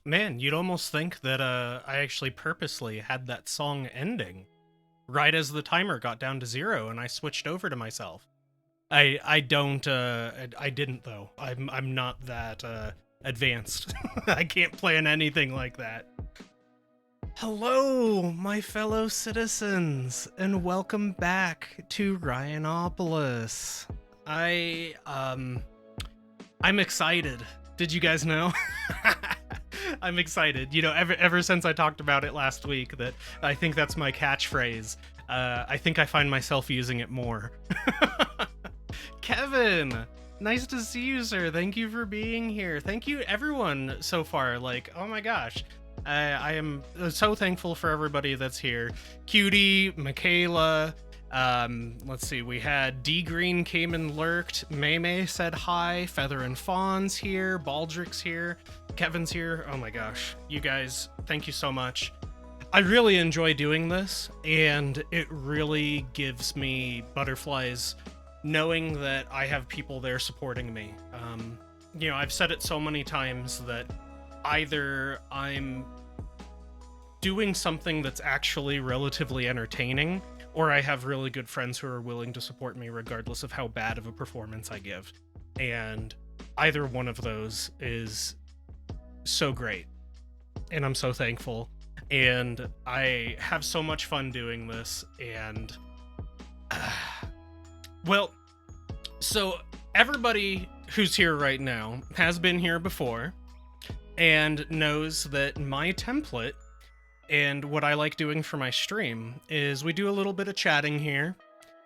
Man, you'd almost think that I actually purposely had that song ending right as the timer got down to 0 and I switched over to myself. I don't I didn't though. I'm not that advanced. I can't plan anything like that. Hello, my fellow citizens, and welcome back to Rhinopolis. I I'm excited. Did you guys know? I'm excited. You know, ever since I talked about it last week, that I think that's my catchphrase. I think I find myself using it more. Kevin, nice to see you, sir. Thank you for being here. Thank you, everyone, so far. Like, oh my gosh. I am so thankful for everybody that's here. Cutie, Michaela, let's see, we had D Green came and lurked, May said hi, Feather and Fawn's here, Baldrick's here, Kevin's here. Oh my gosh, you guys, thank you so much. I really enjoy doing this, and it really gives me butterflies knowing that I have people there supporting me. You know, I've said it so many times that either I'm doing something that's actually relatively entertaining, or I have really good friends who are willing to support me regardless of how bad of a performance I give. And either one of those is so great. And I'm so thankful. And I have so much fun doing this. And, well, so everybody who's here right now has been here before and knows that my template and what I like doing for my stream is we do a little bit of chatting here.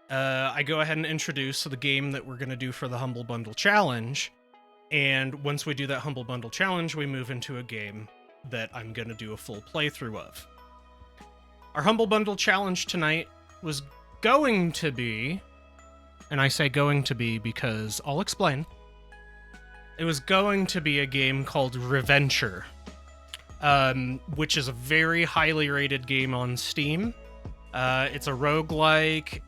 I go ahead and introduce the game that we're going to do for the Humble Bundle Challenge. And once we do that Humble Bundle Challenge, we move into a game that I'm going to do a full playthrough of. Our Humble Bundle Challenge tonight was going to be, and I say going to be because I'll explain. It was going to be a game called Reventure, which is a very highly rated game on Steam. It's a roguelike.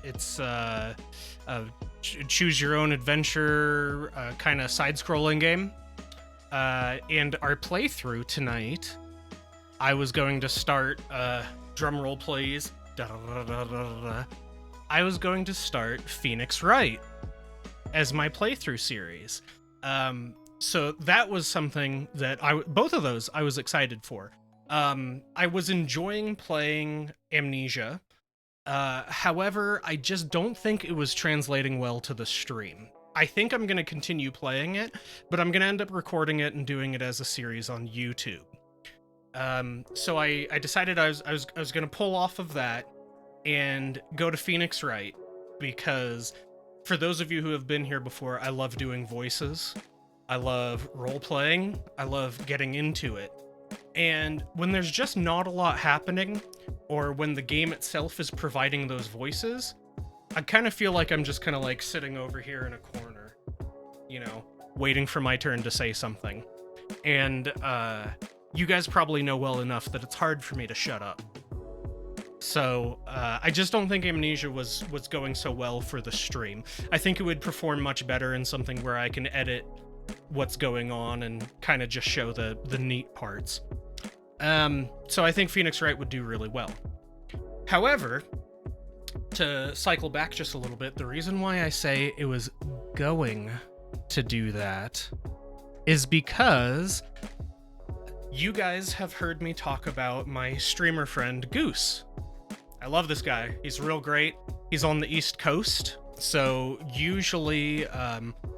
It's a choose your own adventure kind of side-scrolling game. And our playthrough tonight, I was going to start, drum roll please. I was going to start Phoenix Wright as my playthrough series. So that was something that both of those I was excited for. I was enjoying playing Amnesia. However, I just don't think it was translating well to the stream. I think I'm going to continue playing it, but I'm going to end up recording it and doing it as a series on YouTube. So I decided I was going to pull off of that and go to Phoenix Wright, because for those of you who have been here before, I love doing voices. I love role-playing. I love getting into it. And when there's just not a lot happening, or when the game itself is providing those voices, I kind of feel like I'm just kind of like sitting over here in a corner, you know, waiting for my turn to say something. And you guys probably know well enough that it's hard for me to shut up. So I just don't think Amnesia was going so well for the stream. I think it would perform much better in something where I can edit what's going on and kind of just show the neat parts. So I think Phoenix Wright would do really well. However, to cycle back just a little bit, the reason why I say it was going to do that is because you guys have heard me talk about my streamer friend Goose. I love this guy. He's real great. He's on the East Coast, so usually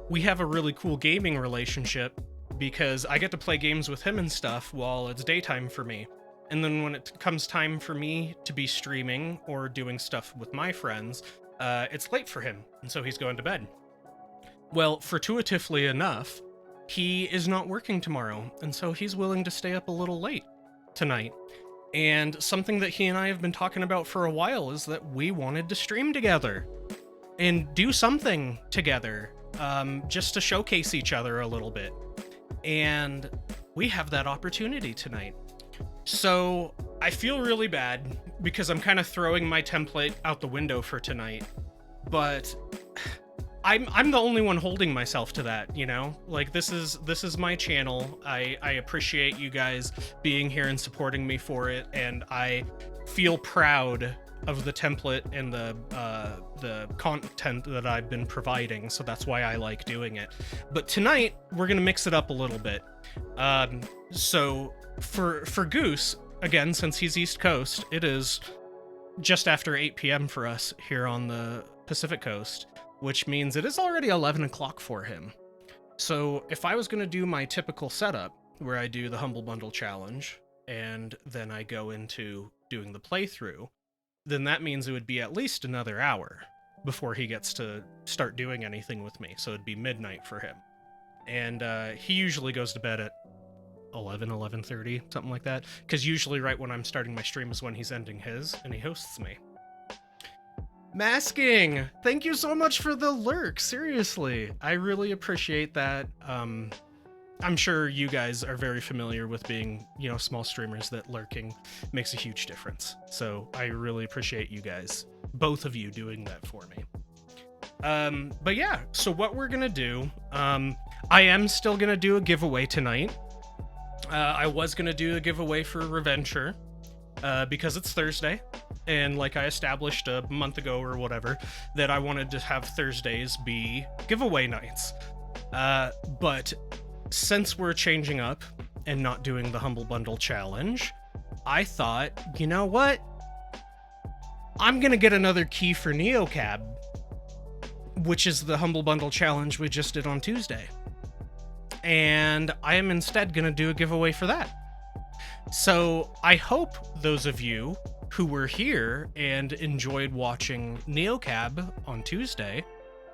we have a really cool gaming relationship because I get to play games with him and stuff while it's daytime for me. And then when it comes time for me to be streaming or doing stuff with my friends, it's late for him, and so he's going to bed. Well, fortuitously enough, he is not working tomorrow, and so he's willing to stay up a little late tonight. And something that he and I have been talking about for a while is that we wanted to stream together and do something together, just to showcase each other a little bit. And we have that opportunity tonight. So I feel really bad because I'm kind of throwing my template out the window for tonight, but I'm the only one holding myself to that, you know? Like, this is my channel. I appreciate you guys being here and supporting me for it, and I feel proud of the template and the content that I've been providing, so that's why I like doing it. But tonight we're gonna mix it up a little bit. So for Goose, again, since he's East Coast, it is just after 8 p.m. for us here on the Pacific Coast, which means it is already 11 o'clock for him. So if I was going to do my typical setup, where I do the Humble Bundle Challenge, and then I go into doing the playthrough, then that means it would be at least another hour before he gets to start doing anything with me, so it'd be midnight for him. And he usually goes to bed at 11:30, something like that, because usually right when I'm starting my stream is when he's ending his, and he hosts me. Masking! Thank you so much for the lurk, seriously. I really appreciate that. I'm sure you guys are very familiar with being, you know, small streamers, that lurking makes a huge difference. So I really appreciate you guys, both of you, doing that for me. But yeah, so what we're gonna do, I am still gonna do a giveaway tonight. I was gonna do a giveaway for Reventure, because it's Thursday, and like I established a month ago or whatever, that I wanted to have Thursdays be giveaway nights. But since we're changing up and not doing the Humble Bundle Challenge, I thought, you know what? I'm gonna get another key for NeoCab, which is the Humble Bundle Challenge we just did on Tuesday. And I am instead gonna do a giveaway for that. So I hope those of you who were here and enjoyed watching NeoCab on Tuesday,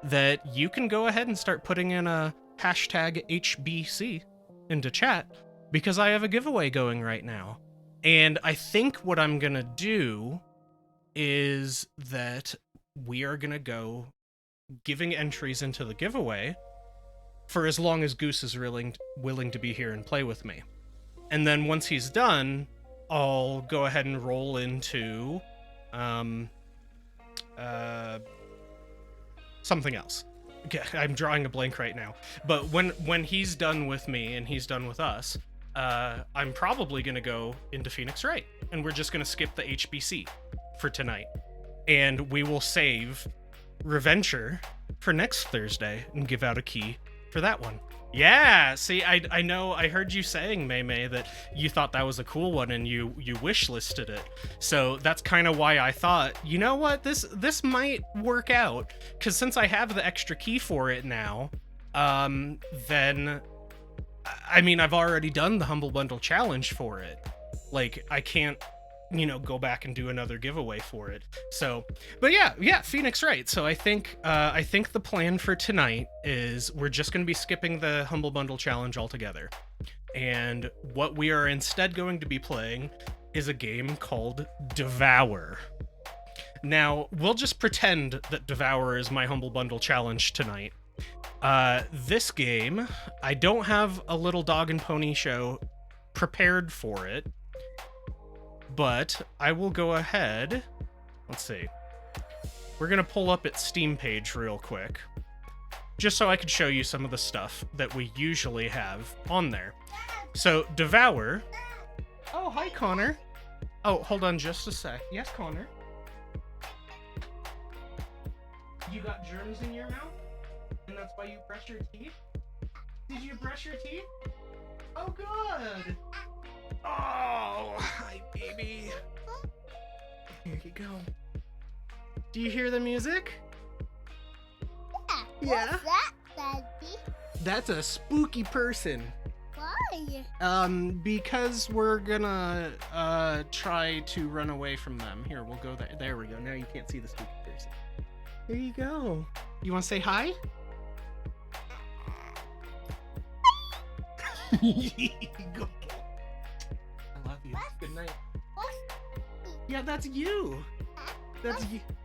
that you can go ahead and start putting in a hashtag HBC into chat, because I have a giveaway going right now. And I think what I'm gonna do is that we are gonna go giving entries into the giveaway for as long as Goose is willing to be here and play with me. And then once he's done, I'll go ahead and roll into something else. Okay, I'm drawing a blank right now. But when he's done with me and he's done with us, I'm probably gonna go into Phoenix Wright, and we're just gonna skip the HBC for tonight, and we will save Reventure for next Thursday and give out a key for that one. Yeah, see, I know, I heard you saying, May, that you thought that was a cool one and you wish listed it. So that's kind of why I thought, you know what, this might work out, because since I have the extra key for it now, then, I mean, I've already done the Humble Bundle Challenge for it. Like, I can't, you know, go back and do another giveaway for it. So, but yeah, Phoenix Wright. So I think the plan for tonight is we're just going to be skipping the Humble Bundle Challenge altogether. And what we are instead going to be playing is a game called Devour. Now, we'll just pretend that Devour is my Humble Bundle Challenge tonight. This game, I don't have a little dog and pony show prepared for it, but I will go ahead. Let's see. We're going to pull up its Steam page real quick, just so I could show you some of the stuff that we usually have on there. So, Devour. Oh, hi, Connor. Oh, hold on just a sec. Yes, Connor. You got germs in your mouth? And that's why you brush your teeth? Did you brush your teeth? Oh, good. Oh, hi, baby. Here you go. Do you hear the music? Yeah. What's that, Daddy? That's a spooky person. Why? Because we're gonna try to run away from them. Here, we'll go there. There we go. Now you can't see the spooky person. There you go. You want to say hi? Go. I love you. Good night. Yeah, that's you.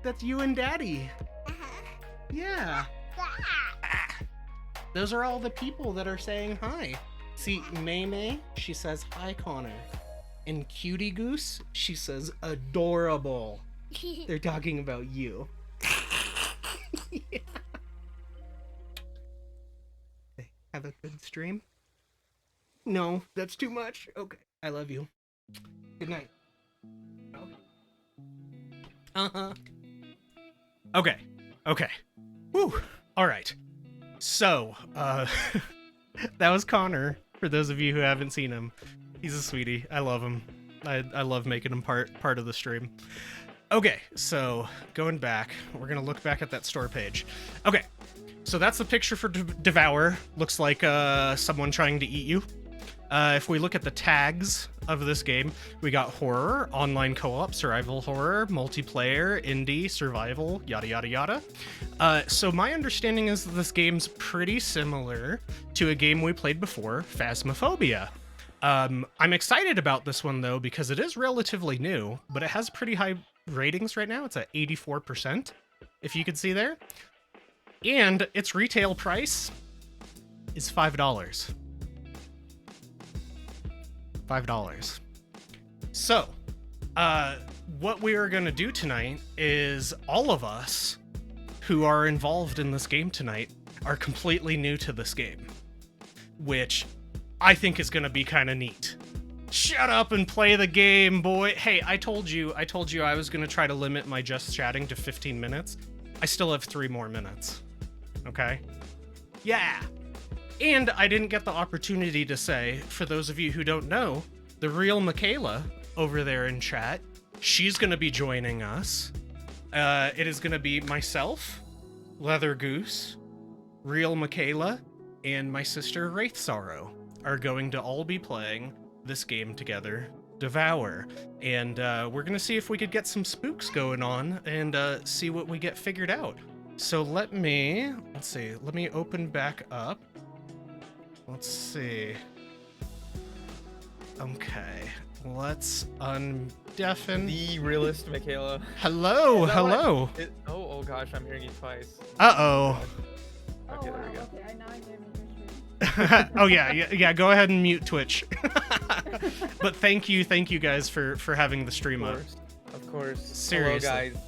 That's you and Daddy. Yeah. Those are all the people that are saying hi. See, May, she says hi, Connor. And Cutie Goose, she says adorable. They're talking about you. Yeah. Have a good stream. No, that's too much. Okay, I love you. Good night. Uh-huh. Okay. Okay. Whew. All right. So, that was Connor. For those of you who haven't seen him, he's a sweetie. I love him. I love making him part of the stream. Okay, so going back, we're gonna look back at that store page. Okay, so that's the picture for Devour. Looks like someone trying to eat you. If we look at the tags of this game, we got horror, online co-op, survival horror, multiplayer, indie, survival, yada yada yada. So my understanding is that this game's pretty similar to a game we played before, Phasmophobia. I'm excited about this one though because it is relatively new, but it has pretty high ratings right now. It's at 84%, if you could see there. And its retail price is $5. $5. So, what we are going to do tonight is all of us who are involved in this game tonight are completely new to this game, which I think is going to be kind of neat. Shut up and play the game, boy. Hey, I told you I was going to try to limit my just chatting to 15 minutes. I still have 3 more minutes. Okay? Yeah. And I didn't get the opportunity to say, for those of you who don't know, the real Michaela over there in chat, she's going to be joining us. It is going to be myself, Leather Goose, real Michaela, and my sister Wraith Sorrow are going to all be playing this game together, Devour. And we're going to see if we could get some spooks going on and see what we get figured out. So let me open back up. Let's see. Okay, let's undeafen. The realist Michaela. Hello, hello. Oh gosh, I'm hearing you twice. Uh-oh. Okay, there we go. Okay, now I hear me. Oh yeah, go ahead and mute Twitch. But thank you guys for having the stream up. Of course. Seriously. Hello, guys.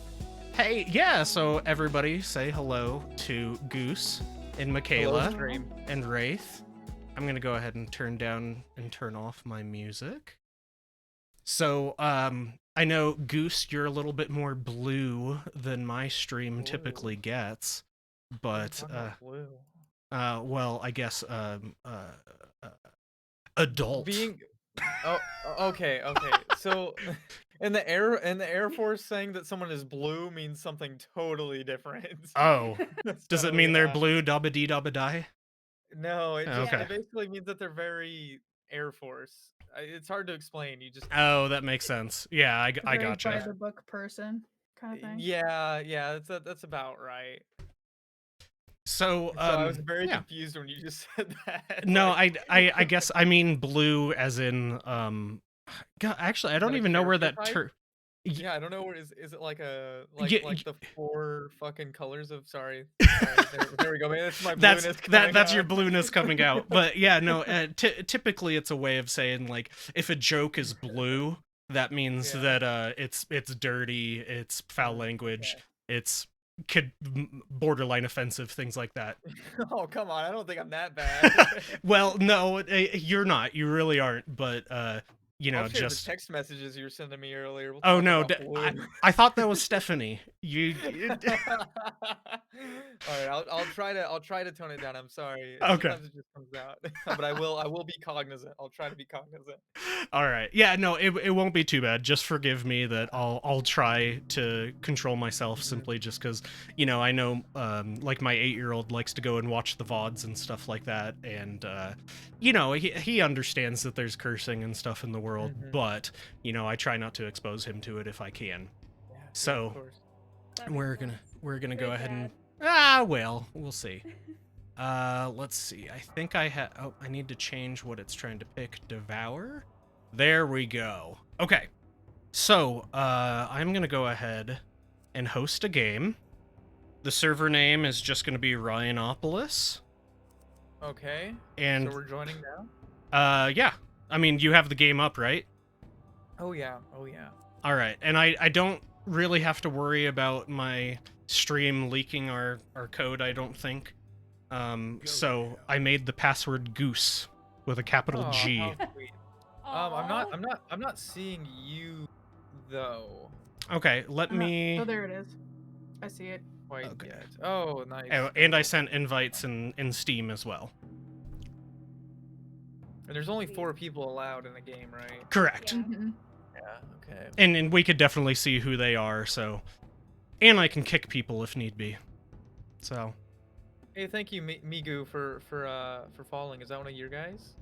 Hey, yeah, so everybody say hello to Goose and Michaela Hello, stream. and Wraith. I'm going to go ahead and turn down and turn off my music. So, I know, Goose, you're a little bit more blue than my stream typically gets, but, Blue. well, I guess, adult. Oh, okay. So, in the Air Force, saying that someone is blue means something totally different. Oh, does it mean they're not. blue, dabba-dee-dabba-die? No, it Okay. it basically means that they're very Air Force. It's hard to explain. You just Oh, that makes sense. Yeah, I Very gotcha. by the book person kind of thing. yeah, that's about right. So, So I was very yeah. confused when you just said that. No, Like, I guess I mean blue as in God, actually I don't Like a even know where that character yeah, I don't know where is it like a like the 4 fucking colors of sorry there we go. Maybe that's my blueness. That's your blueness coming out. But yeah, no, typically it's a way of saying like if a joke is blue, that means that it's dirty, it's foul language, it's borderline offensive, things like that. Oh, come on. I don't think I'm that bad. Well, no, you're not. You really aren't, but you know, I'll share just the text messages you were sending me earlier. We'll oh talk no, about blue. I thought that was Stephanie. You All right, I'll try to tone it down. I'm sorry. Okay. Sometimes it just comes out. But I will be cognizant. I'll try to be cognizant. All right. Yeah, no, it won't be too bad. Just forgive me that I'll try to control myself simply just cuz you know, I know like my 8-year-old likes to go and watch the VODs and stuff like that, and you know, he understands that there's cursing and stuff in the world, but you know, I try not to expose him to it if I can. Yeah, So of course. we're gonna go ahead and well, we'll see. Let's see. I think I need to change what it's trying to pick. Devour. There we go. Okay. So, I'm gonna go ahead and host a game. The server name is just gonna be Rhinopolis. Okay. And so we're joining now? yeah. I mean, you have the game up, right? Oh yeah. All right. And I don't really have to worry about my stream leaking our code, I don't think. So I made the password Goose with a capital Oh, G. how sweet. I'm not seeing you though. Okay, let me. Oh, there it is. I see it. Quite Okay. yet. Oh, nice. Oh, and I sent invites in Steam as well. And there's only 4 people allowed in the game, right? Correct. Mhm. Yeah. Okay. And we could definitely see who they are. So, and I can kick people if need be. So. Hey, thank you, Migu, for following. Is that one of your guys?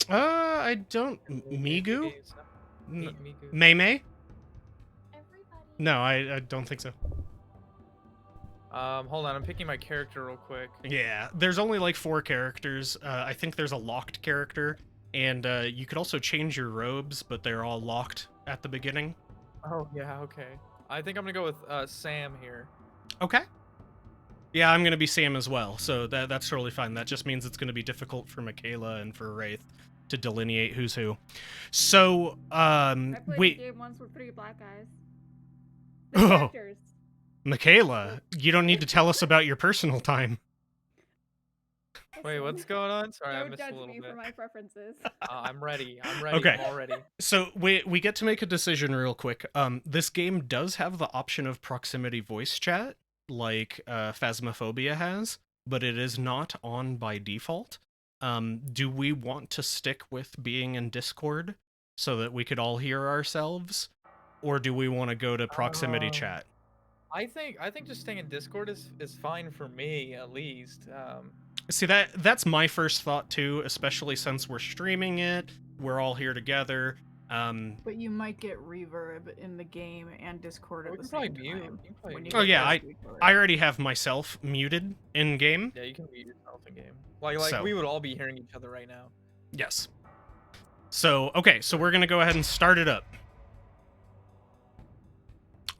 I don't. Migu? Migu. May May? Everybody. No, I don't think so. Hold on, I'm picking my character real quick. Yeah, there's only like 4 characters. I think there's a locked character, and you could also change your robes, but they're all locked at the beginning. Oh yeah, okay. I think I'm gonna go with Sam here. Okay. Yeah, I'm gonna be Sam as well, so that's totally fine. That just means it's gonna be difficult for Michaela and for Wraith to delineate who's who. So, I played wait, the game once with 3 black guys. Oh. Characters. Michaela, you don't need to tell us about your personal time. Wait, what's going on? Sorry, I Don't missed judge a little me bit. for my preferences. I'm ready. I'm ready. Okay. I'm all ready. So we get to make a decision real quick. This game does have the option of proximity voice chat, like Phasmophobia has, but it is not on by default. Do we want to stick with being in Discord so that we could all hear ourselves, or do we want to go to proximity chat? I think just staying in Discord is fine for me, at least. See, that's my first thought too, especially since we're streaming it. We're all here together. But you might get reverb in the game and Discord We at the can probably same mute. time. You can probably when you mute. Oh get yeah, close to each other. I already have myself muted in game. Yeah, you can mute yourself in game. Like So- we would all be hearing each other right now. Yes. So, okay, so we're going to go ahead and start it up.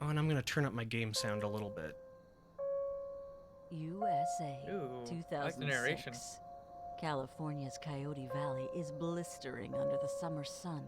Oh, and I'm going to turn up my game sound a little bit. USA, Ooh, I like the narration. 2006. California's Coyote Valley is blistering under the summer sun.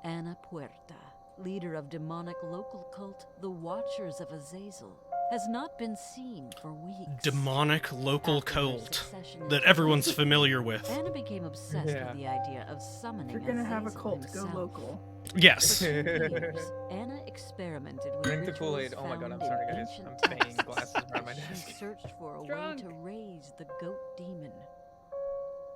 Ana Puerta, leader of demonic local cult, the Watchers of Azazel, has not been seen for weeks. Demonic local After her cult succession that in everyone's power, familiar with. Anna became obsessed Yeah. with the idea of summoning If you're gonna have a Azazel cult, go himself. local. Yes. For 2 years, Anna experimented with Drink the rituals Kool-Aid. Oh my god, I'm found in sorry guys. ancient I'm banging texts glasses around my as desk. She searched for a way Drunk. to raise the goat demon.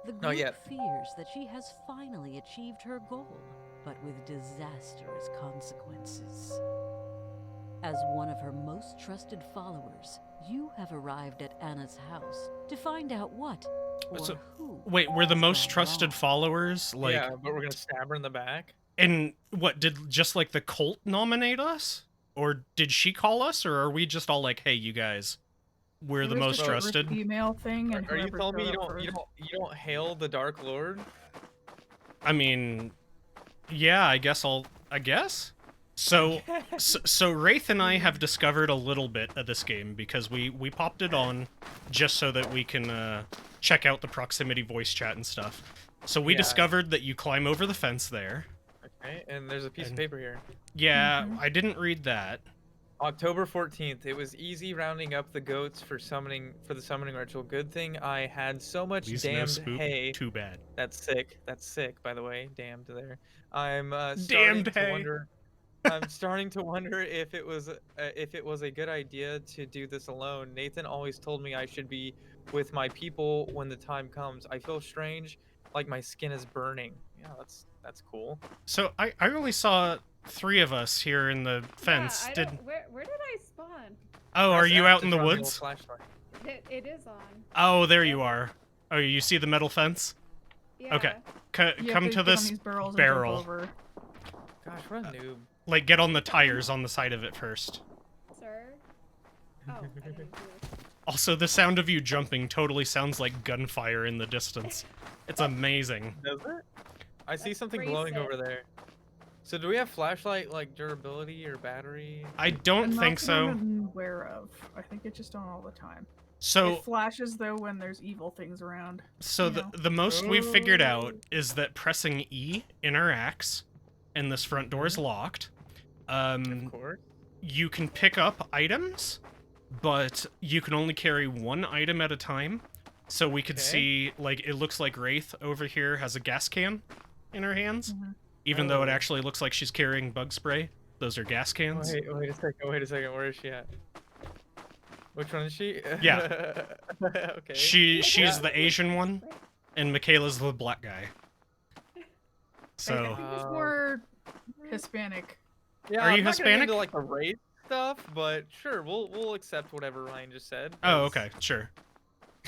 The Not group yet. fears that she has finally achieved her goal, but with disastrous consequences. As one of her most trusted followers, you have arrived at Anna's house to find out what or So- who. Wait, we're the has most gone trusted wrong. followers? Like, Yeah, but we're gonna stab her in the back. and what, did just like the cult nominate us? Or did she call us? Or are we just all like, hey, you guys, we're It the was most just a trusted? email thing, and Are you whoever telling me showed you up don't first. you don't hail the Dark Lord? I mean, yeah, I guess. So Wraith and I have discovered a little bit of this game because we popped it on just so that we can check out the proximity voice chat and stuff. So we Yeah. discovered that you climb over the fence there. Okay, and there's a piece of And- paper here. Yeah, Mhm. I didn't read that. October 14th. It was easy rounding up the goats for the summoning ritual. Good thing I had so much These no damned spook, hay. too bad. That's sick. That's sick, by the way. Damned there. I'm starting Damned to hay. wonder. I'm starting to wonder if it was a good idea to do this alone. Nathan always told me I should be with my people when the time comes. I feel strange, like my skin is burning. Yeah, that's cool. So I only saw 3 of us here in the fence. Yeah, I don't, where did I spawn? Oh, are Press you F out to in the turn on little woods? flashlight. It is on. Oh, there you are. Oh, you see the metal fence? Yeah. Okay. You have Come to get on this these barrels and jump barrel. over. Gosh, what a noob. Like, get on the tires on the side of it first. Sir? Oh, I didn't do it. Also, the sound of you jumping totally sounds like gunfire in the distance. It's amazing. Does it? I see Let's something brace glowing it. over there. So do we have flashlight like durability or battery? I don't Not think that so. I'm aware of. I think it's just on all the time. So, It flashes though when there's evil things around. so you the know. the most we've figured out Oh. is that pressing E interacts, and this front door is locked. Of course. You can pick up items, but you can only carry one item at a time. So we could Okay. see, like, it looks like Wraith over here has a gas can in her hands, Mhm. even though it Oh. actually looks like she's carrying bug spray. Those are gas cans. Wait a second. Where is she at? Which one is she? Yeah. Okay. She's Yeah. the Asian one, and Michaela's the black guy. I So think it's more Hispanic. Yeah, Are you I'm not gonna get Hispanic? into, like, the race stuff, but sure, we'll accept whatever Ryan just said. oh, 'cause- okay, sure.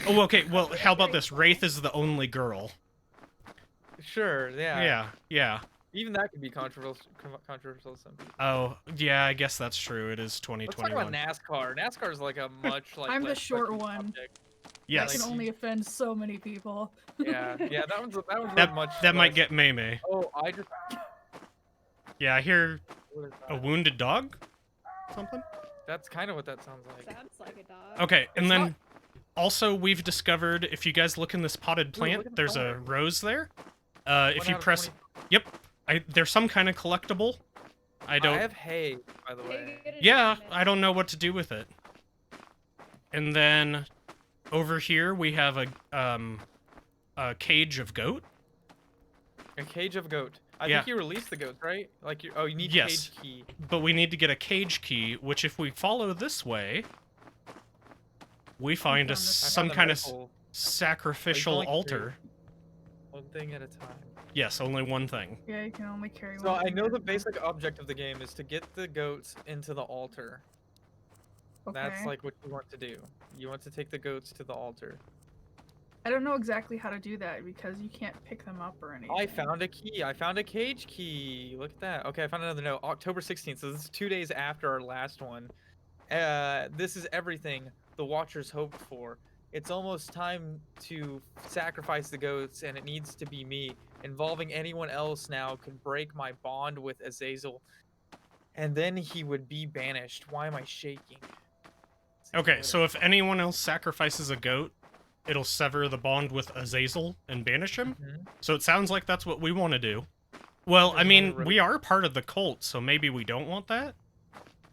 Oh, okay. Well, how about this? Wraith is the only girl. Sure. Yeah. Yeah. Even that could be controversial. Controversial to some people. Oh, yeah. I guess that's true. It is Let's talk about 2021. NASCAR. NASCAR is like a much like. I'm the less short touchy one. subject. I Yes. can only offend so many people. Yeah. That one's That much. that might less- get Mei. Oh, I just. Yeah, I hear What is a that? wounded dog. Something. That's kind of what that sounds like. Sounds like a dog. Okay, and It's then not- also we've discovered if you guys look in this potted look plant, at the there's a flower. rose there. If One you out of press, 20. yep, there's some kind of collectible. I don't. I have hay, by the Hey, way. get an Yeah, achievement. I don't know what to do with it. And then over here we have a cage of goat. A cage of goat. I Yeah. think you released the goats, right? Like you. Oh, you need Yes. cage key. But we need to get a cage key, which if we follow this way, we find found a, this. I some found the kind of medical- sacrificial only altar. One thing at a time. Yes, only one thing. Yeah, you can only carry So one. I thing know at a the time. basic object of the game is to get the goats into the altar. That's Okay. like what you want to do. You want to take the goats to the altar. I don't know exactly how to do that because you can't pick them up or anything. I found a key. I found a cage key. Look at that. Okay, I found another note. October 16th. So this is 2 days after our last one. This is everything the Watchers hoped for. It's almost time to sacrifice the goats, and it needs to be me. Involving anyone else now could break my bond with Azazel, and then he would be banished. Why am I shaking? Okay, so if anyone else sacrifices a goat, it'll sever the bond with Azazel and banish him. Mhm. So it sounds like that's what we want to do. Well, I There's mean, another we are part of the cult, so maybe we don't want that.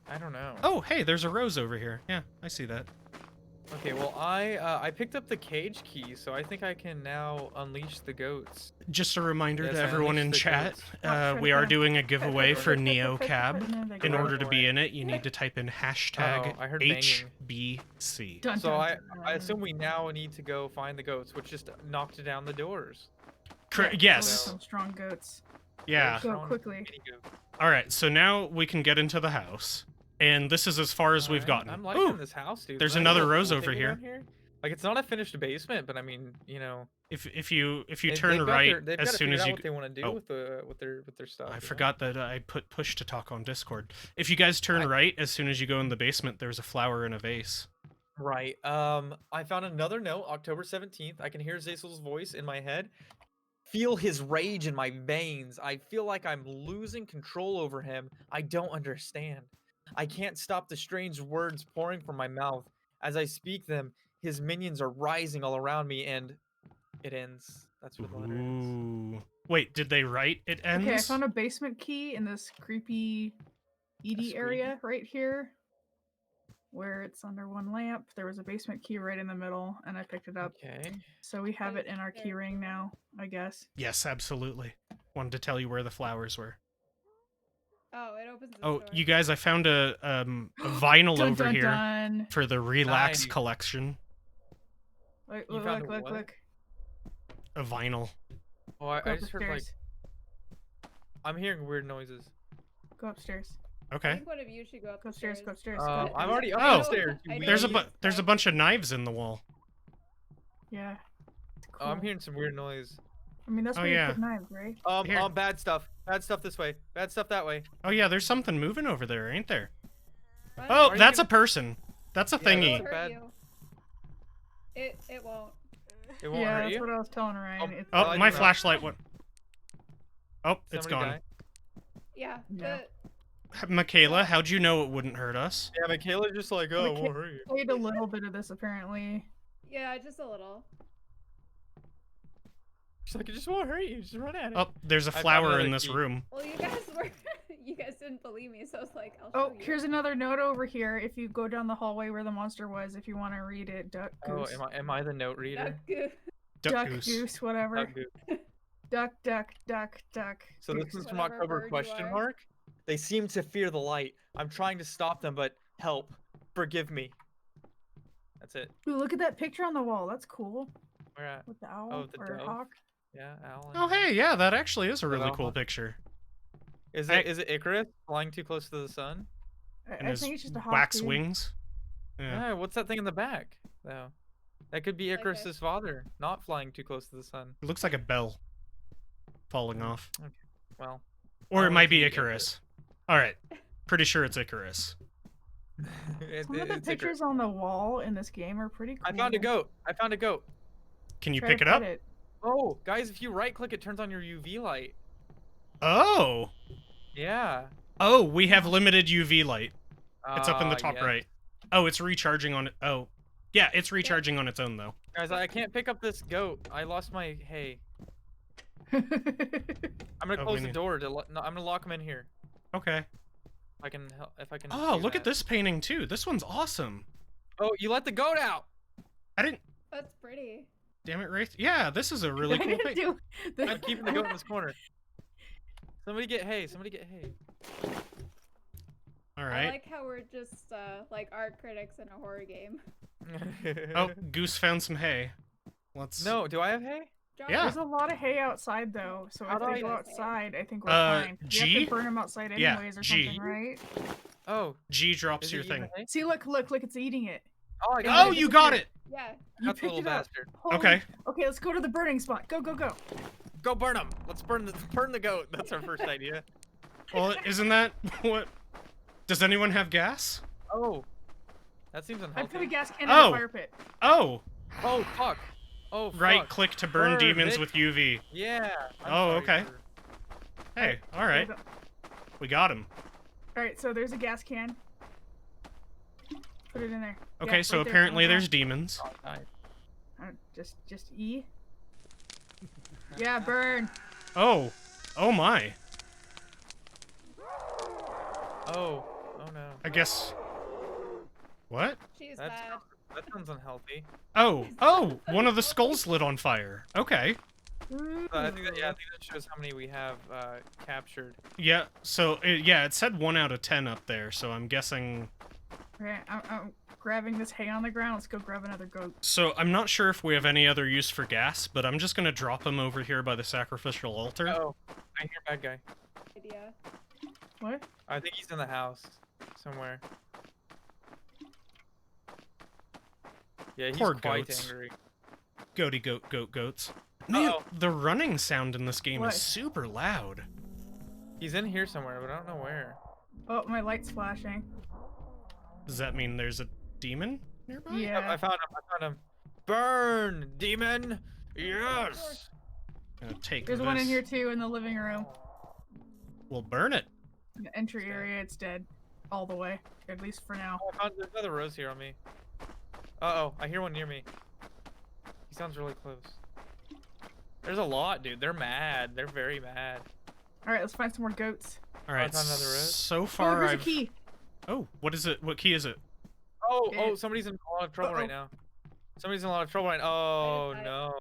I don't know. Oh, hey, there's a rose over here. Yeah, I see that. Okay, well I picked up the cage key, so I think I can now unleash the goats. Just a reminder Yes, to I everyone in unleashed the chat, goats. we are doing a giveaway for Neo Cab. In Right order to be away. in it, you need to type in hashtag Uh-oh, I heard banging. HBC. Dun, So dun, I dun. assume we now need to go find the goats, which just knocked down the doors. Yeah, Yes. those are some strong goats. Yeah. Go Strong quickly. mini goat. All right, so now we can get into the house. And this is as far as we've Alright, gotten. I'm liking Ooh, this house, dude. there's Is that a another little rose pool over table here. down Like it's not a finished basement, but I mean, you know, if you they've turn got right they've as gotta soon figure as out you what they want to do oh. with their stuff. I you know? forgot that I put push to talk on Discord. If you guys turn right as soon as you go in the basement, there's a flower in a vase. Right. I found another note, October 17th. I can hear Zazel's voice in my head. Feel his rage in my veins. I feel like I'm losing control over him. I don't understand. I can't stop the strange words pouring from my mouth. As I speak them, his minions are rising all around me, and it ends. That's where the letter ends. Ooh. Wait, did they write it ends? Okay, I found a basement key in this creepy Edie area right here. Where it's under one lamp. There was a basement key right in the middle, and I picked it up. Okay. So we have it in our key ring now, I guess. Yes, absolutely. Wanted to tell you where the flowers were. Oh, it opens the Oh, door. you guys, I found a vinyl Dun, over dun, here dun. for the Relax Nice. collection. Look, You look, found look, a look, what? look. A vinyl. Oh, I Go up just the heard like stairs. I'm hearing weird noises. Go upstairs. I Okay. think one of you should go up Go the upstairs, stairs. go upstairs. I'm go upstairs. already up Oh. the stairs. you I know There's a weenie. there's a bunch of knives in the wall. Yeah. It's cool. Oh, I'm hearing some weird noise. I mean, that's Oh, where yeah. you put knives, right? Here. Bad stuff. Bad stuff this way. Bad stuff that way. Oh yeah, there's something moving over there, ain't there? Run. Oh, Are you that's a gonna- person. That's a Yeah, It thingy. won't that's hurt bad. you. It won't. It won't Yeah, hurt that's you. what I was telling Ryan. Oh, It's Oh, I my do know. flashlight went. Oh, it's Somebody gone. die? Yeah. Yeah. Michaela, how'd you know it wouldn't hurt us? Yeah, Michaela's just like, oh, it won't hurt you. played a little bit of this apparently. Yeah, just a little. She's like, it just won't hurt you. Just run at it. Oh, there's a found flower another in this key. room. Well, you guys were you guys didn't believe me, so I was like, I'll Oh, show you. here's another note over here. If you go down the hallway where the monster was, if you want to read it, duck Oh, goose. am I the note Duck reader? goose. Duck goose, whatever. Duck goose. Duck, duck, duck, duck. So this is from Whatever October bird you question are. mark. They seem to fear the light. I'm trying to stop them, but help. Forgive me. That's it. Ooh, look at that picture on the wall. That's cool. Where at? With the owl Oh, the or dove. hawk. Yeah, Alan. Oh, hey, yeah, that actually is a really Well, cool picture. Is I- it Icarus flying too close to the sun? And I his think it's just a hawk. wax dude. wings. Yeah. Yeah. What's that thing in the back? Though. That could be Like a- Icarus's father, not flying too close to the sun. It looks like a bell falling off. Well. Or it I'll might be let you get Icarus. Alright. Pretty sure it's Icarus. Some of the it's Icarus. pictures on the wall in this game are pretty cool. I found a goat. I found a goat. Can you Try pick to it up? pet Oh, guys, if you right click, it turns on your UV light. Oh! Yeah. Oh, we have limited UV light. It's up in the Ah, top yes. right. Oh, it's recharging on it. Oh. Yeah, it's recharging on its own, though. Guys, I can't pick up this goat. I lost my hay. I'm gonna Oh, close we the need- door. No, I'm gonna lock him in here. Okay. I can help if I can. Oh, do look at that. this painting, too. This one's awesome. Oh, you let the goat out. I didn't... That's pretty. Damn it, Wraith. Yeah, this is a really cool painting. I'm keeping the goat in this corner. Somebody get hay. Somebody get hay. All I right. like how we're just like art critics in a horror game. Oh, Goose found some hay. Let's... No, do I have hay? John, Yeah. There's a lot of hay outside though, so How if do we I- go outside, I think we're Uh, fine. You G? have to burn them outside Yeah, anyways or G. something, right? Oh, G drops is your it even thing. hay? See, look, it's eating it. Oh, I got Oh, it. you got it! Yeah. You That's a picked little it up. bastard. Holy- Okay. Okay, let's go to the burning spot. Go, go, go. Go burn him. Let's burn the goat. That's our first idea. Well, isn't that what... Does anyone have gas? Oh, that seems I unhealthy. put a gas can in Oh. the fire pit. Oh! Oh fuck. Oh fuck. Right click to burn Burn, demons bitch. with UV. Yeah. I'm Oh, sorry okay. for- Hey, alright. We got him. Alright, so there's a gas can. Put it in there. Okay, Yeah, so right there, apparently on the there's demons. Oh, nice. ground. Just E. Yeah, burn. Oh. Oh my. Oh. Oh no. I guess... What? She's That's bad. that sounds unhealthy. Oh. Oh! One of the skulls lit on fire. Okay. I think that shows how many we have captured. Yeah, so, yeah, it said 1 out of 10 up there, so I'm guessing... Okay, I'm grabbing this hay on the ground. Let's go grab another goat. So, I'm not sure if we have any other use for gas, but I'm just gonna drop him over here by the sacrificial altar. Oh, I hear bad guy. Idea. What? I think he's in the house somewhere. Yeah, he's Poor quite goats. angry. Goaty goats. Man, Uh-oh. the running sound in this game What? is super loud. He's in here somewhere, but I don't know where. Oh, my light's flashing. Does that mean there's a demon nearby? Yeah. I found him. I found him. Burn, demon! Yes! Gonna take There's this. one in here too in the living room. We'll burn it. In the entry area, it's dead. All the way. At least for now. Oh, I found there's another rose here on me. Uh-oh, I hear one near me. He sounds really close. There's a lot, dude. They're mad. They're very mad. Alright, let's find some more goats. Alright, found another road. so Oh, far here's a I've... key. Oh, what is it? What key is it? Oh, Yeah. somebody's in a lot of trouble Uh-oh. right now. Somebody's in a lot of trouble right now. Oh, I- no.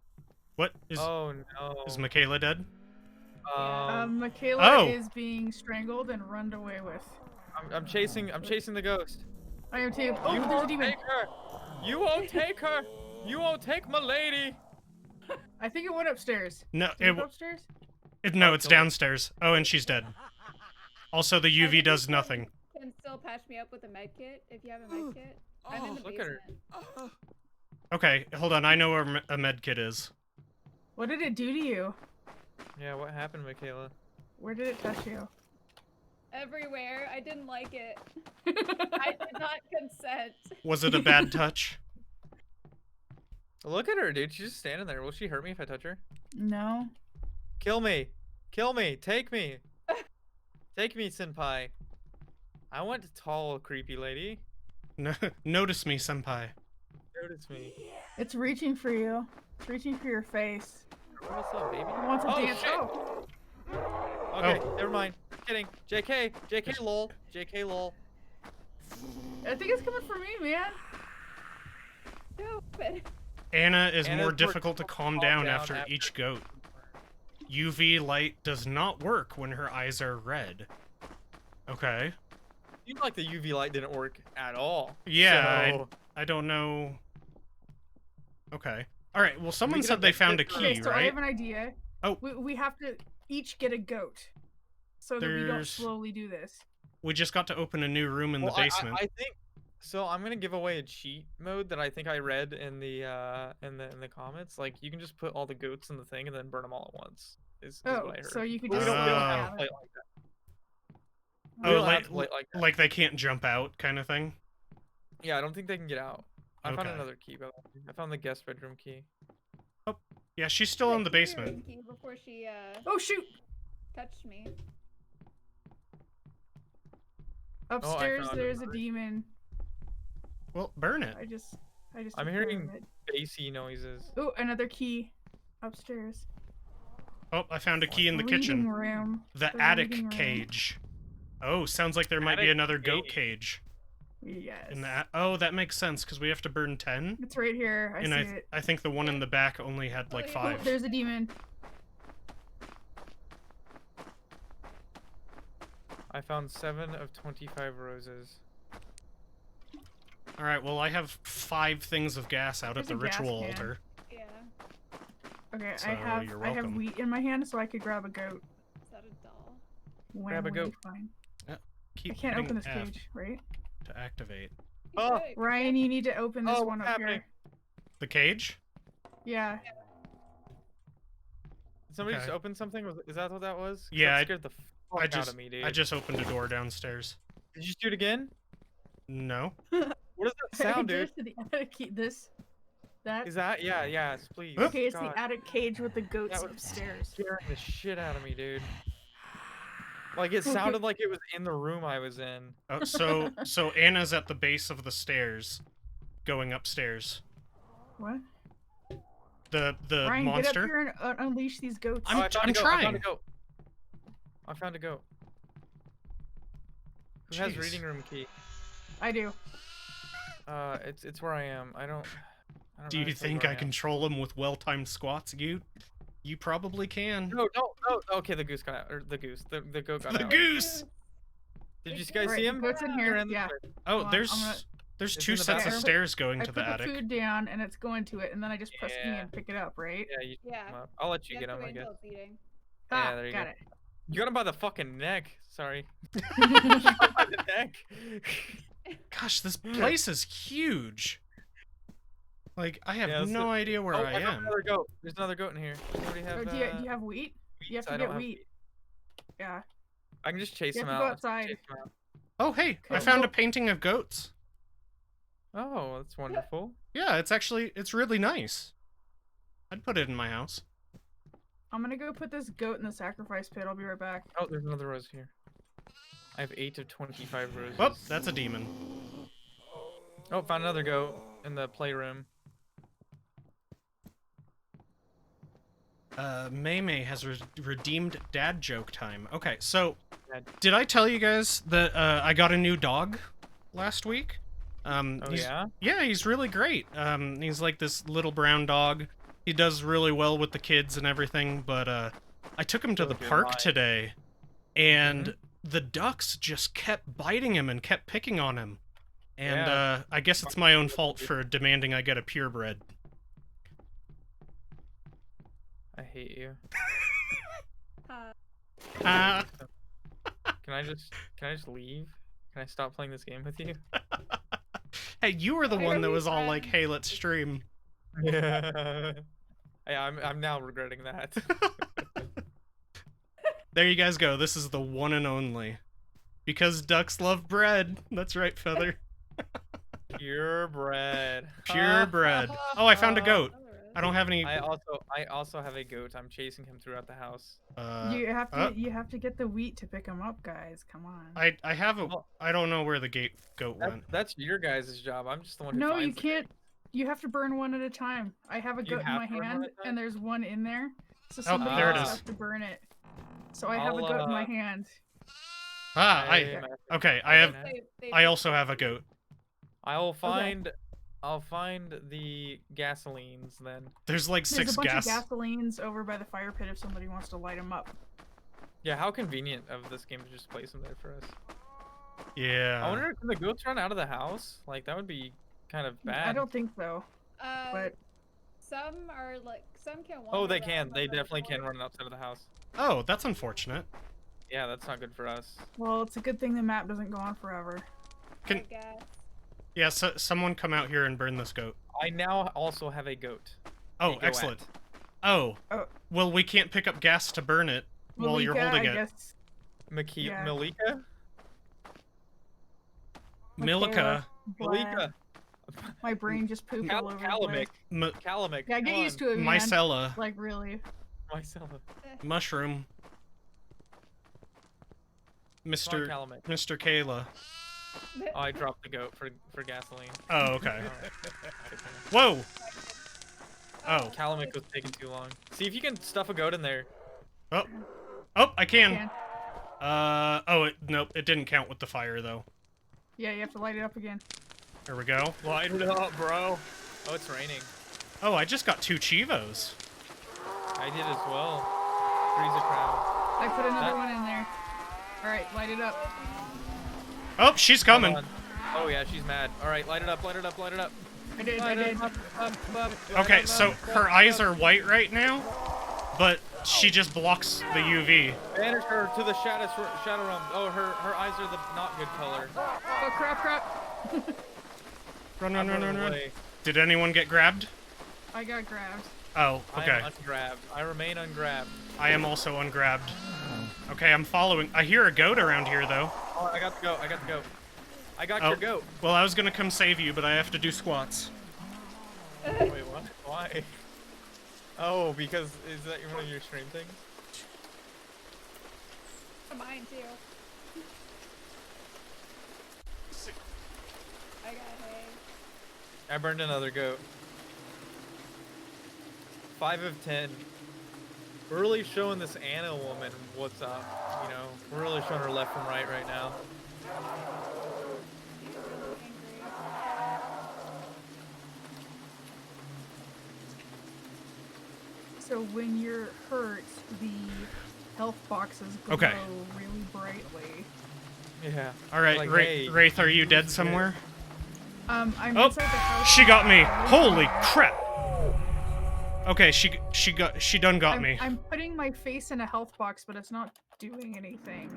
What? Is Oh, no. is Michaela dead? Michaela Oh. is being strangled and run away with. I'm chasing the ghost. I am too. Oh, You there's a won't demon. take her. You won't take her. You won't take my lady. I think it went upstairs. No, Did it go upstairs? no, it's Kill her. downstairs. Oh, and she's dead. Also, the UV does nothing. Can still patch me up with a med kit if you have a med kit. I'm in the look at her. basement. Okay, hold on. I know where a med kit is. What did it do to you? Yeah, what happened, Michaela? Where did it touch you? Everywhere. I didn't like it. I did not consent. Was it a bad touch? Look at her, dude. She's just standing there. Will she hurt me if I touch her? No. Kill me. Kill me. Take me. Take me, senpai. I want a tall, creepy lady. No, notice me, senpai. Notice me. It's reaching for you. It's reaching for your face. What's up, baby? It wants to Oh, dance. shit. Oh. Okay, never mind. kidding. JK, JK, lol, JK, lol. I think it's coming for me, man. Stupid. Anna is Anna's more more difficult to difficult to calm calm down down after after each goat. UV light does not work when her eyes are red. Okay. Seems like the UV light didn't work at all. Yeah, So, I don't know. Okay. All right. Well, someone could said have they the found a different- key, Okay, so I right? have an idea. Oh. We have to each get a goat, so that we don't There's- slowly do this. We just got to open a new room in the well, basement. I think so. I'm gonna give away a cheat mode that I think I read in the comments. Like you can just put all the goats in the thing and then burn them all at once. Is Oh, what I heard. so you could But just we don't Oh. have to play it like that. We Oh, don't have like to play it like that. like they can't jump out, kind of thing. Yeah, I don't think they can get out. I found Okay. another key, by the way. I found the guest bedroom key. Yeah, she's still in the basement. Before she Oh shoot! touched me. Upstairs, found there's a another. demon. Well, burn it. I just I'm took care hearing of it. bassy noises. Oh, another key. Upstairs. Oh, I found a key in the Reading kitchen. room. The The attic reading room. cage. Oh, sounds like there might be Attic another goat cage. cage. Yes. In that. Oh, that makes sense because we have to burn 10. It's right here. I And see it. I think the one in the back only had like Oh, Oh, 5. there's a demon. I found 7 of 25 roses. All right. Well, I have 5 things of gas out There's at the a gas ritual can. altar. Yeah. Okay, So, I have you're I have welcome. wheat in my hand, so I could grab a goat. Is that a doll? When Grab a we goat. find- Keep I can't hitting open this F cage, right? to activate You Oh. should. Ryan, you need to open this Oh, one what's up happening? here. the cage. Yeah. Did somebody just Okay. open something? Is that what that was? 'Cause Yeah, that I- scared the fuck I out just of me, dude. I just opened a door downstairs. Did you just do it again? No. What does that sound, I dude? did it to the attic key. That. Is that? Yeah, yes, please. Huh? Okay, it's God, the attic cage with the goats was- upstairs. scaring the shit out of me, dude. Like it Okay. sounded like it was in the room I was in. Oh, so Anna's at the base of the stairs, going upstairs. What? The Ryan, get up monster. here and unleash these goats. I'm- Oh, I found I'm a goat, I found trying. a goat. I found a goat. Who has Jeez. reading room key? I do. It's where I am. I don't Do know you how to tell think where I am. control him with well-timed squats? You probably can. No. Okay, the goose got out. Or the goose. The goat got The out. goose. Did you guys Alright, see him? goat's in here, You're in yeah. the- Oh, Hold on, there's I'm gonna- there's It's 2 in the sets of bathroom. stairs going I to put the attic. food down and it's going to it, and then I just press E Yeah. and pick it up, right? Yeah, you Yeah. pick him up. I'll let you You get have him, to I wait guess. until it's eating. Ah, there you got go. it. You got him by the fucking neck. Sorry. By the neck. Gosh, this place is huge. Like I have Yeah, that's no the- idea where Oh, I found am. another goat. There's another goat in here. Anybody have? Oh, do you have wheat? You have wheat? I to don't get have wheat. Yeah. I can just chase You him have to go out. outside. Chase him out. Oh, hey, I Okay. found a painting of goats. Oh, that's wonderful. Yeah, it's really nice. I'd put it in my house. I'm gonna go put this goat in the sacrifice pit. I'll be right back. Oh, there's another rose here. I have 8 of 25 roses. Oh, that's a demon. Oh, found another goat in the playroom. May has redeemed dad joke time. Okay, so Dad. did I tell you guys that I got a new dog last week? Oh, yeah? Yeah, he's really great. He's like this little brown dog. He does really well with the kids and everything, but I took him to the Oh, dear park Lord. today, and the ducks just kept biting him and kept picking on him. And Yeah. I guess it's my own fault for demanding I get a purebred. I hate you. Uh, Can I just leave? Can I stop playing this game with you? Hey, you were the Why one are that we was all like, friends? "Hey, let's stream." Yeah. Yeah, I'm now regretting that. There you guys go. This is the one and only. Because ducks love bread. That's right, Feather. Pure bread. Pure bread. Oh, I found a goat. I don't have any. I also have a goat. I'm chasing him throughout the house. You have to get the wheat to pick them up, guys. Come on. I have a. Well- I don't know where the goat went. That's your guys' job. I'm just the one who No, finds you the can't. goat. You have to burn one at a time. I have a You goat in have my to burn one hand, at a time? and there's one in there. So Oh, somebody there it else is. has to burn it. So I have a I'll, goat in my hand. Hey, I Master. okay. Hey, man. I also have a goat. I'll find the gasolines then. There's like There's 6 a bunch gas. of gasolines over by the fire pit if somebody wants to light them up. Yeah, how convenient of this game to just place them there for us. Yeah. I wonder, can the goats run out of the house? Like, that would be kind of bad. I don't think so, but Some are like some can. Oh, wander they can. around, They but definitely can most- run outside of the house. Oh, that's unfortunate. Yeah, that's not good for us. well, it's a good thing the map doesn't go on forever. I Can guess. yeah, so, someone come out here and burn this goat. I now also have a goat. Oh, goat. excellent. Oh. Oh. Well, we can't pick up gas to burn it while you're Malika, holding I it. guess. Yeah. Malika? Milika. Blah. Malika. My brain just pooped all over the place. Kalamic. Kalamic. Yeah, get used to it, man. Mycella. Like, really. Myself. Mushroom. Mr. Kalamic. Mr. Kayla. Oh, I dropped the goat for gasoline. Oh, okay. Alright. Whoa! Oh. Kalamic was taking too long. See if you can stuff a goat in there. Oh. Oh, I can. Can. Oh, nope, it didn't count with the fire, though. Yeah, you have to light it up again. There we go. Light it up, bro. Oh, it's raining. Oh, I just got 2 Chivos. I did as well. Freeze a crowd. I put another one in there. Alright, light it up. Oh, she's coming. Hold on. Oh, yeah, she's mad. All right, light it up, light it up, light it up. I did, I Light did. it up, up. Okay, so her eyes are white right now, but she just blocks the UV. Banish her to the shadow realm. Oh, her eyes are the not good color. Oh, crap. Run, I'm run, run, running run, run. away. Did anyone get grabbed? I got grabbed. Oh, I okay. am ungrabbed. I remain ungrabbed. I am also ungrabbed. Okay, I'm following. I hear a goat around here, though. Oh, I got the goat. I got the goat. I got Oh. your goat. Well, I was gonna come save you, but I have to do squats. Wait, what? Why? Oh, because is that one of your stream things? Mine too. I got hay. I burned another goat. 5 of 10. We're really showing this Anna woman what's up, you know? We're really showing her left from right now. She's really angry. So when you're hurt, the health boxes glow Okay. really brightly. Yeah. All right, Like, Wraith, hey, Wraith, are you who's dead good? somewhere? I'm Oh, inside the house. she got me. Holy crap! Okay, she done got me. I'm putting my face in a health box, but it's not doing anything.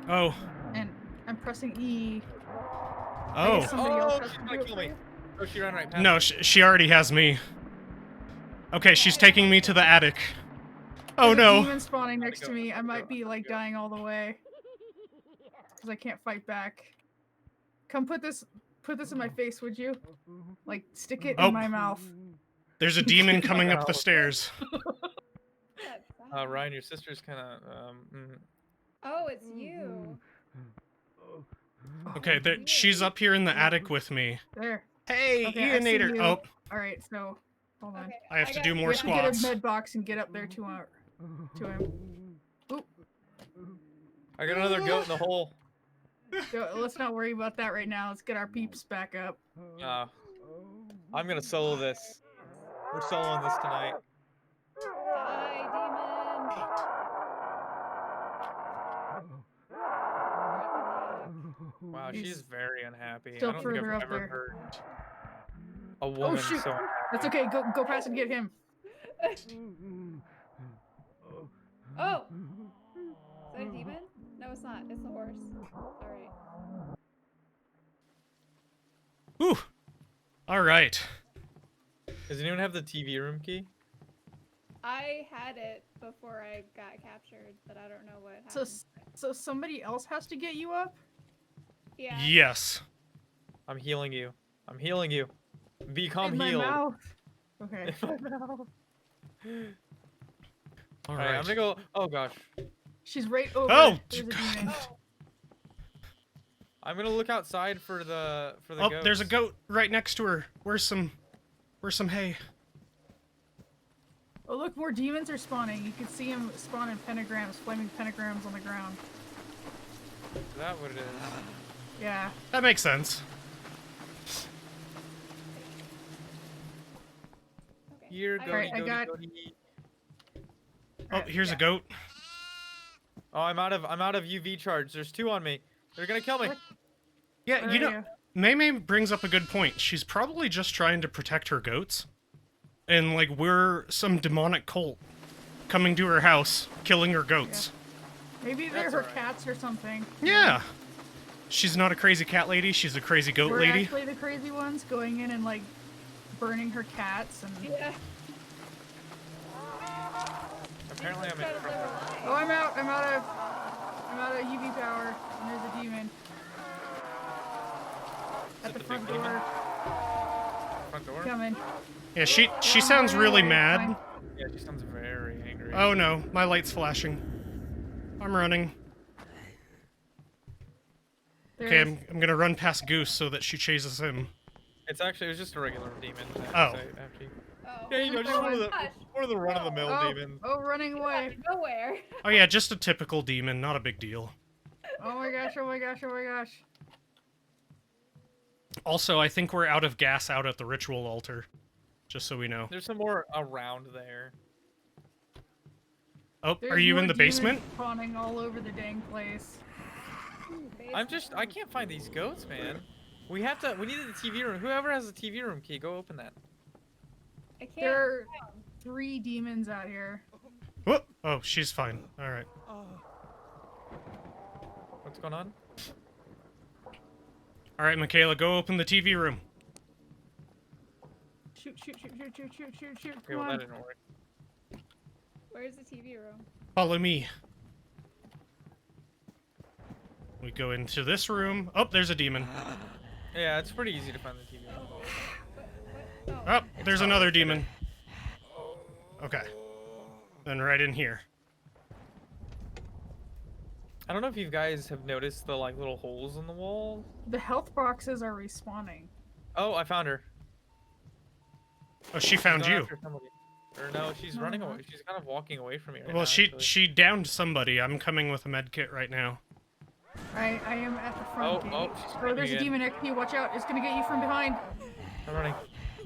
Oh, And I'm pressing E. oh. guess somebody else Oh, has she's to gonna do it kill for me. you? Oh, she ran right past No, me. she already has me. Okay, she's taking me to the attic. Oh There's a no. demon spawning next go, to me. I gotta might go, be like gotta go. dying all the way. Because I can't fight back. Come put this in my face, would you? Like, stick it Oh. in my mouth. There's a demon coming up the stairs. Ryan, your sister's kind of Oh, it's you. Okay, she's up here in the attic with me. There. Hey, Okay, I see Ianator. you. Oh, Alright, so hold on. Okay, I have to got do you. more We have to get squats. a med box and get up there to him. Oop. I got another goat in the hole. Let's not worry about that right now. Let's get our peeps back up. I'm gonna solo this. We're soloing this tonight. Die, demon. Wow, He's she's very unhappy. still I don't think further I've up ever there. heard a woman shoot. so unhappy. That's okay. Go past and get him. Oh! Is that a demon? No, it's not. It's the horse. Alright. Whew. All right. Does anyone have the TV room key? I had it before I got captured, but I don't know what So, happened. so somebody else has to get you up? Yeah. Yes. I'm healing you. I'm healing you. Become in my healed. mouth. Okay. All Alright, right. I'm gonna go. Oh gosh. She's right over. Oh, There's a God. demon. I'm gonna look outside for the Oh, goats. there's a goat right next to her. Where's some hay? Oh, look, more demons are spawning. You can see them spawn in pentagrams, flaming pentagrams on the ground. Is that what it is? Yeah. That makes sense. Okay. Here, I- goaty, Alright, I goaty, got- goaty. Oh, Alright, here's yeah. a goat. Oh, I'm out of UV charge. There's 2 on me. They're gonna kill me. What? Yeah, Where you are know, you? Maymay brings up a good point. She's probably just trying to protect her goats. And, like, we're some demonic cult coming to her house, killing her goats. Maybe they're That's her alright. cats or something. Yeah. She's not a crazy cat lady, she's a crazy goat We're lady. actually the crazy ones going in and like burning her cats and. Yeah. Apparently, I'm in Try to trouble. live her life. Oh, I'm out of UV power. And there's a demon. At it the the front big door. demon? Front door? Coming. Yeah, she I'm sounds running really away, mad. fine. Yeah, she sounds very angry. Oh no, my light's flashing. I'm running. Okay, There's- I'm gonna run past Goose so that she chases him. It was just a regular demon. Oh. Oh. Yeah, you know, just one of the Gosh. run-of-the-mill Oh, demons. oh, running away. Nowhere. Oh yeah, just a typical demon, not a big deal. Oh my gosh, oh my gosh, oh my gosh. Also, I think we're out of gas out at the ritual altar. Just so we know. There's some more around there. Oh, There's are you in more the demons basement? spawning all over the dang place. I can't find these goats, man. We needed the TV room. Whoever has the TV room key, go open that. I can't. There are 3 demons out here. Whoop! Oh, she's fine. Alright. What's going on? Alright, Michaela, go open the TV room. Shoot, shoot, shoot, shoot, shoot, shoot, shoot, shoot. Okay, Come well, on. that didn't work. Where's the TV room? Follow me. We go into this room. Oh, there's a demon. Yeah, it's pretty easy to find the TV room. Oh. Oh, there's another demon. Okay. Then right in here. I don't know if you guys have noticed the like little holes in the wall. The health boxes are respawning. Oh, I found her. Oh, she found She's going you. after somebody. Or no, she's running away. She's kind of walking away from me right Well, now. she actually. she downed somebody. I'm coming with a med kit right now. I am at the front gate. Oh, she's Oh, running there's a again. demon next to you. Watch out. It's gonna get you from behind. I'm running.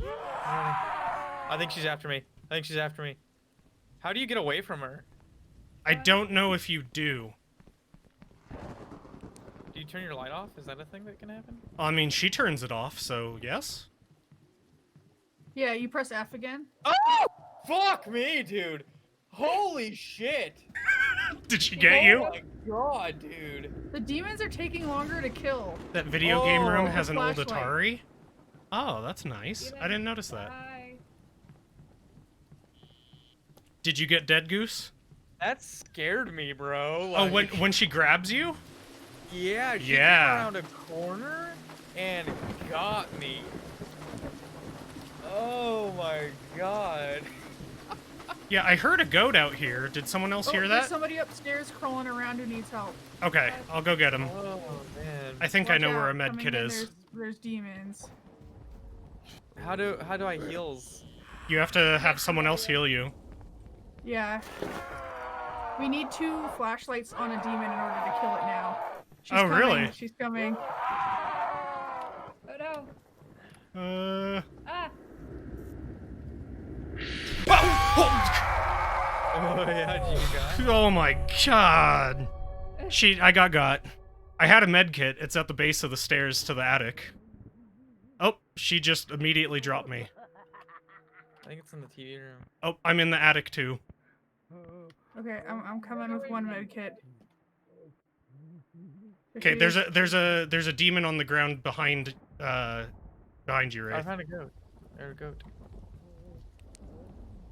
I think she's after me. How do you get away from her? I don't know if you do. Do you turn your light off? Is that a thing that can happen? I mean, she turns it off, so yes. Yeah, you press F again. Oh! Fuck me, dude. Holy shit. Did she get you? Oh my god, dude. The demons are taking longer to kill. That video game room Oh, has an old flashlight. Atari. Oh, that's nice. I didn't notice that. Bye. Did you get Dead Goose? That scared me, bro. Oh, Like, when she grabs you? yeah, she Yeah. came around a corner and got me. Oh my god. Yeah, I heard a goat out here. Did someone else hear There's that? somebody upstairs crawling around who needs help. Okay, I'll go get him. Oh man. I think I Watch know where out, a med coming kit in, is. There's demons. How do I heals? You have to have someone else heal you. Yeah. We need 2 flashlights on a demon in order to kill it now. She's Oh, coming. really? She's coming. Oh no. Ah. Oh yeah, you got. Oh my god. I got. I had a med kit. It's at the base of the stairs to the attic. Oh, she just immediately dropped me. I think it's in the TV room. Oh, I'm in the attic too. Okay, I'm coming with 1 med kit. Okay, there's a demon on the ground behind you, I Wraith. found a goat. There's a goat.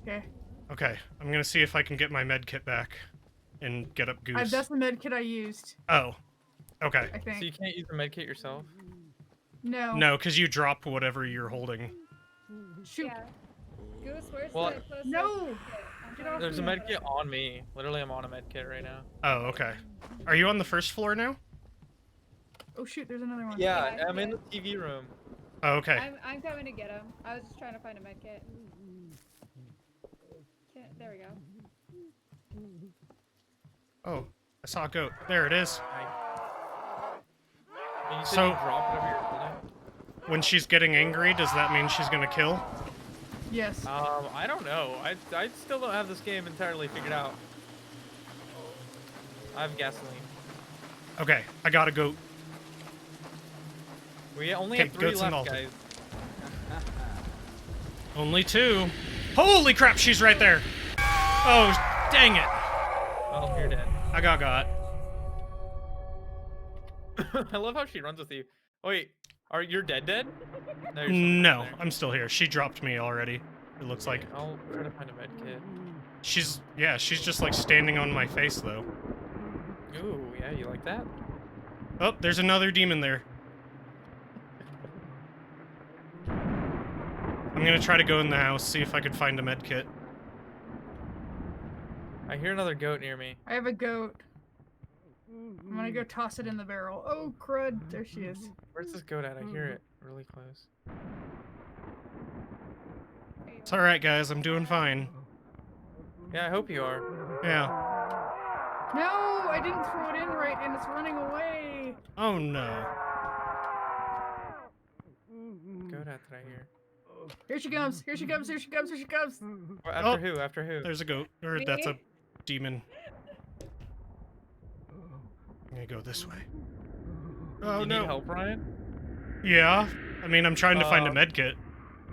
Okay. Okay, I'm gonna see if I can get my med kit back and get up Goose. That's the med kit I used, Oh, okay. I think. So you can't use the medkit yourself? No. No, because you drop whatever you're holding. Shoot. Yeah. Goose, where's Well, the closest? No! kit? Get off There's a me. medkit on me. Literally, I'm on a medkit right now. Oh, okay. Are you on the first floor now? Oh shoot, there's another one. Yeah, Yeah, I'm in yeah. the TV room. Oh, okay. I'm coming to get him. I was just trying to find a med kit. There we go. Oh, I saw a goat. There it is. You said So- you drop whatever you're holding? When she's getting angry, does that mean she's gonna kill? Yes. I don't know. I still don't have this game entirely figured out. I have gasoline. Okay, I gotta go. We only Okay, have 3 goats and left, altar. guys. Only 2. Holy crap, she's right there. Oh, dang it. Oh, you're dead. I got. I love how she runs with you. Wait, you're dead? No, you're still No, there. I'm still here. She dropped me already. It looks like. I'll try to find a med kit. She's just like standing on my face though. Ooh, yeah, you like that? Oh, there's another demon there. I'm gonna try to go in the house, see if I could find a med kit. I hear another goat near me. I have a goat. I'm gonna go toss it in the barrel. Oh, crud. There she is. Where's this goat at? I hear it really close. It's alright, guys. I'm doing fine. Yeah, I hope you are. Yeah. No, I didn't throw it in right and it's running away. Oh no. Goat at that I hear. Here she comes. Here she comes. Here she comes. Here she comes. Well, after who? After who? There's a goat. Or that's a demon. I'm gonna go this way. Oh you no. need help, Ryan? Yeah. I mean, I'm trying to find a med kit.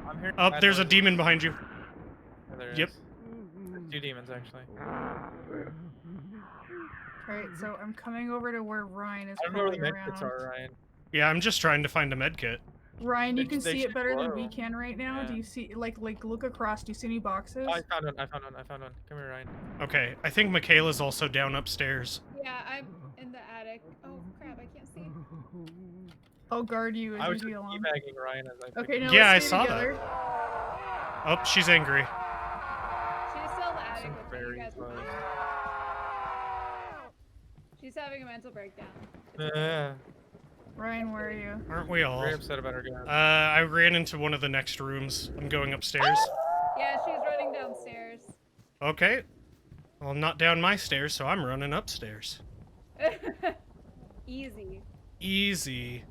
I'm hearing Oh, bad there's a noises. demon behind you. Yeah, there it Yep. is. There's 2 demons, actually. Alright, so I'm coming over to where Ryan is I don't know where the probably med kits around. are, Ryan. Yeah, I'm just trying to find a med kit. Ryan, you They- can they see should it better than we glow. can right now. Do Yeah. you see, like, look across. Do you see any boxes? Oh, I found one. I found one. Come here, Ryan. Okay, I think Michaela's also down upstairs. Yeah, I'm in the attic. Oh crap, I can't see. I'll guard you I as was you just go along. teabagging Ryan as I picked Okay, him now up. Yeah, let's I stay saw together. Oh, she's angry. She's still in the attic I'm with me. You very guys are close. fine. She's having a mental breakdown. Ryan, where are you? Aren't we all? Very upset about her gun. I ran into one of the next rooms. I'm going upstairs. Yeah, she's running downstairs. Okay. Well, not down my stairs, so I'm running upstairs. Easy. Easy.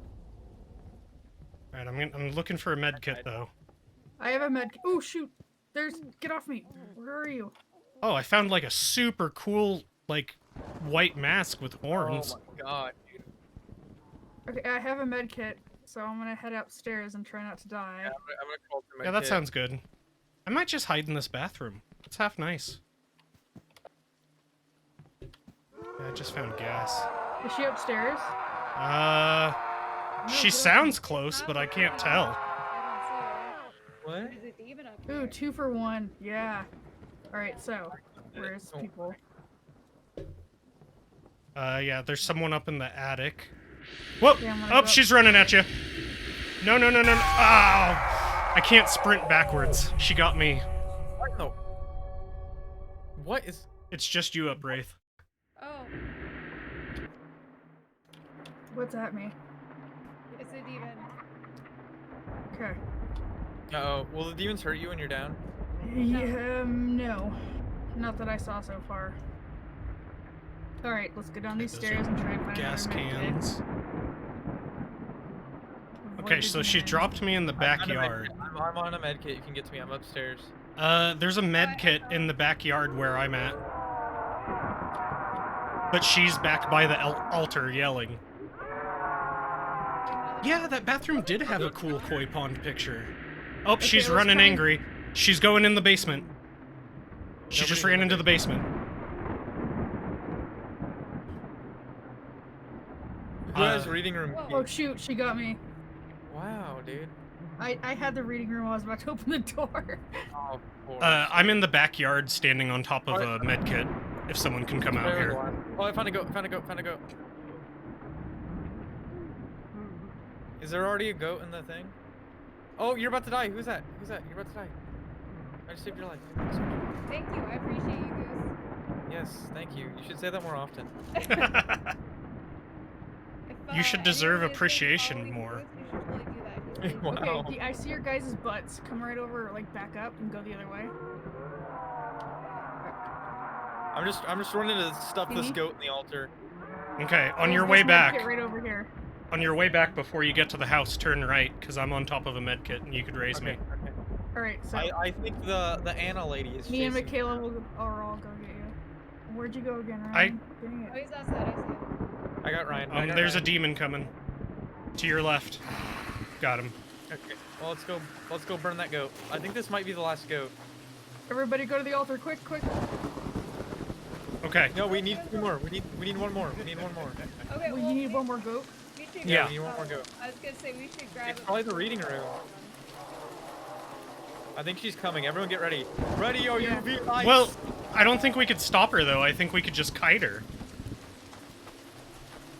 Alright, I'm looking for a med kit, though. I have a med. Oh shoot! Get off me! Where are you? Oh, I found, like, a super cool, like, white mask with horns. Oh my god, dude. Okay, I have a med kit, so I'm gonna head upstairs and try not to die. Yeah, I'm gonna call for my Yeah, that kid. sounds good. I might just hide in this bathroom. It's half nice. Yeah, I just found gas. Is she upstairs? She sounds close, but I can't tell. I What? don't see her. There's a demon up here. Ooh, 2 for 1. Yeah. Alright, so, where's Oh. people? Yeah, there's someone up in the attic. Whoa! Yeah, I'm gonna Oh, go she's running at you. No. Ow! I can't sprint backwards. She got me. What? No. What is? It's just you up, Wraith. Oh, What's at me? it's a demon. Okay. Uh-oh. Will the demons hurt you when you're down? Yeah, no. Not that I saw so far. Alright, let's go down these Those stairs and try and find Gas another med kit. cans. Avoid Okay, the so she demons. dropped me in the I found a med backyard. kit. I'm on a med kit. You can get to me. I'm upstairs. There's a med kit in the backyard where I'm at. But she's back by the altar yelling. Yeah, that bathroom did have a cool koi pond picture. Oh, Okay, she's let's running try and- angry. She's going in the basement. She just Nobody's ran in the into the basement. Who has reading room key? Oh shoot, she got me. Wow, dude. I had the reading room while I was about to open the door. Oh, of course. I'm in the backyard standing on top of a med kit. If someone can come out There we here. are. Oh, I found a goat. Found a goat. Is there already a goat in the thing? Oh, you're about to die. Who's that? You're about to die. I just saved your life. Thank you. I appreciate you, Goose. Yes, thank you. You should say that more often. If, You should anyone deserve is appreciation following more. Goose, you should really do that. He's Wow. Okay, I see your guys' butts. Come right over, like back up and go the other way. I'm just running to stuff this Mhm. goat in the altar. Okay, on There's your this way med back. kit right over here. On your way back, before you get to the house, turn right, because I'm on top of a med kit, and you could raise me. Okay. All right, so I think the Anna lady is me and chasing me. Michaela will all go get you. Where'd you go again, I- Ryan? Dang Oh, it. he's outside. I see him. I got Ryan. I got There's a Ryan. demon coming. To your left. Got him. Okay. Well, let's go burn that goat. I think this might be the last goat. Everybody go to the altar, quick, quick. Okay. No, we need 2 more. We need one more. We need one more. Okay, Well, well, you need one more goat. we should Yeah. We need one more goat. I was gonna say we should grab It's it. probably the reading room. I think she's coming. Everyone get ready. Ready, or Yeah. you be ice. Well, I don't think we could stop her, though. I think we could just kite her.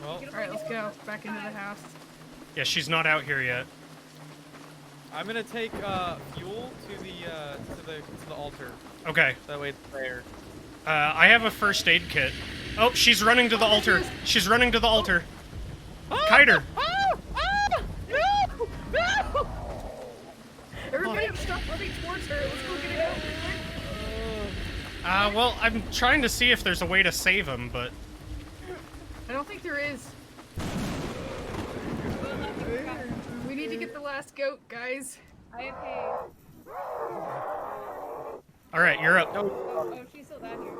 Well, All right, let's go back into the house. Yeah, she's not out here yet. I'm gonna take fuel to the altar. Okay. That way it's there. I have a first aid kit. Oh, she's running to the altar. She's running to the altar. Kite her. No! Everybody stop running towards her. Let's go get it out quick. Well, I'm trying to see if there's a way to save him, but I don't think there is. We need to get the last goat, guys. I have hay. all right, you're up. Oh, she's still down here.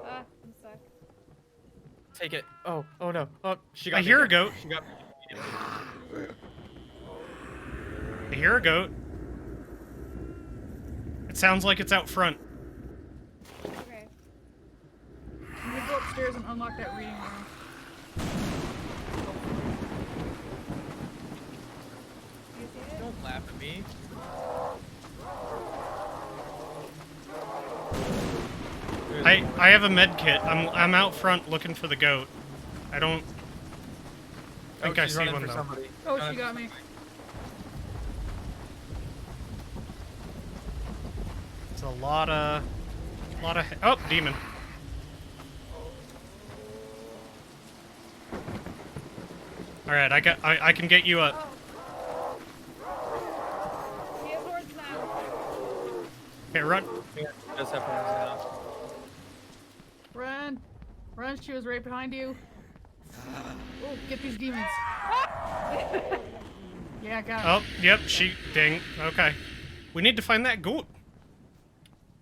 Ah, I'm stuck. Take it. Oh no. Oh, she got I me hear a again. goat. She got me. I hear a goat. It sounds like it's out front. Okay. I'm gonna go upstairs and unlock that reading room. You see it? Don't laugh at me. I have a med kit. I'm out front looking for the goat. I don't think I she's see running one for though. somebody. Oh, she got me. It's a lot of oh, demon. All right, I can get you up. She has horns now. Okay, run. Yeah, she does have horns now. Run. Run, she was right behind you. Oh, get these demons. Yeah, got it. Oh, yep, ding. Okay. We need to find that goat.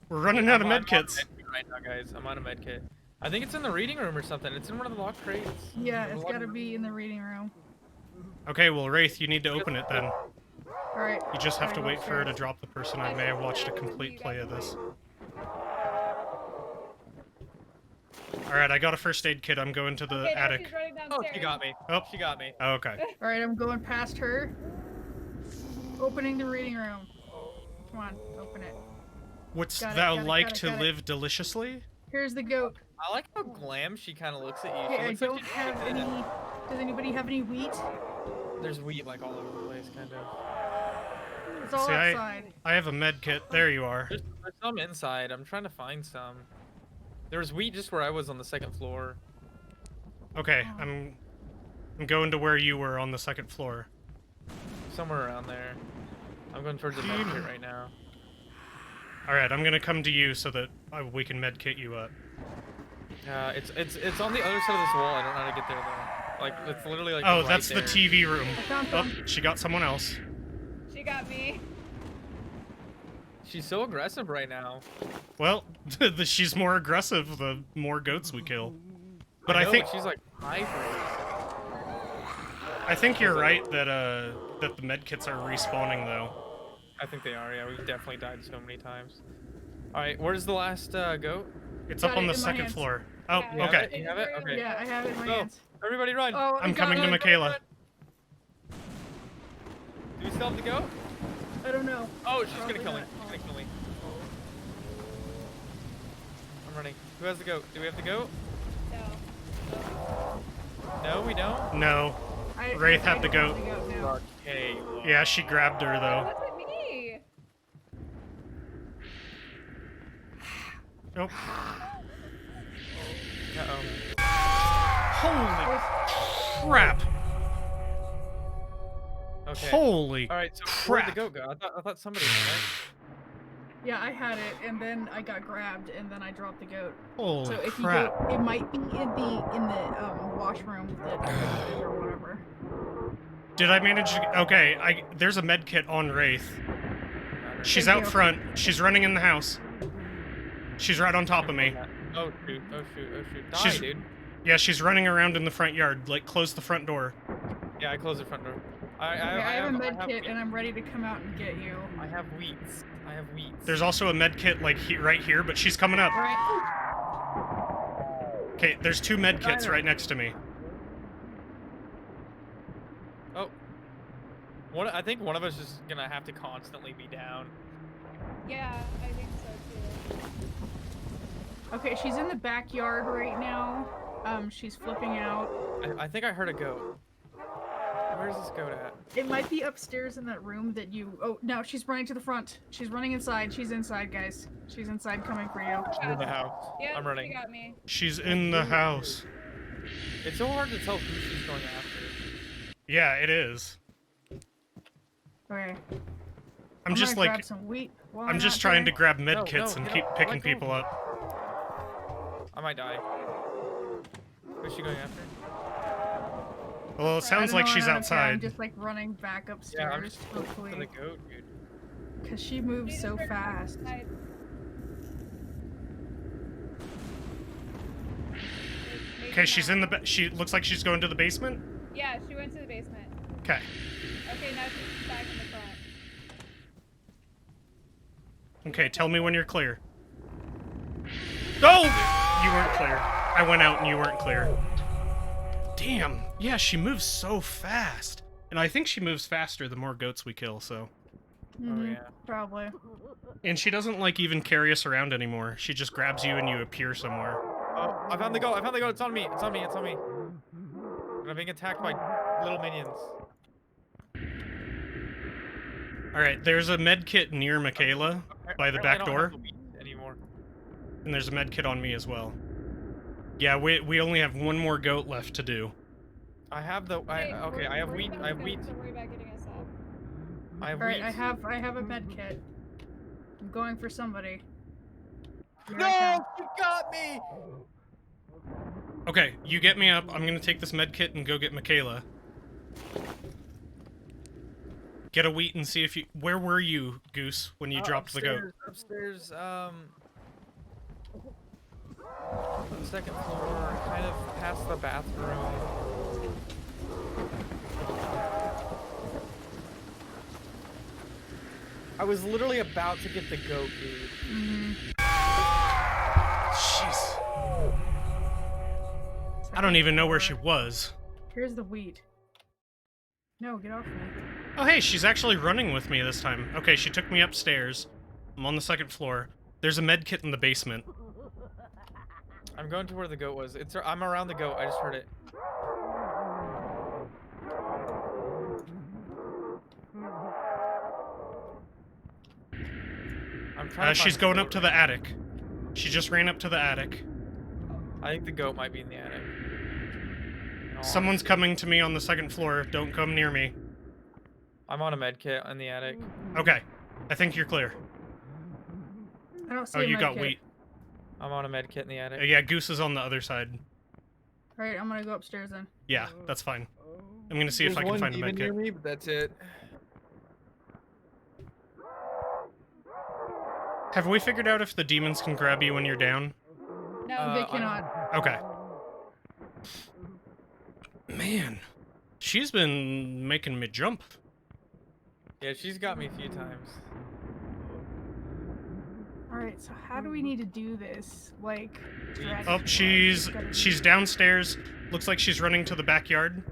We're running out of med kits. Right now, guys. I'm on a med kit. I think it's in the reading room or something. It's in one of the locked crates. Yeah, it's gotta be in the reading room. Okay, well, Wraith, you need to open it then. Alright. You just have to Alright, wait for her to upstairs. drop the person. I may have watched a complete play of this. Alright, I got a first aid kit. I'm going to the Okay, now attic. she's running Oh, downstairs. she got me. Oh. She got me. Oh, okay. Alright, I'm going past her. Opening the reading room. Come on, open it. Wouldst Got it, thou got it, like got it, to got it. live deliciously? Here's the goat. I like how glam she kind of looks at you. She Okay, I looks like don't she's have fixing any. it. Does anybody have any wheat? There's wheat like all over the place, kind of. It's all See, outside. I have a med kit. There you are. There's some inside. I'm trying to find some. There was wheat just where I was on the second floor. Okay, I'm going to where you were on the second floor. Somewhere around there. I'm going towards the med kit right now. Alright, I'm gonna come to you so that we can med kit you up. It's on the other side of this wall. I don't know how to get there though. Like it's literally like. Oh, right that's there. the TV room. I found Oh, some. she got someone else. She got me. She's so aggressive right now. Well, she's more aggressive the more goats we kill. But I know, think she's like hyper. I think you're right that that the med kits are respawning though. I think they are. Yeah, we've definitely died so many times. All right, where's the last goat? It's Got up on it the in my second hands. floor. Oh, Yeah. You have okay. it? You have it? Okay. Yeah, I have it in my Go. hands. Everybody run. Oh, I'm I got coming to it. Michaela. Do we still have to go? I don't know. Oh, she's Probably gonna kill me. not. She's gonna kill me. I'm running. Who has the goat? Do we have the goat? No. No, we don't. No. Wraith had the don't goat. have the goat now. Okay. Yeah, she grabbed her though. What's it me? Nope. Uh-oh. Holy crap. Okay. Holy All right. So crap. where'd the goat go? I thought somebody had Yeah, I had it, and then I got grabbed, and then I dropped the goat. Holy So if crap. you go, it might be in the washroom that or whatever. Did I manage to... Okay, there's a med kit on Wraith. She's Thank out you. front. She's running in the house. She's right on top of me. Oh shoot! Oh shoot! Oh shoot! Die, She's- dude. Yeah, she's running around in the front yard. Like, close the front door. Yeah, I closed the front door. Okay, I have a med kit, wheat. and I'm ready to come out and get you. I have wheats. I have wheats. There's also a med kit, like, right here, but she's coming up. Right. Okay, there's 2 med kits right next to me. Oh. I think one of us is gonna have to constantly be down. Yeah, I think so too. Okay, she's in the backyard right now. She's flipping out. I think I heard a goat. Where's this goat at? It might be upstairs in that room that you... Oh, no, she's running to the front. She's running inside. She's inside, guys. She's inside coming for you. She's in the house. Yeah, I'm running. She got me. She's in the house. It's so hard to tell who she's going after. Yeah, it is. Okay. I'm just gonna like... grab some wheat while I'm I'm just out trying to there. grab med No, kits no, and get keep up. picking Let go. people up. I might die. Who's she going after? Well, it sounds like she's I'm outside. just like running back Yeah, I'm upstairs, just looking for the hopefully. goat, dude. Because she moves She so just ran fast. outside. Okay, she's in the... She looks like she's going to the basement? Yeah, she went to the basement. Okay. Okay, now she's back in the front. Okay, tell me when you're clear. Oh! You weren't clear. I went out and you weren't clear. Damn. Yeah, she moves so fast. And I think she moves faster the more goats we kill, so... Mhm, yeah. Probably. And she doesn't, like, even carry us around anymore. She just grabs you and you appear somewhere. Oh, I found the goat. I found the goat. It's on me. It's on me. It's on me. And I'm being attacked by little minions. Alright, there's a med kit near Michaela by the Apparently I back don't door. have the wheat anymore. And there's a med kit on me as well. Yeah, we only have one more goat left to do. I have the. Hey, Okay, I have we're wheat. gonna I have go, wheat. Don't worry about getting us up. I have Alright, wheat. I have a med kit. I'm going for somebody. Here I No, come. you got me. Okay, you get me up. I'm gonna take this med kit and go get Michaela. Get a wheat and see if you... Where were you, Goose, when you dropped the goat? Upstairs, second floor, kind of past the bathroom. I was literally about to get the goat, dude. Jeez. I don't even know where she was. Here's the wheat. No, get off me. Oh, hey, she's actually running with me this time. Okay, she took me upstairs. I'm on the second floor. There's a med kit in the basement. I'm going to where the goat was. I'm around the goat. I just heard it. I'm trying to She's find going the up goat to right the attic. She just ran up to the attic. now. I think the goat might be in the attic. In all Someone's honesty. coming to me on the second floor. Don't come near me. I'm on a med kit in the attic. Okay, I think you're clear. I don't see Oh, a you med got kit. wheat. I'm on a med kit in the attic. Yeah, Goose is on the other side. Alright, I'm gonna go upstairs then. Yeah, that's fine. I'm gonna see if I can find a med kit. Me, but that's it. Have we figured out if the demons can grab you when you're down? No, They I cannot. Okay. Man, she's been making me jump. Yeah, she's got me a few times. Alright, so how do we need to do this? Like, drag Oh, it? she's downstairs. Looks like she's running to the backyard.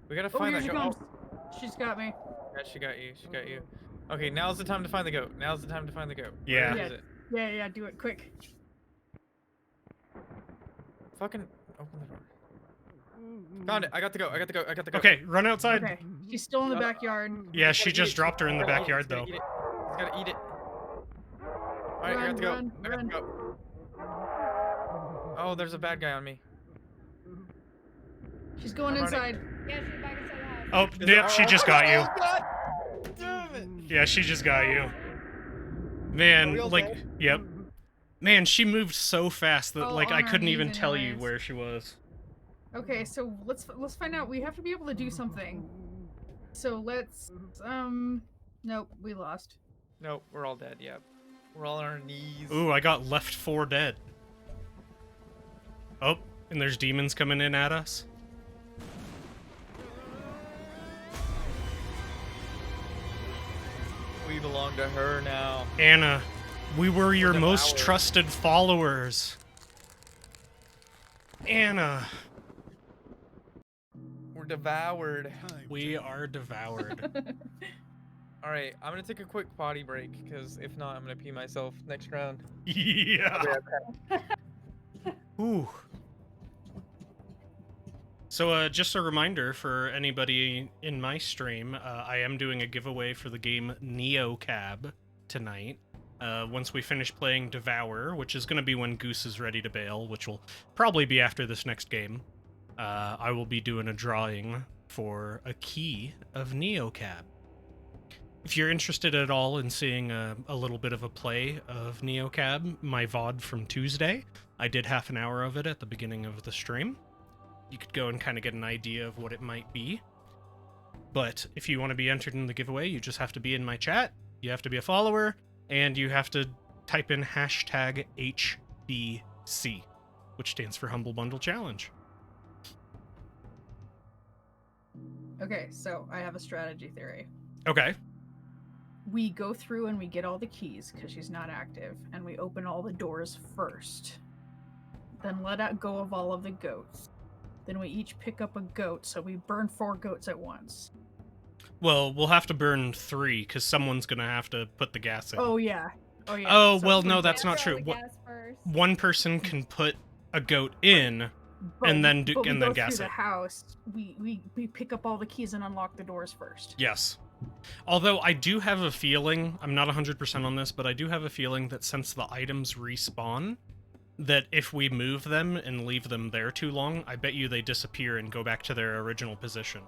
We gotta Oh, find here that she goat. comes. She's got me. Yeah, she got you. She got you. Okay, now's the time to find the goat. Now's the time to find the goat. Yeah. Where is it? Yeah, do it quick. Fucking open the door. Found it. I got the goat. I got the goat. I got the goat. Okay, run outside. Okay, she's still in the backyard. Yeah, He's she gotta just eat it. dropped her in the He's gotta eat it. backyard, He's gotta though. eat it. He's gotta eat it. Alright, I got the goat. Run, I got the run. goat. Oh, there's a bad guy on me. She's going I'm running. inside. yeah, she's back inside the house. Oh, Is yep, it- she just got you. Oh, God damn it! Yeah, she just got you. Are we Man, all like, dead? yep. Man, she moved so fast that, All like, on I our couldn't knees even tell you anyways. where she was. Okay, so let's find out. We have to be able to do something. So let's nope, we lost. Nope, we're all dead. Yep, we're all on our knees. Ooh, I got left 4 dead. Oh, and there's demons coming in at us. We belong to her now. Anna, we were your Devoured. most trusted followers. Anna, We're devoured. we are devoured. All right, I'm gonna take a quick potty break because if not, I'm gonna pee myself next round. Yeah. Ooh. So, just a reminder for anybody in my stream, I am doing a giveaway for the game Neocab tonight. Once we finish playing Devour, which is going to be when Goose is ready to bail, which will probably be after this next game, I will be doing a drawing for a key of Neocab. If you're interested at all in seeing a little bit of a play of Neocab, my VOD from Tuesday, I did half an hour of it at the beginning of the stream. You could go and kind of get an idea of what it might be. But if you want to be entered in the giveaway, you just have to be in my chat, you have to be a follower, and you have to type in hashtag HBC, which stands for Humble Bundle Challenge. Okay, so I have a strategy theory. Okay. We go through and we get all the keys because she's not active, and we open all the doors first. Then let out go of all of the goats. Then we each pick up a goat, so we burn 4 goats at once. Well, we'll have to burn 3 because someone's gonna have to put the gas in. Oh yeah. Oh yeah. Oh, So well, if we no, get- that's not Throw true. the gas first. One person can put a goat in. and then but we and then go gas through it. the house. We pick up all the keys and unlock the doors first. Yes. Although I do have a feeling, I'm not 100% on this, but I do have a feeling that since the items respawn, that if we move them and leave them there too long, I bet you they disappear and go back to their original position.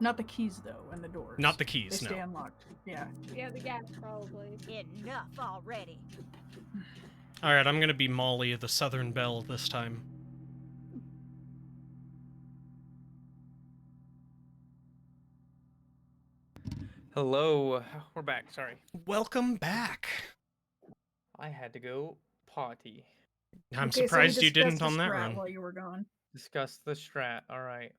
Not the keys though, and the doors. Not the They keys, stay no. unlocked. Yeah. Yeah, the gas probably. Enough already. Alright, I'm gonna be Molly, the Southern Belle, this time. Hello, we're back. Sorry, Welcome back. I had to go potty. I'm Okay, so we surprised you discussed didn't the on that strat run. while you were gone. Discuss the strat. All right.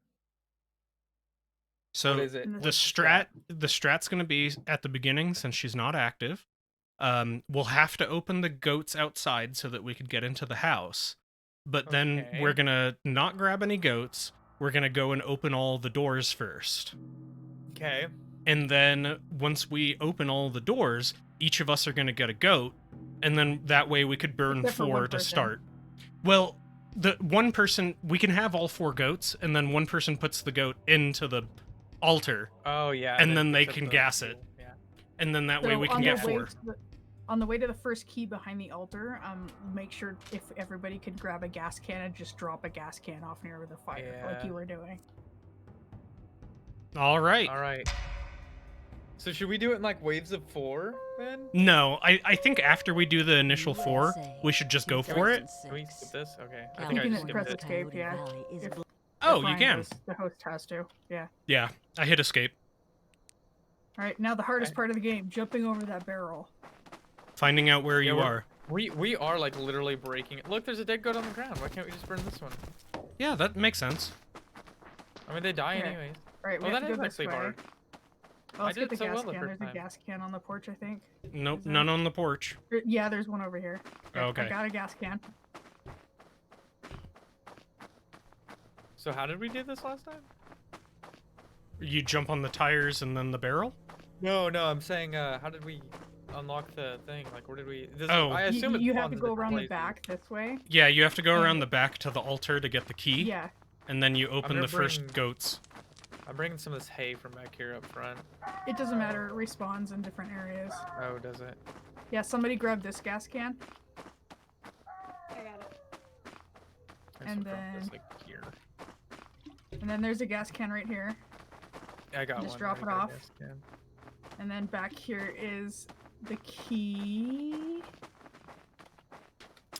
So What is it? the strat's gonna be at the beginning since she's not active. We'll have to open the goats outside so that we could get into the house. But then Okay. we're gonna not grab any goats. We're gonna go and open all the doors first. Okay. And then once we open all the doors, each of us are gonna get a goat, and then that way we could burn Except for 4 one to person. start. Well, the one person, we can have all 4 goats, and then one person puts the goat into the altar, Oh yeah. And then they picks up can the gas it. fuel, Yeah. and then that way So we can on get the way 4. to on the way to the first key behind the altar, make sure if everybody could grab a gas can and just drop a gas can off near the fire, like Yeah. you were doing. All right. All right. So should we do it in like waves of 4 then? No, I think after we do the initial 4, we should just go for it. Can we skip this? Okay. I You think I can just press skipped it. escape, yeah. If- Oh, if you Ryan can. does, the host has to. Yeah. Yeah, I hit escape. All right. Now the hardest Okay. part of the game: jumping over that barrel. Finding out where Yeah, you we're- are. We are like literally breaking it. Look, there's a dead goat on the ground. Why can't we just burn this one? Yeah, that makes sense. I mean, they die Here. anyways. All right. We Oh, have that to is go this actually way. hard. Oh, let's I get did the so gas well the can. first There's a time. gas can on the porch, I think. Nope, Is there? none on the porch. Yeah, there's one over here. Yep, Okay. I got a gas can. So how did we do this last time? You jump on the tires and then the barrel? No, I'm saying, how did we unlock the thing? Like, where did we? This, Oh. I assume You it have to spawns in go different around the places. back this way. Yeah, you have to go And- around the back to the altar to get the key, Yeah. and then you open gonna the first bring- goats. I'm bringing some of this hay from back here up front. It doesn't matter. It respawns in different areas. Oh, does it? Yeah. Somebody grab this gas can. I got it. I And should drop this then- like here. And then there's a gas can right here. I got Just one. drop I it got a off. gas can. And then back here is the key.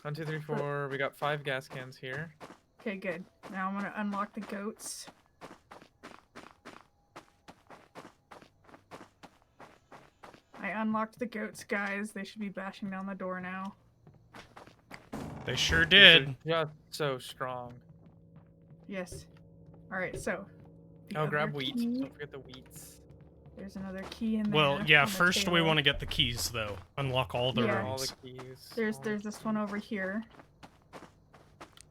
1, 2, 3, 4. We got 5 gas cans here. Okay, good. Now I'm gonna unlock the goats. I unlocked the goats, guys. They should be bashing down the door now. They sure These are did. just so strong. Yes. Alright, so. the Oh, grab other wheat. key- Don't forget the wheats. There's another key in there. Well, yeah, on the first we table. want to get the keys, though. Unlock all the Yeah. All the rooms. keys. There's all the this one keys. over here.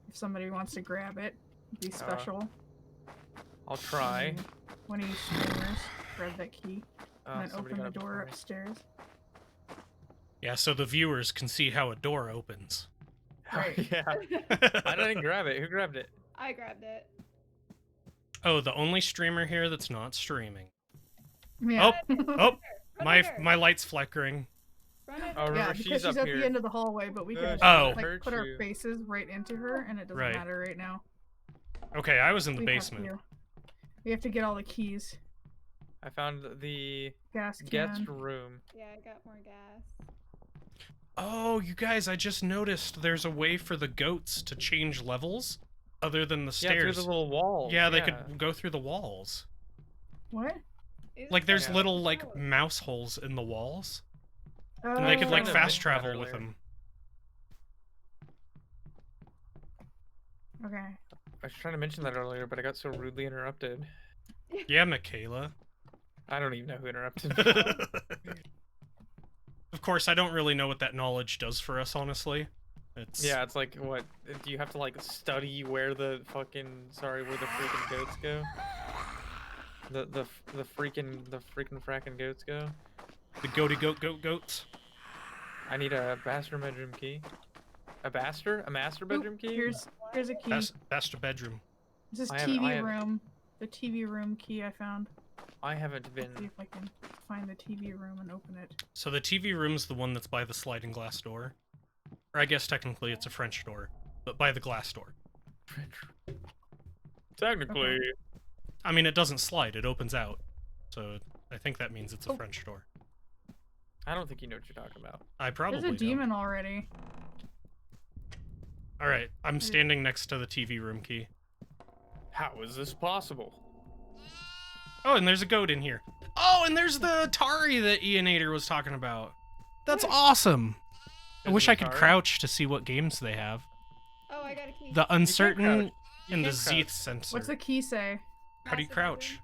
If somebody wants to grab it, be special. I'll try. One of you streamers, grab that key, Oh, and then somebody open got the it door before me. upstairs. Yeah, so the viewers can see how a door opens. Right. Yeah. I didn't grab it. Who grabbed it? I grabbed it. Oh, the only streamer here that's not streaming. Yeah. Oh, Run my over. my light's flickering. Run over. Oh, remember, yeah, she's because she's up at here. the end of the hallway, but we can She Oh. might like hurt put our you. faces right into her, and it doesn't Right. matter right now. Okay, I was in the We have basement. to- We have to get all the keys. I found the Gas can. guest room. Yeah, I got more gas. Oh, you guys, I just noticed there's a way for the goats to change levels other than the Yeah, through stairs. the little walls. Yeah, they could go through the walls. What? Is Like there's Yeah. little like mouse holes in the walls, Oh, and they could like Kinda fast like that travel with earlier. them. Okay. I was trying to mention that earlier, but I got so rudely interrupted. Yeah, Michaela. I don't even know who interrupted me. Of course, I don't really know what that knowledge does for us, honestly. It's Yeah, it's like, what? Do you have to like study where the freaking goats go? The freaking fracking goats go? the goaty goats. I need a master bedroom key. A master bedroom key? Here's a key. That's the bedroom. This is I haven't- TV I haven't- room. The TV room key I found. I haven't See been. if I can find the TV room and open it. So the TV room's the one that's by the sliding glass door. Or I guess technically it's a French door, but by the glass door. Technically. I mean, it doesn't slide, it opens out. So I think that means it's a Oh. French door. I don't think you know what you're talking about. I probably There's a don't. demon already. Alright, I'm standing next to the TV room key. How is this possible? Oh, and there's a goat in here. Oh, and there's the Atari that Ianator was talking about. That's awesome. I There's wish an I could Atari? crouch to see what games they have. Oh, I got a key. The uncertain crouch. You and the can't crouch. Zeeth sensor. What's the key say? How do you Master crouch? bedroom.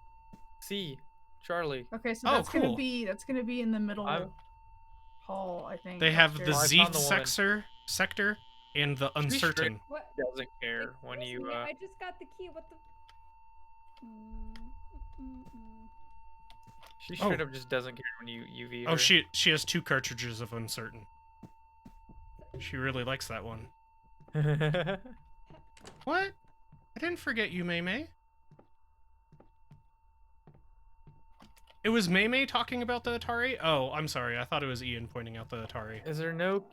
C. Charlie. Okay, so Oh, that's cool. gonna be in the middle I'm- hall, I think. They have the upstairs. I found Zeeth the woman. sector and the be straight. uncertain. What? Doesn't care when Excuse you. me, I just got the key. What the? Mm. She straight Oh. up just doesn't care when you UV her. Oh, she has 2 cartridges of uncertain. She really likes that one. What? I didn't forget you, May May. It was May May talking about the Atari? Oh, I'm sorry. I thought it was Ian pointing out the Atari. Is there no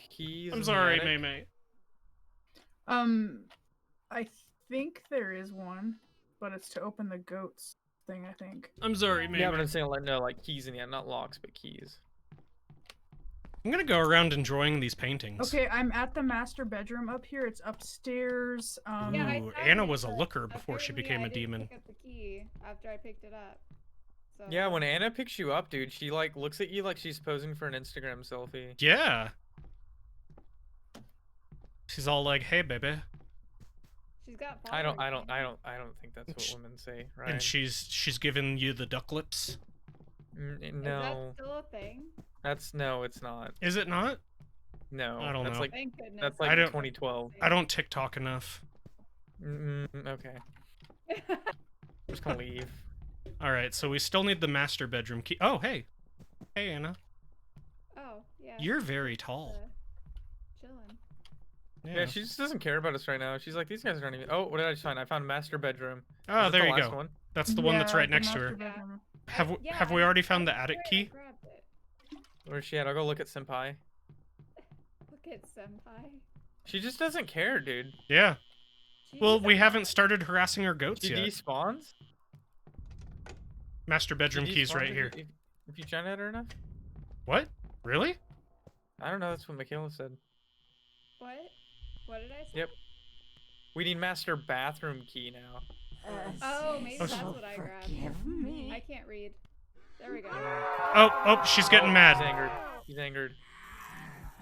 keys? I'm in the sorry, attic? May May. I think there is one, but it's to open the goats thing, I think. I'm sorry, May Yeah, but May. I'm saying like no, like keys in the attic, not locks, but keys. I'm gonna go around enjoying these paintings. Okay, I'm at the master bedroom up here. It's upstairs. Yeah, I Ooh, found Anna it, was a but looker before she apparently became I a didn't demon. Pick up the key after I picked it up. So. Yeah, when Anna picks you up, dude, she like looks at you like she's posing for an Instagram selfie. Yeah. She's all like, "Hey, baby," She's got. I don't followers, man. think that's Sh- what women say, right? and she's giving you the duck lips. Is that No, still a thing? no, it's not. Is it not? No, I don't that's know. like Thank goodness. that's I like don't- 2012. I don't TikTok enough. Okay, I'm just gonna leave. All right, so we still need the master bedroom key. Oh, hey, hey, Anna, Oh yeah. you're very tall. Chilling. Yeah, she just doesn't care about us right now. She's like, these guys aren't even. Oh, what did I just find? I found master bedroom. Oh, Is it there the you last go. One? That's the one that's Yeah, right the next to master her. bedroom. Have we already found the I attic swear I key? grabbed it. Where's she at? I'll go look at Senpai. Look at senpai. She just doesn't care, dude. Yeah. Well, Jeez, we I'm haven't not- started harassing our goats She yet. despawns? Master bedroom Did you key's spawn right here. If you shine at her enough? What? Really? I don't know. That's what Michaela said. What? What did I say? Yep. We need master bathroom key now. Oh, maybe that's So what I grabbed. forgive me. I can't read. There we go. Oh, she's getting He's mad. angered. He's angered.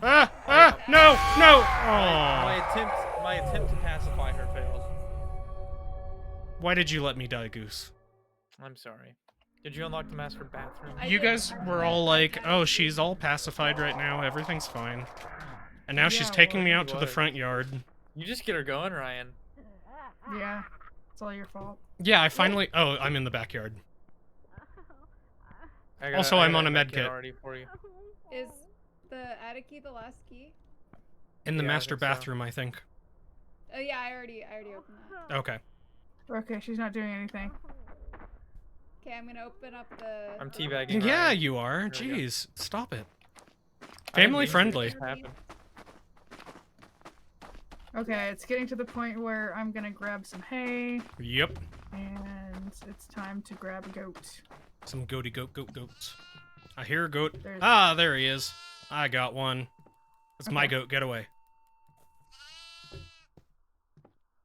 No, no. My attempt to pacify her failed. Why did you let me die, Goose? I'm sorry. Did you unlock the master bathroom? I You did. guys were all like, oh, she's all pacified right now. Everything's fine. And now she's Yeah, taking me well, out to the what? front yard. You just get her going, Ryan. Yeah, it's all your fault. Yeah, I finally... Oh, I'm in the backyard. I I'm got on a med med kit. already for you. Is the attic key the last key? In the Yeah, I master think so. bathroom, I think. Oh yeah, I already opened that. Okay. Okay, she's not doing anything. Okay, I'm gonna open up the. I'm teabagging. Yeah, Ryan. you are. There we go. Jeez, stop it. I didn't Family mean to, it friendly. just happened. Okay, it's getting to the point where I'm gonna grab some hay, Yep. and it's time to grab a goat. Some goaty goats. I hear a goat. There's- Ah, there he is. I got one. It's my Okay. goat. Get away.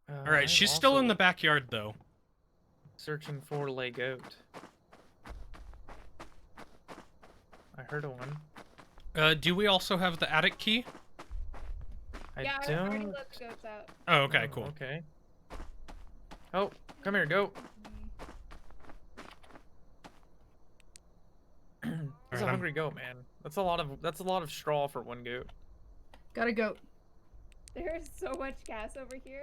I Alright, am she's still in also the backyard, though. searching for lay goat. I heard one. Do we also have the attic key? Yeah, I don't. already let the goats out. Oh, okay, Oh, cool. Okay. Oh, come here, goat. That's Alright, a I'm- hungry goat, man. That's a lot of straw for one goat. Got a goat. There's so much gas over here.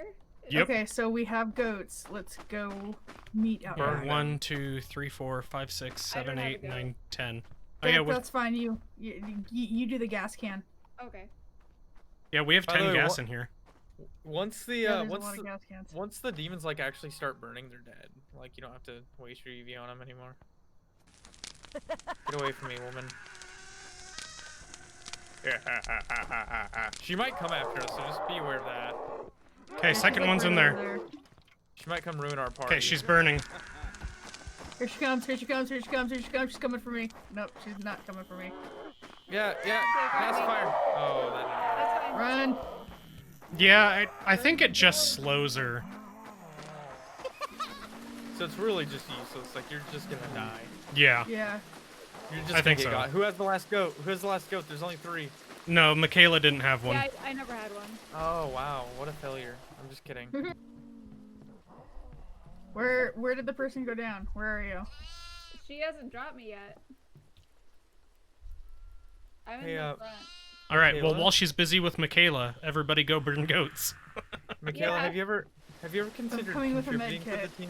Yep. Okay, so we have goats. Let's go meet out Burn Yeah, back. them. 1, 2, 3, 4, 5, 6, I don't 7, have a 8, goat. 9, 10. Oh, Yeah, yeah, that's fine. You do the gas can. Okay. we have By the 10 way, gas what- in here. Once the Yeah, there's a once lot of the, gas cans. once the demons like actually start burning, they're dead. Like you don't have to waste your EV on them anymore. Get away from me, woman. She might come after us, so just be aware of that. Okay, second one's in there. She might come ruin our party. Okay, she's burning. Here she comes, here she comes, here she comes, here she comes. She's coming for me. Nope, she's not coming for me. Yeah, pacifier. Oh, that. That's fine. Run! Yeah, I think it just slows her. So it's really just useless. Like you're just gonna die. Yeah. Yeah. You're just I think gonna get so. got. Who has the last goat? Who has the last goat? There's only 3. No, Michaela didn't have one. Yeah, I never had one. Oh wow, what a failure. I'm just kidding. Where did the person go down? Where are you? She hasn't dropped me yet. I'm Hey, in the front. All right, well, Michaela? while she's busy with Michaela, everybody go burn goats. Michaela, Yeah. have you ever considered coming with a med contributing to the kit. team?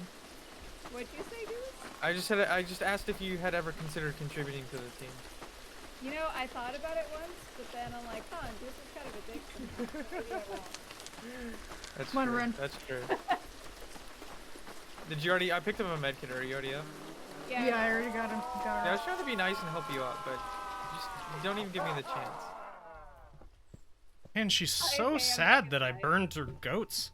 What'd you say, Goose? I just asked if you had ever considered contributing to the team. You know, I thought about it once, but then I'm like, huh, Goose is kind of a dick sometimes. Maybe I won't. That's Come on, true. run. That's true. Did you already? I picked up a med kit. Are you already up? Yeah. I already got him. Got Yeah, I her. was trying to be nice and help you out, but just you don't even give me the chance. Man, she's Okay, so I'm sad not that I gonna lie. burned her goats.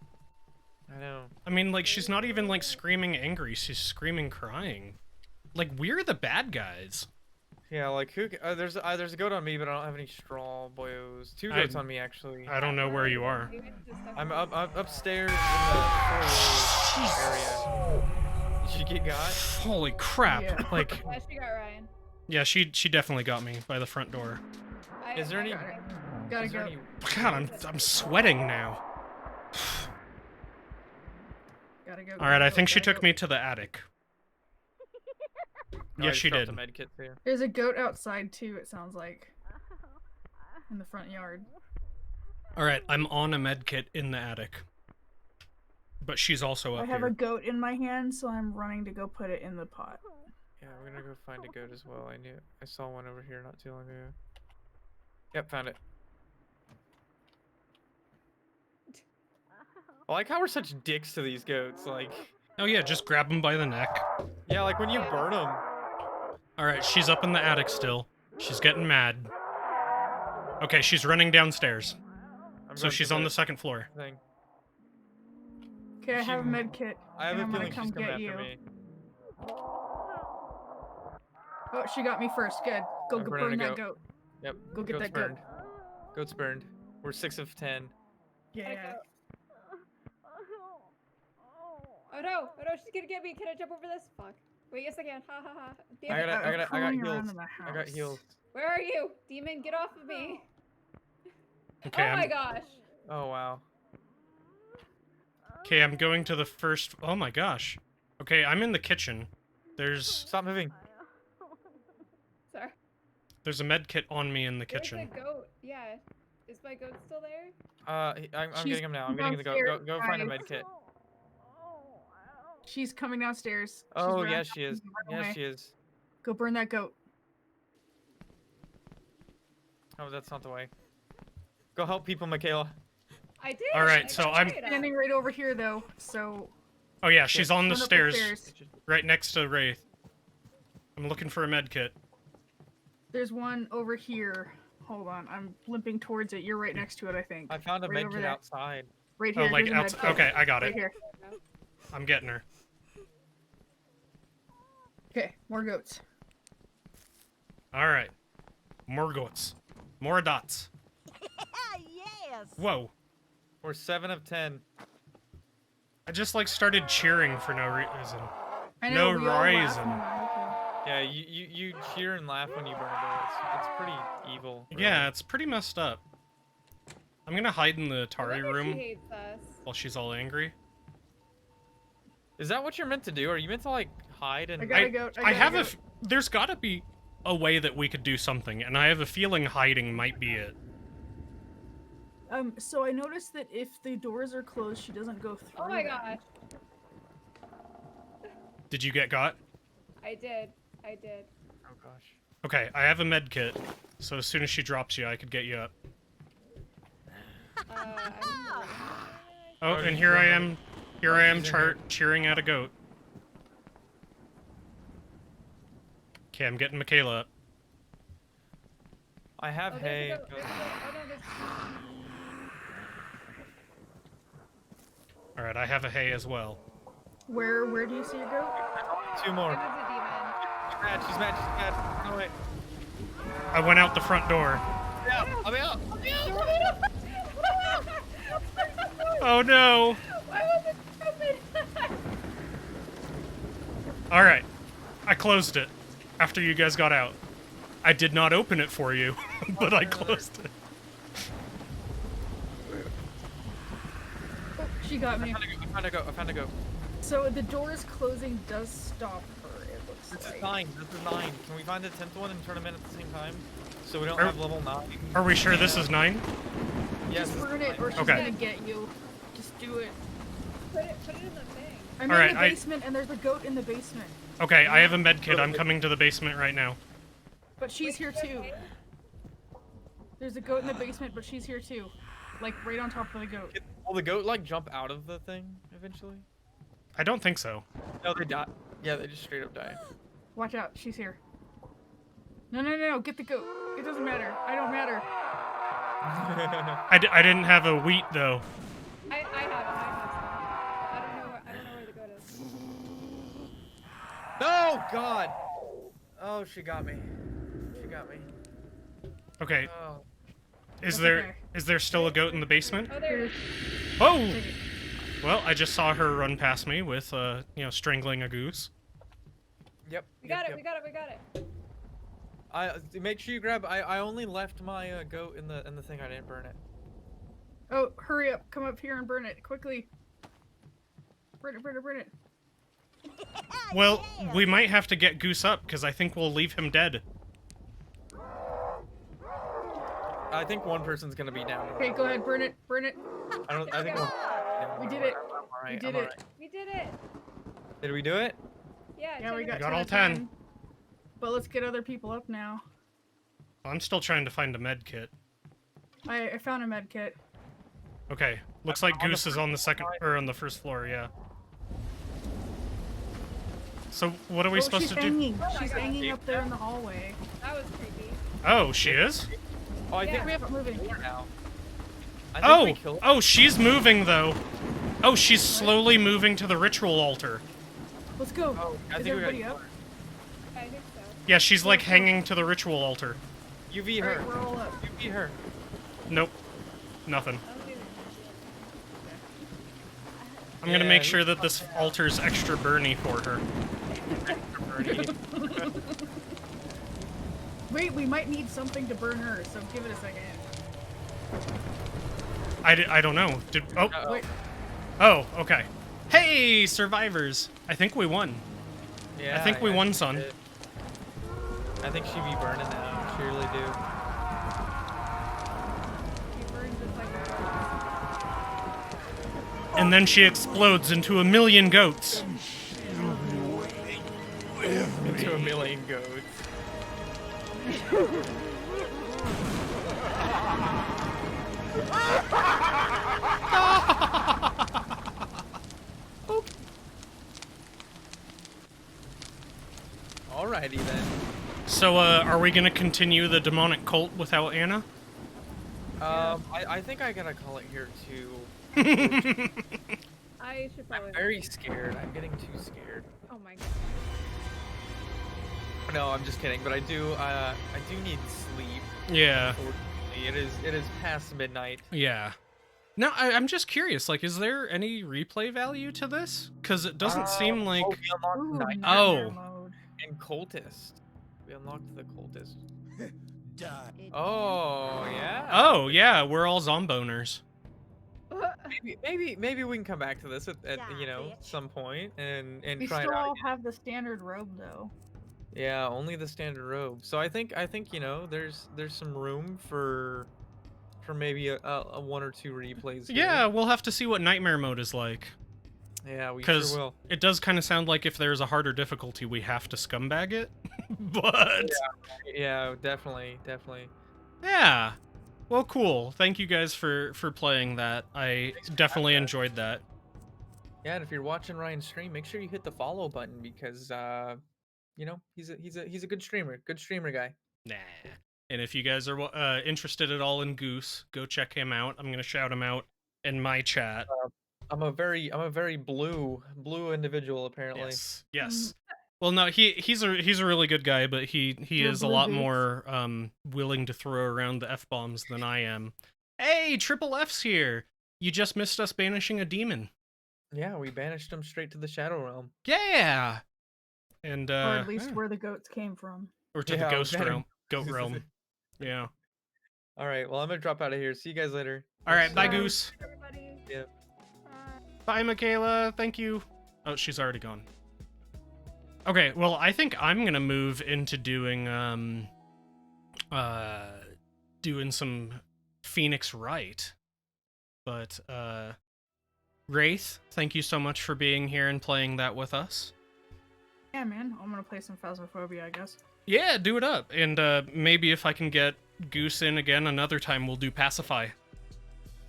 I know. I mean, like, she's not even, like, screaming angry. She's screaming crying. Like, we're the bad guys. Yeah, like who? There's a goat on me, but I don't have any straw boyos. 2 I- goats on me actually. I don't know where you are. Maybe it's just I'm upstairs in the foyer area. Did she get got? Holy crap. Yeah. Like, Yeah, she got Ryan. yeah, she definitely got me by the front door. Is there any? Got it. Gotta Is there go. any? God, I'm sweating now. Gotta go. All right, I think she took me to the attic. No, I Yes, just she dropped did. a med kit too. There's a goat outside too, it sounds like. In the front yard. All right, I'm on a med kit in the attic. But she's also I up have here. a goat in my hand, so I'm running to go put it in the pot. Yeah, we're gonna go find a goat as well. I saw one over here not too long ago. Yep, found it. I like how we're such dicks to these goats. Like, Oh yeah, just grab them by the neck. yeah, like when you burn them. All right, she's up in the attic still. She's getting mad. Okay, she's running downstairs. So she's on the second floor. thing. Okay, I She- have a med kit. I have and a I'm gonna feeling come she's coming get after you. me. Oh, she got me first. Good. Go I'm go burning burn a that goat. goat. Yep. Go get Goat's that goat. burned. Goat's burned. We're 6 of 10. Yeah. Oh no! Oh no! She's gonna get me. Can I jump over this? Fuck. Wait, yes I can. Ha ha ha. I Damn it. got crawling heals. around in the I got house. heals. Where are you? Demon, get off of me. Okay, Oh my gosh. Oh wow. Okay, I'm going to the first. Oh my gosh. Okay, I'm in the kitchen. There's Stop moving. Sorry. a med kit on me in the Where's kitchen. the goat? Yeah. Is my goat still there? I'm She's getting him now. I'm getting the goat. downstairs, Go find a guys. med kit. She's coming downstairs. She's Oh running yeah, up she is. and away. Yeah, she is. Go burn that goat. Oh, that's not the way. Go help people, Michaela. I did. All right, I so got I'm- straight up. Standing right over here though, so Oh yeah, she's on the run up stairs, right next to Wraith. I'm looking for a med kit. There's one over here. Hold on, I'm limping towards it. You're right next to it, I think. I found a Right med over kit there. outside. Right Oh, here. like here's a med outside. kit. Okay, I got Right it. here. I'm getting her. Okay, more goats. All right, more goats, more dots. Yes! Whoa! We're 7 of 10. I just like started cheering for no reason. I No know, we all laugh reason. when we're Yeah, you cheer and laugh when you burn a goat. It's pretty evil. really. Yeah, it's pretty messed up. I'm gonna hide in the I Atari wonder if room She hates us. while she's all angry. Is that what you're meant to do? Are you meant to like hide and? I got a goat. I got have a a. goat. There's gotta be a way that we could do something, and I have a feeling hiding might be it. So I noticed that if the doors are closed, she doesn't go through. Oh my them. gosh. Did you get got? I did. I did. Oh gosh. Okay, I have a med kit, so as soon as she drops you, I could get you up. I'm Oh, Oh, and she's here I running. am. Here I am she's in here. cheering at a goat. Okay, I'm getting Michaela up. I have Oh, hay. there's a goat. There's a goat. Oh no, there's. All right, I have a hay as well. Where do you see a goat? 2 It more. was a demon. She's mad. She's mad. She's mad. Run away. I went out the front door. Yeah. I'm out. Oh no! Why was it open? All right, I closed it after you guys got out. I did not open it for you, but I closed it. Oh, she got me. I found a goat. I found a goat. So the doors closing does stop her. It looks This like. is 9. This is 9. Can we find the 10th one and turn them in at the same time? So we don't Are- have level 9. Are we sure this is 9? Yes. Just this is burn it, 9. or she's Okay. gonna get you. Just do it. Put it in the thing. I'm All in right, the I- basement, and there's a goat in the basement. Okay, I have a med kit. I'm coming to the basement right now. But she's here too. There's a goat in the basement, but she's here too. Like right on top of the goat. Will the goat like jump out of the thing eventually? I don't think so. No, they die. Yeah, they just straight up die. Watch out, she's here. No, get the goat. It doesn't matter. I don't matter. I didn't have a wheat though. I have it. I don't know where the goat is. No, God. Oh, she got me. She got me. Okay, Oh. is That's there okay. still a goat in the basement? Oh, there it is. Oh! Take it. Well, I just saw her run past me with strangling a goose. Yep. We got it. We got it. We got it. Make sure you grab. I only left my goat in the thing. I didn't burn it. Oh, hurry up. Come up here and burn it. Quickly. Burn it. Well, we might have to get Goose up because I think we'll leave him dead. I think one person's gonna be down. Okay, go ahead. Burn it. I don't. I think one. We did it. I'm alright. We did I'm it. alright. We did it. Did we do it? Yeah. Yeah, we 10 got, Got 10 all of 10. But let's get other people up now. I'm still trying to find a med kit. I found a med kit. Okay, looks like On the Goose is on the second or on the first floor. Yeah. So what are we supposed she's to do? hanging. She's hanging up there in the hallway. That was creepy. Oh, she is. Oh, I Yeah. think We have it moving. we now. I think we Oh, killed. oh, she's moving though. Oh, she's slowly moving to the ritual altar. Let's go. Oh, I Is think we got everybody up? killed. I think so. Yeah, she's like hanging to the ritual altar. UV Alright, her. we're all up. UV her. Nope. Nothing. I don't even I'm gonna Yeah, make he's sure that this altar's extra burny for her. Wait, we might need something to burn her, so give it a second. I don't know. Uh-oh. Wait, Oh, okay. Hey, survivors! I think we won. Yeah, I think we won, she son. did. I think she'd be burning now. She really do. She burns just like a And then she explodes into 1,000,000 goats. Into 1,000,000 goats. Alrighty then. So, are we gonna continue the demonic cult without Anna? I think I gotta call it here too. I should probably. I'm very scared. I'm getting too scared. Oh my god. No, I'm just kidding. But I do need sleep. Yeah. Unfortunately, it is past midnight. Yeah. No, I'm just curious. Like, is there any replay value to this? Because it doesn't seem like. We unlocked ooh, night nightmare Oh. mode. and cultist. We unlocked the cultist. It Oh yeah. Oh, yeah, we're all zomboners. Maybe we can come back to this at you know some point and We try it still out. all have the standard robe, though. Yeah, only the standard robe. So I think you know there's some room for maybe a one or two replays. Here. Yeah, we'll have to see what nightmare mode is like. Yeah, we sure 'Cause will. it does kind of sound like if there's a harder difficulty, we have to scumbag it. But Yeah, definitely. yeah. Well, cool. Thank you guys for playing that. I definitely that. enjoyed that. Yeah, and if you're watching Ryan's stream, make sure you hit the follow button because you know he's a good streamer, guy. Nah. And if you guys are interested at all in Goose, go check him out. I'm gonna shout him out in my chat. I'm a very blue individual apparently. Yes. Yes. Well, no, he's a really good guy, but he You're is a blue lot boots. more willing to throw around the F-bombs than I am. Hey, Triple F's here. You just missed us banishing a demon. Yeah, we banished him straight to the Shadow Realm. Yeah. And Or at least yeah. where the goats came from. Or to the Yeah, ghost better. realm. Goat realm. Yeah. All right, well I'm gonna drop out of here. See you guys later. All right, bye, Bye. Goose. Everybody. Yeah. Bye, Michaela. Thank you. Oh, she's already gone. Okay, well, I think I'm gonna move into doing doing some Phoenix Wright. But Wraith, thank you so much for being here and playing that with us. Yeah, man. I'm gonna play some Phasmophobia, I guess. Yeah, do it up. And maybe if I can get Goose in again another time, we'll do Pacify.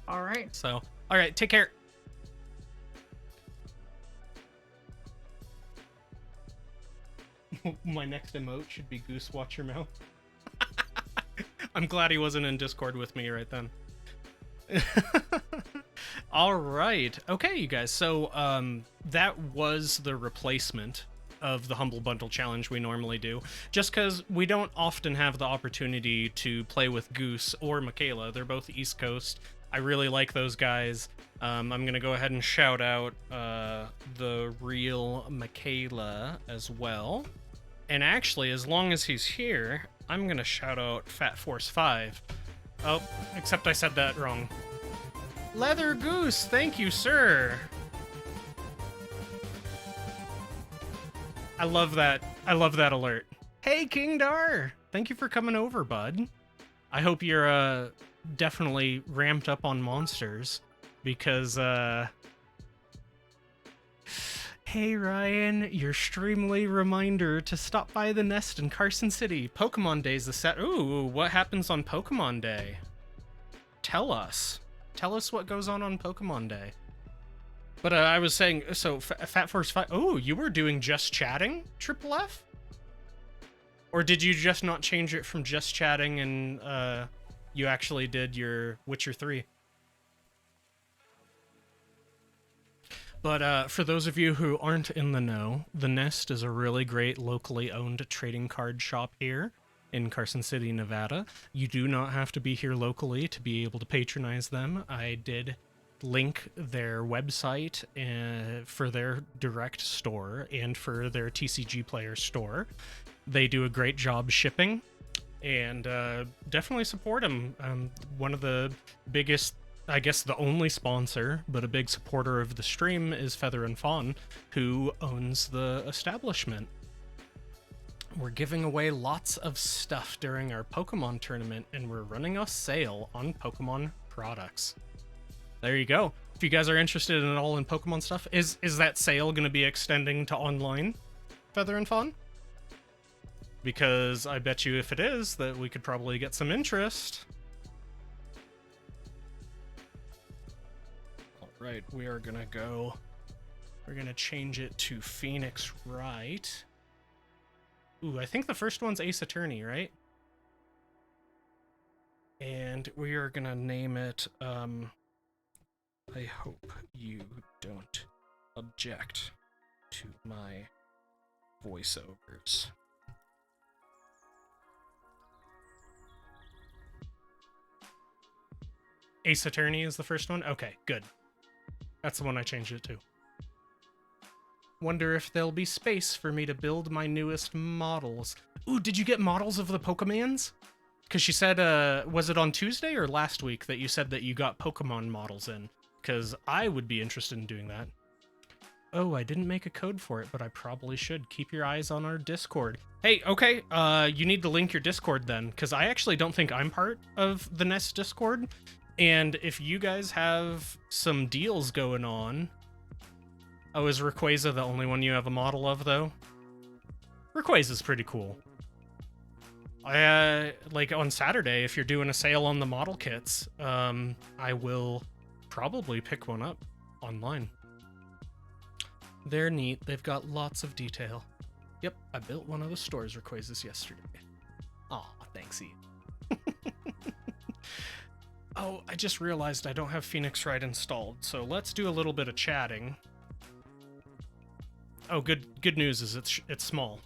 Alright. So, all right, take care. My next emote should be Goose Watch Your Mouth. I'm glad he wasn't in Discord with me right then. All right. Okay, you guys. So, that was the replacement of the Humble Bundle Challenge we normally do. Just because we don't often have the opportunity to play with Goose or Michaela. They're both East Coast. I really like those guys. I'm going to go ahead and shout out the real Michaela as well. And actually, as long as he's here, I'm going to shout out Fat Force 5. Oh, except I said that wrong. Leather Goose, thank you, sir. I love that. I love that alert. Hey, King Dar, thank you for coming over, bud. I hope you're definitely ramped up on monsters because hey Ryan, your streamly reminder to stop by the Nest in Carson City. Pokemon Day's the set. Ooh, what happens on Pokemon Day? Tell us. Tell us what goes on Pokemon Day. But I was saying, so Fat Force 5. Oh, you were doing just chatting, Triple F? Or did you just not change it from just chatting and you actually did your Witcher 3? But for those of you who aren't in the know, The Nest is a really great locally owned trading card shop here in Carson City, Nevada. You do not have to be here locally to be able to patronize them. I did link their website for their direct store and for their TCG Player store. They do a great job shipping, and definitely support them. One of the biggest, I guess the only sponsor, but a big supporter of the stream is Feather and Fawn, who owns the establishment. We're giving away lots of stuff during our Pokemon tournament, and we're running a sale on Pokemon products. There you go. If you guys are interested at all in Pokemon stuff, is that sale going to be extending to online, Feather and Fawn? Because I bet you if it is, that we could probably get some interest. Alright, we're gonna change it to Phoenix Wright. Ooh, I think the first one's Ace Attorney, right? And we are gonna name it, I hope you don't object to my voiceovers. Ace Attorney is the first one? Okay, good. That's the one I changed it to. Wonder if there'll be space for me to build my newest models. Ooh, did you get models of the Pokemans? Because she said, was it on Tuesday or last week that you said that you got Pokemon models in? Because I would be interested in doing that. Oh, I didn't make a code for it, but I probably should. Keep your eyes on our Discord. Hey, okay, you need to link your Discord then, because I actually don't think I'm part of the Nest Discord. And if you guys have some deals going on... Oh, is Rayquaza the only one you have a model of, though? Rayquaza's pretty cool. Like, on Saturday, if you're doing a sale on the model kits, I will probably pick one up online. They're neat. They've got lots of detail. Yep, I built one of the store's Rayquazas yesterday. Aw, thanksy. Oh, I just realized I don't have Phoenix Wright installed, so let's do a little bit of chatting. Oh, good news is it's small.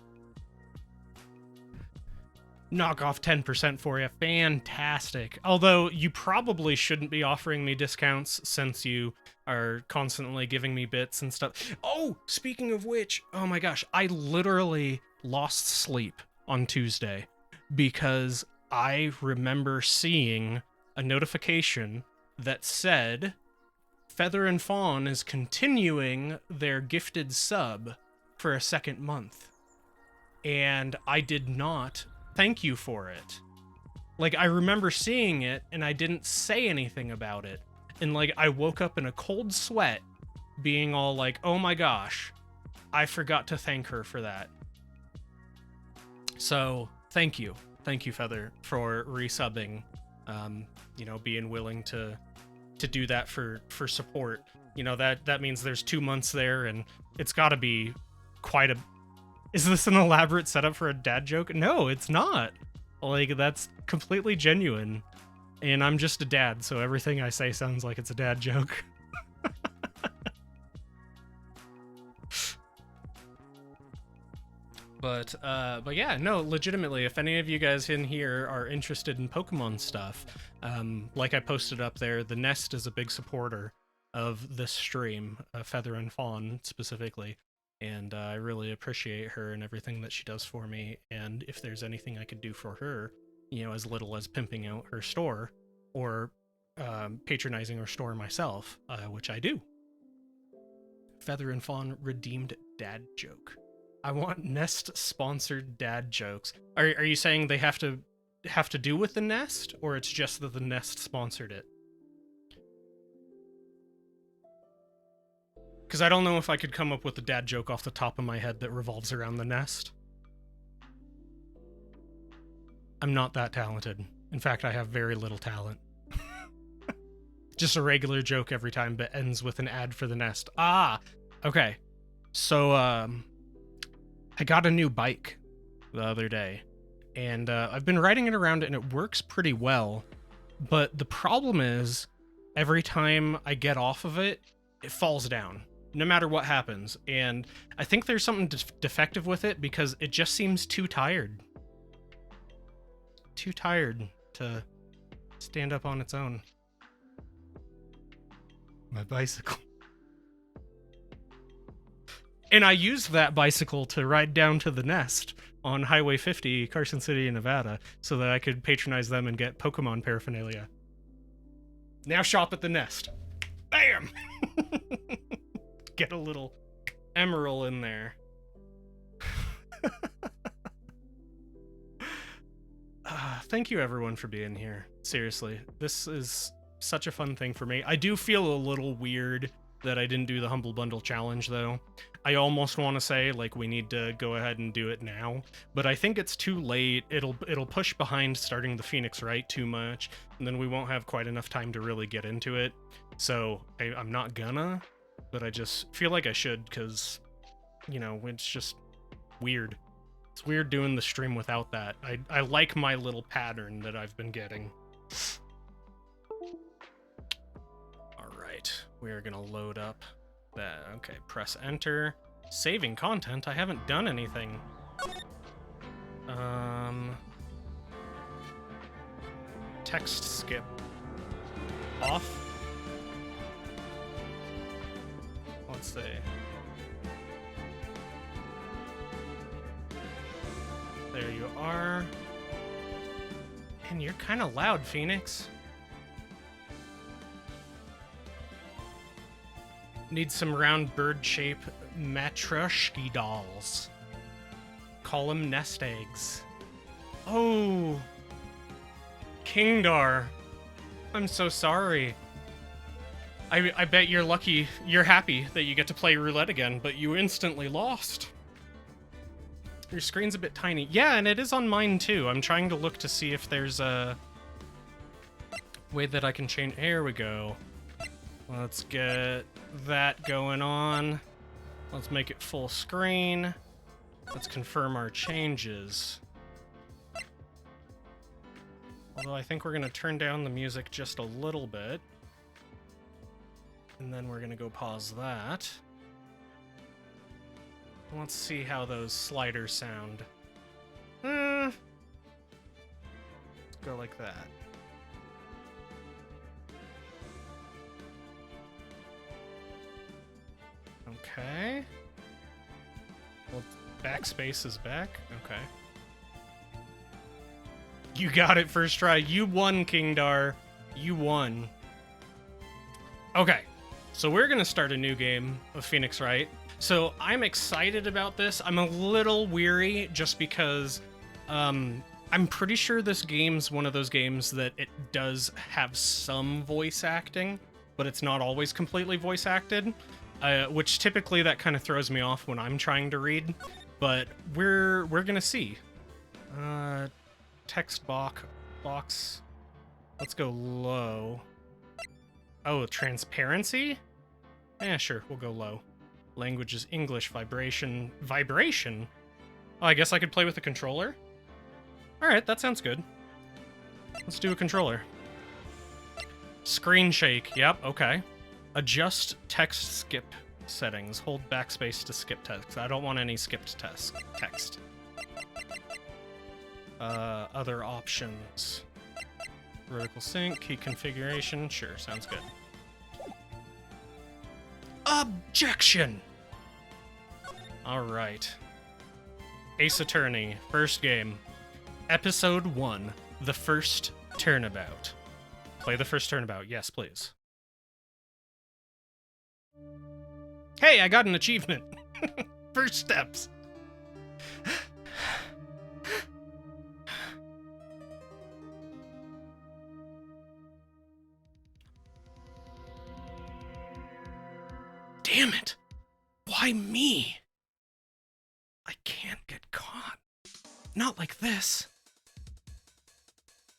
Knock off 10% for you. Fantastic. Although you probably shouldn't be offering me discounts since you are constantly giving me bits and stuff. Oh, speaking of which, oh my gosh, I literally lost sleep on Tuesday because I remember seeing a notification that said Feather and Fawn is continuing their gifted sub for a second month. And I did not thank you for it. Like, I remember seeing it and I didn't say anything about it. And like, I woke up in a cold sweat being all like, oh my gosh, I forgot to thank her for that. So thank you. Thank you, Feather, for resubbing. You know, being willing to do that for support. You know, that means there's 2 months there, and it's got to be quite a... Is this an elaborate setup for a dad joke? No, it's not. Like, that's completely genuine. And I'm just a dad, so everything I say sounds like it's a dad joke. But yeah, no, legitimately, if any of you guys in here are interested in Pokemon stuff, like I posted up there, the Nest is a big supporter of this stream, Feather and Fawn specifically, and I really appreciate her and everything that she does for me, and if there's anything I could do for her, you know, as little as pimping out her store, or patronizing her store myself, which I do. Feather and Fawn redeemed dad joke. I want Nest sponsored dad jokes. Are you saying they have to do with the Nest, or it's just that the Nest sponsored it? Because I don't know if I could come up with a dad joke off the top of my head that revolves around the Nest. I'm not that talented. In fact, I have very little talent. Just a regular joke every time, but ends with an ad for the Nest. Ah, okay. So, I got a new bike the other day, and I've been riding it around and it works pretty well, but the problem is every time I get off of it, it falls down. no matter what happens. And I think there's something defective with it because it just seems too tired. Too tired to stand up on its own. My bicycle. And I used that bicycle to ride down to the Nest on Highway 50, Carson City, Nevada, so that I could patronize them and get Pokemon paraphernalia. Now shop at the Nest. Bam! Get a little emerald in there. Thank you everyone for being here. Seriously, this is such a fun thing for me. I do feel a little weird that I didn't do the Humble Bundle Challenge, though. I almost want to say, like, we need to go ahead and do it now, but I think it's too late. It'll push behind starting the Phoenix Wright too much, and then we won't have quite enough time to really get into it. So I'm not gonna, but I just feel like I should, because, you know, it's just weird. It's weird doing the stream without that. I like my little pattern that I've been getting. Alright, we are gonna load up that. Okay, press enter. Saving content? I haven't done anything. Text skip. Off. Let's see. There you are. And you're kind of loud, Phoenix. Need some round bird-shape Matryoshki dolls. Call them nest eggs. Oh! Kingdar. I'm so sorry. I bet you're lucky, you're happy that you get to play roulette again, but you instantly lost. Your screen's a bit tiny. Yeah, and it is on mine too. I'm trying to look to see if there's a way that I can change. Here we go. Let's get that going on. Let's make it full screen. Let's confirm our changes. Although I think we're going to turn down the music just a little bit. And then we're going to go pause that. Let's see how those sliders sound. Let's go like that. Okay. Well, backspace is back. Okay. You got it first try. You won, Kingdar. You won. Okay. So we're going to start a new game of Phoenix Wright. So I'm excited about this. I'm a little weary just because I'm pretty sure this game's one of those games that it does have some voice acting, but it's not always completely voice acted, which typically that kind of throws me off when I'm trying to read, but we're going to see. Text box. Let's go low. Oh, transparency? Yeah, sure, we'll go low. Language is English. Vibration? Oh, I guess I could play with a controller? Alright, that sounds good. Let's do a controller. Screen shake. Yep, okay. Adjust text skip settings. Hold backspace to skip text. I don't want any skipped text. Other options. Vertical sync, key configuration. Sure, sounds good. Objection! Alright. Ace Attorney, first game. Episode 1, the first turnabout. Play the first turnabout, yes, please. Hey, I got an achievement! First steps. Damn it! Why me? I can't get caught. Not like this.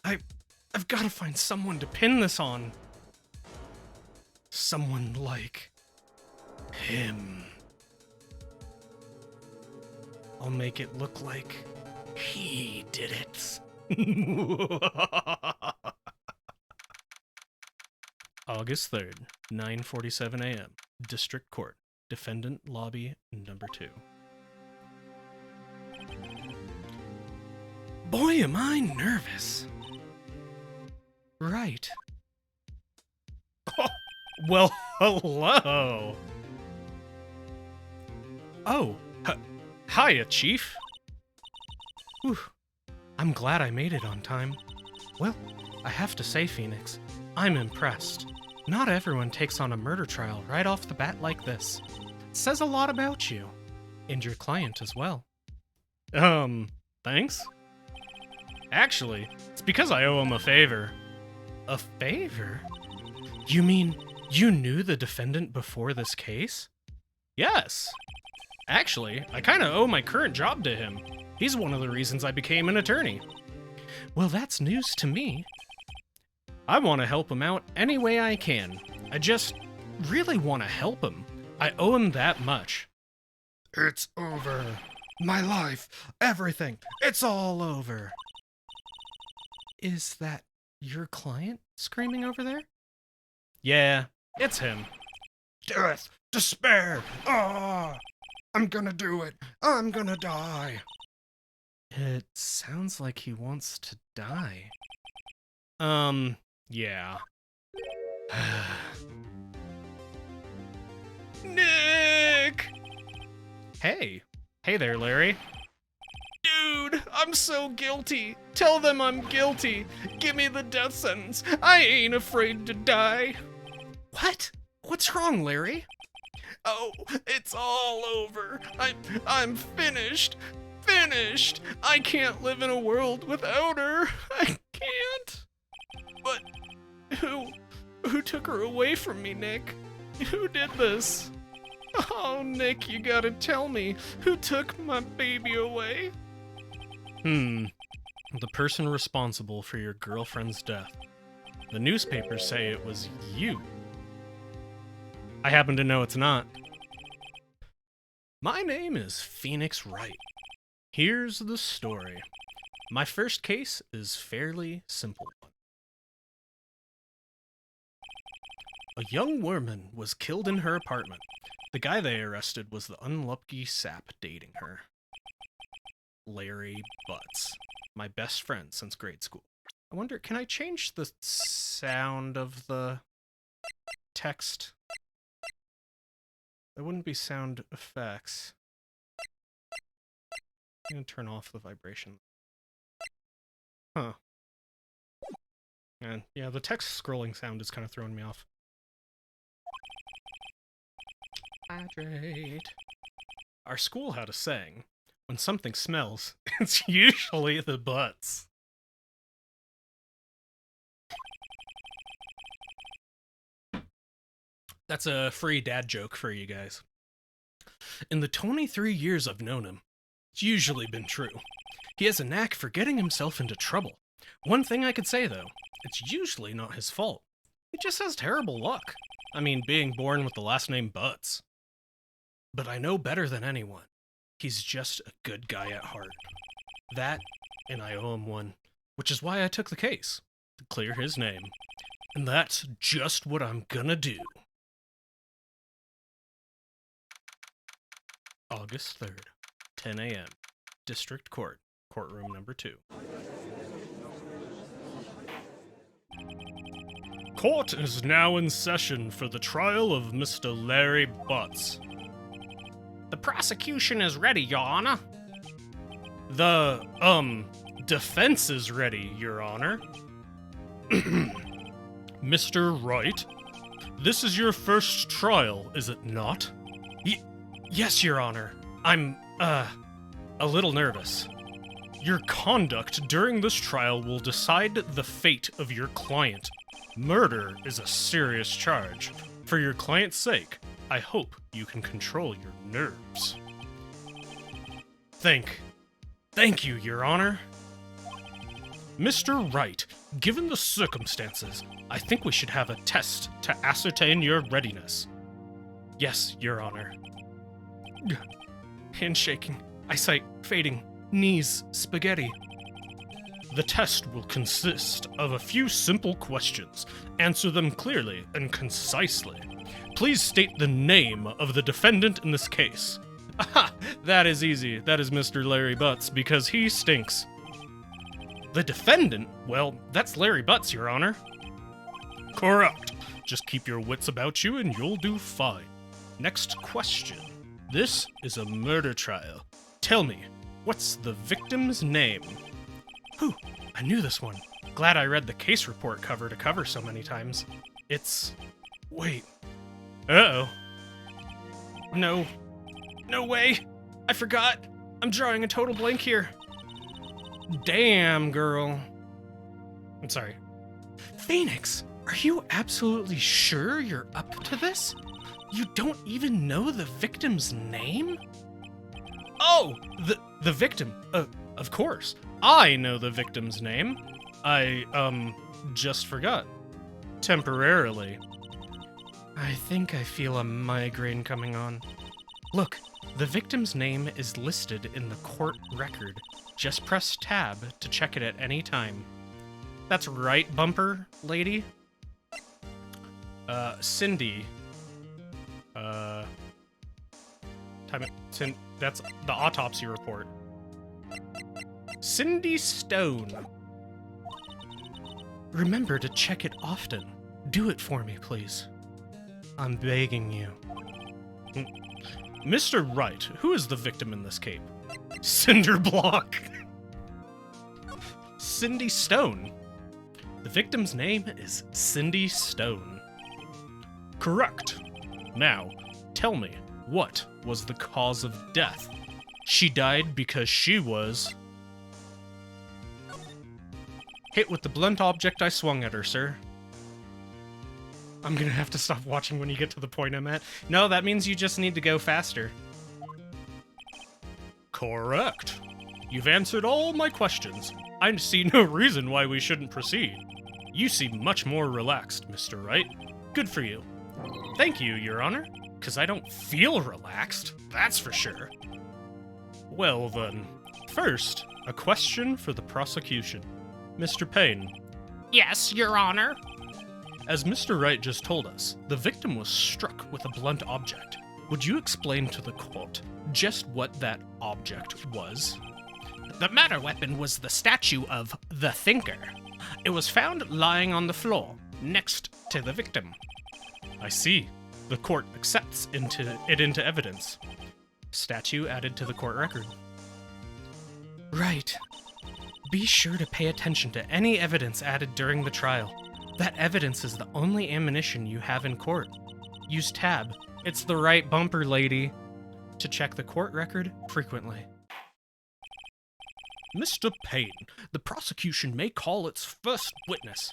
I've got to find someone to pin this on. Someone like him. I'll make it look like he did it. August 3rd, 9:47 a.m. District Court, Defendant Lobby number 2. Boy, am I nervous. Right. Oh, well, hello. Oh, hiya, Chief. Whew. I'm glad I made it on time. Well, I have to say, Phoenix, I'm impressed. Not everyone takes on a murder trial right off the bat like this. It says a lot about you. And your client as well. Thanks? Actually, it's because I owe him a favor. A favor? You mean you knew the defendant before this case? Yes. Actually, I kinda owe my current job to him. He's one of the reasons I became an attorney. Well, that's news to me. I want to help him out any way I can. I just really want to help him. I owe him that much. It's over. My life, everything, it's all over. Is that your client screaming over there? Yeah, it's him. Death, despair, I'm gonna do it. I'm gonna die. It sounds like he wants to die. Yeah. Nick! Hey. Hey there, Larry. Dude, I'm so guilty. Tell them I'm guilty. Give me the death sentence. I ain't afraid to die. What? What's wrong, Larry? Oh, it's all over. I'm finished. Finished. I can't live in a world without her. I can't. But who took her away from me, Nick? Who did this? Oh, Nick, you gotta tell me. Who took my baby away? The person responsible for your girlfriend's death. The newspapers say it was you. I happen to know it's not. My name is Phoenix Wright. Here's the story. My first case is fairly simple one. A young woman was killed in her apartment. The guy they arrested was the unlucky sap dating her. Larry Butts, my best friend since grade school. I wonder, can I change the sound of the text? It wouldn't be sound effects. I'm gonna turn off the vibration. Huh. And yeah, the text scrolling sound is kind of throwing me off. Hydrate. Our school had a saying, when something smells, it's usually the butts. That's a free dad joke for you guys. In the 23 years I've known him, it's usually been true. He has a knack for getting himself into trouble. One thing I could say, though, it's usually not his fault. He just has terrible luck. I mean, being born with the last name Butts. But I know better than anyone. He's just a good guy at heart. That, and I owe him one, which is why I took the case, to clear his name. And that's just what I'm gonna do. August 3rd, 10 a.m., District Court, courtroom number 2. Court is now in session for the trial of Mr. Larry Butts. The prosecution is ready, Your Honor. The, defense is ready, Your Honor. Mr. Wright, this is your first trial, is it not? Yes, Your Honor. I'm, a little nervous. Your conduct during this trial will decide the fate of your client. Murder is a serious charge. For your client's sake, I hope you can control your nerves. Thank you, Your Honor. Mr. Wright, given the circumstances, I think we should have a test to ascertain your readiness. Yes, Your Honor. Hand shaking, eyesight fading, knees spaghetti. The test will consist of a few simple questions. Answer them clearly and concisely. Please state the name of the defendant in this case. Aha! That is easy. That is Mr. Larry Butts, because he stinks. The defendant? Well, that's Larry Butts, Your Honor. Correct. Just keep your wits about you and you'll do fine. Next question. This is a murder trial. Tell me, what's the victim's name? Whew, I knew this one. Glad I read the case report cover to cover so many times. It's... Wait. Uh-oh. No. No way. I forgot. I'm drawing a total blank here. Damn, girl. I'm sorry. Phoenix, are you absolutely sure you're up to this? You don't even know the victim's name? Oh, the victim. Of course. I know the victim's name. I, just forgot. Temporarily. I think I feel a migraine coming on. Look, the victim's name is listed in the court record. Just press tab to check it at any time. That's right, bumper lady. Cindy. That's the autopsy report. Cindy Stone. Remember to check it often. Do it for me, please. I'm begging you. Mr. Wright, who is the victim in this cape? Cinderblock. Cindy Stone. The victim's name is Cindy Stone. Correct. Now, tell me, what was the cause of death? She died because she was... hit with the blunt object I swung at her, sir. I'm gonna have to stop watching when you get to the point I'm at. No, that means you just need to go faster. Correct. You've answered all my questions. I see no reason why we shouldn't proceed. You seem much more relaxed, Mr. Wright. Good for you. Thank you, Your Honor, because I don't feel relaxed, that's for sure. Well then, first, a question for the prosecution. Mr. Payne. Yes, Your Honor. As Mr. Wright just told us, the victim was struck with a blunt object. Would you explain to the court just what that object was? The murder weapon was the statue of the Thinker. It was found lying on the floor, next to the victim. I see. The court accepts it into evidence. Statue added to the court record. Right. Be sure to pay attention to any evidence added during the trial. That evidence is the only ammunition you have in court. Use tab. It's the right bumper, lady. To check the court record frequently. Mr. Payne, the prosecution may call its first witness.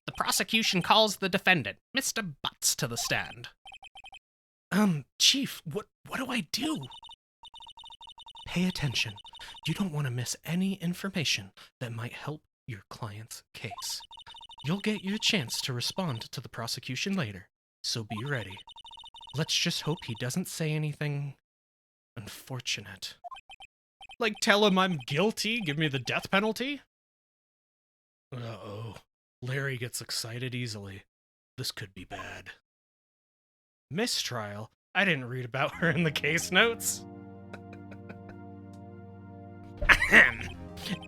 The prosecution calls the defendant, Mr. Butts, to the stand. Chief, what do I do? Pay attention. You don't want to miss any information that might help your client's case. You'll get your chance to respond to the prosecution later, so be ready. Let's just hope he doesn't say anything unfortunate. Like tell him I'm guilty, give me the death penalty? Uh-oh. Larry gets excited easily. This could be bad. Mistrial? I didn't read about her in the case notes.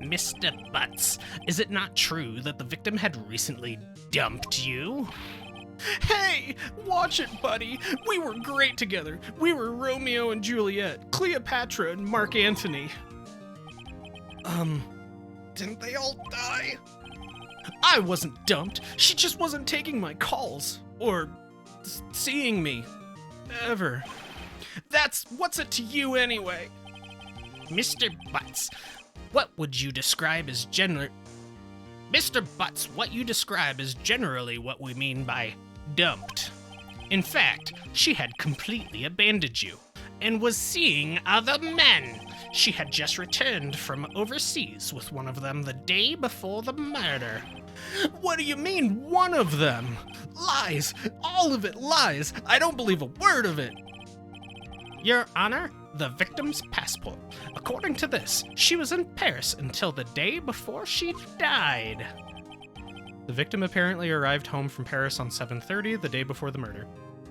Mr. Butts, is it not true that the victim had recently dumped you? Hey, watch it, buddy. We were great together. We were Romeo and Juliet, Cleopatra and Mark Antony. Didn't they all die? I wasn't dumped. She just wasn't taking my calls. Or seeing me. Ever. What's it to you anyway? Mr. Butts, what would you describe as Mr. Butts, what you describe is generally what we mean by dumped. In fact, she had completely abandoned you and was seeing other men. She had just returned from overseas with one of them the day before the murder. What do you mean, one of them? Lies! All of it lies! I don't believe a word of it! Your Honor, the victim's passport. According to this, she was in Paris until the day before she died. The victim apparently arrived home from Paris on 7:30, the day before the murder.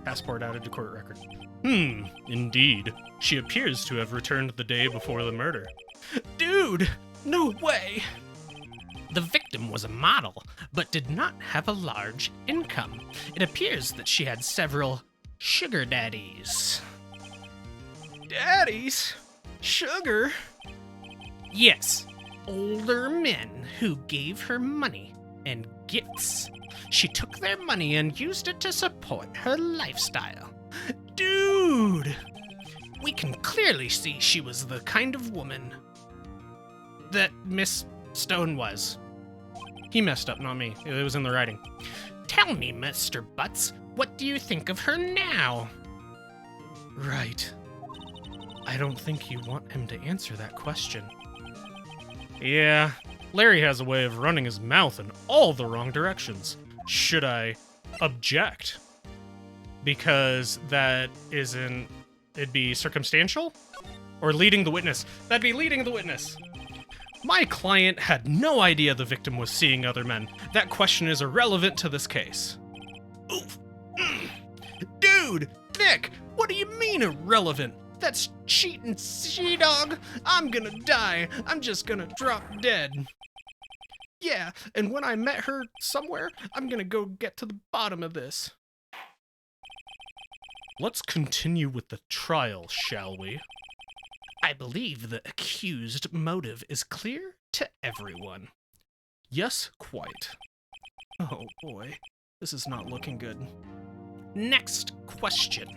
Passport added to court record. Indeed. She appears to have returned the day before the murder. Dude, no way! The victim was a model, but did not have a large income. It appears that she had several sugar daddies. Daddies? Sugar? Yes, older men who gave her money and gifts. She took their money and used it to support her lifestyle. Dude! We can clearly see she was the kind of woman that Miss Stone was. He messed up, not me. It was in the writing. Tell me, Mr. Butts, what do you think of her now? Right. I don't think you want him to answer that question. Yeah, Larry has a way of running his mouth in all the wrong directions. Should I object? Because that isn't... It'd be circumstantial? Or leading the witness? That'd be leading the witness. My client had no idea the victim was seeing other men. That question is irrelevant to this case. Oof. Dude, Nick, what do you mean irrelevant? That's cheating, she-dog. I'm gonna die. I'm just gonna drop dead. Yeah, and when I met her somewhere, I'm gonna go get to the bottom of this. Let's continue with the trial, shall we? I believe the accused motive is clear to everyone. Yes, quite. Oh boy, this is not looking good. Next question.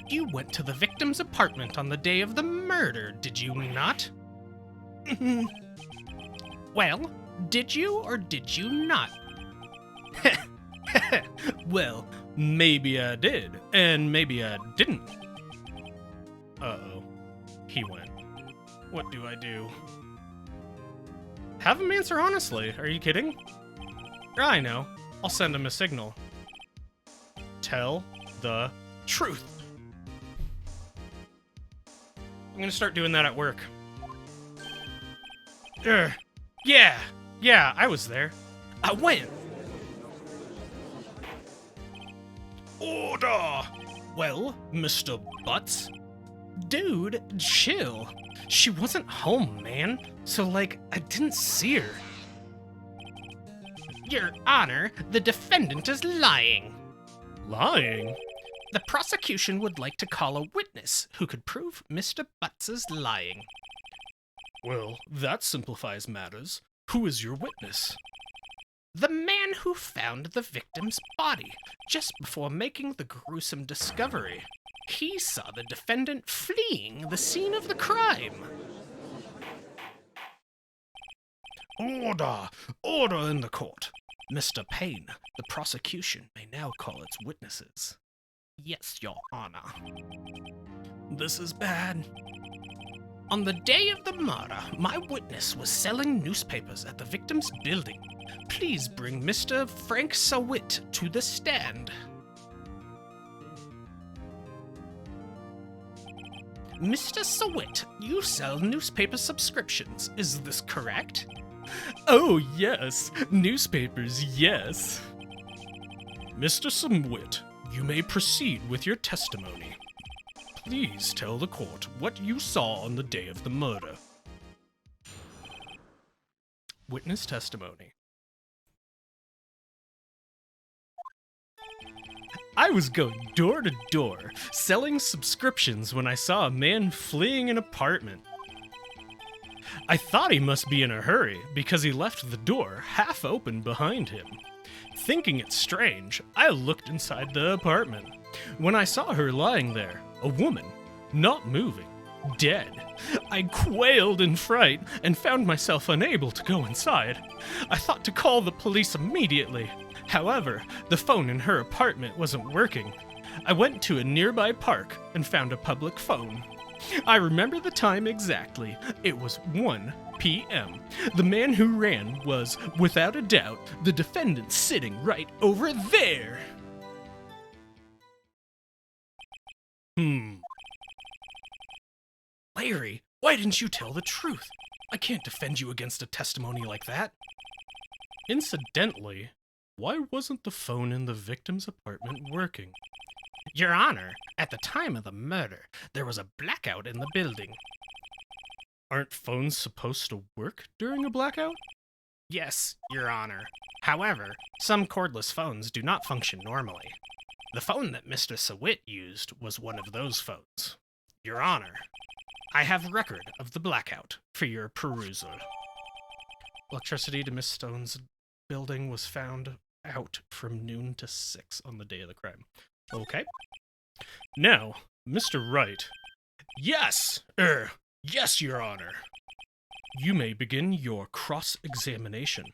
You went to the victim's apartment on the day of the murder, did you not? Well, did you or did you not? Well, maybe I did, and maybe I didn't. Uh-oh. He went. What do I do? Have him answer honestly. Are you kidding? I know. I'll send him a signal. Tell the truth. I'm gonna start doing that at work. Yeah, I was there. I went. Order! Well, Mr. Butts? Dude, chill. She wasn't home, man. So, I didn't see her. Your Honor, the defendant is lying. Lying? The prosecution would like to call a witness who could prove Mr. Butts' lying. Well, that simplifies matters. Who is your witness? The man who found the victim's body just before making the gruesome discovery. He saw the defendant fleeing the scene of the crime. Order! Order in the court. Mr. Payne, the prosecution may now call its witnesses. Yes, Your Honor. This is bad. On the day of the murder, my witness was selling newspapers at the victim's building. Please bring Mr. Frank Sawit to the stand. Mr. Sawit, you sell newspaper subscriptions, is this correct? Oh, yes. Newspapers, yes. Mr. Sawit, you may proceed with your testimony. Please tell the court what you saw on the day of the murder. Witness testimony. I was going door to door, selling subscriptions when I saw a man fleeing an apartment. I thought he must be in a hurry because he left the door half open behind him. Thinking it strange, I looked inside the apartment. When I saw her lying there, a woman, not moving, dead, I quailed in fright and found myself unable to go inside. I thought to call the police immediately. However, the phone in her apartment wasn't working. I went to a nearby park and found a public phone. I remember the time exactly. It was 1 p.m. The man who ran was, without a doubt, the defendant sitting right over there. Larry, why didn't you tell the truth? I can't defend you against a testimony like that. Incidentally, why wasn't the phone in the victim's apartment working? Your Honor, at the time of the murder, there was a blackout in the building. Aren't phones supposed to work during a blackout? Yes, Your Honor. However, some cordless phones do not function normally. The phone that Mr. Sawit used was one of those phones. Your Honor, I have record of the blackout for your perusal. Electricity to Miss Stone's building was found out from noon to 6 on the day of the crime. Okay. Now, Mr. Wright. Yes, yes, Your Honor. You may begin your cross-examination.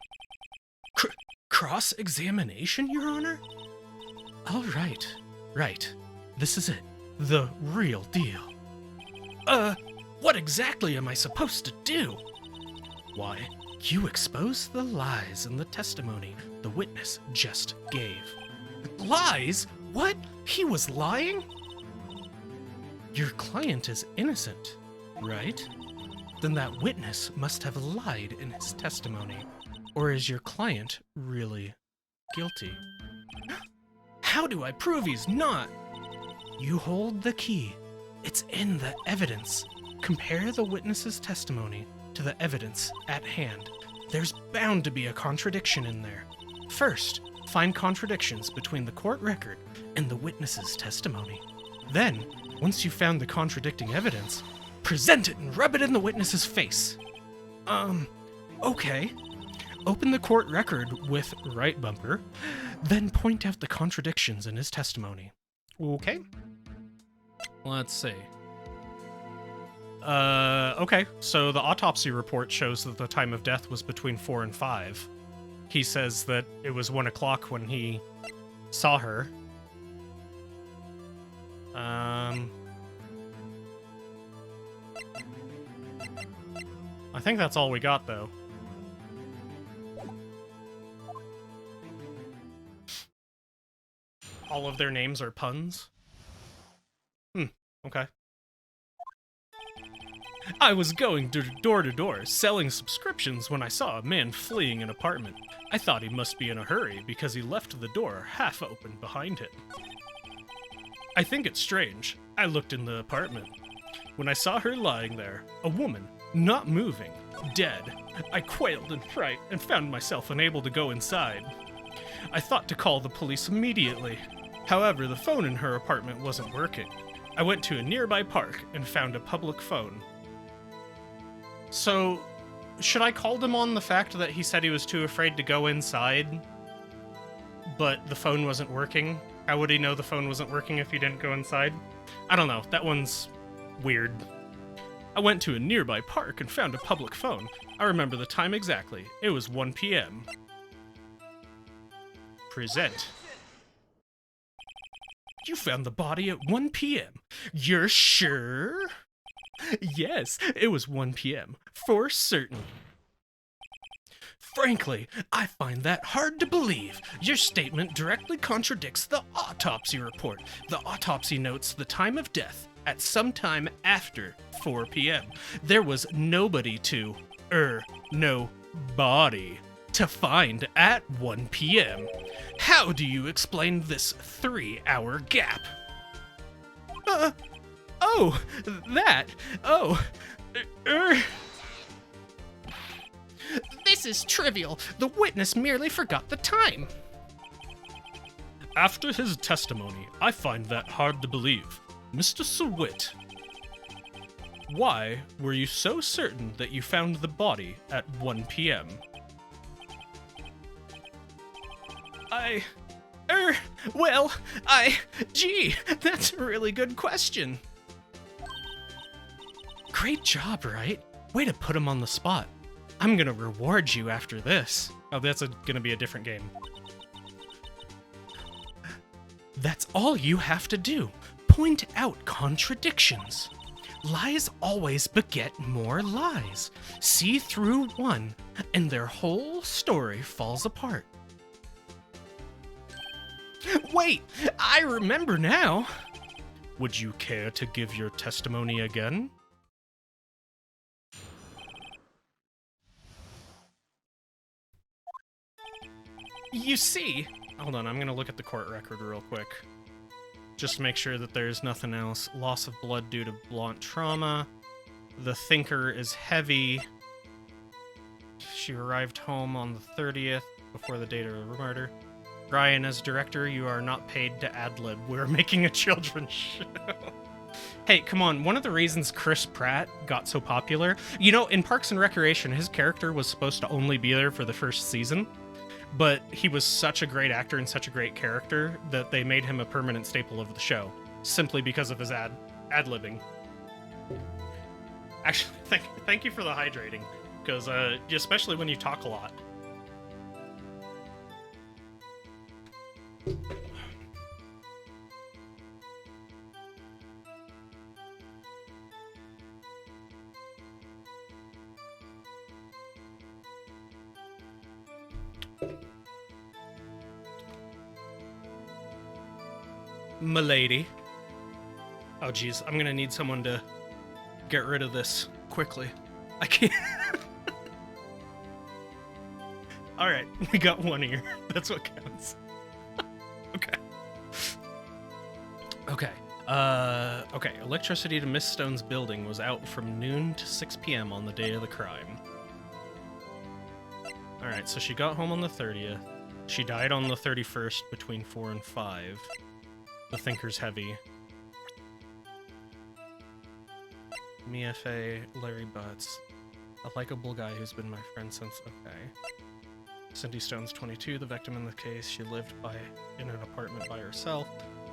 Cross-examination, Your Honor? All right, right. This is it. The real deal. What exactly am I supposed to do? Why, you expose the lies in the testimony the witness just gave. Lies? What? He was lying? Your client is innocent, right? Then that witness must have lied in his testimony. Or is your client really guilty? How do I prove he's not? You hold the key. It's in the evidence. Compare the witness's testimony to the evidence at hand. There's bound to be a contradiction in there. First, find contradictions between the court record and the witness's testimony. Then, once you've found the contradicting evidence, present it and rub it in the witness's face. Okay. Open the court record with right bumper, then point out the contradictions in his testimony. Okay. Let's see. Okay, so the autopsy report shows that the time of death was between 4 and 5. He says that it was 1 o'clock when he saw her. I think that's all we got, though. All of their names are puns? Okay. I was going door to door, selling subscriptions when I saw a man fleeing an apartment. I thought he must be in a hurry because he left the door half open behind him. I think it's strange. I looked in the apartment. When I saw her lying there, a woman, not moving, dead, I quailed in fright and found myself unable to go inside. I thought to call the police immediately. However, the phone in her apartment wasn't working. I went to a nearby park and found a public phone. So, should I call him on the fact that he said he was too afraid to go inside, but the phone wasn't working? How would he know the phone wasn't working if he didn't go inside? I don't know. That one's weird. I went to a nearby park and found a public phone. I remember the time exactly. It was 1 p.m. Present. You found the body at 1 p.m. You're sure? Yes, it was 1 p.m. For certain. Frankly, I find that hard to believe. Your statement directly contradicts the autopsy report. The autopsy notes the time of death at some time after 4 p.m. There was nobody to, no body to find at 1 p.m. How do you explain this 3-hour gap? This is trivial. The witness merely forgot the time. After his testimony, I find that hard to believe. Mr. Sawit, why were you so certain that you found the body at 1 p.m.? Gee, that's a really good question. Great job, Wright. Way to put him on the spot. I'm gonna reward you after this. Oh, that's gonna be a different game. That's all you have to do. Point out contradictions. Lies always beget more lies. See through one, and their whole story falls apart. Wait, I remember now. Would you care to give your testimony again? You see, hold on, I'm gonna look at the court record real quick. Just to make sure that there's nothing else. Loss of blood due to blunt trauma. The thinker is heavy. She arrived home on the 30th before the date of her murder. Ryan, as director, you are not paid to ad-lib. We're making a children's show. Hey, come on. One of the reasons Chris Pratt got so popular, you know, in Parks and Recreation, his character was supposed to only be there for the first season, but he was such a great actor and such a great character that they made him a permanent staple of the show, simply because of his ad-libbing. Actually, thank you for the hydrating, because especially when you talk a lot. Milady. Oh, geez. I'm gonna need someone to get rid of this quickly. I can't. Alright, we got one ear. That's what counts. Okay. Okay. Okay. Electricity to Miss Stone's building was out from noon to 6 p.m. on the day of the crime. Alright, so she got home on the 30th. She died on the 31st between 4 and 5. The thinker's heavy. Mia Fey, Larry Butts. A likable guy who's been my friend since... Okay. Cindy Stone's 22, the victim in the case. She lived in an apartment by herself.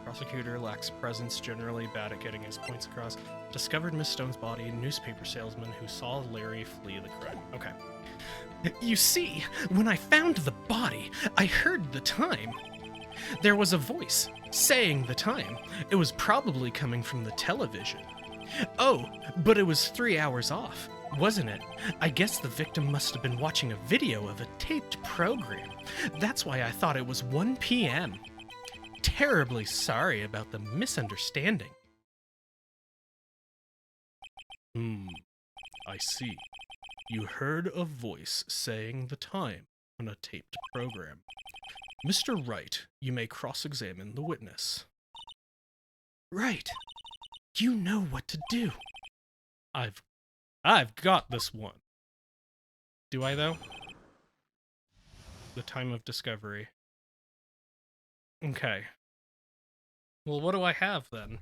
Prosecutor lacks presence, generally bad at getting his points across. Discovered Miss Stone's body, newspaper salesman who saw Larry flee the crime. Okay. You see, when I found the body, I heard the time. There was a voice saying the time. It was probably coming from the television. Oh, but it was 3 hours off, wasn't it? I guess the victim must have been watching a video of a taped program. That's why I thought it was 1 p.m. Terribly sorry about the misunderstanding. I see. You heard a voice saying the time on a taped program. Mr. Wright, you may cross-examine the witness. Right. You know what to do. I've got this one. Do I, though? The time of discovery. Okay. Well, what do I have, then?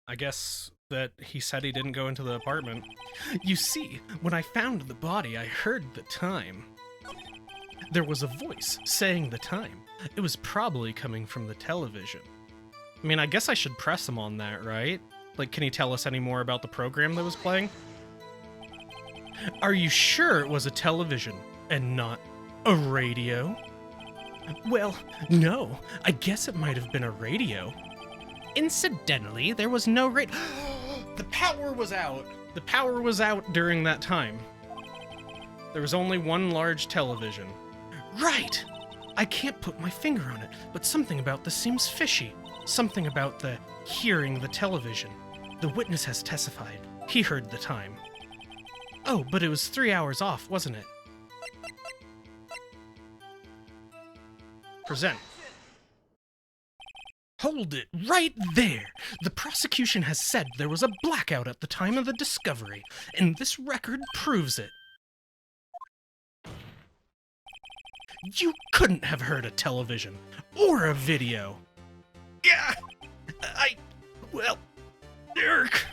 I guess that he said he didn't go into the apartment. You see, when I found the body, I heard the time. There was a voice saying the time. It was probably coming from the television. I mean, I guess I should press him on that, right? Like, can he tell us any more about the program that was playing? Are you sure it was a television and not a radio? Well, no. I guess it might have been a radio. Incidentally, there was no The power was out. The power was out during that time. There was only one large television. Right! I can't put my finger on it, but something about this seems fishy. Something about the hearing the television. The witness has testified. He heard the time. Oh, but it was 3 hours off, wasn't it? Present. Hold it right there! The prosecution has said there was a blackout at the time of the discovery, and this record proves it. You couldn't have heard a television or a video. Yeah, well, Eric.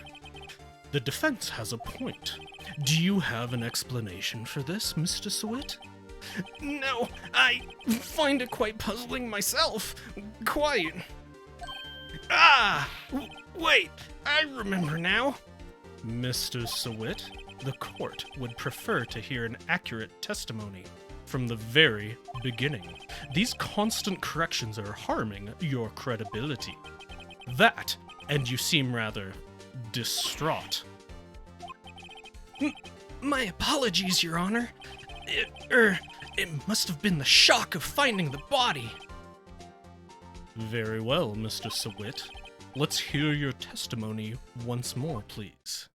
The defense has a point. Do you have an explanation for this, Mr. Sweat? No, I find it quite puzzling myself. Quite. Wait, I remember now. Mr. Sweat, the court would prefer to hear an accurate testimony from the very beginning. These constant corrections are harming your credibility. That, and you seem rather distraught. My apologies, Your Honor. It must have been the shock of finding the body. Very well, Mr. Sweat. Let's hear your testimony once more, please.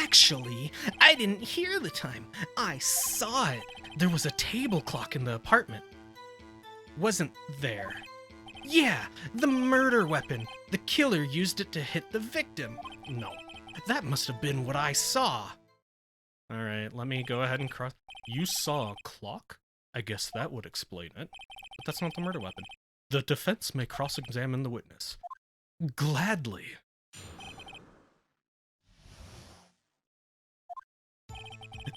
Actually, I didn't hear the time. I saw it. There was a table clock in the apartment. Wasn't there? Yeah, the murder weapon. The killer used it to hit the victim. No, that must have been what I saw. All right, let me go ahead and cross. You saw a clock? I guess that would explain it. But that's not the murder weapon. The defense may cross-examine the witness. Gladly.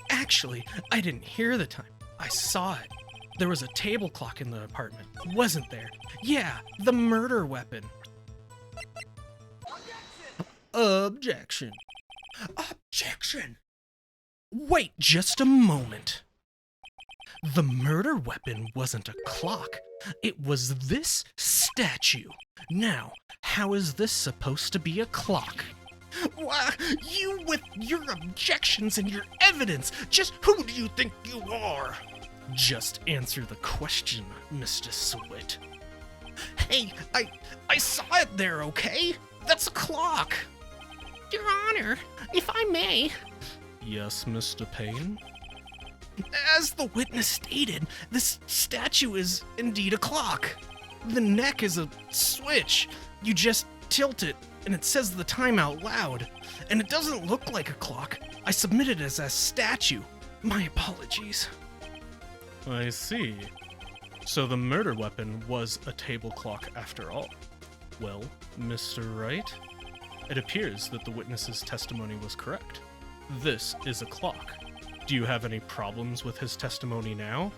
Actually, I didn't hear the time. I saw it. There was a table clock in the apartment. Wasn't there? Yeah, the murder weapon. Objection. Objection. Wait just a moment. The murder weapon wasn't a clock. It was this statue. Now, how is this supposed to be a clock? Why, you with your objections and your evidence, just who do you think you are? Just answer the question, Mr. Swit. Hey, I saw it there, okay? That's a clock. Your Honor, if I may. Yes, Mr. Payne? As the witness stated, this statue is indeed a clock. The neck is a switch. You just tilt it, and it says the time out loud. And it doesn't look like a clock. I submitted it as a statue. My apologies. I see. So the murder weapon was a table clock after all. Well, Mr. Wright, it appears that the witness's testimony was correct. This is a clock. Do you have any problems with his testimony now?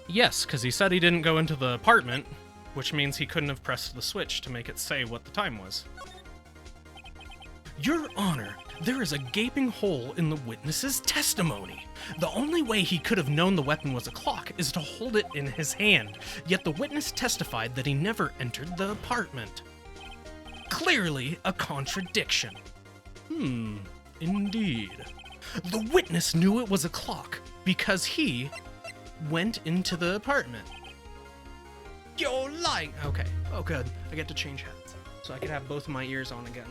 Yes, because he said he didn't go into the apartment, which means he couldn't have pressed the switch to make it say what the time was. Your Honor, there is a gaping hole in the witness's testimony. The only way he could have known the weapon was a clock is to hold it in his hand, yet the witness testified that he never entered the apartment. Clearly a contradiction. Indeed. The witness knew it was a clock because he went into the apartment. You're lying. Okay. Oh, good. I get to change hats, so I can have both of my ears on again.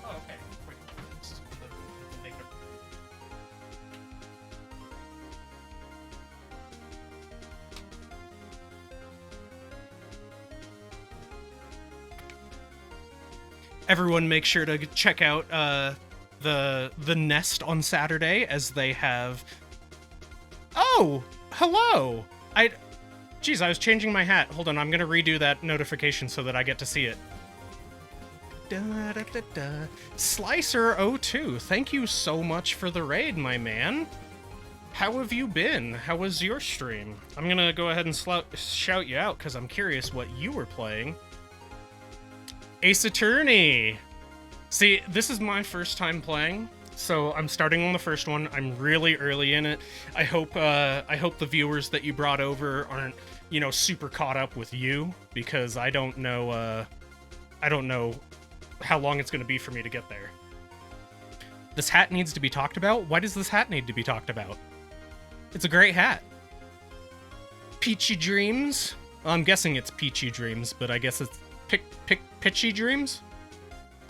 Oh, okay. Wait. Everyone make sure to check out the Nest on Saturday, as they have... Oh! Hello! Jeez, I was changing my hat. Hold on, I'm gonna redo that notification so that I get to see it. Slicer02, thank you so much for the raid, my man. How have you been? How was your stream? I'm gonna go ahead and shout you out, because I'm curious what you were playing. Ace Attorney! See, this is my first time playing, so I'm starting on the first one. I'm really early in it. I hope the viewers that you brought over aren't, super caught up with you, because I don't know how long it's going to be for me to get there. This hat needs to be talked about? Why does this hat need to be talked about? It's a great hat. Peachy Dreams? Well, I'm guessing it's Peachy Dreams, but I guess it's Pitchy Dreams?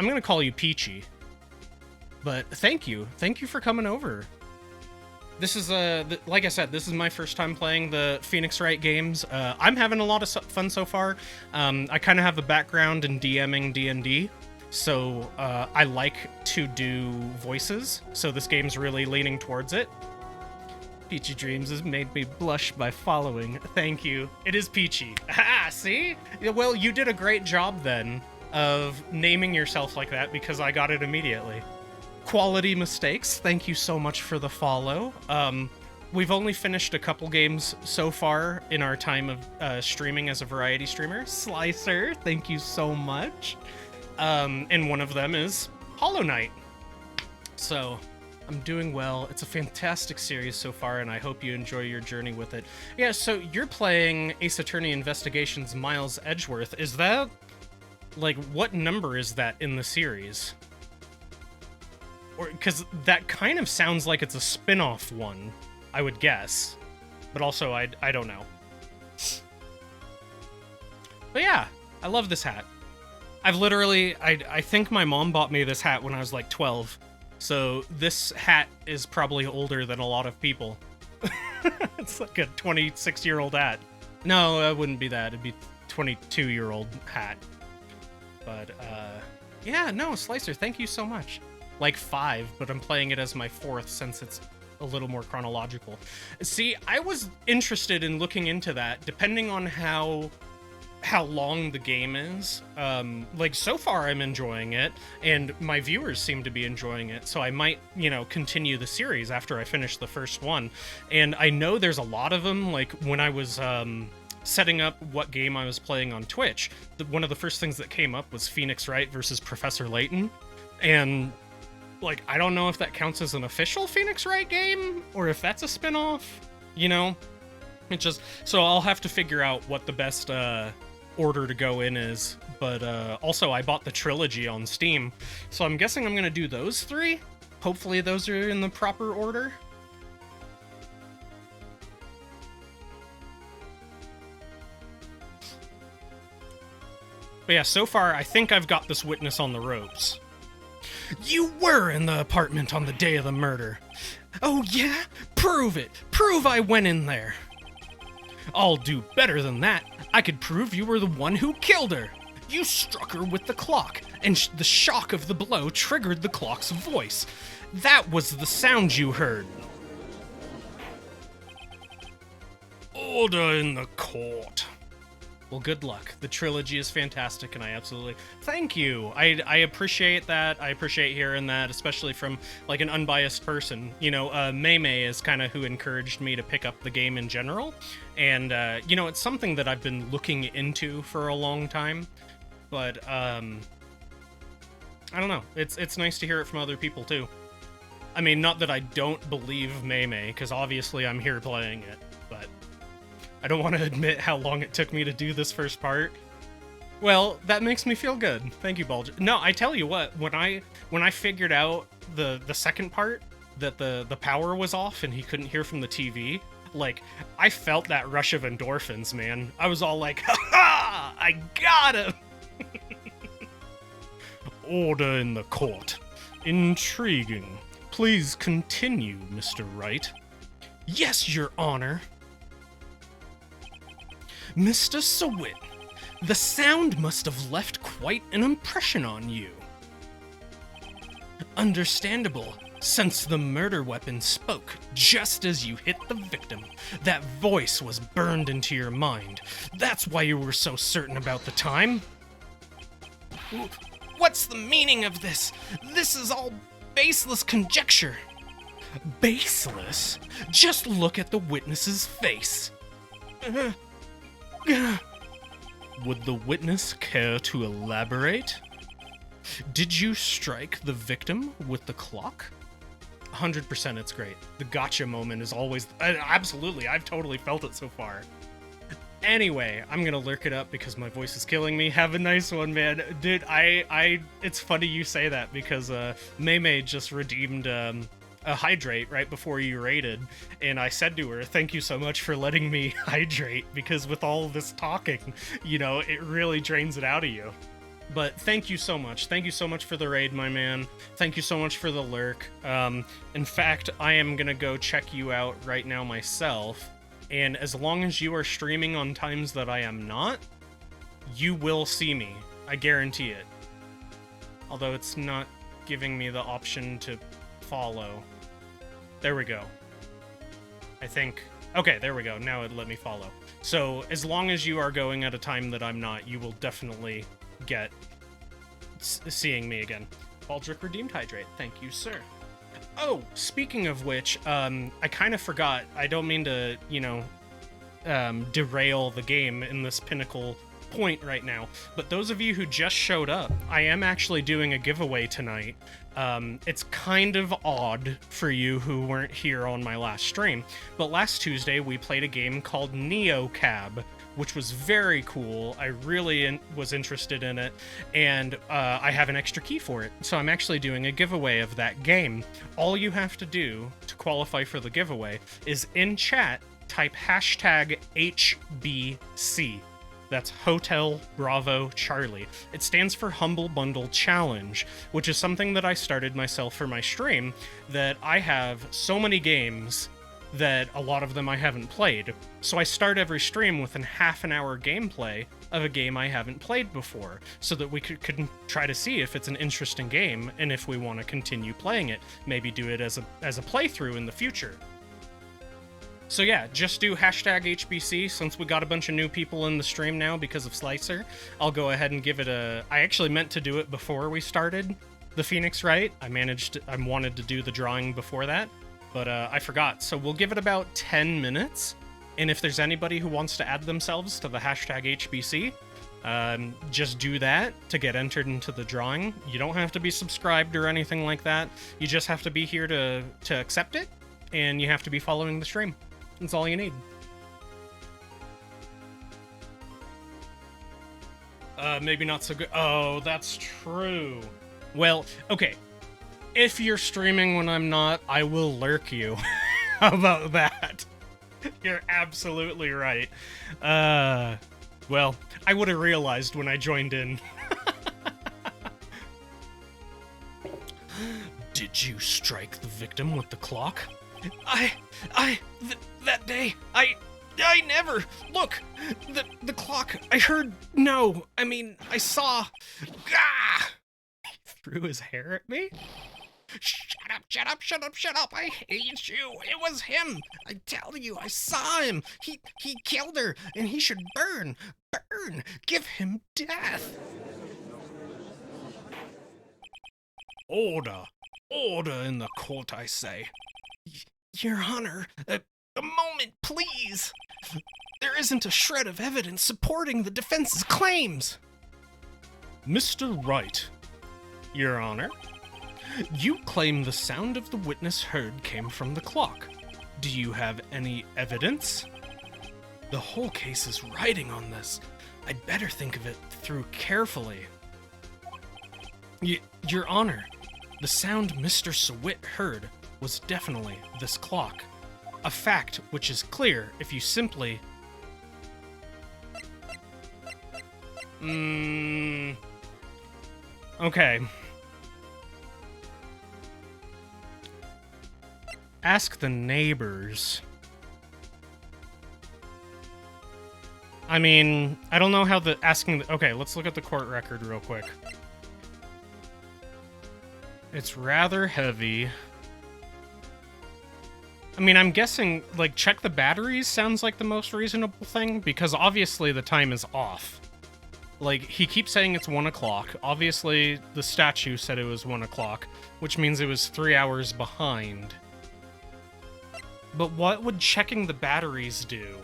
I'm gonna call you Peachy. But thank you for coming over. This is, like I said, this is my first time playing the Phoenix Wright games. I'm having a lot of fun so far. I kind of have a background in DMing D&D, so I like to do voices, so this game's really leaning towards it. Peachy Dreams has made me blush by following. Thank you. It is Peachy. Ah, see? Well, you did a great job then of naming yourself like that, because I got it immediately. Quality Mistakes, thank you so much for the follow. We've only finished a couple games so far in our time of streaming as a variety streamer. Slicer, thank you so much. And one of them is Hollow Knight. So... I'm doing well. It's a fantastic series so far, and I hope you enjoy your journey with it. Yeah, so you're playing Ace Attorney Investigations Miles Edgeworth. Is that, what number is that in the series? Or, because that kind of sounds like it's a spin-off one, I would guess. But also, I don't know. But yeah, I love this hat. I've literally, I think my mom bought me this hat when I was like 12. So this hat is probably older than a lot of people. It's like a 26-year-old hat. No, it wouldn't be that. It'd be 22-year-old hat. But, yeah, no, Slicer, thank you so much. Like 5, but I'm playing it as my 4th since it's a little more chronological. See, I was interested in looking into that, depending on how long the game is. Like, so far I'm enjoying it, and my viewers seem to be enjoying it, so I might, continue the series after I finish the first one. And I know there's a lot of them, like, when I was, setting up what game I was playing on Twitch, one of the first things that came up was Phoenix Wright versus Professor Layton, and, like, I don't know if that counts as an official Phoenix Wright game, or if that's a spin-off, It just, so I'll have to figure out what the best, order to go in is, but also I bought the trilogy on Steam, so I'm guessing I'm gonna do those 3. Hopefully those are in the proper order. But yeah, so far I think I've got this witness on the ropes. You were in the apartment on the day of the murder. Oh yeah? Prove it! Prove I went in there! I'll do better than that. I could prove you were the one who killed her. You struck her with the clock, and the shock of the blow triggered the clock's voice. That was the sound you heard. Order in the court. Well, good luck. The trilogy is fantastic, and I absolutely... Thank you! I appreciate that. I appreciate hearing that, especially from, like, an unbiased person. Maymay is kind of who encouraged me to pick up the game in general. And, it's something that I've been looking into for a long time. But, I don't know. It's nice to hear it from other people, too. I mean, not that I don't believe Maymay, because obviously I'm here playing it, but... I don't want to admit how long it took me to do this first part. Well, that makes me feel good. Thank you, Bulger. No, I tell you what, when I figured out the second part, that the power was off and he couldn't hear from the TV, like, I felt that rush of endorphins, man. I was all like, ha-ha! I got him! Order in the court. Intriguing. Please continue, Mr. Wright. Yes, Your Honor. Mr. Sawit, the sound must have left quite an impression on you. Understandable, since the murder weapon spoke just as you hit the victim. That voice was burned into your mind. That's why you were so certain about the time. What's the meaning of this? This is all baseless conjecture. Baseless? Just look at the witness's face. Would the witness care to elaborate? Did you strike the victim with the clock? 100% it's great. The gotcha moment is always... absolutely, I've totally felt it so far. Anyway, I'm gonna lurk it up because my voice is killing me. Have a nice one, man. Dude, it's funny you say that because Maymay just redeemed... a hydrate right before you raided, and I said to her, thank you so much for letting me hydrate, because with all this talking, it really drains it out of you. But thank you so much. Thank you so much for the raid, my man. Thank you so much for the lurk. In fact, I am gonna go check you out right now myself, and as long as you are streaming on times that I am not, you will see me. I guarantee it. Although it's not giving me the option to follow. There we go. I think... Okay, there we go. Now it let me follow. So, as long as you are going at a time that I'm not, you will definitely get seeing me again. Baldric redeemed hydrate. Thank you, sir. Oh, speaking of which, I kind of forgot. I don't mean to, derail the game in this pinnacle point right now, but those of you who just showed up, I am actually doing a giveaway tonight. It's kind of odd for you who weren't here on my last stream, but last Tuesday we played a game called Neo Cab, which was very cool. I really was interested in it, and I have an extra key for it, so I'm actually doing a giveaway of that game. All you have to do to qualify for the giveaway is in chat type hashtag HBC. That's Hotel Bravo Charlie. It stands for Humble Bundle Challenge, which is something that I started myself for my stream, that I have so many games that a lot of them I haven't played. So I start every stream with a half an hour gameplay of a game I haven't played before, so that we could try to see if it's an interesting game and if we want to continue playing it. Maybe do it as a playthrough in the future. So yeah, just do hashtag HBC. Since we got a bunch of new people in the stream now because of Slicer, I'll go ahead and give it a... I actually meant to do it before we started the Phoenix Wright. I wanted to do the drawing before that, but I forgot. So we'll give it about 10 minutes. And if there's anybody who wants to add themselves to the hashtag HBC, just do that to get entered into the drawing. You don't have to be subscribed or anything like that. You just have to be here to accept it, and you have to be following the stream. That's all you need. Maybe not so good. Oh, that's true. Well, okay. If you're streaming when I'm not, I will lurk you. How about that? You're absolutely right. Well, I would have realized when I joined in. Did you strike the victim with the clock? That day, I never, look, the clock, I heard, no, I mean, I saw, He threw his hair at me? Shut up, I hate you, it was him, I tell you, I saw him, he killed her, and he should burn, give him death. Order in the court, I say. Your Honor, a moment, please. There isn't a shred of evidence supporting the defense's claims. Mr. Wright, Your Honor, you claim the sound of the witness heard came from the clock. Do you have any evidence? The whole case is riding on this. I'd better think of it through carefully. Your Honor, the sound Mr. Sawit heard was definitely this clock. A fact which is clear if you simply... Okay. Ask the neighbors. I mean, I don't know how the asking... Okay, let's look at the court record real quick. It's rather heavy. I mean, I'm guessing, like, check the batteries sounds like the most reasonable thing, because obviously the time is off. Like, he keeps saying it's 1 o'clock. Obviously, the statue said it was 1 o'clock, which means it was 3 hours behind. But what would checking the batteries do?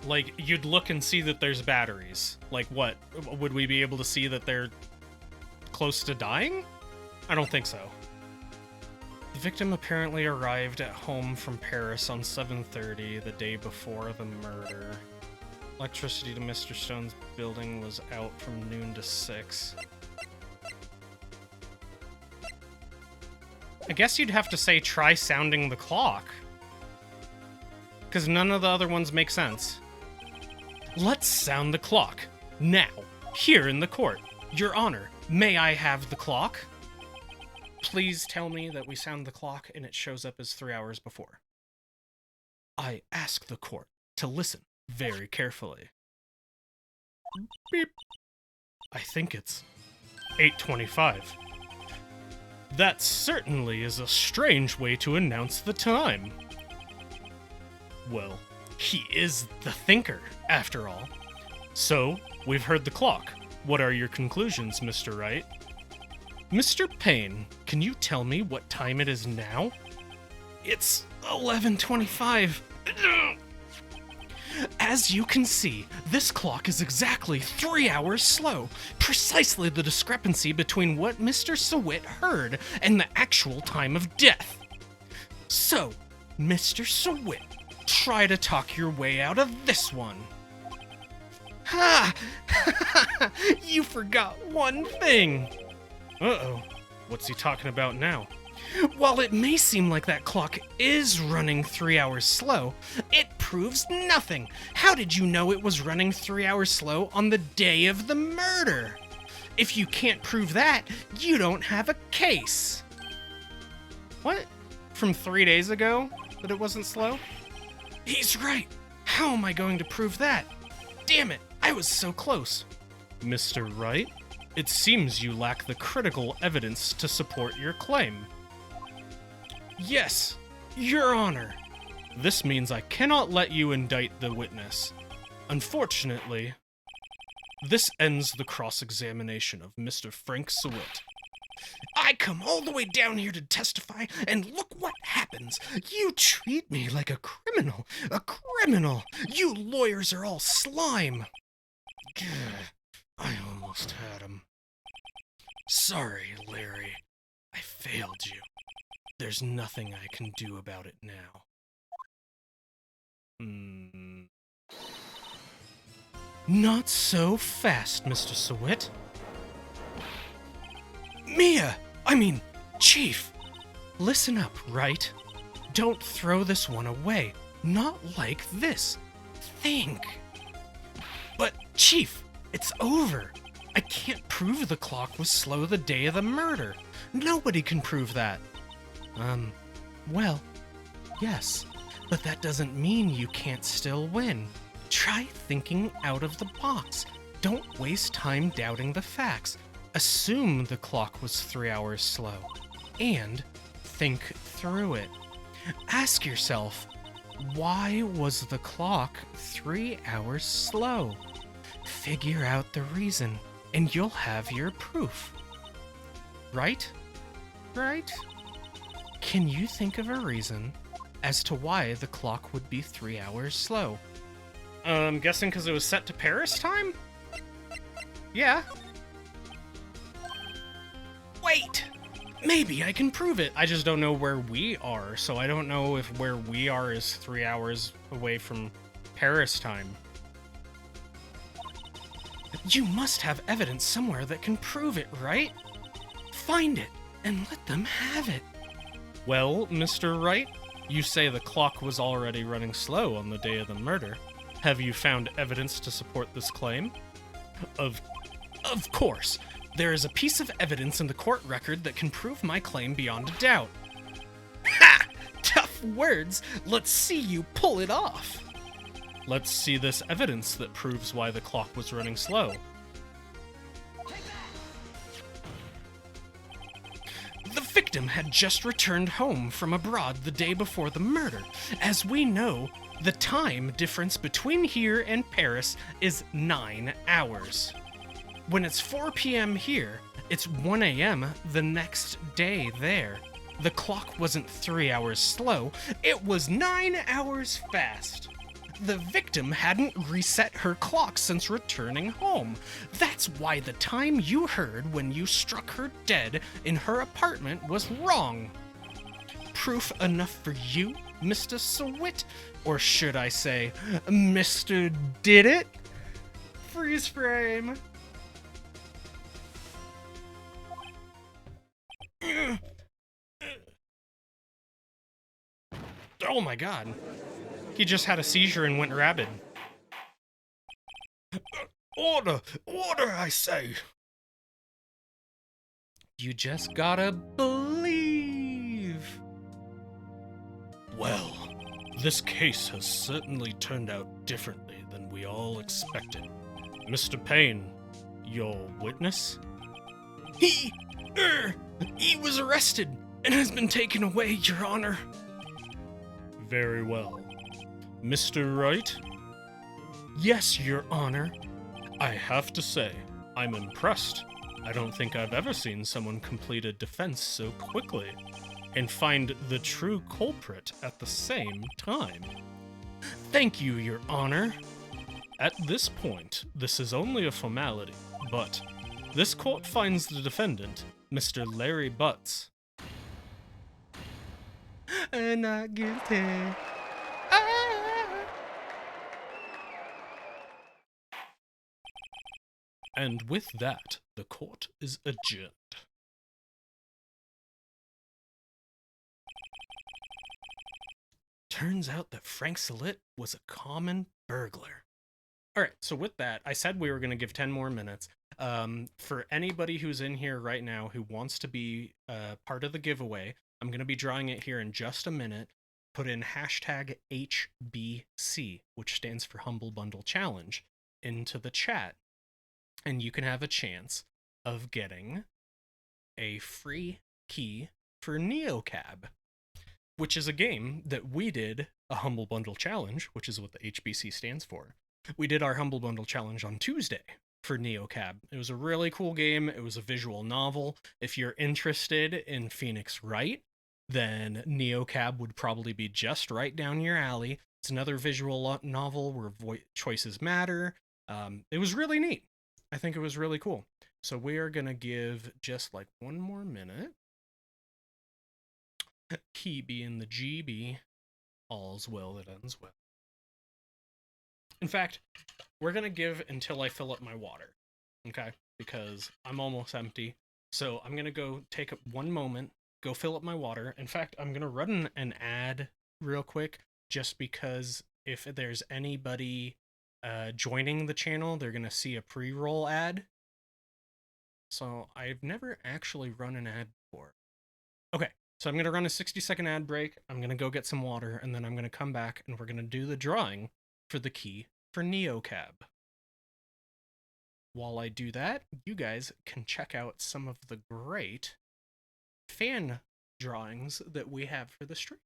Like, you'd look and see that there's batteries. Like, what? Would we be able to see that they're close to dying? I don't think so. The victim apparently arrived at home from Paris on 7:30 the day before the murder. Electricity to Mr. Stone's building was out from noon to 6. I guess you'd have to say try sounding the clock, because none of the other ones make sense. Let's sound the clock. Now, here in the court. Your Honor, may I have the clock? Please tell me that we sound the clock and it shows up as 3 hours before. I ask the court to listen very carefully. Beep. I think it's 8:25. That certainly is a strange way to announce the time. Well, he is the thinker, after all. So, we've heard the clock. What are your conclusions, Mr. Wright? Mr. Payne, can you tell me what time it is now? It's 11:25. As you can see, this clock is exactly 3 hours slow. Precisely the discrepancy between what Mr. Sawit heard and the actual time of death. So, Mr. Sawit, try to talk your way out of this one. Ha! You forgot one thing. Uh-oh. What's he talking about now? While it may seem like that clock is running 3 hours slow, it proves nothing. How did you know it was running 3 hours slow on the day of the murder? If you can't prove that, you don't have a case. What? From 3 days ago that it wasn't slow? He's right. How am I going to prove that? Damn it, I was so close. Mr. Wright, it seems you lack the critical evidence to support your claim. Yes, Your Honor. This means I cannot let you indict the witness. Unfortunately, this ends the cross-examination of Mr. Frank Sewit. I come all the way down here to testify, and look what happens. You treat me like a criminal. A criminal. You lawyers are all slime. Gah, I almost had him. Sorry, Larry. I failed you. There's nothing I can do about it now. Not so fast, Mr. Sewit. Chief. Listen up, Wright. Don't throw this one away. Not like this. Think. But, Chief, it's over. I can't prove the clock was slow the day of the murder. Nobody can prove that. Well, yes, but that doesn't mean you can't still win. Try thinking out of the box. Don't waste time doubting the facts. Assume the clock was 3 hours slow, and think through it. Ask yourself, why was the clock 3 hours slow? Figure out the reason, and you'll have your proof. Right? Right? Can you think of a reason as to why the clock would be 3 hours slow? I'm guessing because it was set to Paris time? Yeah. Wait! Maybe I can prove it. I just don't know where we are, so I don't know if where we are is 3 hours away from Paris time. You must have evidence somewhere that can prove it, right? Find it, and let them have it. Well, Mr. Wright, you say the clock was already running slow on the day of the murder. Have you found evidence to support this claim? Of course. There is a piece of evidence in the court record that can prove my claim beyond a doubt. Ha! Tough words! Let's see you pull it off! Let's see this evidence that proves why the clock was running slow. The victim had just returned home from abroad the day before the murder. As we know, the time difference between here and Paris is 9 hours. When it's 4 p.m. here, it's 1 a.m. the next day there. The clock wasn't 3 hours slow, it was 9 hours fast. The victim hadn't reset her clock since returning home. That's why the time you heard when you struck her dead in her apartment was wrong. Proof enough for you, Mr. Sewit? Or should I say, Mr. Did It? Freeze frame. Oh my god. He just had a seizure and went rabid. Order! Order, I say! You just gotta believe. Well, this case has certainly turned out differently than we all expected. Mr. Payne, your witness? He was arrested and has been taken away, Your Honor. Very well. Mr. Wright? Yes, Your Honor. I have to say, I'm impressed. I don't think I've ever seen someone complete a defense so quickly and find the true culprit at the same time. Thank you, Your Honor. At this point, this is only a formality, but this court finds the defendant, Mr. Larry Butts, not guilty. And with that, the court is adjourned. Turns out that Frank Salit was a common burglar. All right, so with that, I said we were going to give 10 more minutes. For anybody who's in here right now who wants to be part of the giveaway, I'm going to be drawing it here in just a minute. Put in hashtag HBC, which stands for Humble Bundle Challenge, into the chat. And you can have a chance of getting a free key for NeoCab, which is a game that we did a Humble Bundle Challenge, which is what the HBC stands for. We did our Humble Bundle Challenge on Tuesday for NeoCab. It was a really cool game. It was a visual novel. If you're interested in Phoenix Wright, then NeoCab would probably be just right down your alley. It's another visual novel where choices matter. It was really neat. I think it was really cool. So we are going to give just like one more minute. Key being the GB, all's well that ends well. In fact, we're going to give until I fill up my water, okay? Because I'm almost empty. So I'm going to go take 1 moment, go fill up my water. In fact, I'm going to run an ad real quick, just because if there's anybody joining the channel, they're going to see a pre-roll ad. So I've never actually run an ad before. Okay, so I'm going to run a 60-second ad break. I'm going to go get some water, and then I'm going to come back, and we're going to do the drawing for the key for NeoCab. While I do that, you guys can check out some of the great fan drawings that we have for the stream.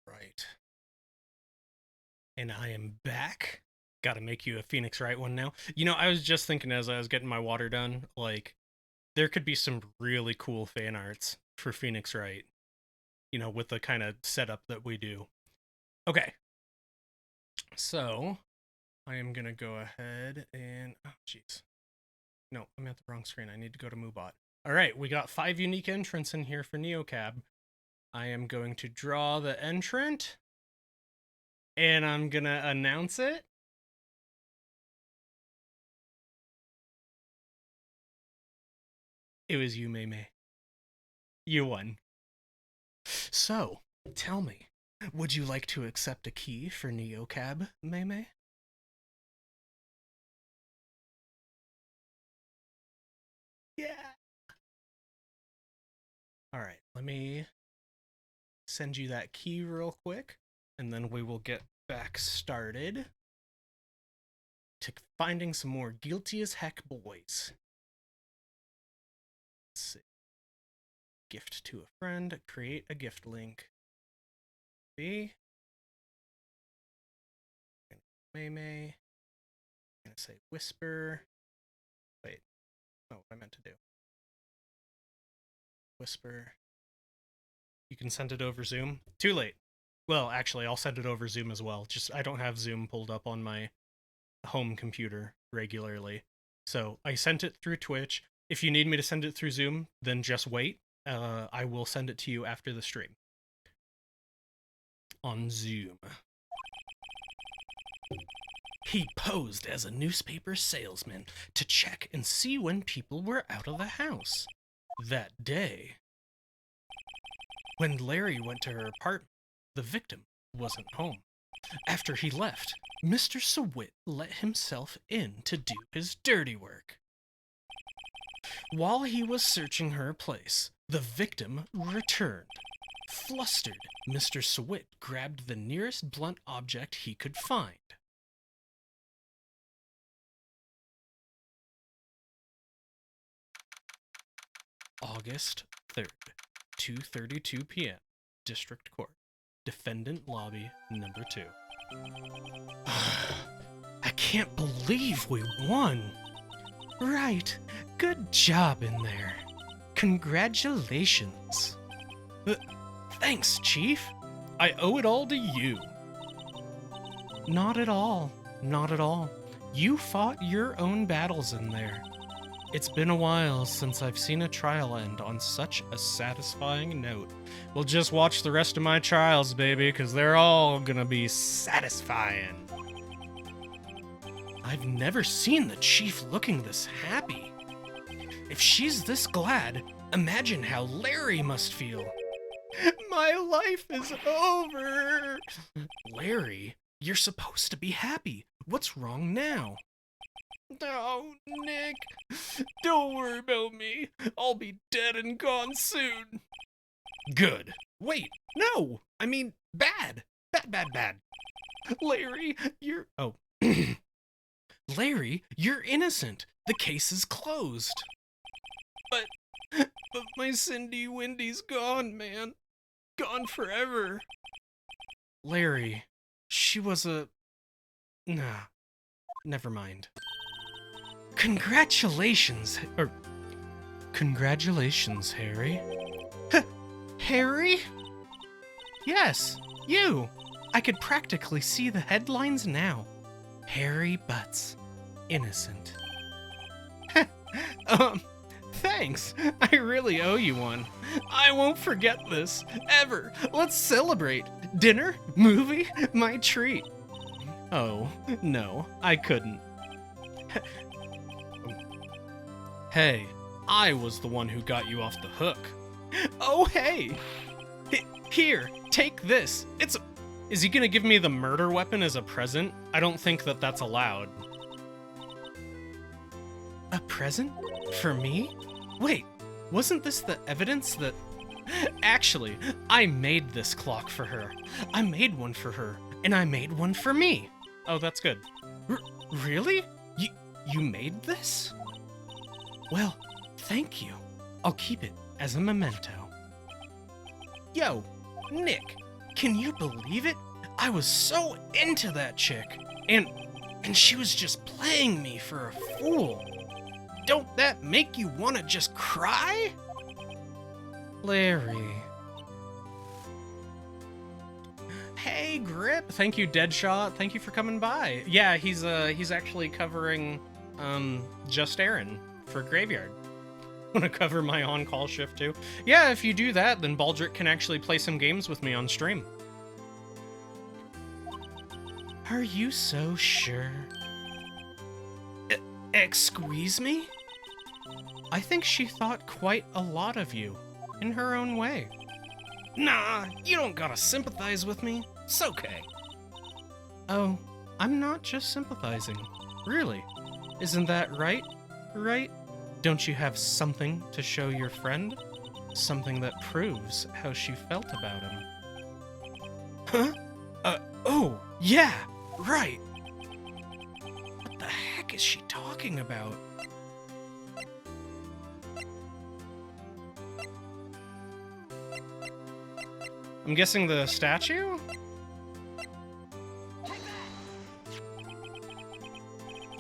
Right. And I am back. Got to make you a Phoenix Wright one now. You know, I was just thinking as I was getting my water done, like, there could be some really cool fan arts for Phoenix Wright, you know, with the kind of setup that we do. Okay. So, I am going to go ahead and... Oh, jeez. No, I'm at the wrong screen. I need to go to MooBot. All right, we got 5 unique entrants in here for NeoCab. I am going to draw the entrant, and I'm going to announce it. It was you, Mei Mei. You won. So, tell me, would you like to accept a key for NeoCab, Mei Mei? Yeah. All right, let me send you that key real quick, and then we will get back started to finding some more guilty as heck boys. Let's see. Gift to a friend, create a gift link. B. Mei Mei. I'm gonna say whisper. Wait. Oh, what I meant to do. Whisper. You can send it over Zoom. Too late. Well, actually, I'll send it over Zoom as well. Just I don't have Zoom pulled up on my home computer regularly. So I sent it through Twitch. If you need me to send it through Zoom, then just wait. I will send it to you after the stream. On Zoom. He posed as a newspaper salesman to check and see when people were out of the house. That day, when Larry went to her apartment, the victim wasn't home. After he left, Mr. Sawit let himself in to do his dirty work. While he was searching her place, the victim returned. Flustered, Mr. Swit grabbed the nearest blunt object he could find. August 3rd, 2:32 p.m. District Court. Defendant Lobby number 2. I can't believe we won. Right. Good job in there. Congratulations. Thanks, Chief. I owe it all to you. Not at all. Not at all. You fought your own battles in there. It's been a while since I've seen a trial end on such a satisfying note. We'll just watch the rest of my trials, baby, because they're all gonna be satisfying. I've never seen the Chief looking this happy. If she's this glad, imagine how Larry must feel. My life is over. Larry, you're supposed to be happy. What's wrong now? Oh, Nick, don't worry about me. I'll be dead and gone soon. Good. Wait, no. I mean, bad. Bad. Larry, you're... Oh. Larry, you're innocent. The case is closed. But my Cindy Wendy's gone, man. Gone forever. Larry, she was a... Nah, never mind. Congratulations, Harry. Harry? Yes, you. I could practically see the headlines now. Harry Butts, innocent. Thanks. I really owe you one. I won't forget this, ever. Let's celebrate. Dinner, movie, my treat. Oh, no, I couldn't. Hey, I was the one who got you off the hook. Oh, hey! Here, take this. Is he gonna give me the murder weapon as a present? I don't think that that's allowed. A present? For me? Wait, wasn't this the evidence that... Actually, I made this clock for her. I made one for her, and I made one for me. Oh, that's good. Really? You made this? Well, thank you. I'll keep it as a memento. Yo, Nick, can you believe it? I was so into that chick, and she was just playing me for a fool. Don't that make you want to just cry? Larry. Hey, Grip. Thank you, Deadshot. Thank you for coming by. Yeah, he's actually covering Just Aaron for Graveyard. Want to cover my on-call shift too? Yeah, if you do that, then Baldric can actually play some games with me on stream. Are you so sure? Excuse me? I think she thought quite a lot of you, in her own way. Nah, you don't gotta sympathize with me. It's okay. Oh, I'm not just sympathizing. Really? Isn't that right? Right? Don't you have something to show your friend? Something that proves how she felt about him. Huh? Oh, yeah, right. What the heck is she talking about? I'm guessing the statue?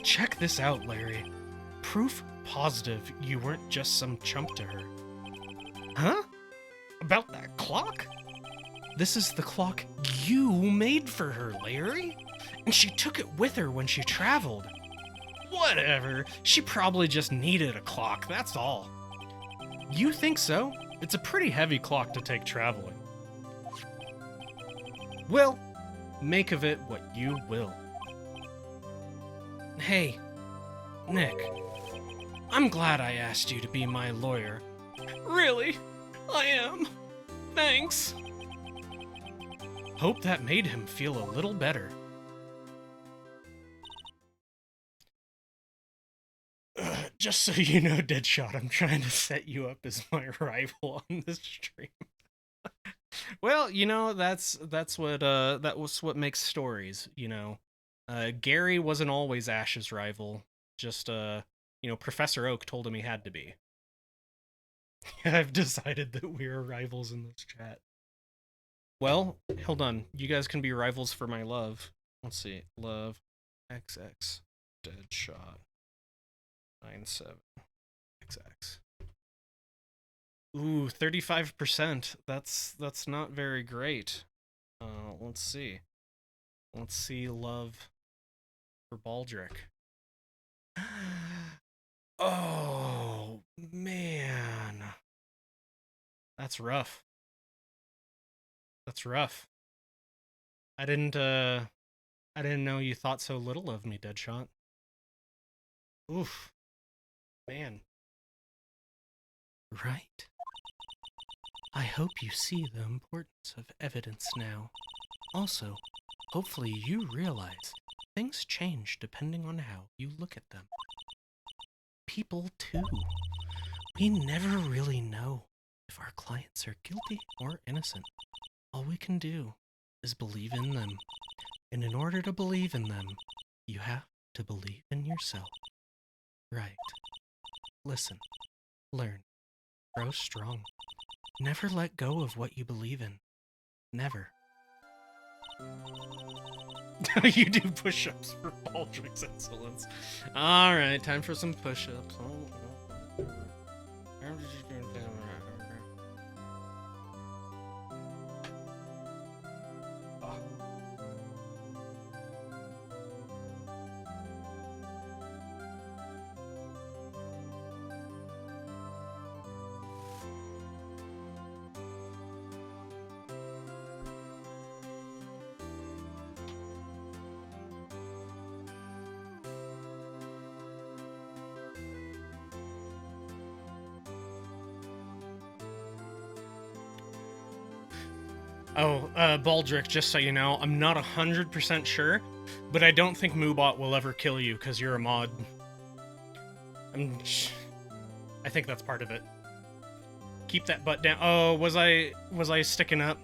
Check this out, Larry. Proof positive you weren't just some chump to her. Huh? About that clock? This is the clock you made for her, Larry. And she took it with her when she traveled. Whatever. She probably just needed a clock, that's all. You think so? It's a pretty heavy clock to take traveling. Well, make of it what you will. Hey, Nick. I'm glad I asked you to be my lawyer. Really? I am. Thanks. Hope that made him feel a little better. Just so you know, Deadshot, I'm trying to set you up as my rival on this stream. Well, that's what makes stories, Gary wasn't always Ash's rival. Just Professor Oak told him he had to be. I've decided that we're rivals in this chat. Well, hold on. You guys can be rivals for my love. Let's see. Love XX Deadshot 97 XX. Ooh, 35%. That's not very great. Let's see. Let's see love for Baldric. Oh, man. That's rough. That's rough. I didn't know you thought so little of me, Deadshot. Oof. Man. Right. I hope you see the importance of evidence now. Also, hopefully you realize things change depending on how you look at them. People, too. We never really know if our clients are guilty or innocent. All we can do is believe in them. And in order to believe in them, you have to believe in yourself. Right. Listen. Learn. Grow strong. Never let go of what you believe in. Never. You do push-ups for Baldric's insolence. Alright, time for some push-ups. Baldric, just so you know, I'm not 100% sure, but I don't think Moobot will ever kill you because you're a mod. I think that's part of it. Keep that butt down. Oh, was I sticking up?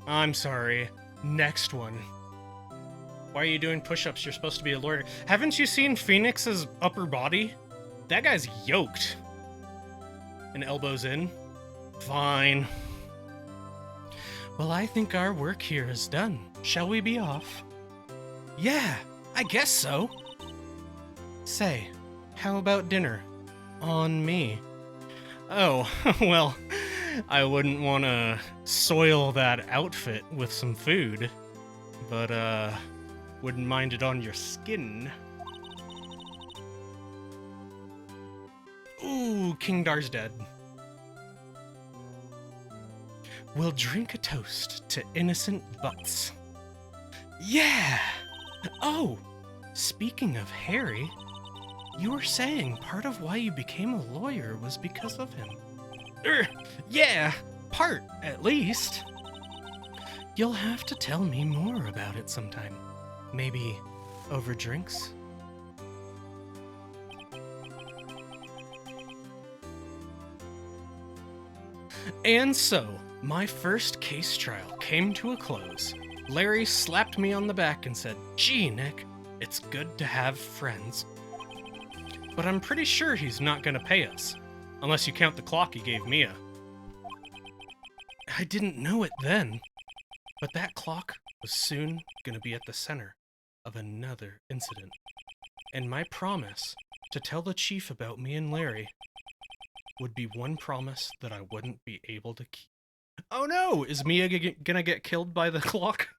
I'm sorry. Next one. Why are you doing push-ups? You're supposed to be a lawyer. Haven't you seen Phoenix's upper body? That guy's yoked. And elbows in. Fine. Well, I think our work here is done. Shall we be off? Yeah, I guess so. Say, how about dinner? On me. Oh, well, I wouldn't want to soil that outfit with some food, but, wouldn't mind it on your skin. Ooh, King Dar's dead. We'll drink a toast to innocent butts. Yeah! Oh, speaking of Harry, you were saying part of why you became a lawyer was because of him. Yeah, part, at least. You'll have to tell me more about it sometime. Maybe over drinks? And so, my first case trial came to a close. Larry slapped me on the back and said, "Gee, Nick, it's good to have friends." But I'm pretty sure he's not gonna pay us, unless you count the clock he gave Mia. I didn't know it then, but that clock was soon gonna be at the center of another incident. And my promise to tell the chief about me and Larry would be one promise that I wouldn't be able to keep. Oh no! Is Mia gonna get killed by the clock?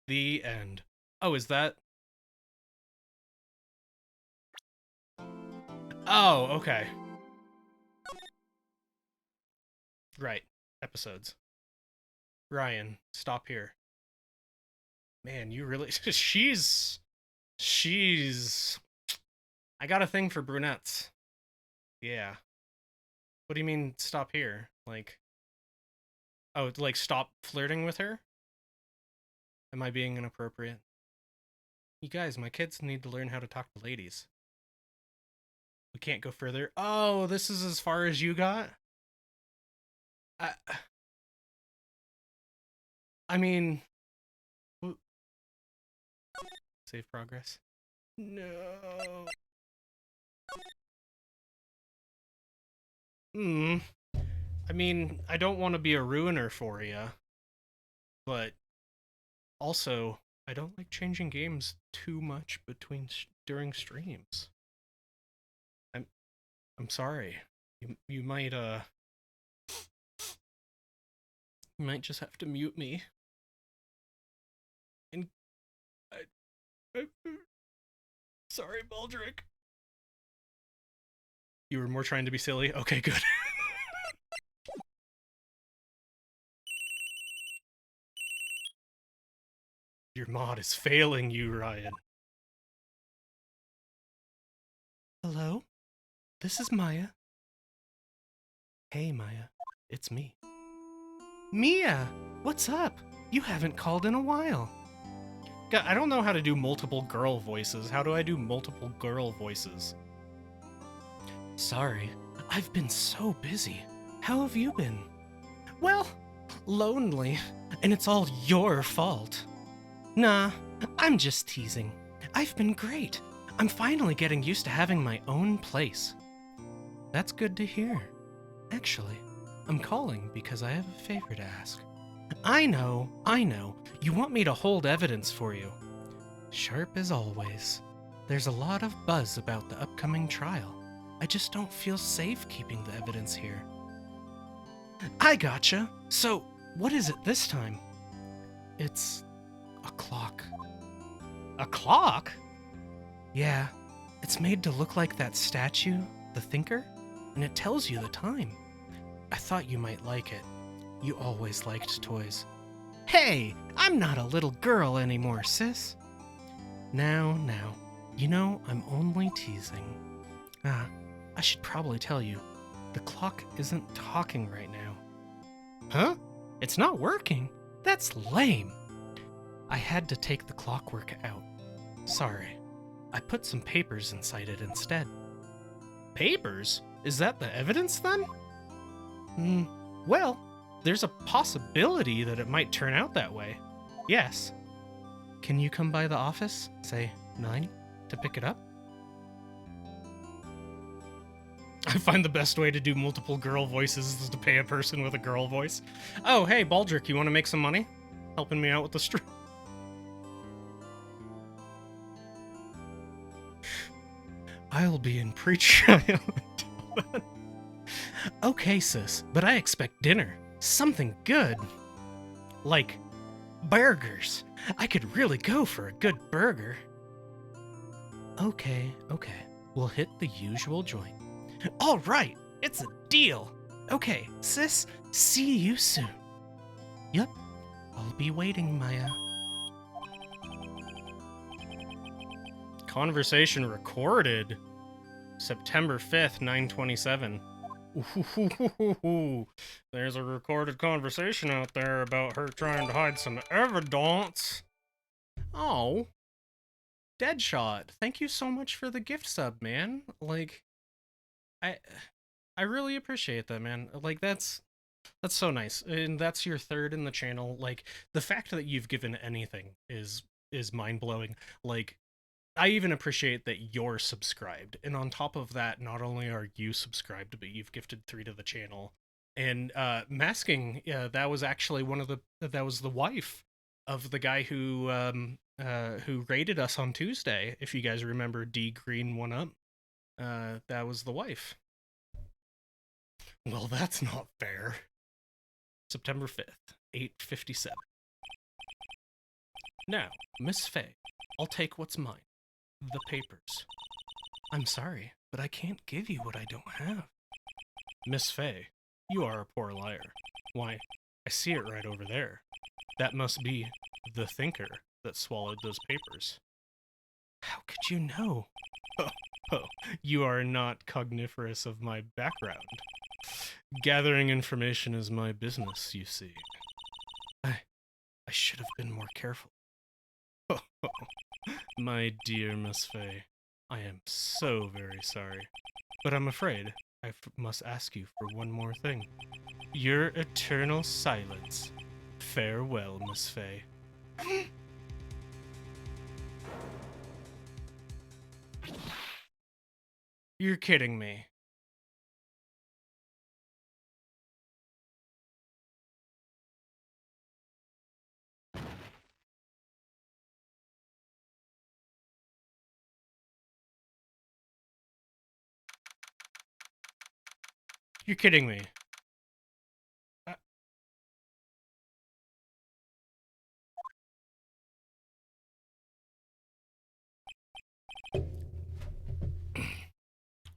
The end. Oh, is that? Oh, okay. Right. Episodes. Ryan, stop here. Man, you really... She's... I got a thing for brunettes. Yeah. What do you mean, stop here? Like... Oh, like, stop flirting with her? Am I being inappropriate? You guys, my kids need to learn how to talk to ladies. We can't go further. Oh, this is as far as you got? I mean, save progress. No. I mean, I don't want to be a ruiner for you, but also I don't like changing games too much during streams. I'm sorry. You might you might just have to mute me. And I sorry, Baldric. You were more trying to be silly? Okay, good. Your mod is failing you, Ryan. Hello? This is Maya. Hey, Maya. It's me. Mia! What's up? You haven't called in a while. God, I don't know how to do multiple girl voices. How do I do multiple girl voices? Sorry, I've been so busy. How have you been? Well, lonely, and it's all your fault. Nah, I'm just teasing. I've been great. I'm finally getting used to having my own place. That's good to hear. Actually, I'm calling because I have a favor to ask. I know. You want me to hold evidence for you. Sharp as always. There's a lot of buzz about the upcoming trial. I just don't feel safe keeping the evidence here. I gotcha. So, what is it this time? It's a clock. A clock? Yeah, it's made to look like that statue, the Thinker, and it tells you the time. I thought you might like it. You always liked toys. Hey, I'm not a little girl anymore, sis. Now, you know I'm only teasing. I should probably tell you, the clock isn't talking right now. Huh? It's not working? That's lame. I had to take the clockwork out. Sorry. I put some papers inside it instead. Papers? Is that the evidence then? Well, there's a possibility that it might turn out that way. Yes. Can you come by the office, say 9, to pick it up? I find the best way to do multiple girl voices is to pay a person with a girl voice. Oh, hey, Baldric, you want to make some money? Helping me out with the stream. I'll be in pre-trial. Okay, sis, but I expect dinner. Something good. Like burgers. I could really go for a good burger. Okay. We'll hit the usual joint. All right, it's a deal. Okay, sis, see you soon. Yep, I'll be waiting, Maya. Conversation recorded. September 5th, 9:27. Ooh, there's a recorded conversation out there about her trying to hide some evidence. Oh. Deadshot, thank you so much for the gift sub, man. Like, I really appreciate that, man. Like, that's so nice. And that's your third in the channel. Like, the fact that you've given anything is mind-blowing. Like, I even appreciate that you're subscribed. And on top of that, not only are you subscribed, but you've gifted 3 to the channel. And Masking, that was actually that was the wife of the guy who raided us on Tuesday. If you guys remember D Green 1 Up, that was the wife. Well, that's not fair. September 5th, 8:57. Now, Miss Faye, I'll take what's mine. The papers. I'm sorry, but I can't give you what I don't have. Miss Faye, you are a poor liar. Why, I see it right over there. That must be the Thinker that swallowed those papers. How could you know? Oh, you are not cogniferous of my background. Gathering information is my business, you see. I should have been more careful. My dear Miss Faye, I am so very sorry. But I'm afraid I must ask you for one more thing. Your eternal silence. Farewell, Miss Faye. You're kidding me. You're kidding me.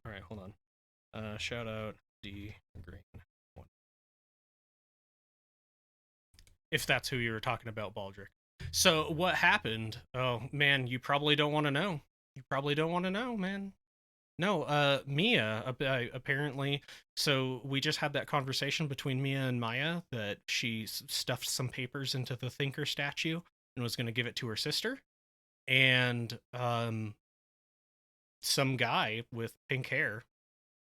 All right, hold on. Shout out D Green one. If that's who you were talking about, Baldric. So what happened? Oh man, you probably don't want to know. You probably don't want to know, man. No, Mia apparently. So we just had that conversation between Mia and Maya that she stuffed some papers into the Thinker statue and was going to give it to her sister, and some guy with pink hair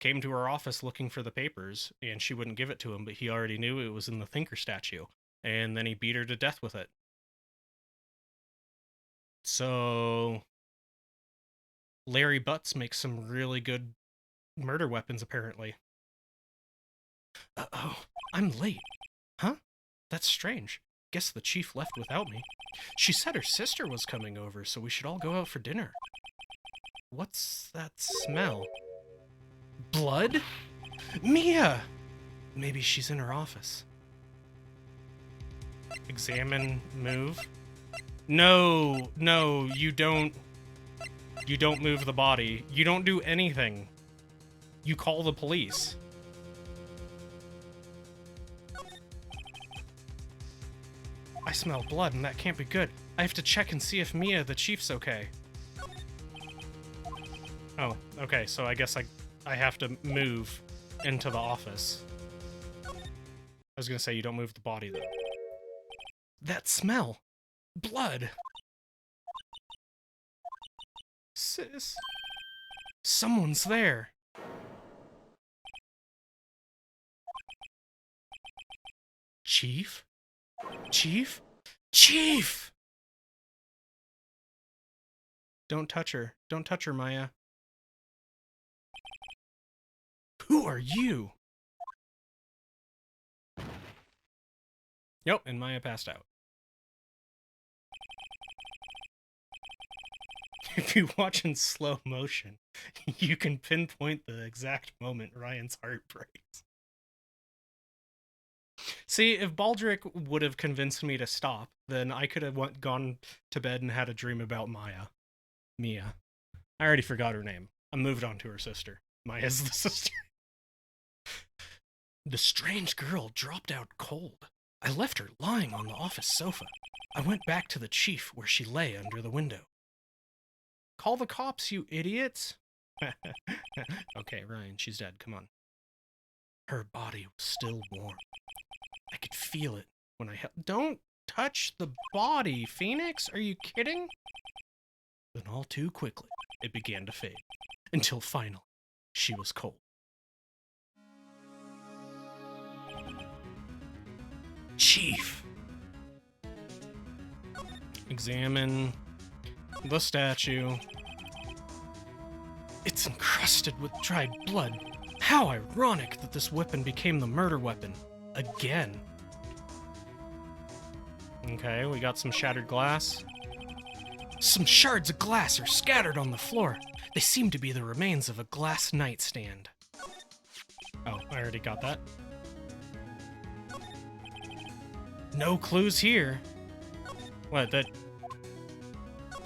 came to her office looking for the papers, and she wouldn't give it to him, but he already knew it was in the Thinker statue, and then he beat her to death with it. So Larry Butts makes some really good murder weapons, apparently. Oh, I'm late. Huh? That's strange. Guess the chief left without me. She said her sister was coming over, so we should all go out for dinner. What's that smell? Blood? Mia! Maybe she's in her office. Examine, move. No, you don't. You don't move the body. You don't do anything. You call the police. I smell blood, and that can't be good. I have to check and see if Mia, the chief's okay. Oh, okay, so I guess I have to move into the office. I was gonna say you don't move the body, though. That smell! Blood! Sis. Someone's there. Chief? Chief? Chief! Don't touch her. Don't touch her, Maya. Who are you? Yep, and Maya passed out. If you watch in slow motion, you can pinpoint the exact moment Ryan's heart breaks. See, if Baldric would have convinced me to stop, then I could have gone to bed and had a dream about Mia. I already forgot her name. I moved on to her sister. Maya's the sister. The strange girl dropped out cold. I left her lying on the office sofa. I went back to the chief where she lay under the window. Call the cops, you idiots! Okay, Ryan, she's dead. Come on. Her body was still warm. I could feel it when I Don't touch the body, Phoenix! Are you kidding? Then all too quickly, it began to fade. Until finally, she was cold. Chief! Examine the statue. It's encrusted with dried blood. How ironic that this weapon became the murder weapon. Again. Okay, we got some shattered glass. Some shards of glass are scattered on the floor. They seem to be the remains of a glass nightstand. Oh, I already got that. No clues here. What, that...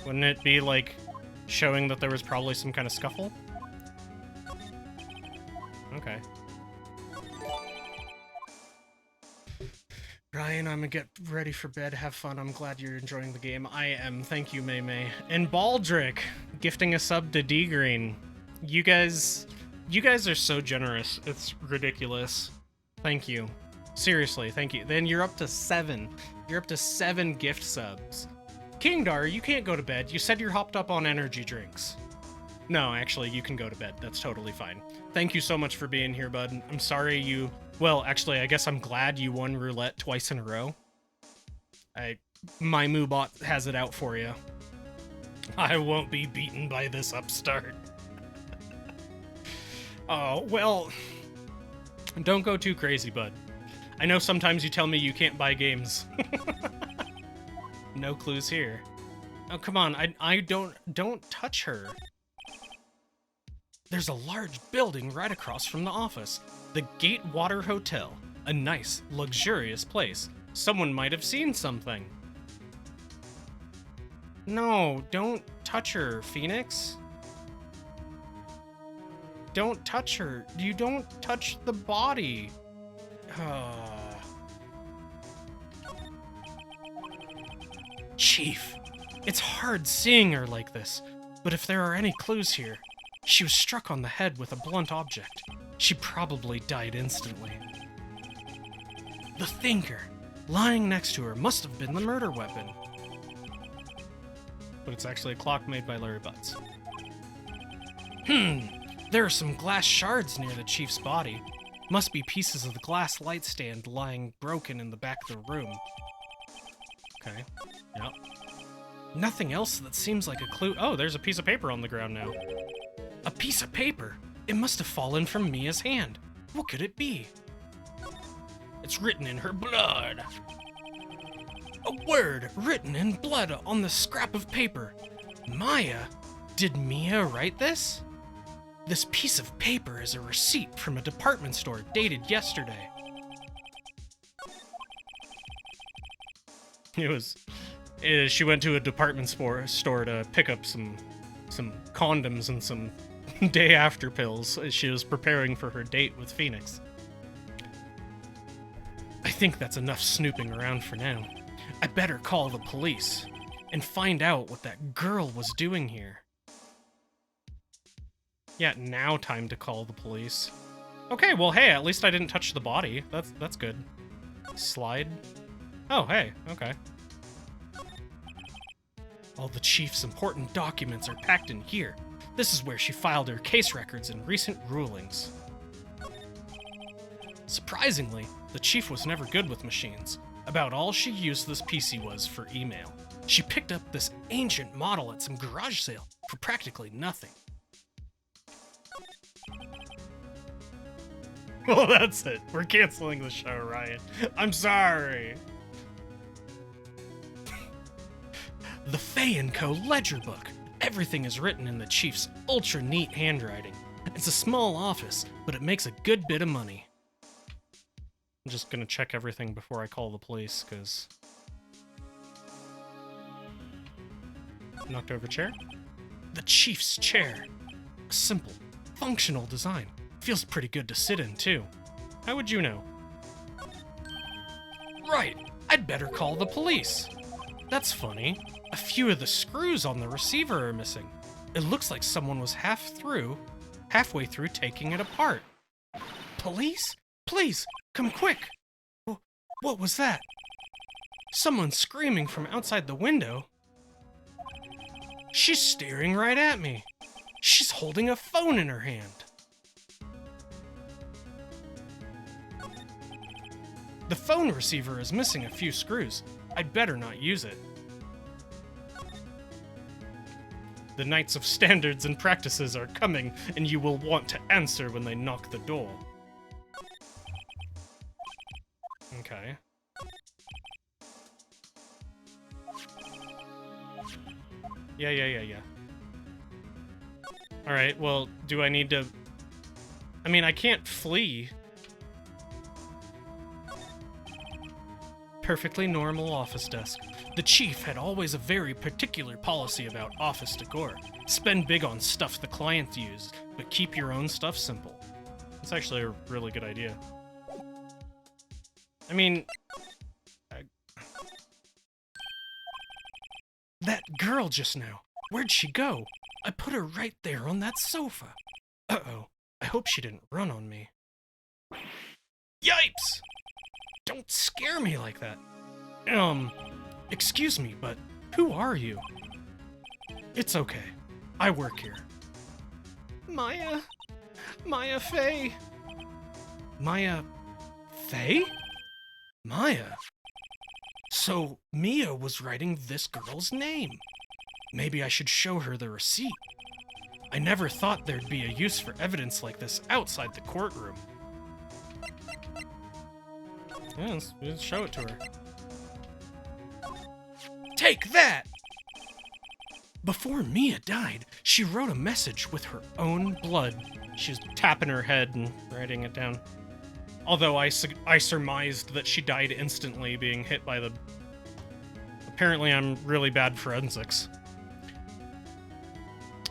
Wouldn't it be, like, showing that there was probably some kind of scuffle? Okay. Ryan, I'm gonna get ready for bed. Have fun. I'm glad you're enjoying the game. I am. Thank you, May May. And Baldric, gifting a sub to D Green. You guys are so generous. It's ridiculous. Thank you. Seriously, thank you. Then you're up to 7. You're up to 7 gift subs. Kingdar, you can't go to bed. You said you're hopped up on energy drinks. No, actually, you can go to bed. That's totally fine. Thank you so much for being here, bud. I'm sorry you... Well, actually, I guess I'm glad you won roulette twice in a row. My Moobot has it out for you. I won't be beaten by this upstart. Oh, well, don't go too crazy, bud. I know sometimes you tell me you can't buy games. No clues here. Oh, come on, I don't touch her. There's a large building right across from the office. The Gatewater Hotel. A nice, luxurious place. Someone might have seen something. No, don't touch her, Phoenix. Don't touch her. You don't touch the body. Chief, it's hard seeing her like this, but if there are any clues here, she was struck on the head with a blunt object. She probably died instantly. The thinker, lying next to her, must have been the murder weapon. But it's actually a clock made by Larry Butts. There are some glass shards near the chief's body. Must be pieces of the glass light stand lying broken in the back of the room. Okay, yep. Nothing else that seems like a clue. Oh, there's a piece of paper on the ground now. A piece of paper? It must have fallen from Mia's hand. What could it be? It's written in her blood. A word written in blood on the scrap of paper. Maya? Did Mia write this? This piece of paper is a receipt from a department store dated yesterday. She went to a department store to pick up some condoms and some day after pills as she was preparing for her date with Phoenix. I think that's enough snooping around for now. I better call the police and find out what that girl was doing here. Yeah, now time to call the police. Okay, well, hey, at least I didn't touch the body. That's good. Slide. Oh, hey, okay. All the chief's important documents are packed in here. This is where she filed her case records and recent rulings. Surprisingly, the chief was never good with machines. About all she used this PC was for email. She picked up this ancient model at some garage sale for practically nothing. Well, that's it. We're canceling the show, Ryan. I'm sorry. The Fay & Co. ledger book. Everything is written in the chief's ultra neat handwriting. It's a small office, but it makes a good bit of money. I'm just gonna check everything before I call the police, because... Knocked over chair? The chief's chair. A simple, functional design. Feels pretty good to sit in, too. How would you know? Right, I'd better call the police. That's funny. A few of the screws on the receiver are missing. It looks like someone was halfway through taking it apart. Police? Please, come quick! What was that? Someone screaming from outside the window. She's staring right at me. She's holding a phone in her hand. The phone receiver is missing a few screws. I'd better not use it. The Knights of Standards and Practices are coming, and you will want to answer when they knock the door. Okay. Yeah. Alright, well, do I need to... I mean, I can't flee. Perfectly normal office desk. The chief had always a very particular policy about office decor. Spend big on stuff the clients use, but keep your own stuff simple. It's actually a really good idea. I mean... That girl just now. Where'd she go? I put her right there on that sofa. Uh-oh. I hope she didn't run on me. Yipes! Don't scare me like that. Excuse me, but who are you? It's okay. I work here. Maya Fay. Maya Fay? Maya? So Mia was writing this girl's name. Maybe I should show her the receipt. I never thought there'd be a use for evidence like this outside the courtroom. Yeah, let's show it to her. Take that! Before Mia died, she wrote a message with her own blood. She's tapping her head and writing it down. Although I surmised that she died instantly being hit by the... Apparently I'm really bad forensics.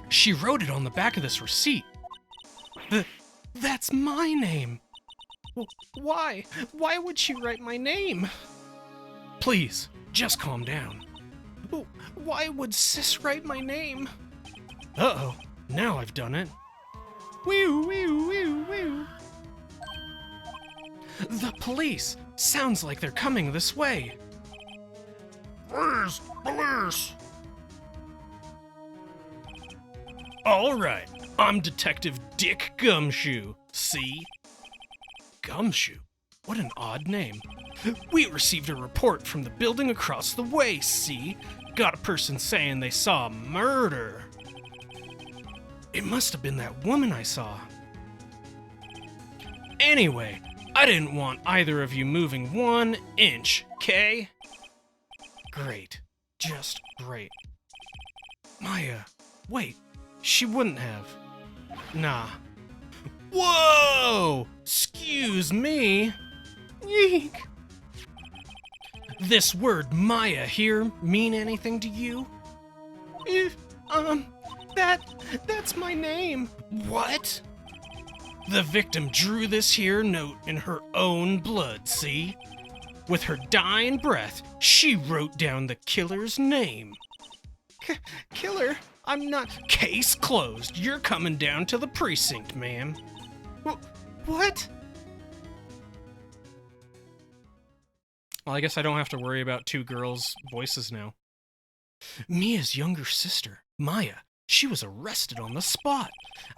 She wrote it on the back of this receipt. That's my name. Why? Why would she write my name? Please, just calm down. Why would Sis write my name? Uh-oh, now I've done it. Woo, woo, woo, woo. The police! Sounds like they're coming this way. Where's police? Alright, I'm Detective Dick Gumshoe. See? Gumshoe? What an odd name. We received a report from the building across the way, see? Got a person saying they saw a murder. It must have been that woman I saw. Anyway, I didn't want either of you moving 1 inch, okay? Great. Just great. Maya, wait. She wouldn't have. Nah. Whoa! Excuse me. Yeek. This word Maya here mean anything to you? That's my name. What? The victim drew this here note in her own blood, see? With her dying breath, she wrote down the killer's name. Killer? I'm not... Case closed. You're coming down to the precinct, ma'am. What? Well, I guess I don't have to worry about 2 girls' voices now. Mia's younger sister, Maya, she was arrested on the spot.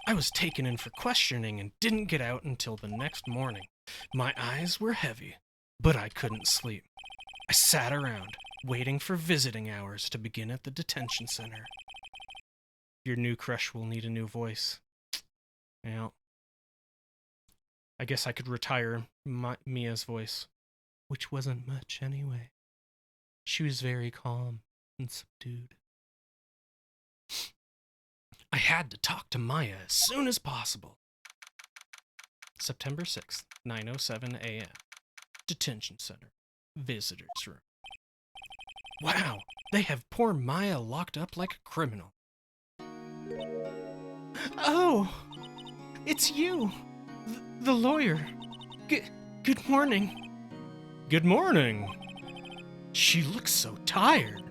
I was taken in for questioning and didn't get out until the next morning. My eyes were heavy, but I couldn't sleep. I sat around, waiting for visiting hours to begin at the detention center. Your new crush will need a new voice. Well, I guess I could retire Mia's voice, which wasn't much anyway. She was very calm and subdued. I had to talk to Maya as soon as possible. September 6th, 9:07 a.m. Detention Center. Visitors room. Wow, they have poor Maya locked up like a criminal. Oh, it's you, the lawyer. Good morning. Good morning. She looks so tired.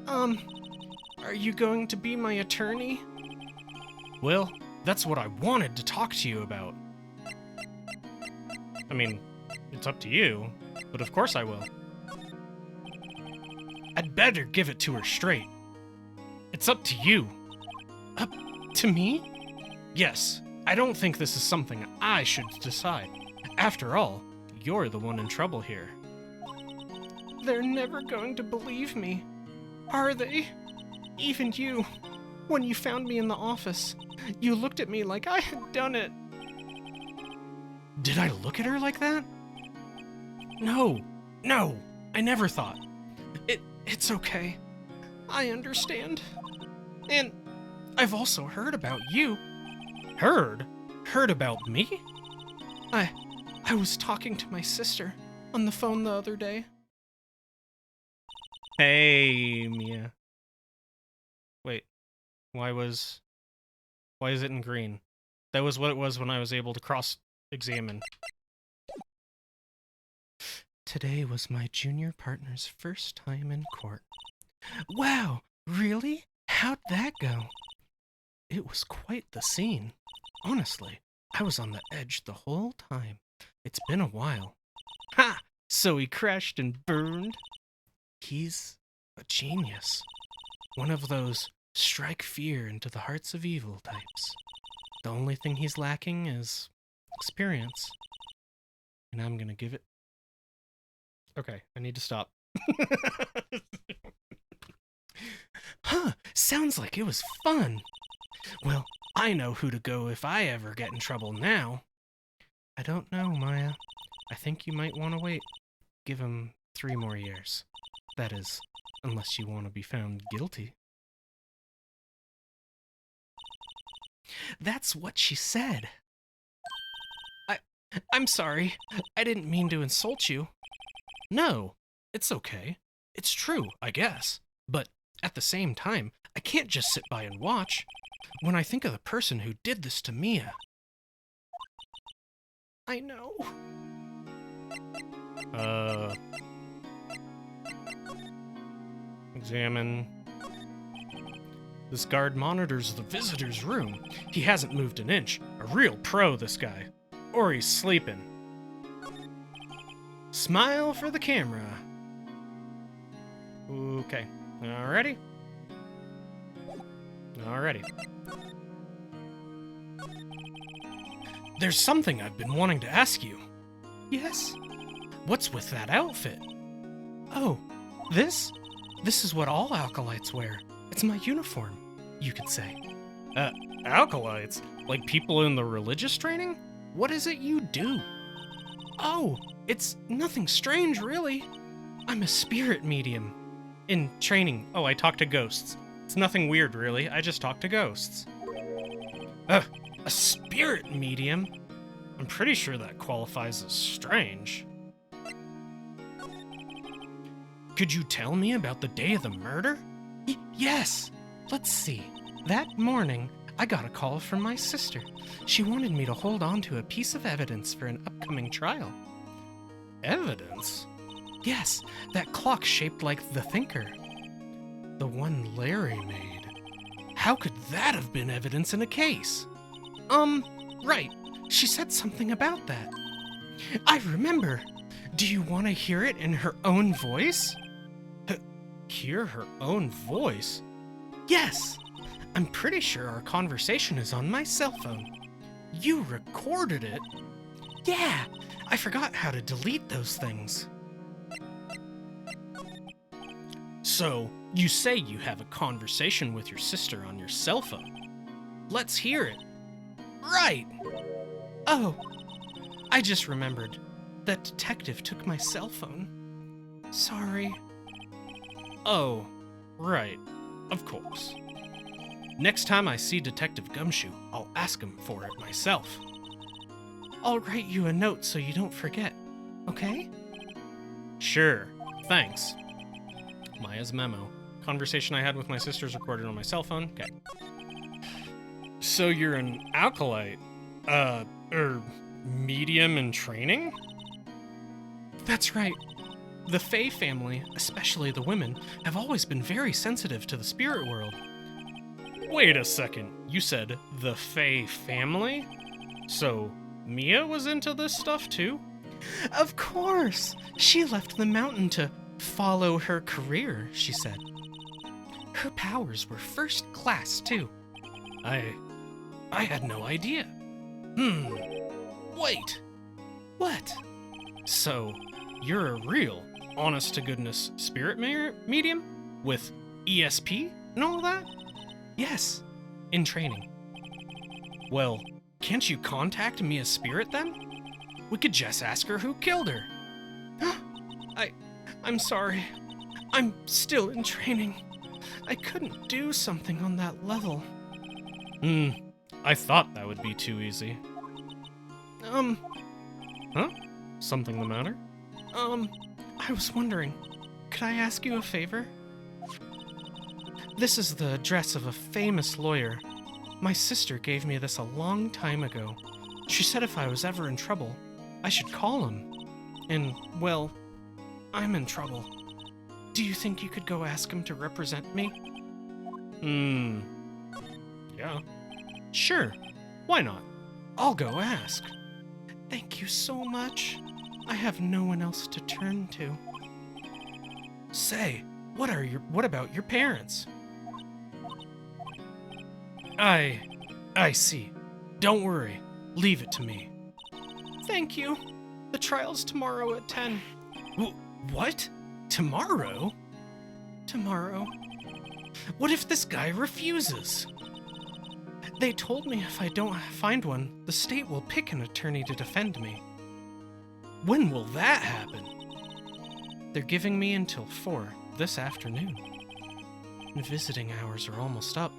Are you going to be my attorney? Well, that's what I wanted to talk to you about. I mean, it's up to you, but of course I will. I'd better give it to her straight. It's up to you. Up to me? Yes, I don't think this is something I should decide. After all, you're the one in trouble here. They're never going to believe me, are they? Even you. When you found me in the office, you looked at me like I had done it. Did I look at her like that? No, I never thought. It's okay. I understand. And I've also heard about you. Heard? Heard about me? I was talking to my sister on the phone the other day. Hey, Mia. Wait, why is it in green? That was what it was when I was able to cross-examine. Today was my junior partner's first time in court. Wow, really? How'd that go? It was quite the scene. Honestly, I was on the edge the whole time. It's been a while. Ha! So he crashed and burned? He's a genius. One of those strike fear into the hearts of evil types. The only thing he's lacking is experience. And I'm gonna give it... Okay, I need to stop. Huh, sounds like it was fun. Well, I know who to go if I ever get in trouble now. I don't know, Maya. I think you might want to wait. Give him 3 more years. That is, unless you want to be found guilty. That's what she said. I'm sorry. I didn't mean to insult you. No, it's okay. It's true, I guess. But at the same time, I can't just sit by and watch. When I think of the person who did this to Mia... I know. Examine. This guard monitors the visitor's room. He hasn't moved an inch. A real pro, this guy. Or he's sleeping. Smile for the camera. Okay. Alrighty. Alrighty. There's something I've been wanting to ask you. Yes? What's with that outfit? Oh, this? This is what all acolytes wear. It's my uniform, you could say. Acolytes? Like people in the religious training? What is it you do? Oh, it's nothing strange, really. I'm a spirit medium. In training, I talk to ghosts. It's nothing weird, really. I just talk to ghosts. A spirit medium? I'm pretty sure that qualifies as strange. Could you tell me about the day of the murder? Yes. Let's see. That morning, I got a call from my sister. She wanted me to hold on to a piece of evidence for an upcoming trial. Evidence? Yes, that clock shaped like the Thinker. The one Larry made. How could that have been evidence in a case? Right. She said something about that. I remember. Do you want to hear it in her own voice? Hear her own voice? Yes. I'm pretty sure our conversation is on my cell phone. You recorded it? Yeah. I forgot how to delete those things. So, you say you have a conversation with your sister on your cell phone. Let's hear it. Right! Oh, I just remembered. That detective took my cell phone. Sorry. Oh, right. Of course. Next time I see Detective Gumshoe, I'll ask him for it myself. I'll write you a note so you don't forget, okay? Sure, thanks. Maya's memo. Conversation I had with my sister's recorded on my cell phone. Okay. So you're an acolyte, medium in training? That's right. The Fae family, especially the women, have always been very sensitive to the spirit world. Wait a second. You said the Fae family? So Mia was into this stuff too? Of course. She left the mountain to follow her career, she said. Her powers were first class too. I had no idea. Wait. What? So, you're a real, honest-to-goodness spirit medium? With ESP and all that? Yes, in training. Well, can't you contact Mia's spirit then? We could just ask her who killed her. I'm sorry. I'm still in training. I couldn't do something on that level. I thought that would be too easy. Huh? Something the matter? I was wondering, could I ask you a favor? This is the address of a famous lawyer. My sister gave me this a long time ago. She said if I was ever in trouble, I should call him. And, well, I'm in trouble. Do you think you could go ask him to represent me? Yeah. Sure. Why not? I'll go ask. Thank you so much. I have no one else to turn to. Say, what about your parents? I see. Don't worry. Leave it to me. Thank you. The trial's tomorrow at 10. What? Tomorrow? Tomorrow? What if this guy refuses? They told me if I don't find one, the state will pick an attorney to defend me. When will that happen? They're giving me until 4 this afternoon. And visiting hours are almost up.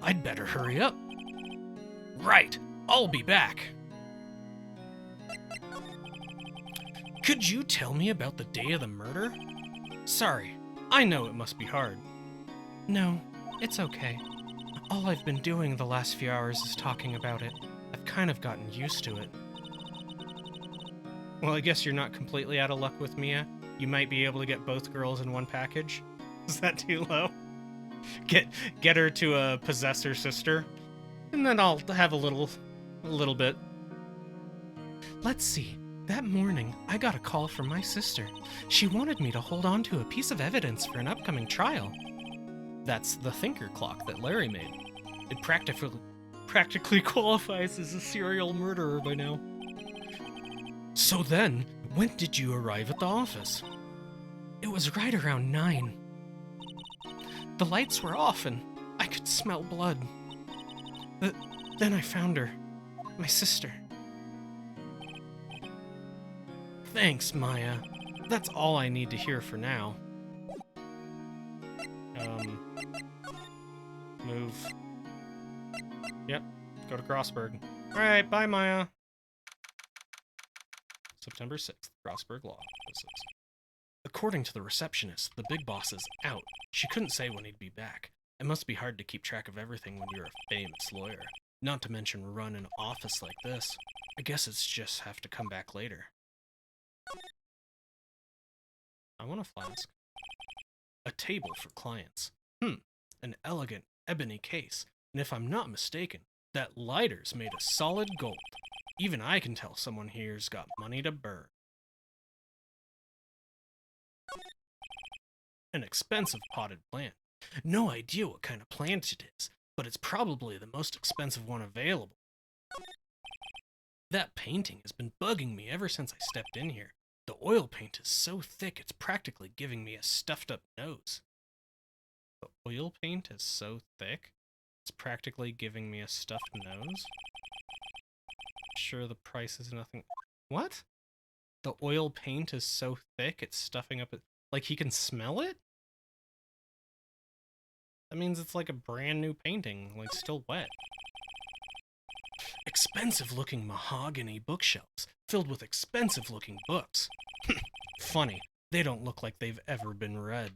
I'd better hurry up. Right, I'll be back. Could you tell me about the day of the murder? Sorry, I know it must be hard. No, it's okay. All I've been doing the last few hours is talking about it. I've kind of gotten used to it. Well, I guess you're not completely out of luck with Mia. You might be able to get both girls in one package. Is that too low? Get her to possess her sister, and then I'll have a little bit. Let's see. That morning, I got a call from my sister. She wanted me to hold on to a piece of evidence for an upcoming trial. That's the thinker clock that Larry made. It practically qualifies as a serial murderer by now. So then, when did you arrive at the office? It was right around 9. The lights were off and I could smell blood. Then I found her, my sister. Thanks, Maya. That's all I need to hear for now. Move. Yep, go to Crossburg. Alright, bye, Maya. September 6th, Crossburg Law Offices. According to the receptionist, the big boss is out. She couldn't say when he'd be back. It must be hard to keep track of everything when you're a famous lawyer. Not to mention run an office like this. I guess it's just have to come back later. I want a flask. A table for clients. An elegant ebony case. And if I'm not mistaken, that lighter's made of solid gold. Even I can tell someone here's got money to burn. An expensive potted plant. No idea what kind of plant it is, but it's probably the most expensive one available. That painting has been bugging me ever since I stepped in here. The oil paint is so thick it's practically giving me a stuffed up nose. The oil paint is so thick it's practically giving me a stuffed nose? Sure, the price is nothing. What? The oil paint is so thick it's stuffing up it. Like he can smell it? That means it's like a brand new painting, like still wet. Expensive looking mahogany bookshelves filled with expensive looking books. Funny, they don't look like they've ever been read.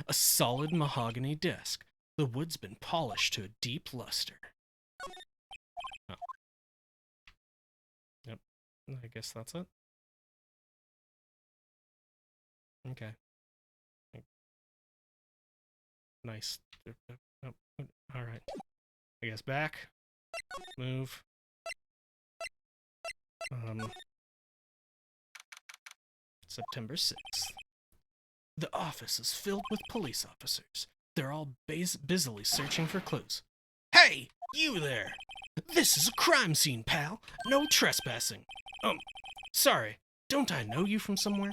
A solid mahogany desk. The wood's been polished to a deep luster. Oh. Yep, I guess that's it. Okay. Nice. Alright. I guess back. Move. September 6th. The office is filled with police officers. They're all busily searching for clues. Hey, you there! This is a crime scene, pal. No trespassing. Sorry. Don't I know you from somewhere?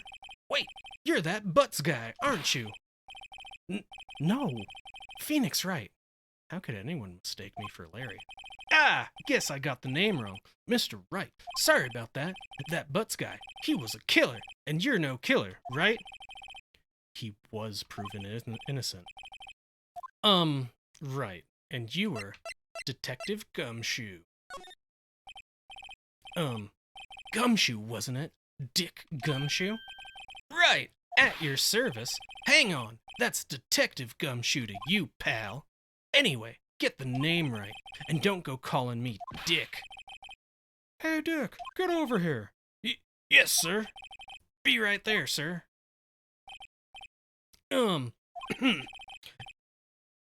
Wait, you're that Butts guy, aren't you? No. Phoenix Wright. How could anyone mistake me for Larry? Ah, guess I got the name wrong. Mr. Wright. Sorry about that. That Butts guy, he was a killer, and you're no killer, right? He was proven innocent. Right. And you were Detective Gumshoe. Gumshoe, wasn't it? Dick Gumshoe? Right. At your service. Hang on. That's Detective Gumshoe to you, pal. Anyway, get the name right, and don't go calling me Dick. Hey, Dick, get over here. Yes, sir. Be right there, sir.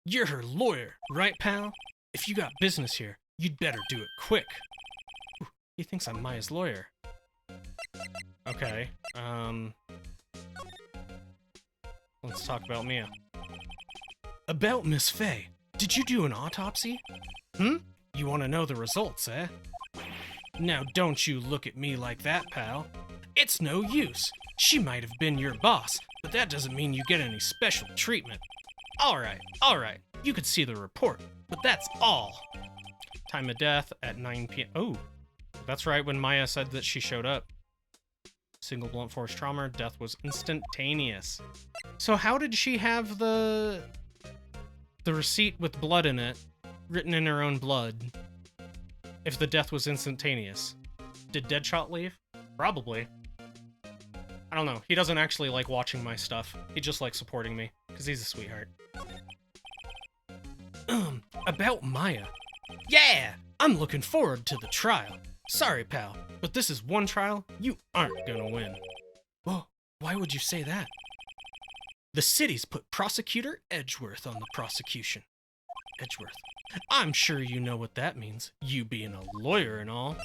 You're her lawyer, right, pal? If you got business here, you'd better do it quick. Ooh, he thinks I'm Maya's lawyer. Okay, let's talk about Mia. About Miss Faye. Did you do an autopsy? You want to know the results, eh? Now don't you look at me like that, pal. It's no use. She might have been your boss, but that doesn't mean you get any special treatment. All right, you could see the report, but that's all. Time of death at 9 p.m. Oh, that's right when Maya said that she showed up. Single blunt force trauma, death was instantaneous. So how did she have the receipt with blood in it, written in her own blood, if the death was instantaneous? Did Deadshot leave? Probably. I don't know. He doesn't actually like watching my stuff. He just likes supporting me, because he's a sweetheart. About Maya. Yeah! I'm looking forward to the trial. Sorry, pal, but this is one trial you aren't gonna win. Well, why would you say that? The city's put Prosecutor Edgeworth on the prosecution. Edgeworth. I'm sure you know what that means, you being a lawyer and all.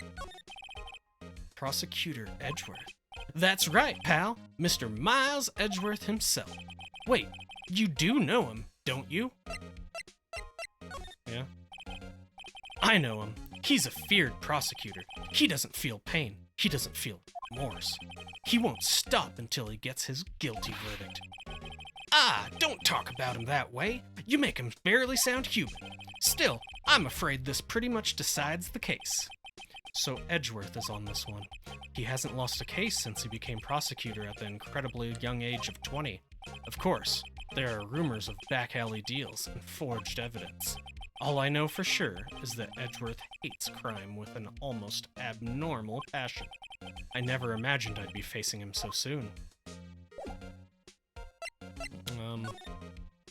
Prosecutor Edgeworth. That's right, pal. Mr. Miles Edgeworth himself. Wait, you do know him, don't you? Yeah. I know him. He's a feared prosecutor. He doesn't feel pain. He doesn't feel remorse. He won't stop until he gets his guilty verdict. Ah, don't talk about him that way. You make him barely sound human. Still, I'm afraid this pretty much decides the case. So Edgeworth is on this one. He hasn't lost a case since he became prosecutor at the incredibly young age of 20. Of course, there are rumors of back alley deals and forged evidence. All I know for sure is that Edgeworth hates crime with an almost abnormal passion. I never imagined I'd be facing him so soon.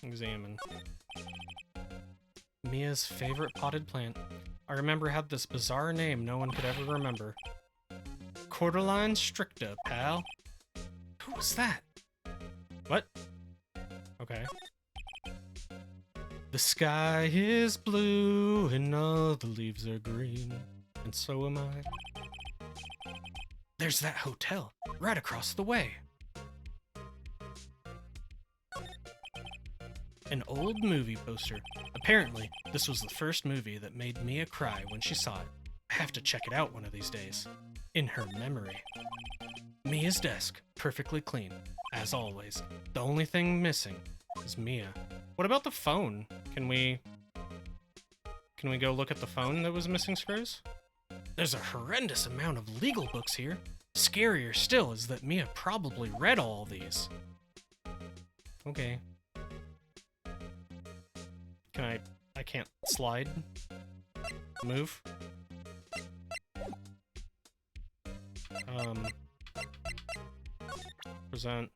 Examine. Mia's favorite potted plant. I remember had this bizarre name no one could ever remember. Cordyline stricta, pal. Who was that? What? Okay. The sky is blue and all the leaves are green, and so am I. There's that hotel right across the way. An old movie poster. Apparently, this was the first movie that made Mia cry when she saw it. I have to check it out one of these days. In her memory. Mia's desk, perfectly clean, as always. The only thing missing is Mia. What about the phone? Can we go look at the phone that was missing screws? There's a horrendous amount of legal books here. Scarier still is that Mia probably read all these. Okay. Can I can't slide? Move? Present.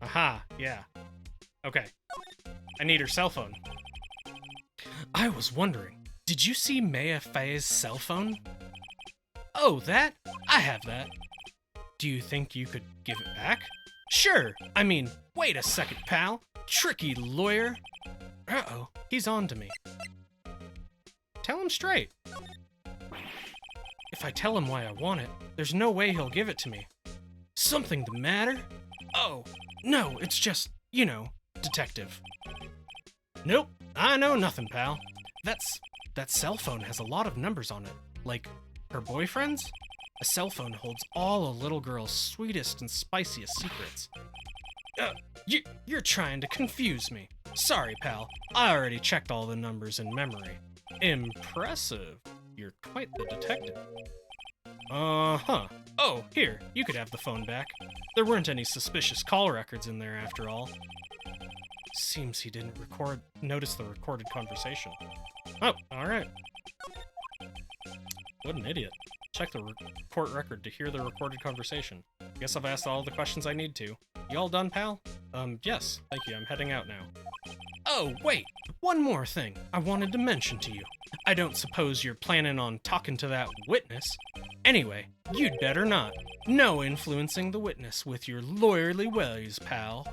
Aha, yeah. Okay. I need her cell phone. I was wondering, did you see Maya Faye's cell phone? Oh, that? I have that. Do you think you could give it back? Sure. I mean, wait a second, pal. Tricky lawyer. Uh-oh, he's on to me. Tell him straight. If I tell him why I want it, there's no way he'll give it to me. Something the matter? Oh, no, it's just, you know, detective. Nope, I know nothing, pal. That cell phone has a lot of numbers on it. Like, her boyfriend's? A cell phone holds all a little girl's sweetest and spiciest secrets. You're trying to confuse me. Sorry, pal. I already checked all the numbers in memory. Impressive. You're quite the detective. Uh-huh. Oh, here, you could have the phone back. There weren't any suspicious call records in there after all. Seems he didn't notice the recorded conversation. Oh, alright. What an idiot. Check the court record to hear the recorded conversation. Guess I've asked all the questions I need to. You all done, pal? Yes. Thank you. I'm heading out now. Oh, wait! One more thing I wanted to mention to you. I don't suppose you're planning on talking to that witness. Anyway, you'd better not. No influencing the witness with your lawyerly ways, pal.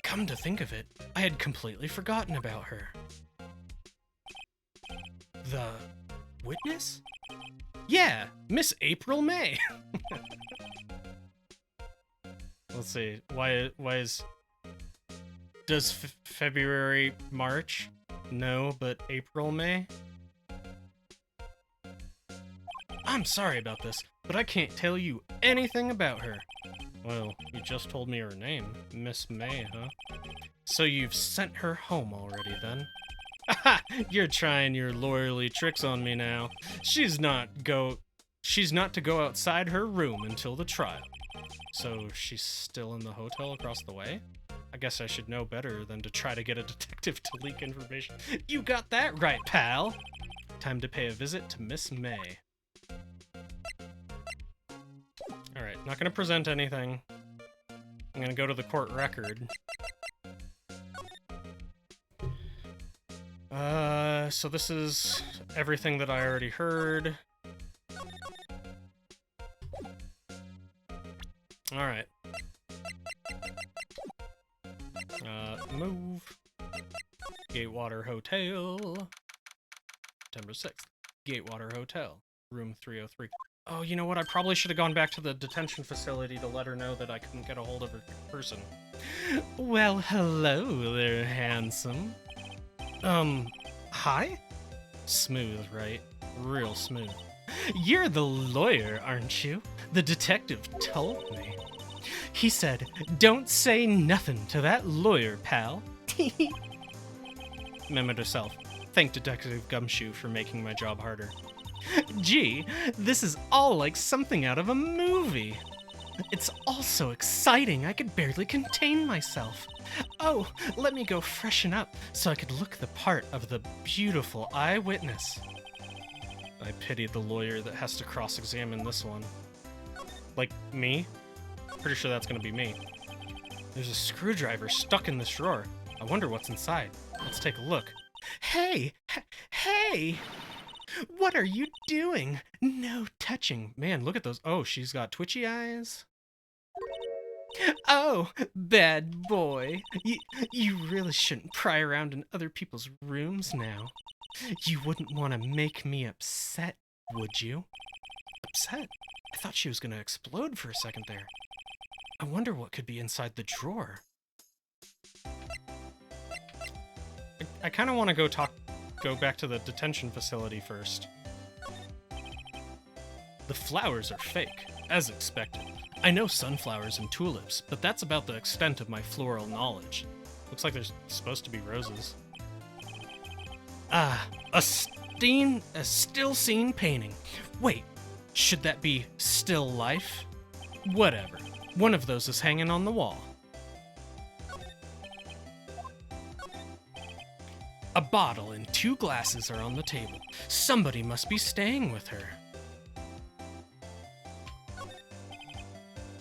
Come to think of it, I had completely forgotten about her. The witness? Yeah, Miss April May. Let's see. Why is Does February, March? No, but April, May? I'm sorry about this, but I can't tell you anything about her. Well, you just told me her name, Miss May, huh? So you've sent her home already, then? Aha! You're trying your lawyerly tricks on me now. She's not to go outside her room until the trial. So she's still in the hotel across the way? I guess I should know better than to try to get a detective to leak information. You got that right, pal! Time to pay a visit to Miss May. Alright, not gonna present anything. I'm gonna go to the court record. So this is everything that I already heard. Alright. Move. Gatewater Hotel. September 6th. Gatewater Hotel. Room 303. Oh, you know what? I probably should have gone back to the detention facility to let her know that I couldn't get a hold of her in person. Well, hello there, handsome. Hi? Smooth, right? Real smooth. You're the lawyer, aren't you? The detective told me. He said, don't say nothing to that lawyer, pal. Memo to self. Thank Detective Gumshoe for making my job harder. Gee, this is all like something out of a movie. It's all so exciting, I could barely contain myself. Oh, let me go freshen up so I could look the part of the beautiful eyewitness. I pity the lawyer that has to cross-examine this one. Like, me? Pretty sure that's gonna be me. There's a screwdriver stuck in this drawer. I wonder what's inside. Let's take a look. Hey! Hey! What are you doing? No touching. Man, look at those. Oh, she's got twitchy eyes. Oh, bad boy. You really shouldn't pry around in other people's rooms now. You wouldn't want to make me upset, would you? Upset? I thought she was going to explode for a second there. I wonder what could be inside the drawer. I kind of want to go back to the detention facility first. The flowers are fake, as expected. I know sunflowers and tulips, but that's about the extent of my floral knowledge. Looks like there's supposed to be roses. Ah, a still scene painting. Wait, should that be still life? Whatever. One of those is hanging on the wall. A bottle and 2 glasses are on the table. Somebody must be staying with her.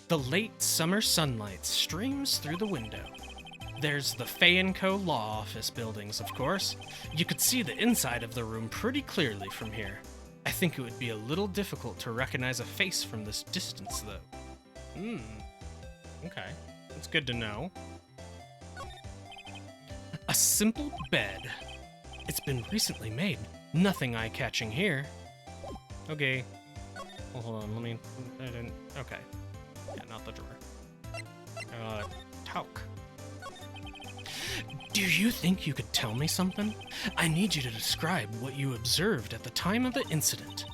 The late summer sunlight streams through the window. There's the Fay & Co. law office buildings, of course. You could see the inside of the room pretty clearly from here. I think it would be a little difficult to recognize a face from this distance, though. Okay. That's good to know. A simple bed. It's been recently made. Nothing eye-catching here. Okay. Well, hold on, okay. Yeah, not the drawer. Talc. Do you think you could tell me something? I need you to describe what you observed at the time of the incident.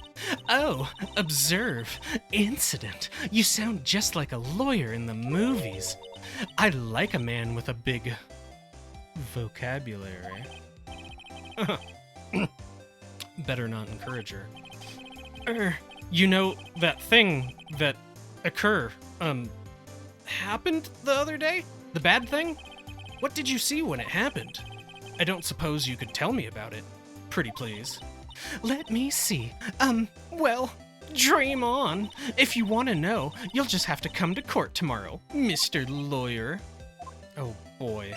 Oh, observe. Incident. You sound just like a lawyer in the movies. I like a man with a big vocabulary. Better not encourage her. You know, that thing that happened the other day? The bad thing? What did you see when it happened? I don't suppose you could tell me about it. Pretty please. Let me see. Well, dream on. If you want to know, you'll just have to come to court tomorrow, Mr. Lawyer. Oh boy.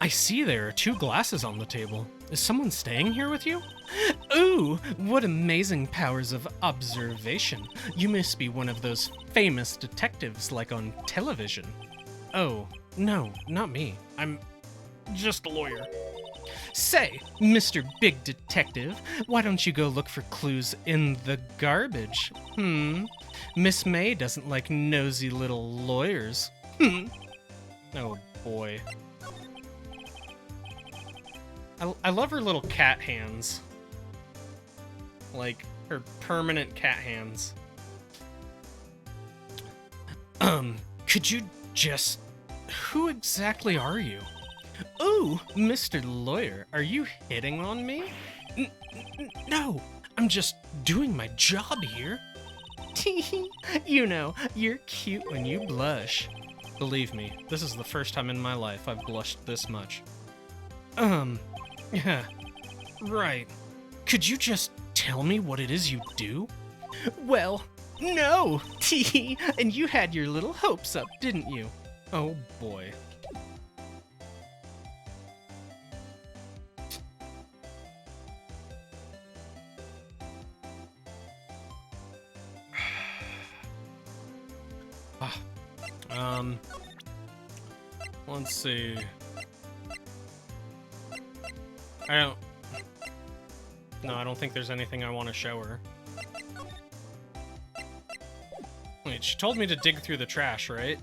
I see there are 2 glasses on the table. Is someone staying here with you? Ooh, what amazing powers of observation. You must be one of those famous detectives like on television. Oh, no, not me. I'm just a lawyer. Say, Mr. Big Detective, why don't you go look for clues in the garbage? Miss May doesn't like nosy little lawyers. Oh boy. I love her little cat hands. Like, her permanent cat hands. Could you just... Who exactly are you? Oh, Mr. Lawyer, are you hitting on me? No, I'm just doing my job here. You know, you're cute when you blush. Believe me, this is the first time in my life I've blushed this much. Yeah, right. Could you just tell me what it is you do? Well, no, and you had your little hopes up, didn't you? Oh boy. Let's see. I don't think there's anything I want to show her. Wait, she told me to dig through the trash, right?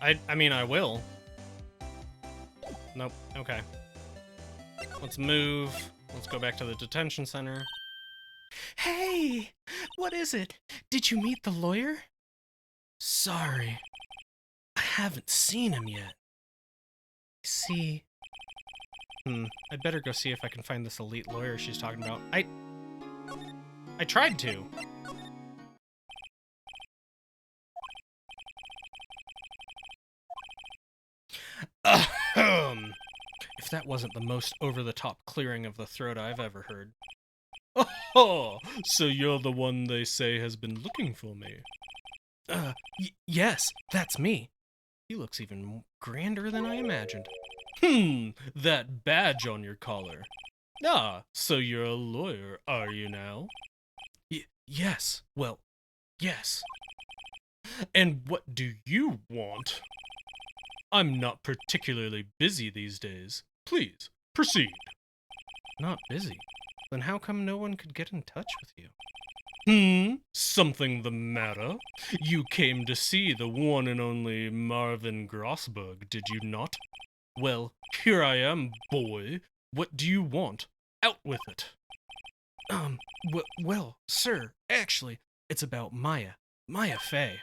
I mean, I will. Nope, okay. Let's move. Let's go back to the detention center. Hey! What is it? Did you meet the lawyer? Sorry. I haven't seen him yet. See... I'd better go see if I can find this elite lawyer she's talking about. I tried to. If that wasn't the most over-the-top clearing of the throat I've ever heard. Oh, so you're the one they say has been looking for me. Yes, that's me. He looks even grander than I imagined. That badge on your collar. Ah, so you're a lawyer, are you now? Yes, well, yes. And what do you want? I'm not particularly busy these days. Please, proceed. Not busy? Then how come no one could get in touch with you? Something the matter? You came to see the one and only Marvin Grossberg, did you not? Well, here I am, boy. What do you want? Out with it. Well, sir, actually, it's about Maya Fey.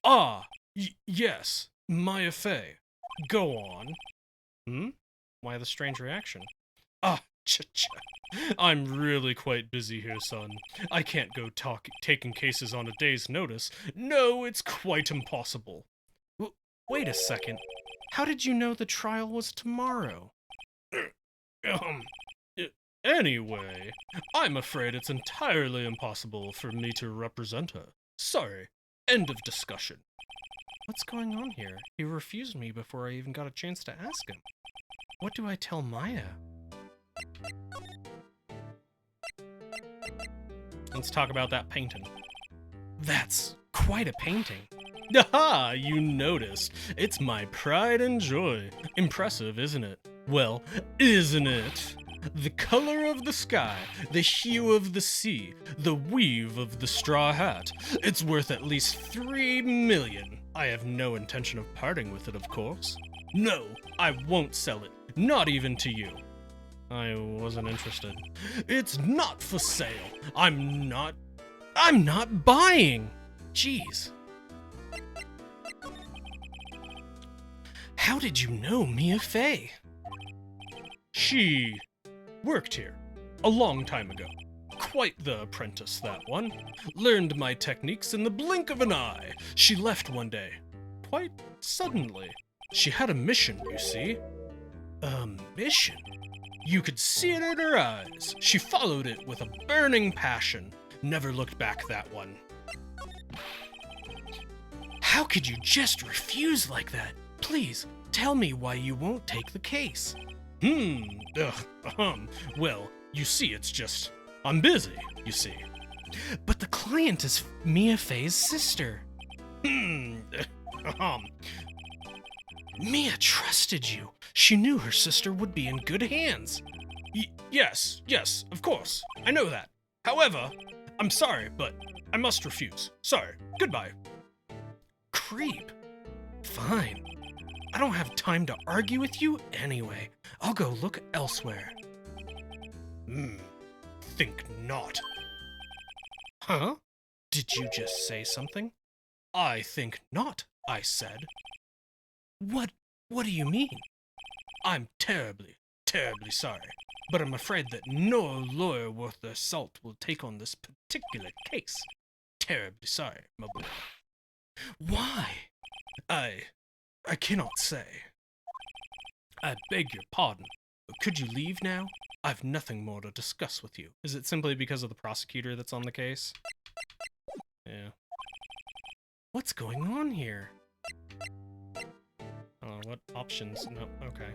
Ah, yes, Maya Fey. Go on. Why the strange reaction? Ah, cha-cha. I'm really quite busy here, son. I can't go taking cases on a day's notice. No, it's quite impossible. Wait a second. How did you know the trial was tomorrow? Anyway, I'm afraid it's entirely impossible for me to represent her. Sorry. End of discussion. What's going on here? He refused me before I even got a chance to ask him. What do I tell Maya? Let's talk about that painting. That's quite a painting. Aha! You noticed. It's my pride and joy. Impressive, isn't it? Well, isn't it? The color of the sky, the hue of the sea, the weave of the straw hat. It's worth at least 3 million. I have no intention of parting with it, of course. No, I won't sell it. Not even to you. I wasn't interested. It's not for sale. I'm not buying. Jeez. How did you know Mia Fey? She worked here a long time ago. Quite the apprentice, that one. Learned my techniques in the blink of an eye. She left one day. Quite suddenly. She had a mission, you see. A mission? You could see it in her eyes. She followed it with a burning passion. Never looked back, that one. How could you just refuse like that? Please, tell me why you won't take the case. Well, you see, it's just... I'm busy, you see. But the client is Mia Fey's sister. Mia trusted you. She knew her sister would be in good hands. Yes, of course. I know that. However, I'm sorry, but I must refuse. Sorry. Goodbye. Creep. Fine. I don't have time to argue with you anyway. I'll go look elsewhere. Think not. Huh? Did you just say something? I think not, I said. What do you mean? I'm terribly sorry, but I'm afraid that no lawyer worth their salt will take on this particular case. Terribly sorry, my boy. Why? I cannot say. I beg your pardon, but could you leave now? I've nothing more to discuss with you. Is it simply because of the prosecutor that's on the case? Yeah. What's going on here? What options? No, okay.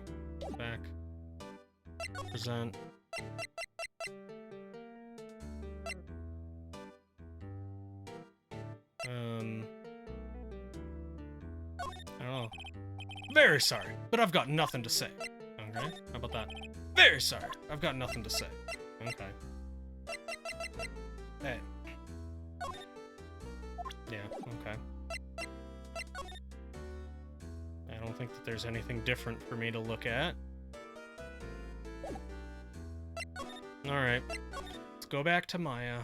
Back. Present. I don't know. Very sorry, but I've got nothing to say. Okay, how about that? Very sorry, I've got nothing to say. Okay. Hey. Yeah, okay. I don't think that there's anything different for me to look at. Alright. Let's go back to Maya.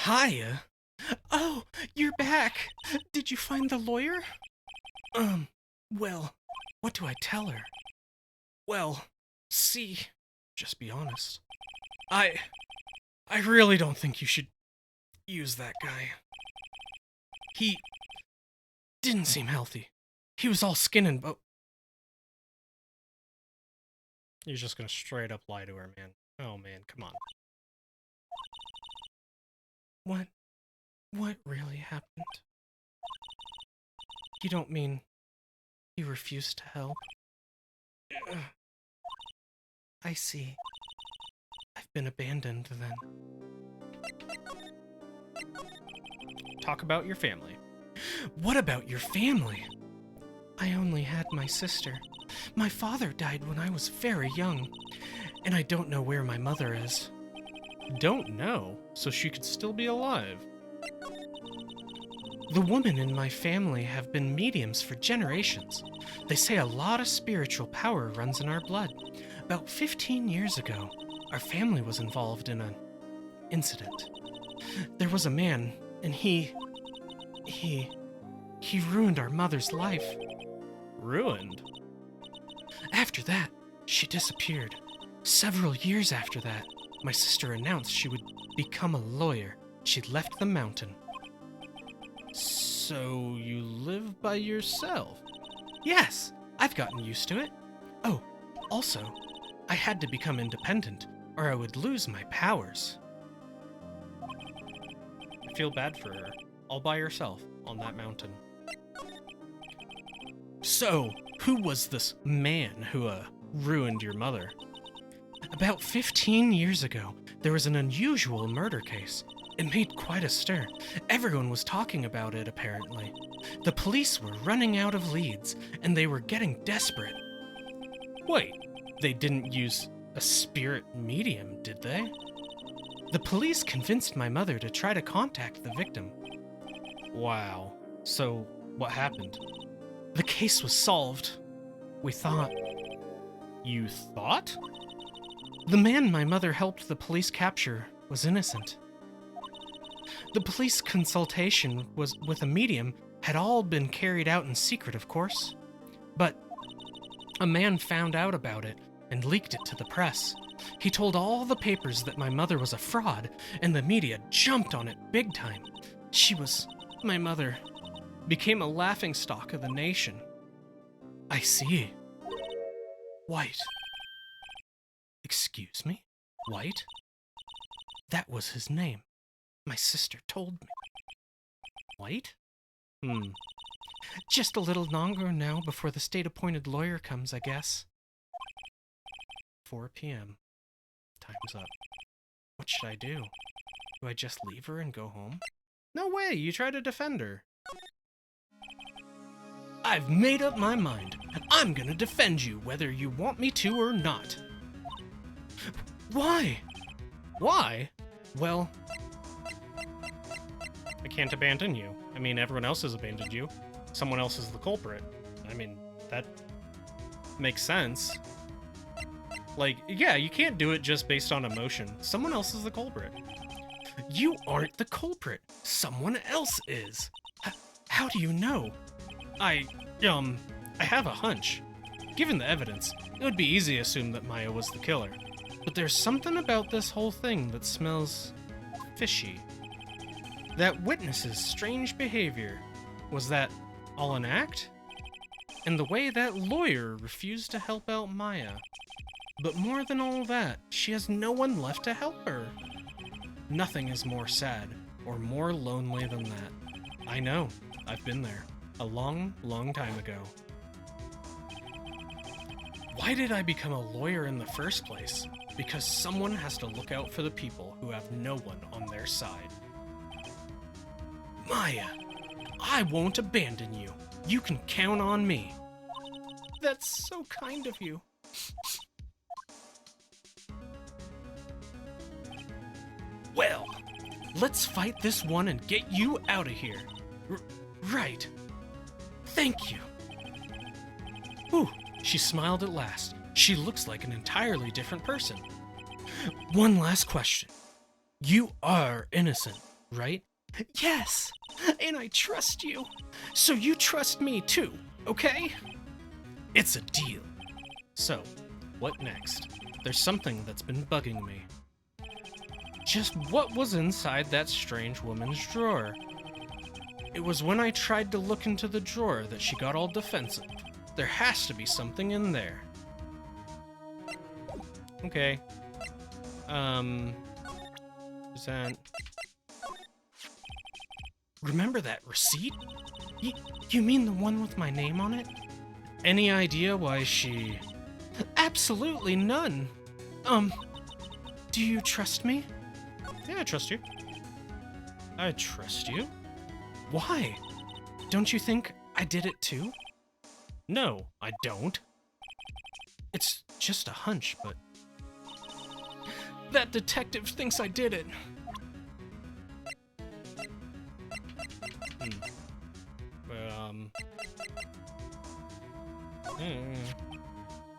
Hiya! Oh, you're back! Did you find the lawyer? Well, what do I tell her? Well, see, just be honest. I really don't think you should use that guy. He didn't seem healthy. He was all skin and bone. You're just gonna straight up lie to her, man. Oh man, come on. What really happened? You don't mean he refused to help? Ugh. I see. I've been abandoned then. Talk about your family. What about your family? I only had my sister. My father died when I was very young, and I don't know where my mother is. Don't know? So she could still be alive. The women in my family have been mediums for generations. They say a lot of spiritual power runs in our blood. About 15 years ago, our family was involved in an incident. There was a man, and he ruined our mother's life. Ruined? After that, she disappeared. Several years after that, my sister announced she would become a lawyer. She'd left the mountain. So you live by yourself? Yes, I've gotten used to it. Oh, also, I had to become independent, or I would lose my powers. I feel bad for her, all by herself on that mountain. So, who was this man who, ruined your mother? About 15 years ago, there was an unusual murder case. It made quite a stir. Everyone was talking about it, apparently. The police were running out of leads, and they were getting desperate. Wait, they didn't use a spirit medium, did they? The police convinced my mother to try to contact the victim. Wow. So, what happened? The case was solved. We thought. You thought? The man my mother helped the police capture was innocent. The police consultation was with a medium had all been carried out in secret, of course. But a man found out about it and leaked it to the press. He told all the papers that my mother was a fraud, and the media jumped on it big time. My mother, became a laughingstock of the nation. I see. White. Excuse me? White? That was his name. My sister told me. White? Just a little longer now before the state-appointed lawyer comes, I guess. 4 p.m. Time's up. What should I do? Do I just leave her and go home? No way, you try to defend her. I've made up my mind. I'm gonna defend you, whether you want me to or not. Why? Why? Well, I can't abandon you. I mean, everyone else has abandoned you. Someone else is the culprit. I mean, that makes sense. Like, yeah, you can't do it just based on emotion. Someone else is the culprit. You aren't the culprit. Someone else is. How do you know? I have a hunch. Given the evidence, it would be easy to assume that Maya was the killer. But there's something about this whole thing that smells fishy. That witness's strange behavior. Was that all an act? And the way that lawyer refused to help out Maya. But more than all that, she has no one left to help her. Nothing is more sad or more lonely than that. I know, I've been there. A long, long time ago. Why did I become a lawyer in the first place? Because someone has to look out for the people who have no one on their side. Maya, I won't abandon you. You can count on me. That's so kind of you. Well, let's fight this one and get you out of here. Right. Thank you. Ooh, she smiled at last. She looks like an entirely different person. One last question. You are innocent, right? Yes, and I trust you. So you trust me too, okay? It's a deal. So, what next? There's something that's been bugging me. Just what was inside that strange woman's drawer? It was when I tried to look into the drawer that she got all defensive. There has to be something in there. Okay. Is that... Remember that receipt? You mean the one with my name on it? Any idea why she... Absolutely none. Do you trust me? Yeah, I trust you. I trust you? Why? Don't you think I did it too? No, I don't. It's just a hunch, but... That detective thinks I did it.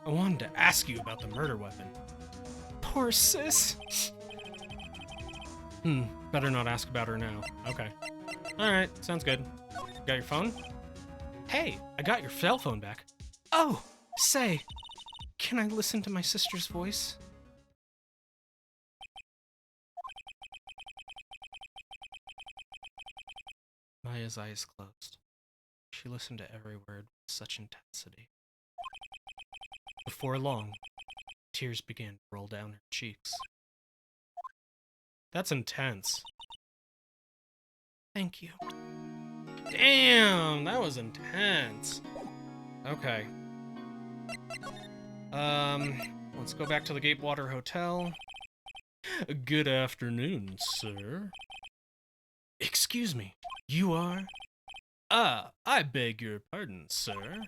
I wanted to ask you about the murder weapon. Poor sis. Better not ask about her now. Okay. Alright, sounds good. Got your phone? Hey, I got your cell phone back. Oh, say, can I listen to my sister's voice? Maya's eyes closed. She listened to every word with such intensity. Before long, tears began to roll down her cheeks. That's intense. Thank you. Damn, that was intense. Okay. Let's go back to the Gatewater Hotel. Good afternoon, sir. Excuse me, you are? Ah, I beg your pardon, sir.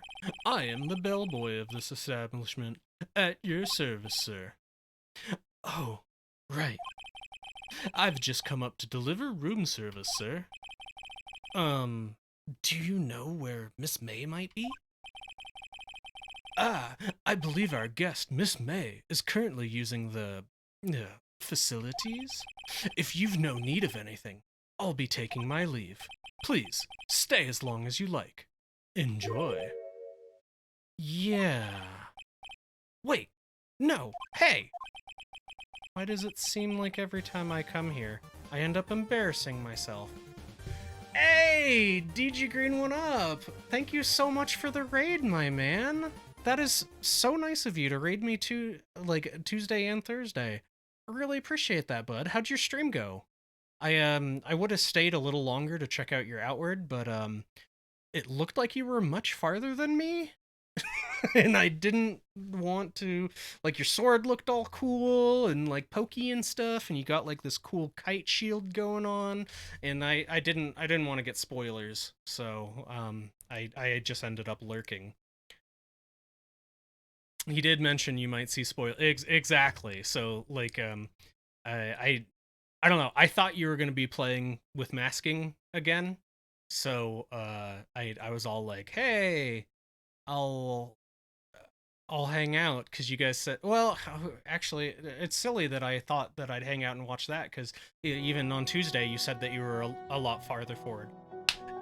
I am the bellboy of this establishment. At your service, sir. Oh, right. I've just come up to deliver room service, sir. Do you know where Miss May might be? Ah, I believe our guest, Miss May, is currently using the, facilities? If you've no need of anything, I'll be taking my leave. Please, stay as long as you like. Enjoy. Yeah. Wait, no, hey! Why does it seem like every time I come here, I end up embarrassing myself? Hey, DG Green, what up? Thank you so much for the raid, my man. That is so nice of you to raid me Tuesday and Thursday. I really appreciate that, bud. How'd your stream go? I would have stayed a little longer to check out your Outward, but it looked like you were much farther than me. And I didn't want to, like, your sword looked all cool and like pokey and stuff, and you got like this cool kite shield going on, and I didn't want to get spoilers, so I just ended up lurking. He did mention you might see exactly. So like I don't know. I thought you were going to be playing with masking again. So I was all like, hey, I'll hang out because you guys said. Well, actually, it's silly that I thought that I'd hang out and watch that because even on Tuesday you said that you were a lot farther forward.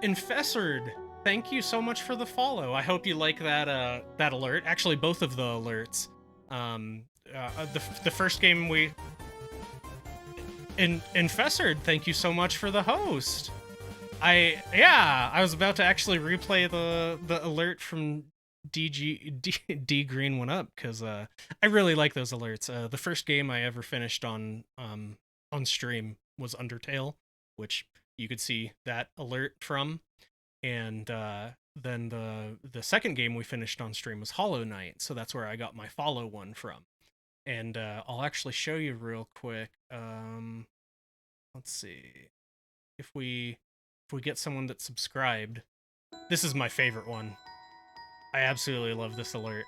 Infessored, thank you so much for the follow. I hope you like that alert. Actually, both of the alerts. The first game we Infessored, thank you so much for the host. I was about to actually replay the alert from D Green One Up because I really like those alerts. The first game I ever finished on stream was Undertale, which you could see that alert from, and then the second game we finished on stream was Hollow Knight, so that's where I got my follow one from. And I'll actually show you real quick. Let's see if we get someone that's subscribed. This is my favorite one. I absolutely love this alert.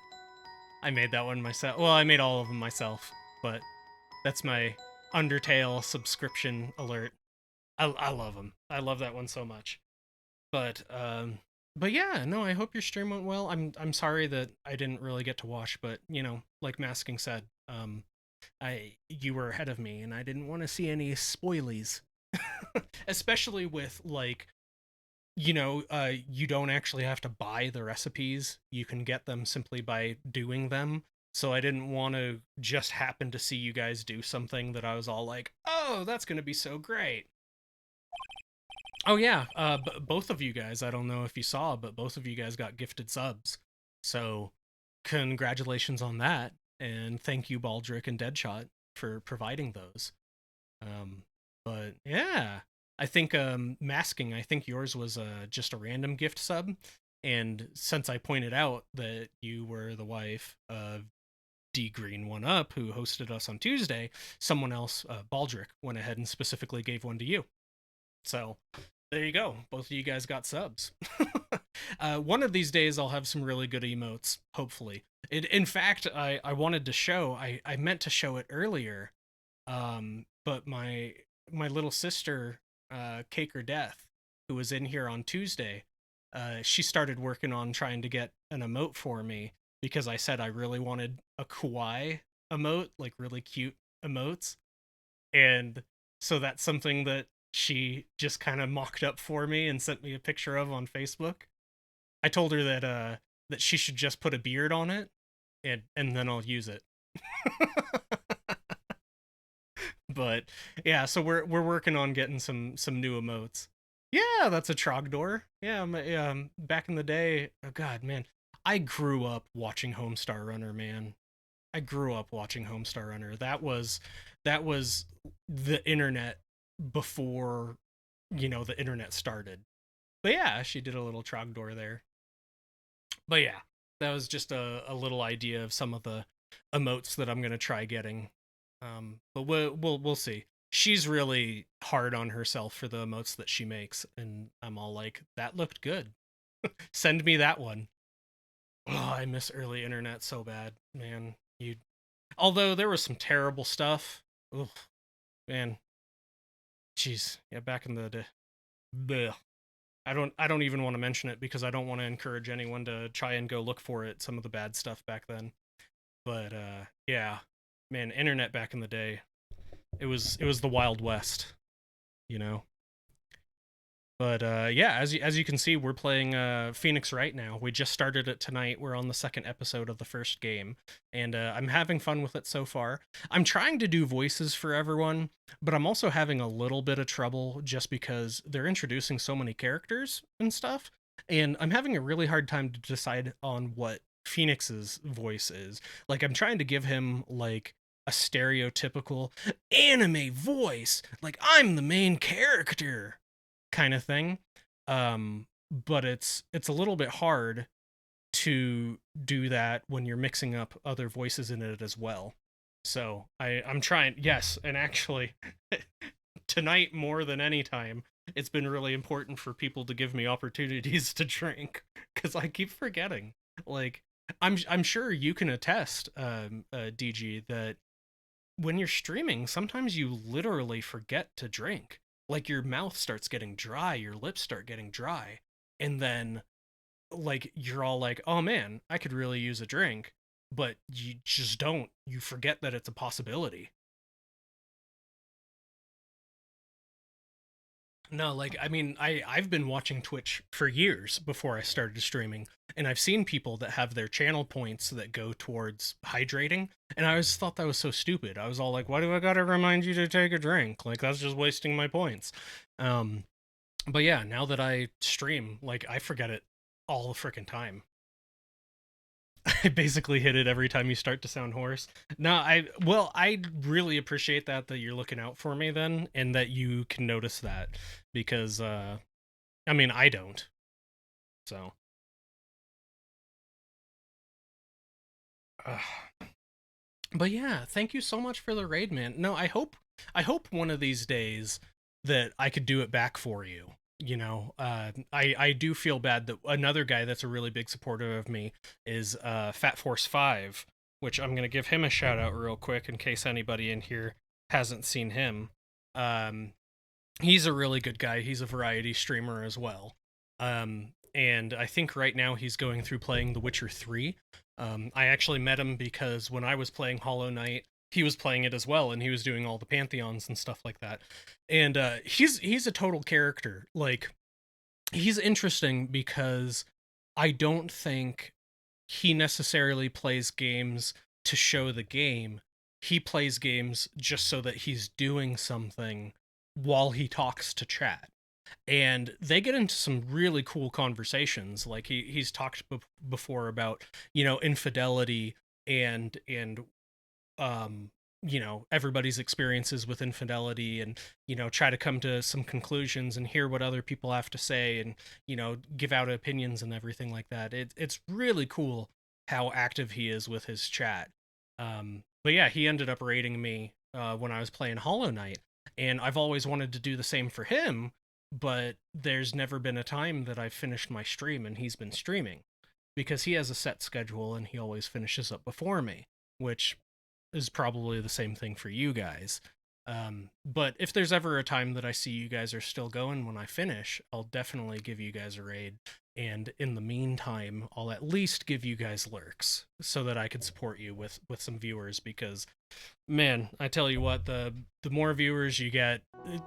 I made that one myself. Well, I made all of them myself, but that's my Undertale subscription alert. I love them. I love that one so much. But yeah, no, I hope your stream went well. I'm sorry that I didn't really get to watch, but you know, like Masking said, you were ahead of me and I didn't want to see any spoilies. Especially with like, you know, you don't actually have to buy the recipes. You can get them simply by doing them. So I didn't want to just happen to see you guys do something that I was all like, oh, that's going to be so great. Oh yeah, both of you guys, I don't know if you saw, but both of you guys got gifted subs. So congratulations on that. And thank you, Baldrick and Deadshot, for providing those. But yeah, I think Masking, I think yours was just a random gift sub. And since I pointed out that you were the wife of D Green One Up, who hosted us on Tuesday, someone else, Baldrick, went ahead and specifically gave one to you. So there you go. Both of you guys got subs. One of these days I'll have some really good emotes, hopefully. In fact, I wanted to show, I meant to show it earlier, but my little sister, Cake or Death, who was in here on Tuesday, she started working on trying to get an emote for me because I said I really wanted a kawaii emote, like really cute emotes. And so that's something that she just kind of mocked up for me and sent me a picture of on Facebook. I told her that she should just put a beard on it and then I'll use it. But yeah, so we're working on getting some new emotes. Yeah, that's a Trogdor. Yeah, back in the day, oh god, man. I grew up watching Homestar Runner, man. I grew up watching Homestar Runner. That was the internet before, you know, the internet started. But yeah, she did a little Trogdor there. But yeah, that was just a little idea of some of the emotes that I'm gonna try getting. But we'll see. She's really hard on herself for the emotes that she makes, and I'm all like, that looked good. Send me that one. Oh, I miss early internet so bad, man. Although there was some terrible stuff. Ugh, man. Jeez, yeah, back in the day. Blech. I don't even want to mention it because I don't want to encourage anyone to try and go look for it, some of the bad stuff back then. But yeah, man, internet back in the day, it was the Wild West, you know. But yeah, as you can see, we're playing Phoenix Wright now. We just started it tonight. We're on the second episode of the first game, and I'm having fun with it so far. I'm trying to do voices for everyone, but I'm also having a little bit of trouble just because they're introducing so many characters and stuff, and I'm having a really hard time to decide on what Phoenix's voice is. Like, I'm trying to give him like a stereotypical anime voice, like I'm the main character kind of thing, but it's a little bit hard to do that when you're mixing up other voices in it as well. So I'm trying. Yes, and actually tonight more than any time, it's been really important for people to give me opportunities to drink because I keep forgetting. Like, I'm sure you can attest, DG, that when you're streaming, sometimes you literally forget to drink. like your mouth starts getting dry, your lips start getting dry, and then like you're all like, "Oh man, I could really use a drink." But you just don't. You forget that it's a possibility. No, like I mean, I've been watching Twitch for years before I started streaming, and I've seen people that have their channel points that go towards hydrating, and I always thought that was so stupid. I was all like, "Why do I gotta remind you to take a drink? Like that's just wasting my points." Um, but yeah, now that I stream, like I forget it all the freaking time. I basically hit it every time you start to sound hoarse. No, I really appreciate that you're looking out for me then, and that you can notice that because I mean I don't. So uh, but yeah, thank you so much for the raid, man. No, I hope one of these days that I could do it back for you. You know, I do feel bad that another guy that's a really big supporter of me is Fat Force 5, which I'm gonna give him a shout out real quick in case anybody in here hasn't seen him. Um, he's a really good guy. He's a variety streamer as well. And I think right now he's going through playing The Witcher 3. I actually met him because when I was playing Hollow Knight, he was playing it as well, and he was doing all the pantheons and stuff like that. And he's a total character. Like he's interesting because I don't think he necessarily plays games to show the game. He plays games just so that he's doing something while he talks to chat. And they get into some really cool conversations. Like he's talked before about, you know, infidelity and you know, everybody's experiences with infidelity, and you know, try to come to some conclusions and hear what other people have to say, and you know, give out opinions and everything like that. It's really cool how active he is with his chat. But yeah, he ended up rating me when I was playing Hollow Knight, and I've always wanted to do the same for him, but there's never been a time that I've finished my stream and he's been streaming, because he has a set schedule and he always finishes up before me, which is probably the same thing for you guys. But if there's ever a time that I see you guys are still going when I finish, I'll definitely give you guys a raid. And in the meantime, I'll at least give you guys lurks so that I can support you with some viewers, because man, I tell you what, the more viewers you get,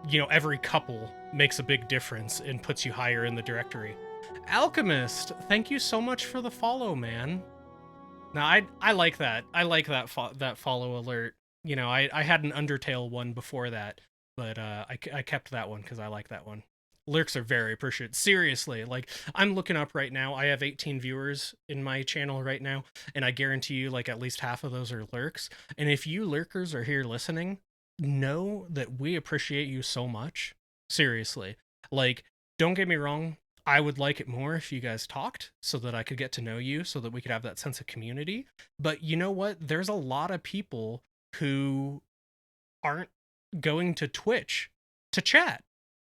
you know, every couple makes a big difference and puts you higher in the directory. Alchemist, thank you so much for the follow, man. Now I like that. I like that that follow alert. You know, I had an Undertale one before that, but I kept that one because I like that one. Lurks are very appreciated. Seriously, like I'm looking up right now. I have 18 viewers in my channel right now, and I guarantee you, like at least half of those are lurks. And if you lurkers are here listening, know that we appreciate you so much. Seriously, like don't get me wrong. I would like it more if you guys talked so that I could get to know you, so that we could have that sense of community. But you know what? There's a lot of people who aren't going to Twitch to chat.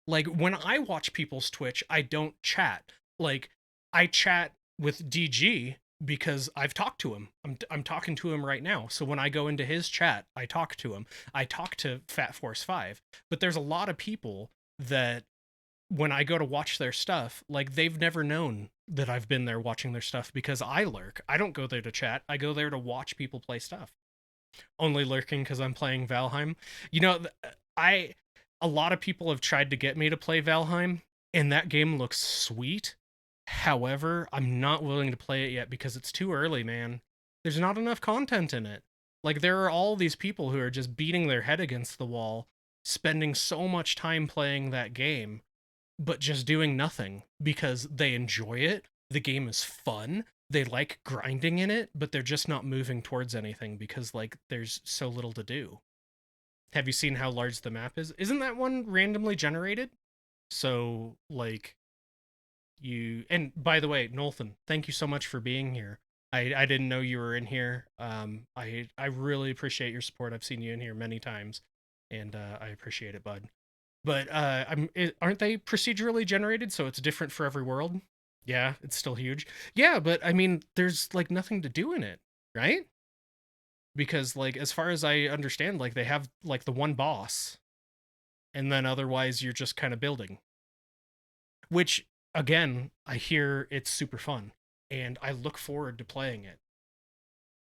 Like when I watch people's Twitch, I don't chat. Like I chat with DG because I've talked to him. I'm talking to him right now. So when I go into his chat, I talk to him. I talk to Fat Force 5. But there's a lot of people that when I go to watch their stuff, like they've never known that I've been there watching their stuff because I lurk. I don't go there to chat. I go there to watch people play stuff. Only lurking because I'm playing Valheim. You know, I a lot of people have tried to get me to play Valheim, and that game looks sweet. However, I'm not willing to play it yet because it's too early, man. There's not enough content in it. Like there are all these people who are just beating their head against the wall, spending so much time playing that game, but just doing nothing because they enjoy it. The game is fun. They like grinding in it, but they're just not moving towards anything because like there's so little to do. Have you seen how large the map is? Isn't that one randomly generated? So like you, and by the way, Nolthan, thank you so much for being here. I didn't know you were in here. I really appreciate your support. I've seen you in here many times, and I appreciate it, bud. But aren't they procedurally generated? So it's different for every world. Yeah, it's still huge. Yeah, but I mean, there's like nothing to do in it, right? Because like as far as I understand, like they have like the one boss, and then otherwise you're just kind of building. Which, again, I hear it's super fun, and I look forward to playing it.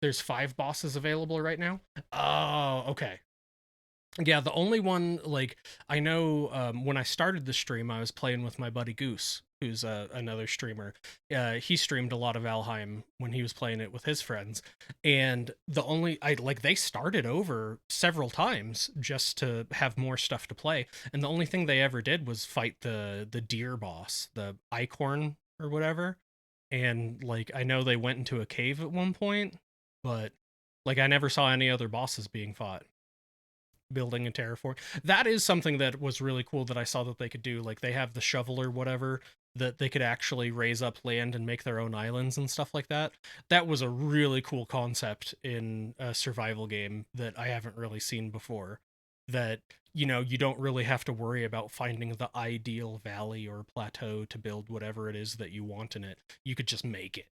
There's 5 bosses available right now. Oh, okay. Yeah, the only one, like, I know when I started the stream, I was playing with my buddy Goose, who's another streamer. He streamed a lot of Valheim when he was playing it with his friends. And they started over several times just to have more stuff to play. And the only thing they ever did was fight the deer boss, the Icorn or whatever. And, like, I know they went into a cave at one point, but, like, I never saw any other bosses being fought. Building and terraform. That is something that was really cool that I saw that they could do. Like, they have the shovel or whatever that they could actually raise up land and make their own islands and stuff like that. That was a really cool concept in a survival game that I haven't really seen before. That, you know, you don't really have to worry about finding the ideal valley or plateau to build whatever it is that you want in it. You could just make it.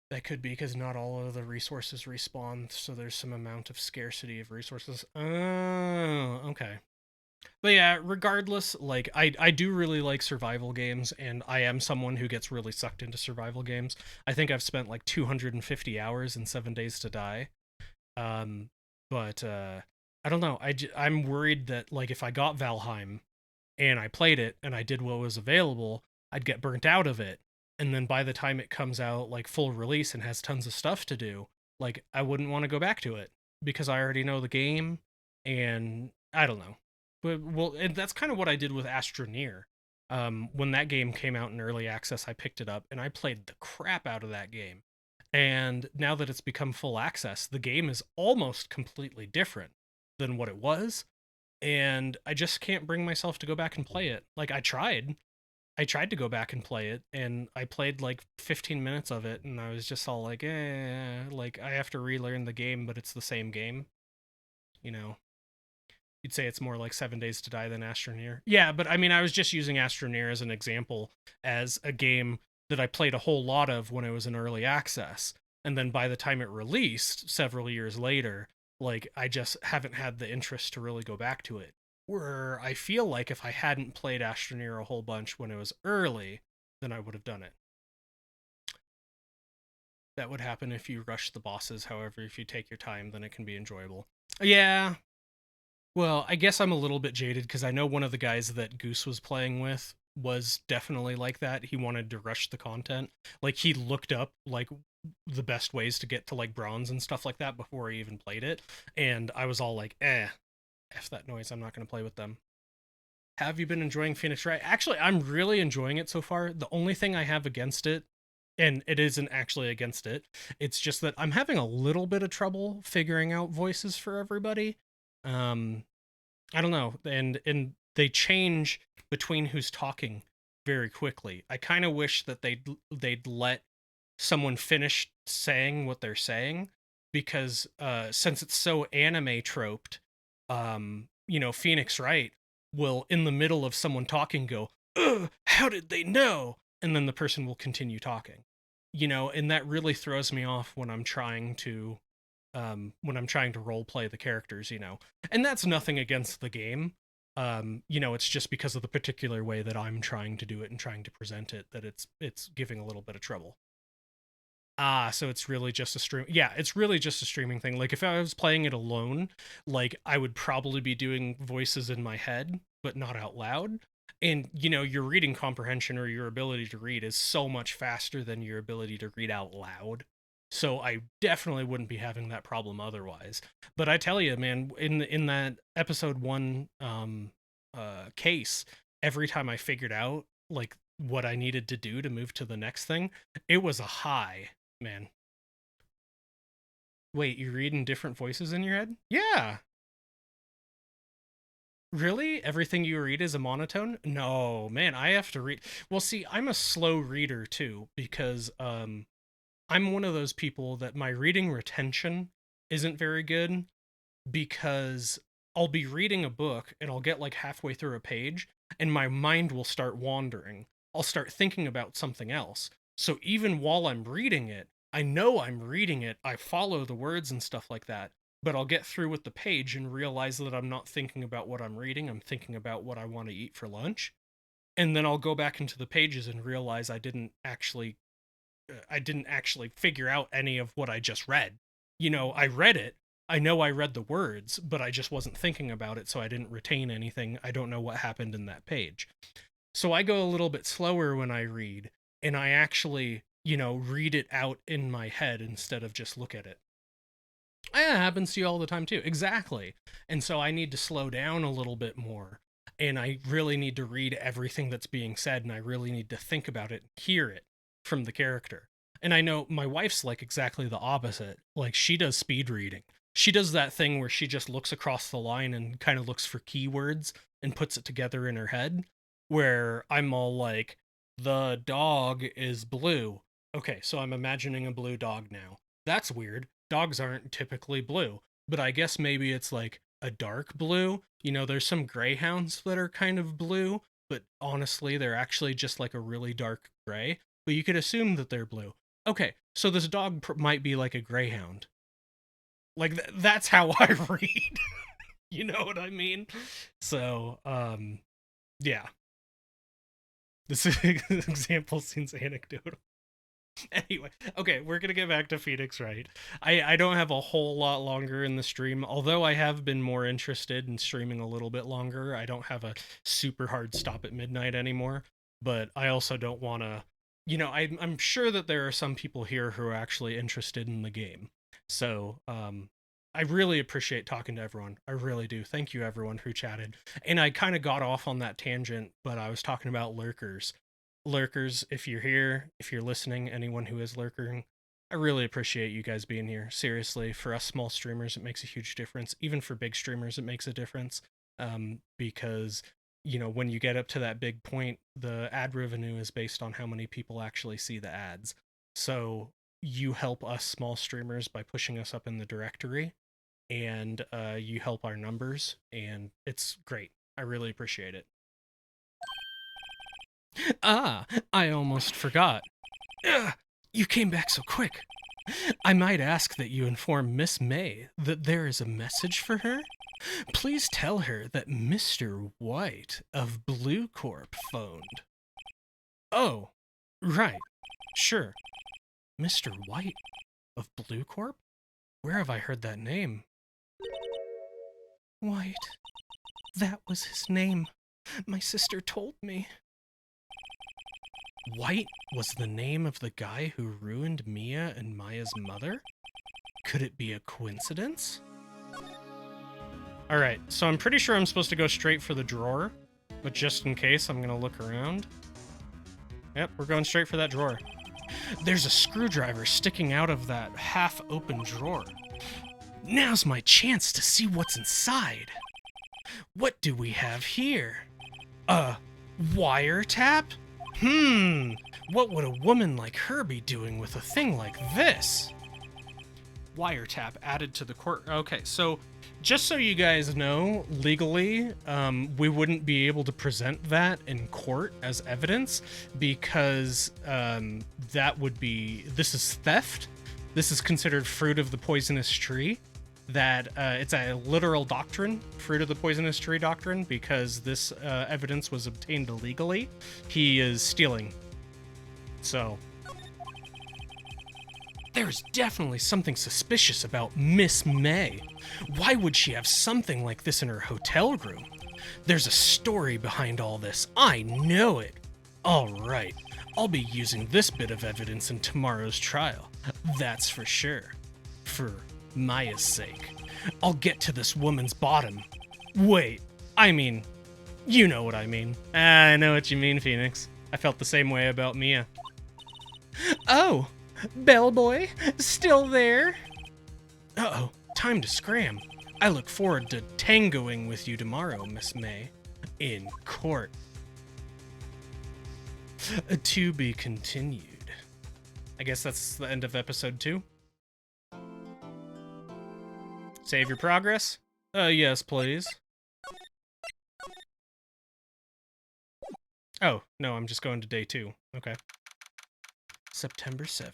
That could be because not all of the resources respawn, so there's some amount of scarcity of resources. Oh, okay. But yeah, regardless, like, I do really like survival games, and I am someone who gets really sucked into survival games. I think I've spent like 250 hours in 7 Days to Die. But I don't know. I'm worried that, like, if I got Valheim and I played it and I did what was available, I'd get burnt out of it. And then by the time it comes out, like, full release and has tons of stuff to do, like, I wouldn't want to go back to it because I already know the game, and I don't know. But, well, and that's kind of what I did with Astroneer. When that game came out in early access, I picked it up and I played the crap out of that game. And now that it's become full access, the game is almost completely different than what it was. And I just can't bring myself to go back and play it. Like, I tried to go back and play it, and I played like 15 minutes of it, and I was just all like, like, I have to relearn the game, but it's the same game. You know, you'd say it's more like 7 Days to Die than Astroneer. Yeah, but I mean, I was just using Astroneer as an example, as a game that I played a whole lot of when it was in early access. And then by the time it released several years later, like, I just haven't had the interest to really go back to it. Where I feel like if I hadn't played Astroneer a whole bunch when it was early, then I would have done it. That would happen if you rush the bosses. However, if you take your time, then it can be enjoyable. Yeah. Well, I guess I'm a little bit jaded because I know one of the guys that Goose was playing with was definitely like that. He wanted to rush the content. Like, he looked up, like, the best ways to get to, like, bronze and stuff like that before he even played it. And I was all like, F that noise, I'm not going to play with them. Have you been enjoying Phoenix Wright? Actually, I'm really enjoying it so far. The only thing I have against it, and it isn't actually against it, it's just that I'm having a little bit of trouble figuring out voices for everybody. I don't know, and they change between who's talking very quickly. I kind of wish that they'd let someone finish saying what they're saying, because since it's so anime troped, you know, Phoenix Wright will, in the middle of someone talking, go, "Ugh, how did they know?" And then the person will continue talking. You know, and that really throws me off when I'm trying to role play the characters, you know. And that's nothing against the game. You know, it's just because of the particular way that I'm trying to do it and trying to present it that it's giving a little bit of trouble. So it's really just a stream. Yeah, it's really just a streaming thing. Like, if I was playing it alone, like, I would probably be doing voices in my head, but not out loud. And, you know, your reading comprehension, or your ability to read, is so much faster than your ability to read out loud. So I definitely wouldn't be having that problem otherwise. But I tell you, man, in that episode 1 case, every time I figured out, like, what I needed to do to move to the next thing, it was a high. Man. Wait, you read in different voices in your head? Yeah. Really? Everything you read is a monotone? No, man, I have to read. Well, see, I'm a slow reader too, because I'm one of those people that my reading retention isn't very good, because I'll be reading a book and I'll get like halfway through a page and my mind will start wandering. I'll start thinking about something else. So even while I'm reading it, I know I'm reading it, I follow the words and stuff like that, but I'll get through with the page and realize that I'm not thinking about what I'm reading. I'm thinking about what I want to eat for lunch. And then I'll go back into the pages and realize I didn't actually figure out any of what I just read. You know, I read it. I know I read the words, but I just wasn't thinking about it, so I didn't retain anything. I don't know what happened in that page. So I go a little bit slower when I read, and I actually, read it out in my head instead of just look at it. Yeah, it happens to you all the time too. Exactly. And so I need to slow down a little bit more. And I really need to read everything that's being said, and I really need to think about it, hear it from the character. And I know my wife's like exactly the opposite. Like, she does speed reading. She does that thing where she just looks across the line and kind of looks for keywords and puts it together in her head. Where I'm all like, the dog is blue. Okay, so I'm imagining a blue dog now. That's weird. Dogs aren't typically blue, but I guess maybe it's like a dark blue. There's some greyhounds that are kind of blue, but honestly, they're actually just like a really dark gray. But you could assume that they're blue. Okay, so this dog might be like a greyhound. Like that's how I read. You know what I mean? So, yeah. This example seems anecdotal. Anyway, okay, we're gonna get back to Phoenix Wright. I don't have a whole lot longer in the stream, although I have been more interested in streaming a little bit longer. I don't have a super hard stop at midnight anymore, but I also don't want to, I'm sure that there are some people here who are actually interested in the game. So, I really appreciate talking to everyone. I really do. Thank you, everyone who chatted. And I kind of got off on that tangent, but I was talking about lurkers. Lurkers, if you're here, if you're listening, anyone who is lurking, I really appreciate you guys being here. Seriously, for us small streamers, it makes a huge difference. Even for big streamers, it makes a difference. Because, when you get up to that big point, the ad revenue is based on how many people actually see the ads. So you help us small streamers by pushing us up in the directory, and you help our numbers, and it's great. I really appreciate it. Ah, I almost forgot. Ugh, you came back so quick. I might ask that you inform Miss May that there is a message for her. Please tell her that Mr. White of Blue Corp phoned. Oh, right. Sure. Mr. White of Blue Corp? Where have I heard that name? White. That was his name. My sister told me. White was the name of the guy who ruined Mia and Maya's mother? Could it be a coincidence? Alright, so I'm pretty sure I'm supposed to go straight for the drawer, but just in case, I'm gonna look around. Yep, we're going straight for that drawer. There's a screwdriver sticking out of that half-open drawer. Now's my chance to see what's inside. What do we have here? A wiretap? What would a woman like her be doing with a thing like this? Wiretap added to the court. Okay, so just so you guys know, legally, we wouldn't be able to present that in court as evidence because this is theft. This is considered fruit of the poisonous tree. That it's a literal doctrine, fruit of the poisonous tree doctrine, because this evidence was obtained illegally. He is stealing. So there's definitely something suspicious about Miss May. Why would she have something like this in her hotel room? There's a story behind all this. I know it. All right, I'll be using this bit of evidence in tomorrow's trial. That's for sure. For Maya's sake. I'll get to this woman's bottom. Wait, I mean, you know what I mean. I know what you mean, Phoenix. I felt the same way about Mia. Oh, bellboy, still there? Uh-oh, time to scram. I look forward to tangoing with you tomorrow, Miss May. In court. To be continued. I guess that's the end of episode 2. Save your progress? Yes, please. Oh, no, I'm just going to day 2. Okay. September 7th.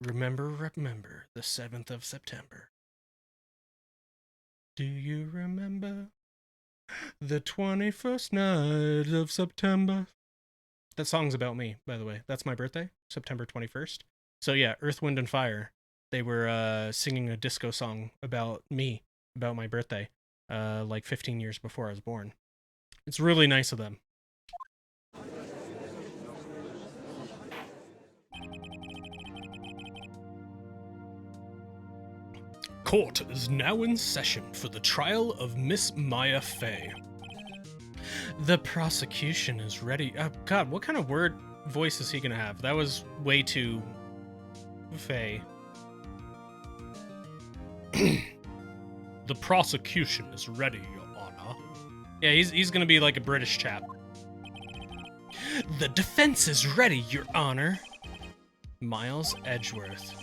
Remember, the 7th of September. Do you remember the 21st night of September? That song's about me, by the way. That's my birthday, September 21st. So yeah, Earth, Wind, and Fire. They were singing a disco song about me, about my birthday, like 15 years before I was born. It's really nice of them. Court is now in session for the trial of Miss Maya Fey. The prosecution is ready. Oh, God, what kind of voice is he gonna have? That was way too Fey. The prosecution is ready, Your Honor. Yeah, he's gonna be like a British chap. The defense is ready, Your Honor. Miles Edgeworth.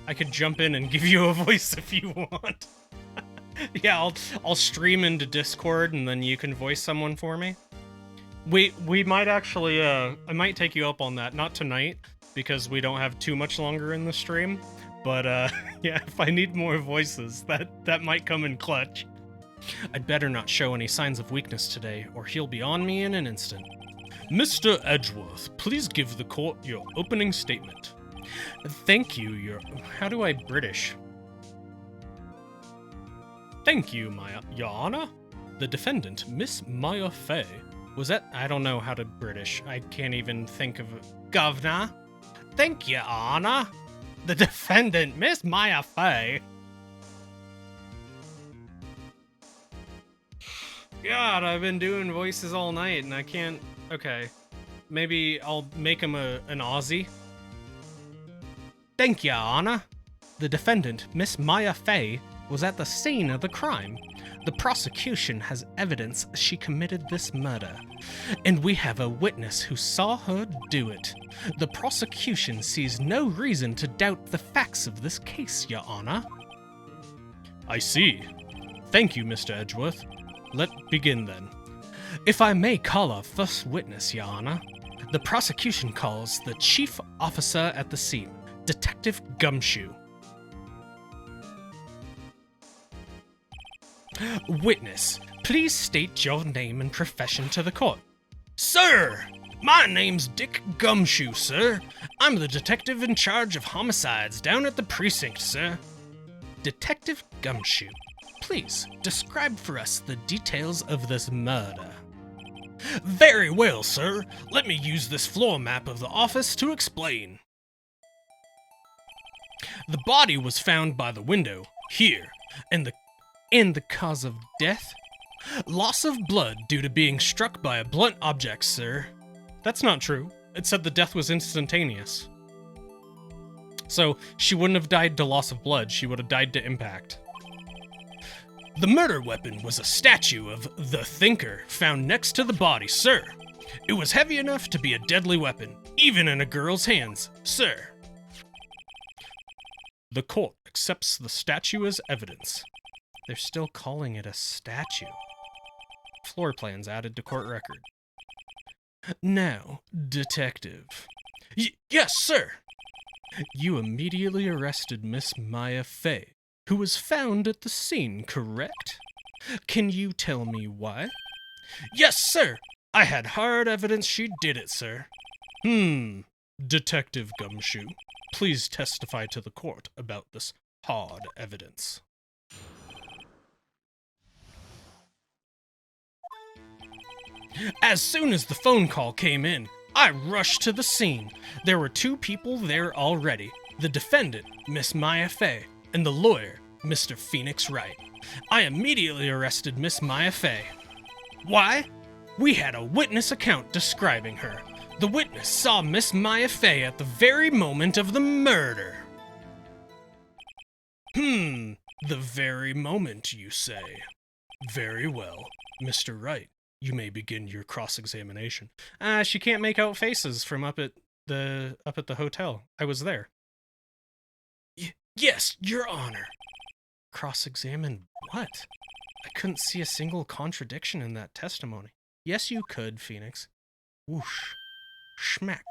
I could jump in and give you a voice if you want. Yeah, I'll stream into Discord and then you can voice someone for me. We might actually I might take you up on that, not tonight because we don't have too much longer in the stream, but yeah, if I need more voices, that might come in clutch. I'd better not show any signs of weakness today or he'll be on me in an instant. Mr. Edgeworth, please give the court your opening statement. Thank you, how do I British? Thank you, Your Honor. The defendant, Miss Maya Fey, was at... I don't know how to British. I can't even think of... Governor. Thank you, Honor. The defendant, Miss Maya Fey. God, I've been doing voices all night and I can't... Okay. Maybe I'll make him an Aussie. Thank you, Honor. The defendant, Miss Maya Fey, was at the scene of the crime. The prosecution has evidence she committed this murder, and we have a witness who saw her do it. The prosecution sees no reason to doubt the facts of this case, Your Honor. I see. Thank you, Mr. Edgeworth. Let's begin then. If I may call our first witness, Your Honor, the prosecution calls the chief officer at the scene, Detective Gumshoe. Witness, please state your name and profession to the court. Sir, my name's Dick Gumshoe, sir. I'm the detective in charge of homicides down at the precinct, sir. Detective Gumshoe, please describe for us the details of this murder. Very well, sir. Let me use this floor map of the office to explain. The body was found by the window, here, and the cause of death? Loss of blood due to being struck by a blunt object, sir. That's not true. It said the death was instantaneous. So, she wouldn't have died to loss of blood, she would have died to impact. The murder weapon was a statue of the Thinker found next to the body, sir. It was heavy enough to be a deadly weapon, even in a girl's hands, sir. The court accepts the statue as evidence. They're still calling it a statue. Floor plans added to court record. Now, detective. Yes, sir! You immediately arrested Miss Maya Fey, who was found at the scene, correct? Can you tell me why? Yes, sir! I had hard evidence she did it, sir. Detective Gumshoe, please testify to the court about this hard evidence. As soon as the phone call came in, I rushed to the scene. There were two people there already, the defendant, Miss Maya Fey, and the lawyer, Mr. Phoenix Wright. I immediately arrested Miss Maya Fey. Why? We had a witness account describing her. The witness saw Miss Maya Fey at the very moment of the murder. The very moment, you say? Very well. Mr. Wright, you may begin your cross-examination. She can't make out faces from up at the hotel. I was there. Yes, Your Honor. Cross-examine what? I couldn't see a single contradiction in that testimony. Yes, you could, Phoenix. Whoosh. Schmack.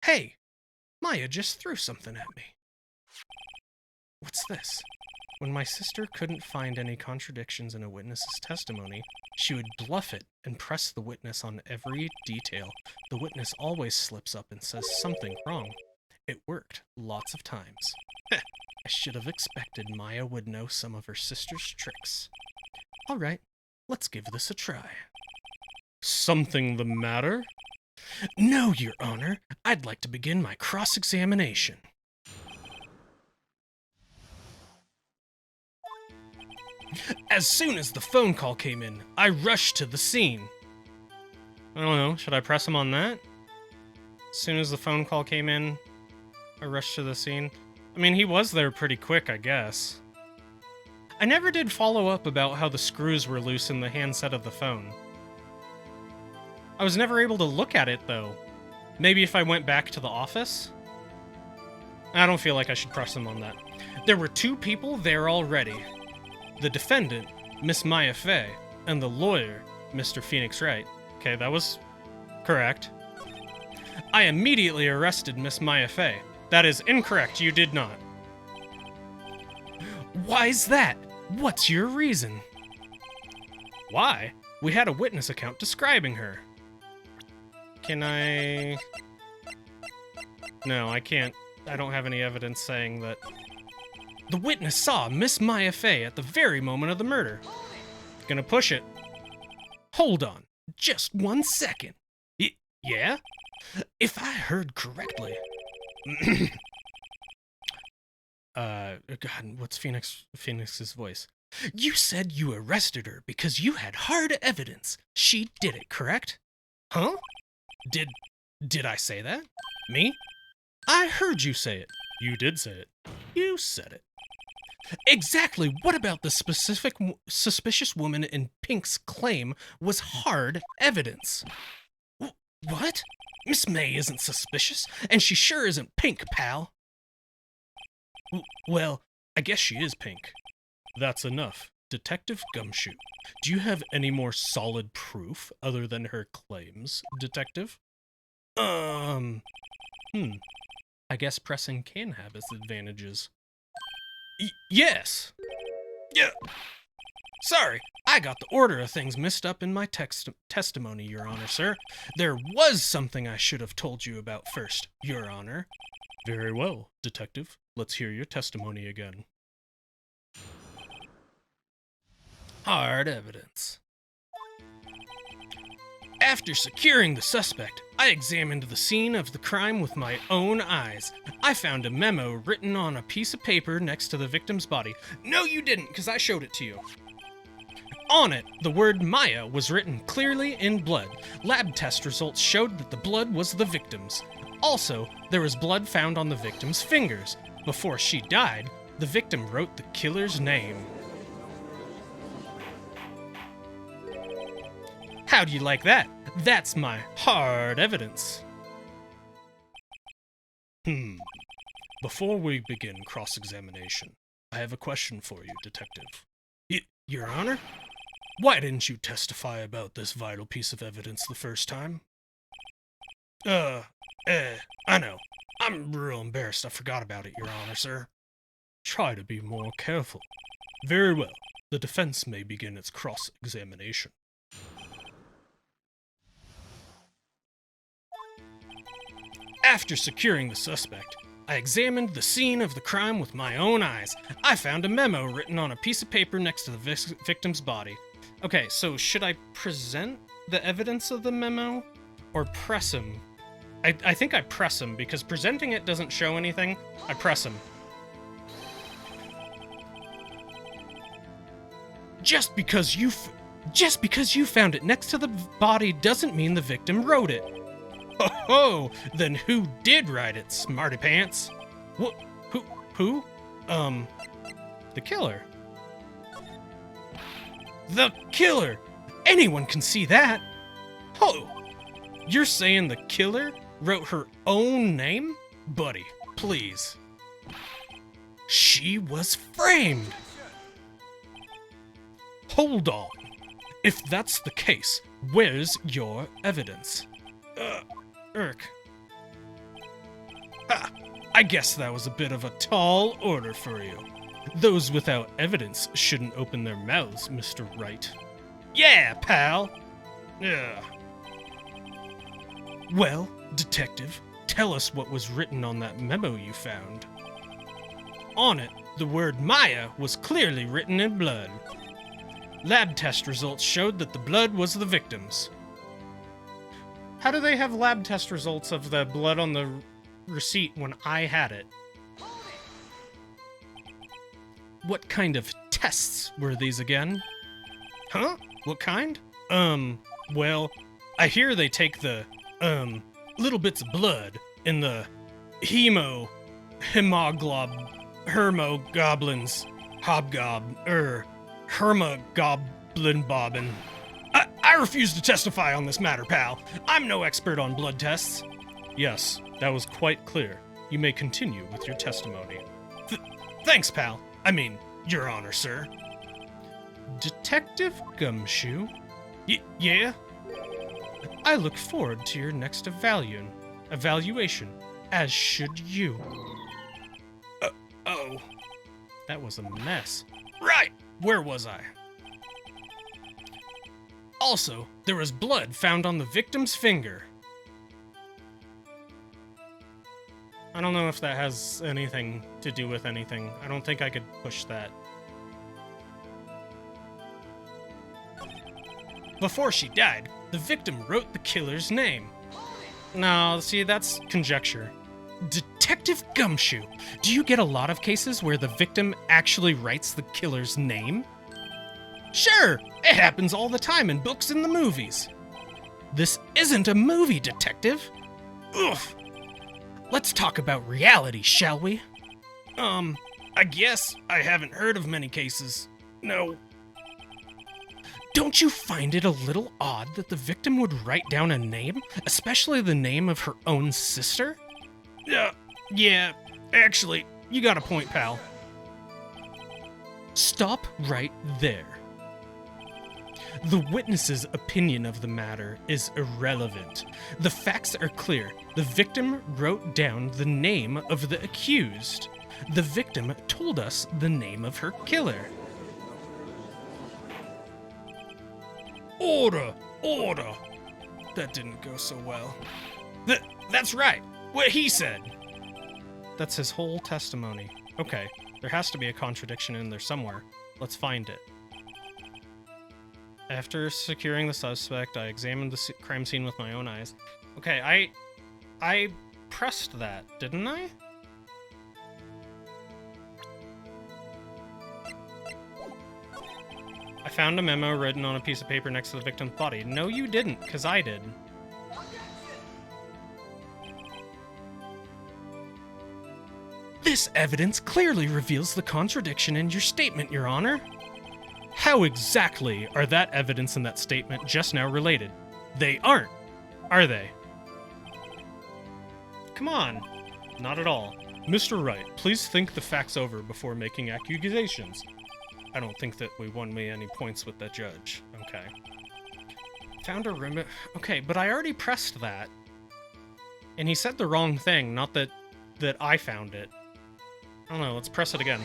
Hey! Maya just threw something at me. What's this? When my sister couldn't find any contradictions in a witness's testimony, she would bluff it and press the witness on every detail. The witness always slips up and says something wrong. It worked lots of times. I should have expected Maya would know some of her sister's tricks. All right, let's give this a try. Something the matter? No, Your Honor. I'd like to begin my cross-examination. As soon as the phone call came in, I rushed to the scene. I don't know, should I press him on that? As soon as the phone call came in, I rushed to the scene. I mean, he was there pretty quick, I guess. I never did follow up about how the screws were loose in the handset of the phone. I was never able to look at it, though. Maybe if I went back to the office? I don't feel like I should press him on that. There were 2 people there already. The defendant, Miss Maya Fey, and the lawyer, Mr. Phoenix Wright. Okay, that was correct. I immediately arrested Miss Maya Fey. That is incorrect, you did not. Why's that? What's your reason? Why? We had a witness account describing her. Can I... No, I can't. I don't have any evidence saying that... The witness saw Miss Maya Fey at the very moment of the murder. Gonna push it. Hold on. Just 1 second. Yeah? If I heard correctly... God, what's Phoenix's voice? You said you arrested her because you had hard evidence. She did it, correct? Huh? Did I say that? Me? I heard you say it. You did say it. You said it. Exactly what about the specific suspicious woman in Pink's claim was hard evidence? What? Miss May isn't suspicious, and she sure isn't Pink, pal. Well, I guess she is Pink. That's enough. Detective Gumshoe, do you have any more solid proof other than her claims, Detective? I guess pressing can have its advantages. Yes! Yeah! Sorry, I got the order of things mixed up in my testimony, Your Honor, sir. There was something I should have told you about first, Your Honor. Very well, Detective. Let's hear your testimony again. Hard evidence. After securing the suspect, I examined the scene of the crime with my own eyes. I found a memo written on a piece of paper next to the victim's body. No, you didn't, because I showed it to you. On it, the word Maya was written clearly in blood. Lab test results showed that the blood was the victim's. Also, there was blood found on the victim's fingers. Before she died, the victim wrote the killer's name. How do you like that? That's my hard evidence. Before we begin cross-examination, I have a question for you, Detective. Your Honor? Why didn't you testify about this vital piece of evidence the first time? I know. I'm real embarrassed I forgot about it, Your Honor, sir. Try to be more careful. Very well. The defense may begin its cross-examination. After securing the suspect, I examined the scene of the crime with my own eyes. I found a memo written on a piece of paper next to the victim's body. Okay, so should I present the evidence of the memo or press him? I think I press him because presenting it doesn't show anything. I press him. Just because you found it next to the body doesn't mean the victim wrote it. Oh, then who did write it, smarty pants? What? Who? The killer. The killer! Anyone can see that. Oh, you're saying the killer wrote her own name? Buddy, please. She was framed. Hold on. If that's the case, where's your evidence? I guess that was a bit of a tall order for you. Those without evidence shouldn't open their mouths, Mr. Wright. Yeah, pal! Yeah. Well, detective, tell us what was written on that memo you found. On it, the word Maya was clearly written in blood. Lab test results showed that the blood was the victim's. How do they have lab test results of the blood on the receipt when I had it? What kind of tests were these again? Huh? What kind? Well, I hear they take the, little bits of blood in the hermogoblins, hermogoblin bobbin. I refuse to testify on this matter, pal. I'm no expert on blood tests. Yes, that was quite clear. You may continue with your testimony. Thanks, pal. I mean, Your Honor, sir. Detective Gumshoe? Yeah? I look forward to your next evaluation, as should you. Oh. That was a mess. Right! Where was I? Also, there was blood found on the victim's finger. I don't know if that has anything to do with anything. I don't think I could push that. Before she died, the victim wrote the killer's name. No, see, that's conjecture. Detective Gumshoe, do you get a lot of cases where the victim actually writes the killer's name? Sure, it happens all the time in books and the movies. This isn't a movie, detective. Ugh. Let's talk about reality, shall we? I guess I haven't heard of many cases. No. Don't you find it a little odd that the victim would write down a name, especially the name of her own sister? Yeah, actually, you got a point, pal. Stop right there. The witness's opinion of the matter is irrelevant. The facts are clear. The victim wrote down the name of the accused. The victim told us the name of her killer. Order! Order! That didn't go so well. That's right! What he said! That's his whole testimony. Okay, there has to be a contradiction in there somewhere. Let's find it. After securing the suspect, I examined the crime scene with my own eyes. Okay, I pressed that, didn't I? I found a memo written on a piece of paper next to the victim's body. No, you didn't, because I did. This evidence clearly reveals the contradiction in your statement, Your Honor. How exactly are that evidence and that statement just now related? They aren't, are they? Come on. Not at all. Mr. Wright, please think the facts over before making accusations. I don't think that we won me any points with that judge. Okay. Found a room. Okay, but I already pressed that. And he said the wrong thing, not that I found it. I don't know, let's press it again.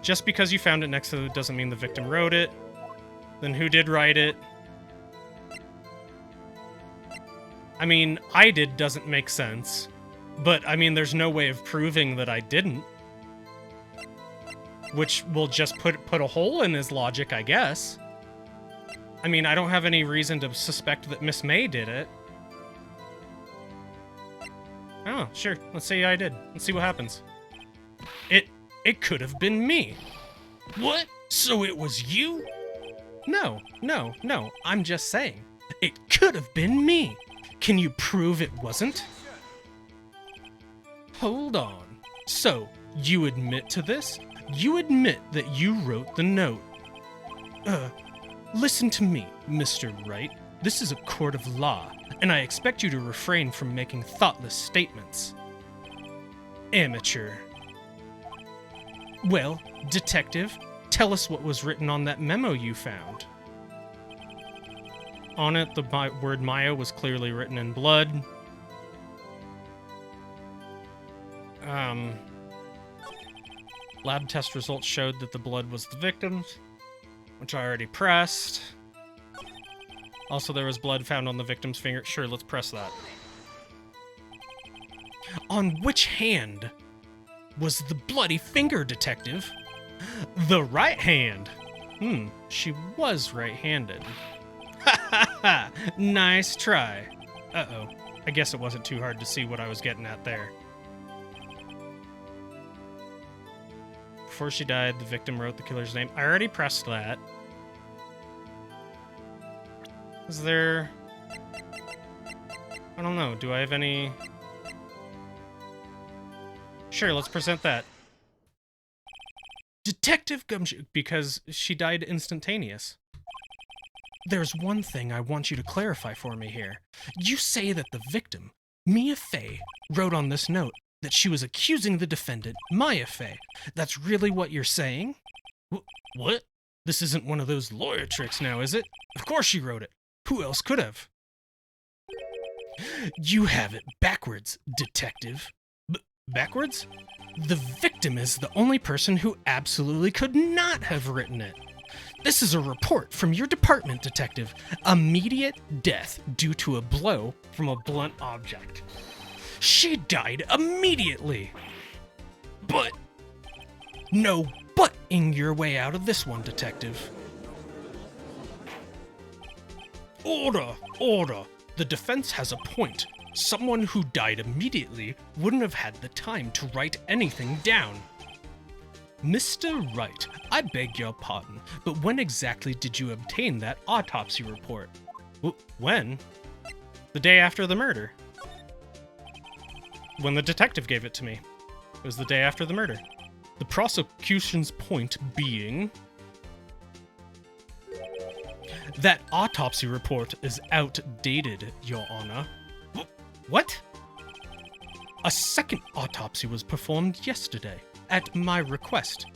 Just because you found it next to it doesn't mean the victim wrote it. Then who did write it? I mean, I did doesn't make sense. But, I mean, there's no way of proving that I didn't. Which will just put a hole in his logic, I guess. I mean, I don't have any reason to suspect that Miss May did it. Oh, sure. Let's say I did. Let's see what happens. It could have been me. What? So it was you? No. I'm just saying. It could have been me. Can you prove it wasn't? Hold on. So, you admit to this? You admit that you wrote the note. Listen to me, Mr. Wright. This is a court of law, and I expect you to refrain from making thoughtless statements. Amateur. Well, detective, tell us what was written on that memo you found. On it, the word Maya was clearly written in blood. Lab test results showed that the blood was the victim's, which I already pressed. Also, there was blood found on the victim's finger. Sure, let's press that. On which hand was the bloody finger, detective? The right hand. She was right-handed. Ha ha ha! Nice try. Uh-oh. I guess it wasn't too hard to see what I was getting at there. Before she died, the victim wrote the killer's name. I already pressed that. Is there... I don't know. Do I have any... Sure, let's present that. Detective Gumshoe, because she died instantaneous. There's one thing I want you to clarify for me here. You say that the victim, Mia Fey, wrote on this note that she was accusing the defendant, Maya Fey. That's really what you're saying? What? This isn't one of those lawyer tricks now, is it? Of course she wrote it. Who else could have? You have it backwards, detective. Backwards? The victim is the only person who absolutely could not have written it. This is a report from your department, detective. Immediate death due to a blow from a blunt object. She died immediately. But... no but-ing your way out of this one, detective. Order! Order! The defense has a point. Someone who died immediately wouldn't have had the time to write anything down. Mr. Wright, I beg your pardon, but when exactly did you obtain that autopsy report? When? The day after the murder. When the detective gave it to me. It was the day after the murder. The prosecution's point being... that autopsy report is outdated, Your Honor. What? A second autopsy was performed yesterday, at my request.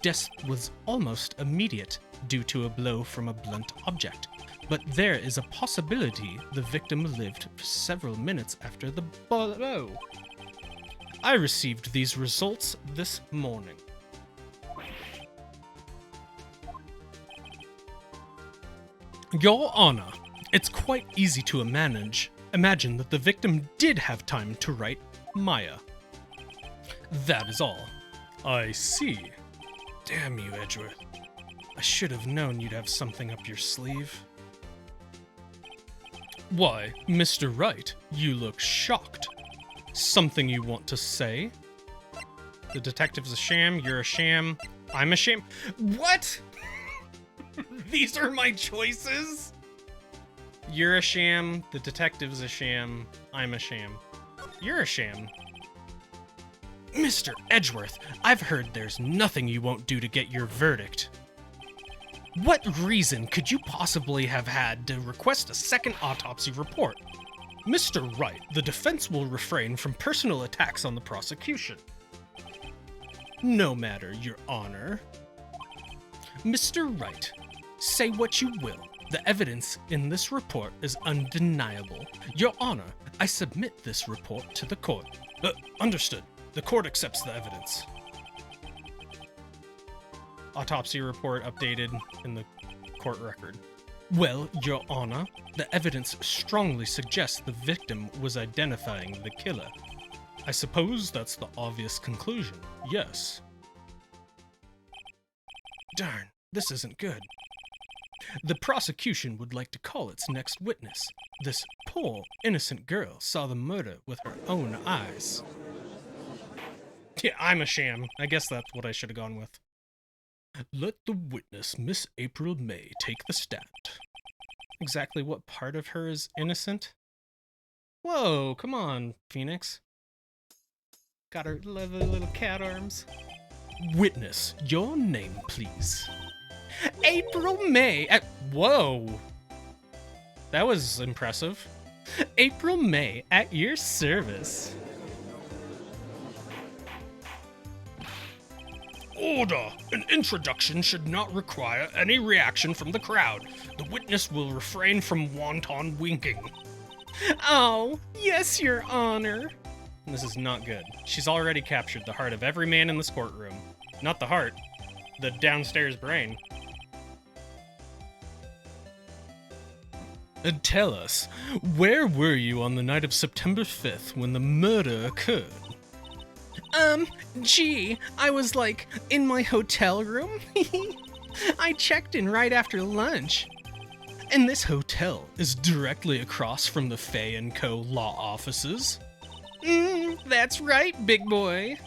Death was almost immediate due to a blow from a blunt object, but there is a possibility the victim lived for several minutes after the blow. I received these results this morning. Your Honor, it's quite easy to imagine that the victim did have time to write Maya. That is all. I see. Damn you, Edgeworth. I should have known you'd have something up your sleeve. Why, Mr. Wright, you look shocked. Something you want to say? The detective's a sham, you're a sham, I'm a sham. What? These are my choices? You're a sham, the detective's a sham, I'm a sham. You're a sham. Mr. Edgeworth, I've heard there's nothing you won't do to get your verdict. What reason could you possibly have had to request a second autopsy report? Mr. Wright, the defense will refrain from personal attacks on the prosecution. No matter, Your Honor. Mr. Wright, say what you will. The evidence in this report is undeniable. Your Honor, I submit this report to the court. Understood. The court accepts the evidence. Autopsy report updated in the court record. Well, Your Honor, the evidence strongly suggests the victim was identifying the killer. I suppose that's the obvious conclusion, yes. Darn, this isn't good. The prosecution would like to call its next witness. This poor, innocent girl saw the murder with her own eyes. Yeah, I'm a sham. I guess that's what I should have gone with. Let the witness, Miss April May, take the stand. Exactly what part of her is innocent? Whoa, come on, Phoenix. Got her lovely little cat arms. Witness, your name, please. April May. Whoa. That was impressive. April May, at your service. Order! An introduction should not require any reaction from the crowd. The witness will refrain from wanton winking. Oh, yes, Your Honor. This is not good. She's already captured the heart of every man in this courtroom. Not the heart. The downstairs brain. Tell us, where were you on the night of September 5th when the murder occurred? Gee, I was like, in my hotel room. I checked in right after lunch. And this hotel is directly across from the Fay & Co. law offices. That's right, big boy.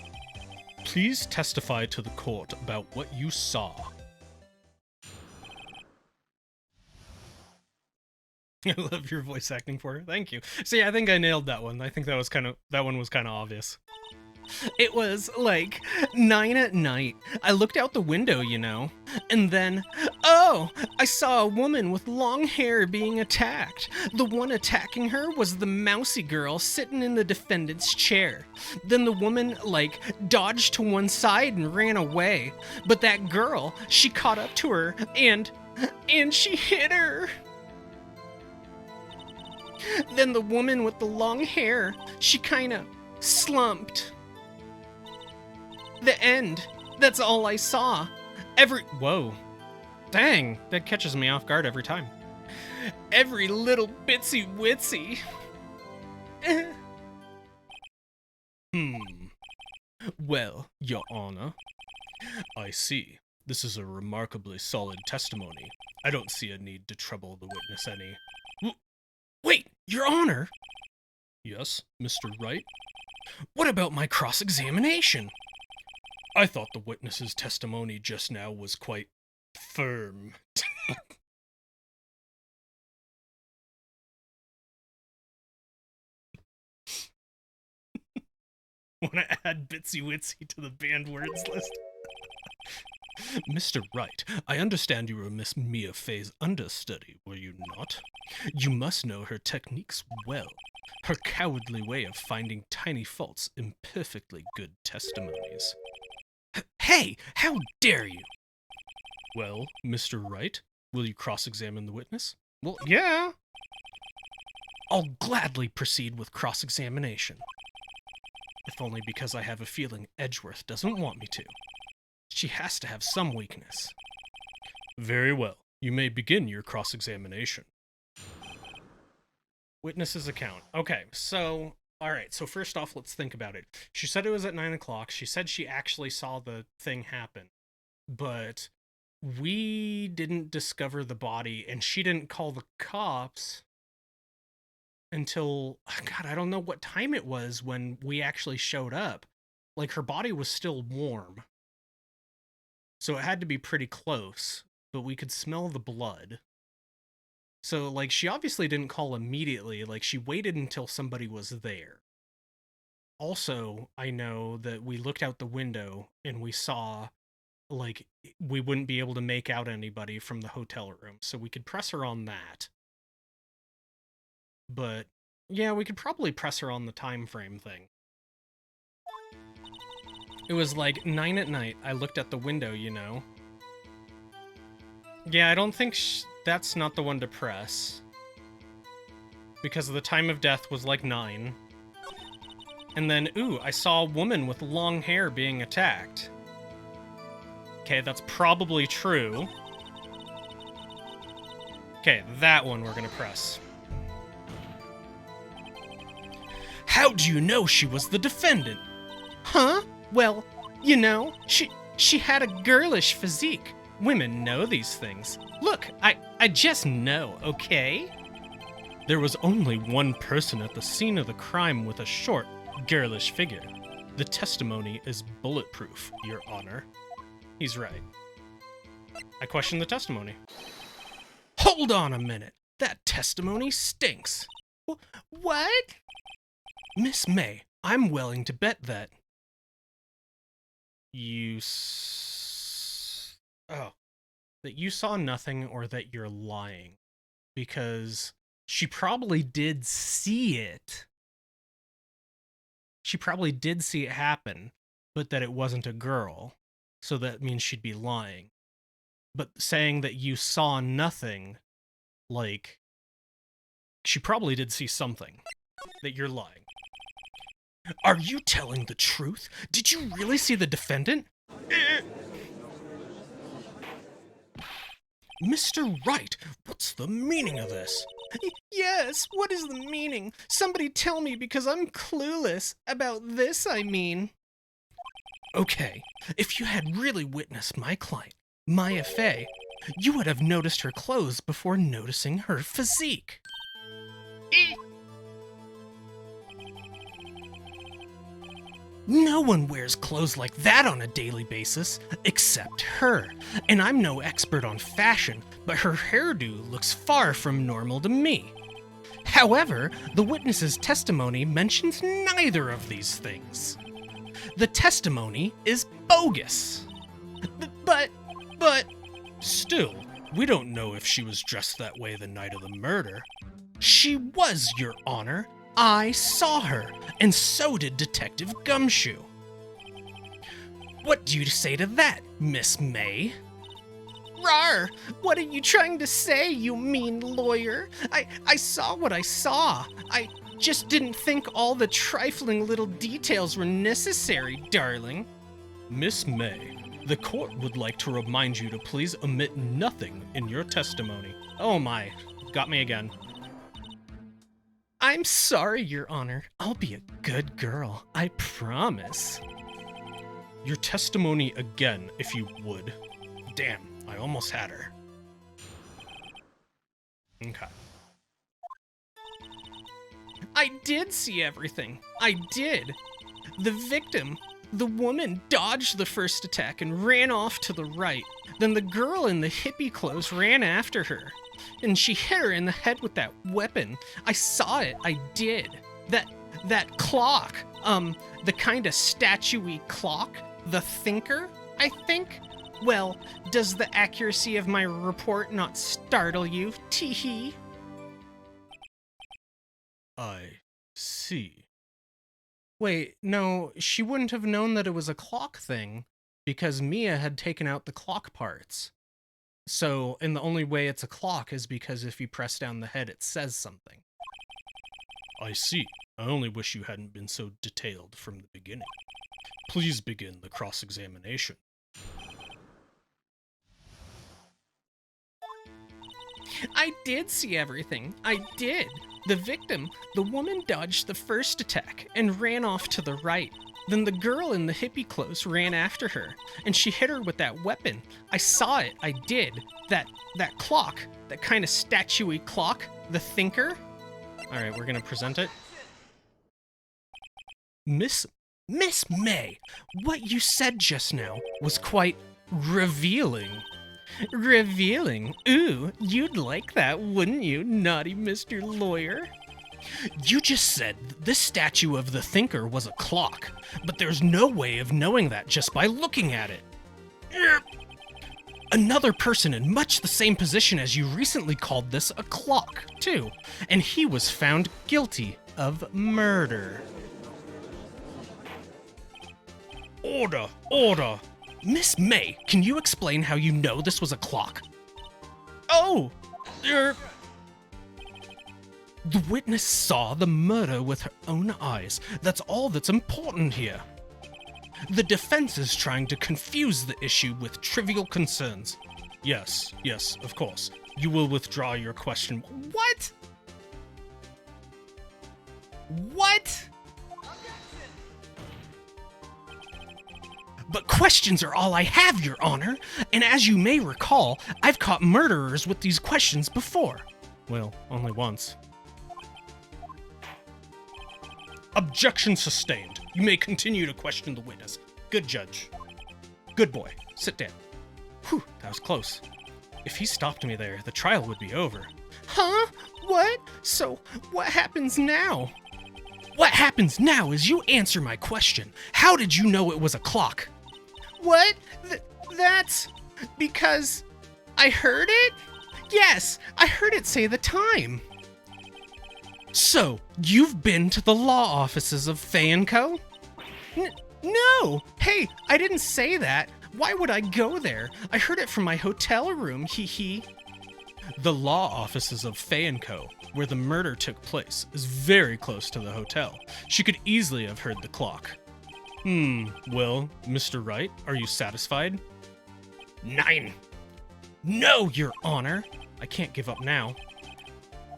Please testify to the court about what you saw. I love your voice acting for her. Thank you. See, I think I nailed that one. I think that one was kind of obvious. It was like 9 at night. I looked out the window, you know, and then, oh, I saw a woman with long hair being attacked. The one attacking her was the mousy girl sitting in the defendant's chair. Then the woman, like, dodged to one side and ran away. But that girl, she caught up to her and she hit her. Then the woman with the long hair, she kinda slumped. The end. That's all I saw. Whoa. Dang, that catches me off guard every time. Every little bitsy witsy. Well, Your Honor, I see. This is a remarkably solid testimony. I don't see a need to trouble the witness any. Wait, Your Honor! Yes, Mr. Wright? What about my cross-examination? I thought the witness's testimony just now was quite firm. Want to add Bitsy Witsy to the banned words list? Mr. Wright, I understand you were Miss Mia Fey's understudy, were you not? You must know her techniques well. Her cowardly way of finding tiny faults in perfectly good testimonies. Hey, how dare you? Well, Mr. Wright, will you cross-examine the witness? Well, yeah. I'll gladly proceed with cross-examination. If only because I have a feeling Edgeworth doesn't want me to. She has to have some weakness. Very well. You may begin your cross-examination. Witness's account. Okay, so... Alright, so first off, let's think about it. She said it was at 9 o'clock. She said she actually saw the thing happen. But we didn't discover the body, and she didn't call the cops until... God, I don't know what time it was when we actually showed up. Like, her body was still warm. So it had to be pretty close, but we could smell the blood. So, like, she obviously didn't call immediately. Like, she waited until somebody was there. Also, I know that we looked out the window and we saw, like, we wouldn't be able to make out anybody from the hotel room. So we could press her on that. But, yeah, we could probably press her on the time frame thing. It was like 9 at night. I looked at the window, you know. Yeah, I don't think that's not the one to press. Because the time of death was like 9. And then, ooh, I saw a woman with long hair being attacked. Okay, that's probably true. Okay, that one we're gonna press. How do you know she was the defendant? Huh? Well, you know, she had a girlish physique. Women know these things. Look, I just know, okay? There was only one person at the scene of the crime with a short, girlish figure. The testimony is bulletproof, Your Honor. He's right. I question the testimony. Hold on a minute. That testimony stinks. What? Miss May, I'm willing to bet that... that you saw nothing or that you're lying. Because she probably did see it. She probably did see it happen, but that it wasn't a girl. So that means she'd be lying. But saying that you saw nothing, like, she probably did see something. That you're lying. Are you telling the truth? Did you really see the defendant? Mr. Wright, what's the meaning of this? Yes, what is the meaning? Somebody tell me because I'm clueless. About this, I mean. Okay, if you had really witnessed my client, Maya Fey, you would have noticed her clothes before noticing her physique. No one wears clothes like that on a daily basis, except her. And I'm no expert on fashion, but her hairdo looks far from normal to me. However, the witness's testimony mentions neither of these things. The testimony is bogus. But, still, we don't know if she was dressed that way the night of the murder. She was, Your Honor. I saw her, and so did Detective Gumshoe. What do you say to that, Miss May? Rar! What are you trying to say, you mean lawyer? I saw what I saw. I just didn't think all the trifling little details were necessary, darling. Miss May, the court would like to remind you to please omit nothing in your testimony. Oh my, got me again. I'm sorry, Your Honor. I'll be a good girl. I promise. Your testimony again, if you would. Damn, I almost had her. Okay. I did see everything. I did. The victim, the woman, dodged the first attack and ran off to the right. Then the girl in the hippie clothes ran after her. And she hit her in the head with that weapon. I saw it. I did. That clock. The kind of statuey clock. The thinker, I think. Well, does the accuracy of my report not startle you? Tee-hee. I see. Wait, no, she wouldn't have known that it was a clock thing because Mia had taken out the clock parts. So, and the only way it's a clock is because if you press down the head, it says something. I see. I only wish you hadn't been so detailed from the beginning. Please begin the cross-examination. I did see everything. I did. The victim, the woman dodged the first attack and ran off to the right. Then the girl in the hippie clothes ran after her, and she hit her with that weapon. I saw it, I did. That clock, that kind of statuey clock, the thinker. All right, we're gonna present it. Miss May, what you said just now was quite revealing. Revealing? Ooh, you'd like that, wouldn't you, naughty Mr. Lawyer? You just said this statue of the thinker was a clock, but there's no way of knowing that just by looking at it. Another person in much the same position as you recently called this a clock, too, and he was found guilty of murder. Order! Order! Miss May, can you explain how you know this was a clock? Oh! The witness saw the murder with her own eyes. That's all that's important here. The defense is trying to confuse the issue with trivial concerns. Yes, of course. You will withdraw your question. What? What? But questions are all I have, Your Honor. And as you may recall, I've caught murderers with these questions before. Well, only once. Objection sustained. You may continue to question the witness. Good judge. Good boy. Sit down. Whew, that was close. If he stopped me there, the trial would be over. Huh? What? So, what happens now? What happens now is you answer my question. How did you know it was a clock? What? That's because I heard it? Yes, I heard it say the time. So, you've been to the law offices of Fey & Co? No! Hey, I didn't say that. Why would I go there? I heard it from my hotel room, hee. The law offices of Fey & Co, where the murder took place, is very close to the hotel. She could easily have heard the clock. Well, Mr. Wright, are you satisfied? 9. No, Your Honor. I can't give up now.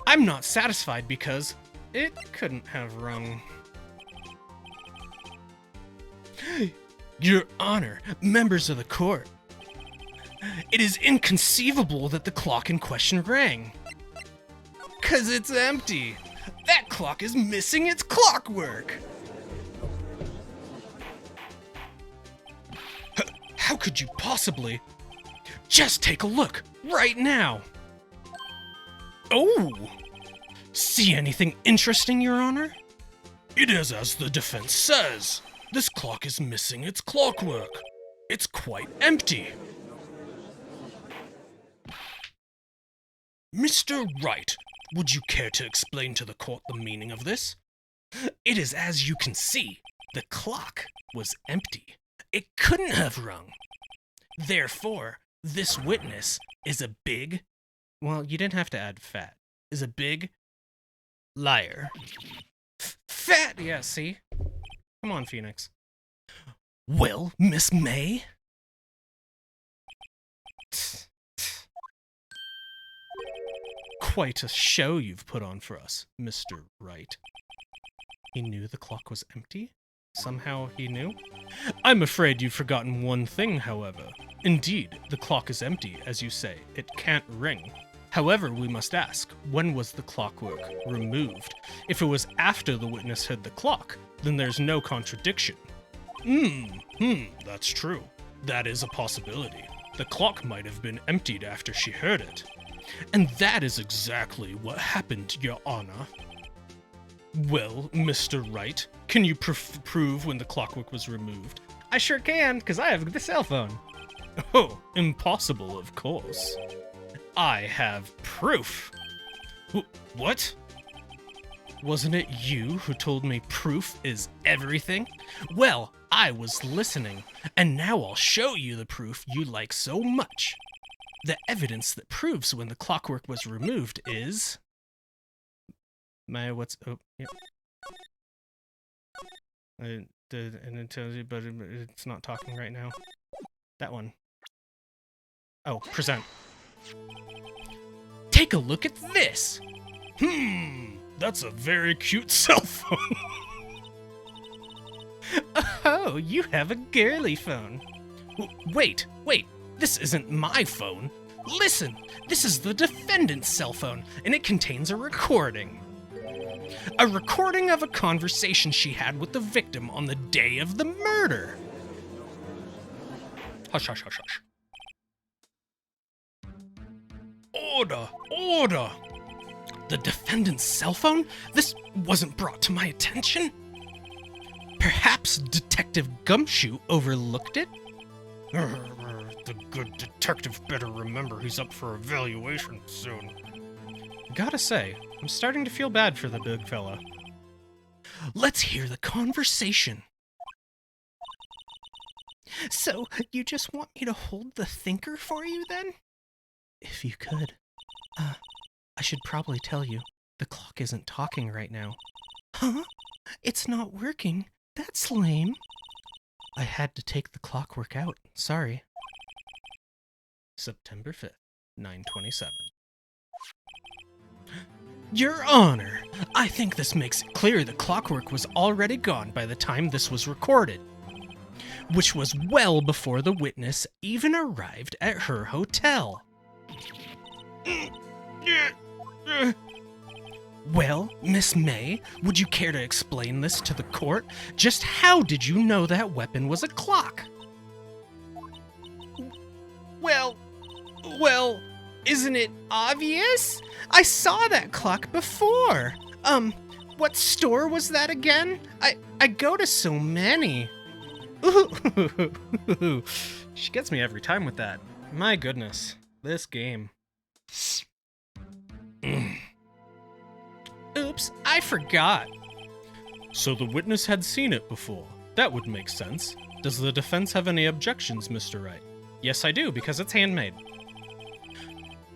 I'm not satisfied because it couldn't have rung. Your Honor, members of the court. It is inconceivable that the clock in question rang. 'Cause it's empty. That clock is missing its clockwork. How could you possibly? Just take a look, right now. Oh! See anything interesting, Your Honor? It is as the defense says. This clock is missing its clockwork. It's quite empty. Mr. Wright, would you care to explain to the court the meaning of this? It is as you can see. The clock was empty. It couldn't have rung. Therefore, this witness is a big, well, you didn't have to add fat, is a big liar. Fat, yeah, see? Come on, Phoenix. Well, Miss May? Quite a show you've put on for us, Mr. Wright. He knew the clock was empty? Somehow he knew? I'm afraid you've forgotten one thing, however. Indeed, the clock is empty, as you say. It can't ring. However, we must ask, when was the clockwork removed? If it was after the witness heard the clock, then there's no contradiction. That's true. That is a possibility. The clock might have been emptied after she heard it. And that is exactly what happened, Your Honor. Well, Mr. Wright, can you prove when the clockwork was removed? I sure can, because I have the cell phone. Oh, impossible, of course. I have proof. What? Wasn't it you who told me proof is everything? Well, I was listening, and now I'll show you the proof you like so much. The evidence that proves when the clockwork was removed is... and it tells you, but it's not talking right now. That one. Oh, present. Take a look at this! That's a very cute cell phone. Oh, you have a girly phone. Wait, this isn't my phone. Listen, this is the defendant's cell phone, and it contains a recording. A recording of a conversation she had with the victim on the day of the murder. Hush, hush, hush, hush. Order! The defendant's cell phone? This wasn't brought to my attention? Perhaps Detective Gumshoe overlooked it? The good detective better remember he's up for evaluation soon. Gotta say, I'm starting to feel bad for the big fella. Let's hear the conversation. So, you just want me to hold the thinker for you, then? If you could. I should probably tell you, the clock isn't talking right now. Huh? It's not working? That's lame. I had to take the clockwork out. Sorry. September 5th, 9:27. Your Honor, I think this makes it clear the clockwork was already gone by the time this was recorded, which was well before the witness even arrived at her hotel. Well, Miss May, would you care to explain this to the court? Just how did you know that weapon was a clock? Well, isn't it obvious? I saw that clock before. What store was that again? I go to so many. Ooh, she gets me every time with that. My goodness, this game. Oops, I forgot. So the witness had seen it before. That would make sense. Does the defense have any objections, Mr. Wright? Yes, I do, because it's handmade.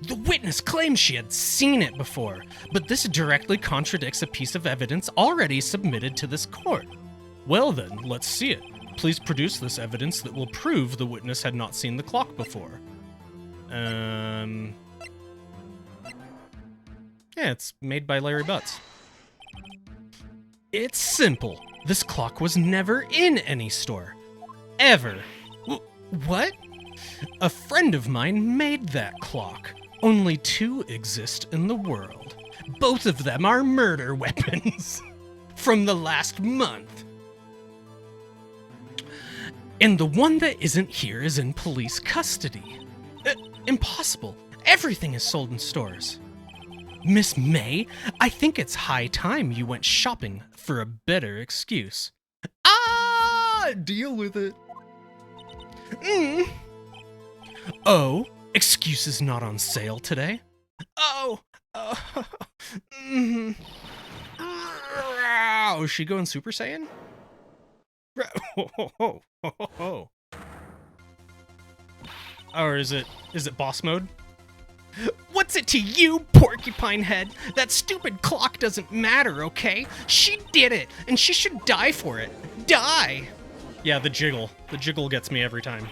The witness claims she had seen it before, but this directly contradicts a piece of evidence already submitted to this court. Well then, let's see it. Please produce this evidence that will prove the witness had not seen the clock before. Yeah, it's made by Larry Butts. It's simple. This clock was never in any store. Ever. What? A friend of mine made that clock. Only 2 exist in the world. Both of them are murder weapons. From the last month. And the one that isn't here is in police custody. Impossible. Everything is sold in stores. Miss May, I think it's high time you went shopping for a better excuse. Deal with it. Oh, excuses not on sale today? Oh, is she going Super Saiyan? Or is it boss mode? What's it to you, porcupine head? That stupid clock doesn't matter, okay? She did it, and she should die for it. Die! Yeah, the jiggle. The jiggle gets me every time.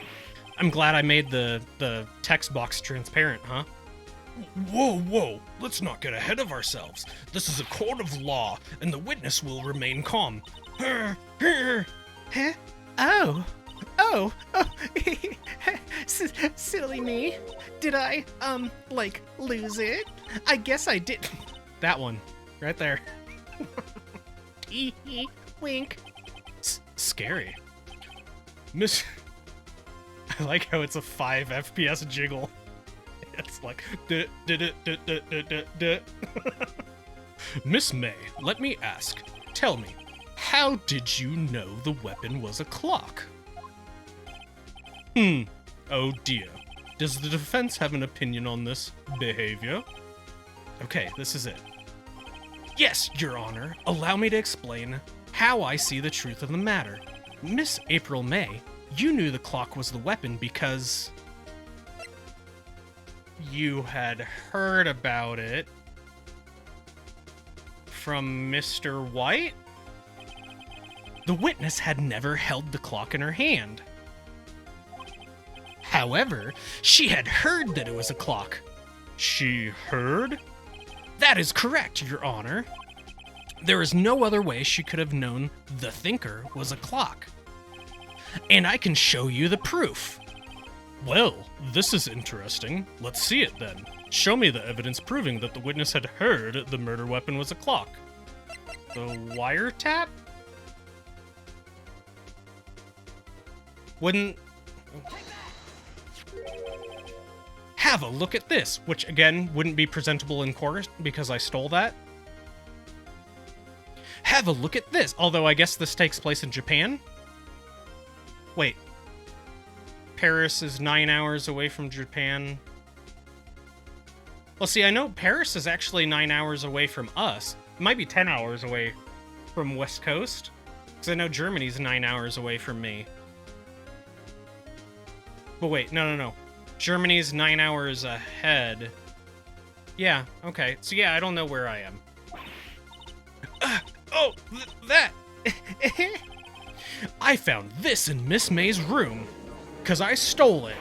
I'm glad I made the text box transparent, huh? Whoa, let's not get ahead of ourselves. This is a court of law, and the witness will remain calm. Huh? Oh, silly me. Did I, lose it? I guess I did. That one, right there. Wink. Scary. Miss... I like how it's a 5 FPS jiggle. It's like... Miss May, let me ask. Tell me, how did you know the weapon was a clock? Oh dear. Does the defense have an opinion on this behavior? Okay, this is it. Yes, Your Honor. Allow me to explain how I see the truth of the matter. Miss April May, you knew the clock was the weapon because... you had heard about it from Mr. White? The witness had never held the clock in her hand. However, she had heard that it was a clock. She heard? That is correct, Your Honor. There is no other way she could have known the thinker was a clock. And I can show you the proof. Well, this is interesting. Let's see it then. Show me the evidence proving that the witness had heard the murder weapon was a clock. The wiretap? Wouldn't... Have a look at this, which again wouldn't be presentable in court because I stole that. Have a look at this, although I guess this takes place in Japan? Wait. Paris is 9 hours away from Japan. Well, see, I know Paris is actually 9 hours away from us. It might be 10 hours away from West Coast. Because I know Germany's 9 hours away from me. But wait, no. Germany's 9 hours ahead. Yeah, okay. So yeah, I don't know where I am. That! I found this in Miss May's room, 'cause I stole it.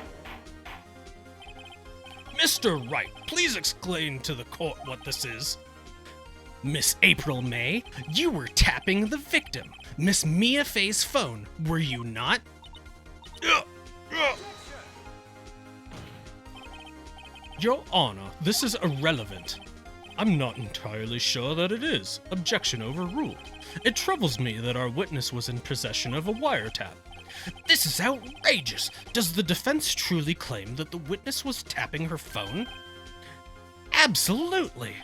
Mr. Wright, please explain to the court what this is. Miss April May, you were tapping the victim, Miss Mia Faye's phone, were you not? Your Honor, this is irrelevant. I'm not entirely sure that it is. Objection overruled. It troubles me that our witness was in possession of a wiretap. This is outrageous! Does the defense truly claim that the witness was tapping her phone? Absolutely!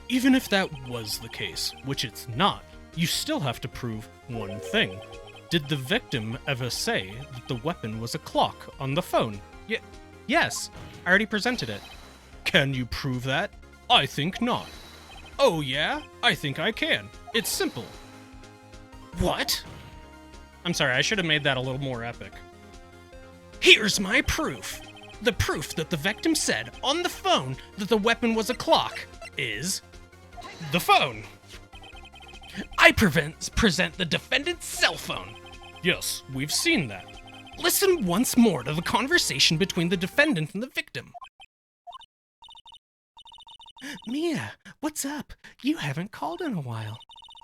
Even if that was the case, which it's not, you still have to prove one thing. Did the victim ever say that the weapon was a clock on the phone? Yes, I already presented it. Can you prove that? I think not. Oh yeah? I think I can. It's simple. What? I'm sorry, I should have made that a little more epic. Here's my proof. The proof that the victim said on the phone that the weapon was a clock is the phone. I present the defendant's cell phone. Yes, we've seen that. Listen once more to the conversation between the defendant and the victim. Mia, what's up? You haven't called in a while.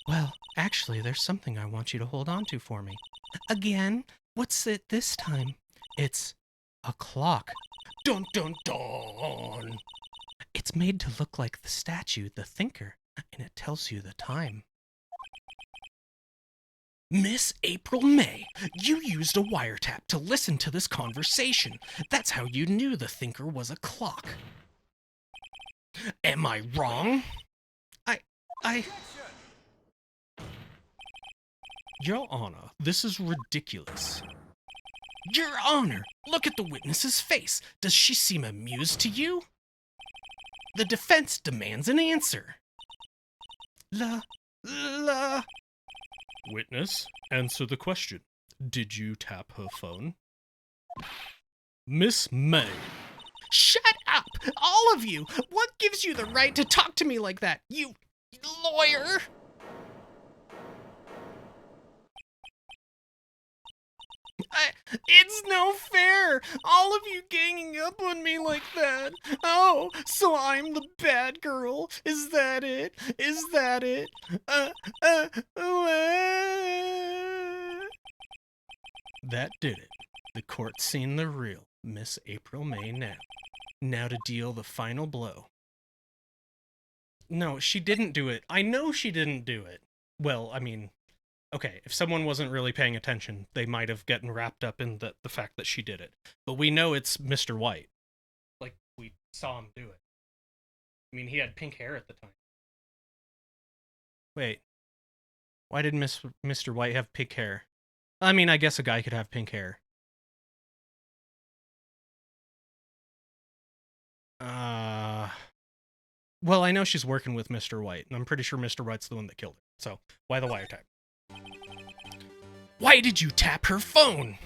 Well, actually, there's something I want you to hold on to for me. Again? What's it this time? It's a clock. Dun dun dun! It's made to look like the statue, the thinker, and it tells you the time. Miss April May, you used a wiretap to listen to this conversation. That's how you knew the thinker was a clock. Am I wrong? Your Honor, this is ridiculous. Your Honor, look at the witness's face. Does she seem amused to you? The defense demands an answer. Witness, answer the question. Did you tap her phone? Miss May. Shut up! All of you! What gives you the right to talk to me like that, you lawyer? It's no fair! All of you ganging up on me like that. Oh, so I'm the bad girl. Is that it? Is that it? That did it. The court's seen the real Miss April May now. Now to deal the final blow. No, she didn't do it. I know she didn't do it. Well, I mean, okay, if someone wasn't really paying attention, they might have gotten wrapped up in the fact that she did it. But we know it's Mr. White. Like, we saw him do it. I mean, he had pink hair at the time. Wait. Why did Mr. White have pink hair? I mean, I guess a guy could have pink hair. Well, I know she's working with Mr. White, and I'm pretty sure Mr. White's the one that killed her. So, why the wiretap? Why did you tap her phone?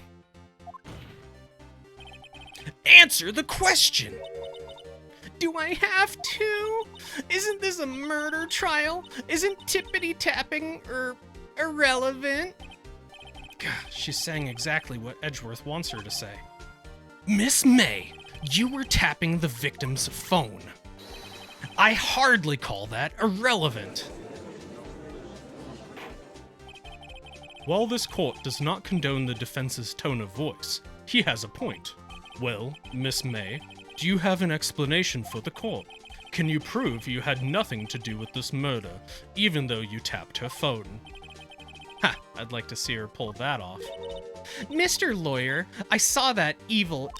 Answer the question! Do I have to? Isn't this a murder trial? Isn't tippity-tapping irrelevant? God, she's saying exactly what Edgeworth wants her to say. Miss May, you were tapping the victim's phone. I hardly call that irrelevant. While this court does not condone the defense's tone of voice, he has a point. Well, Miss May, do you have an explanation for the court? Can you prove you had nothing to do with this murder, even though you tapped her phone? Ha, I'd like to see her pull that off. Mr. Lawyer, I saw that evil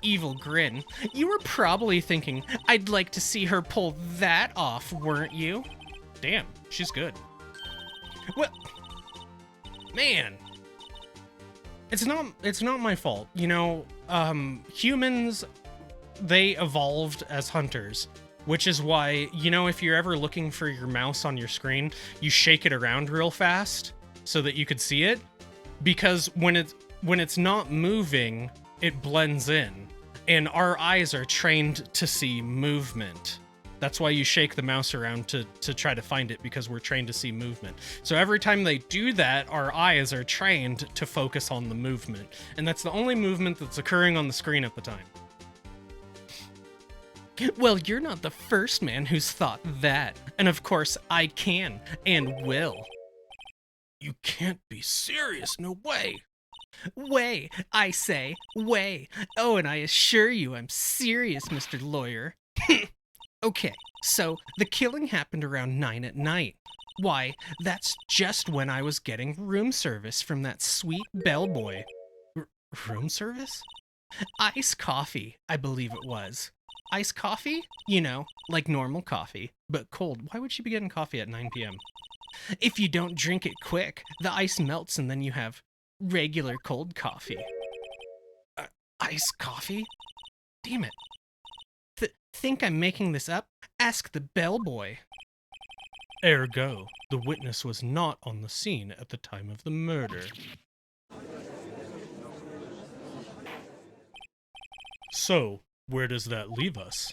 grin. You were probably thinking, I'd like to see her pull that off, weren't you? Damn, she's good. Well, man, it's not my fault. You know, humans, they evolved as hunters, which is why, you know, if you're ever looking for your mouse on your screen, you shake it around real fast so that you could see it, because when it's not moving, it blends in, and our eyes are trained to see movement. That's why you shake the mouse around to try to find it, because we're trained to see movement. So every time they do that, our eyes are trained to focus on the movement, and that's the only movement that's occurring on the screen at the time. Well, you're not the first man who's thought that, and of course I can and will. You can't be serious, no way. Way, I say, way. Oh, and I assure you I'm serious, Mr. Lawyer. Okay, so the killing happened around 9 at night. Why, that's just when I was getting room service from that sweet bellboy. Room service? Iced coffee, I believe it was. Iced coffee? You know, like normal coffee, but cold. Why would she be getting coffee at 9 p.m.? If you don't drink it quick, the ice melts and then you have regular cold coffee. Iced coffee? Damn it. Think I'm making this up? Ask the bellboy. Ergo, the witness was not on the scene at the time of the murder. So, where does that leave us?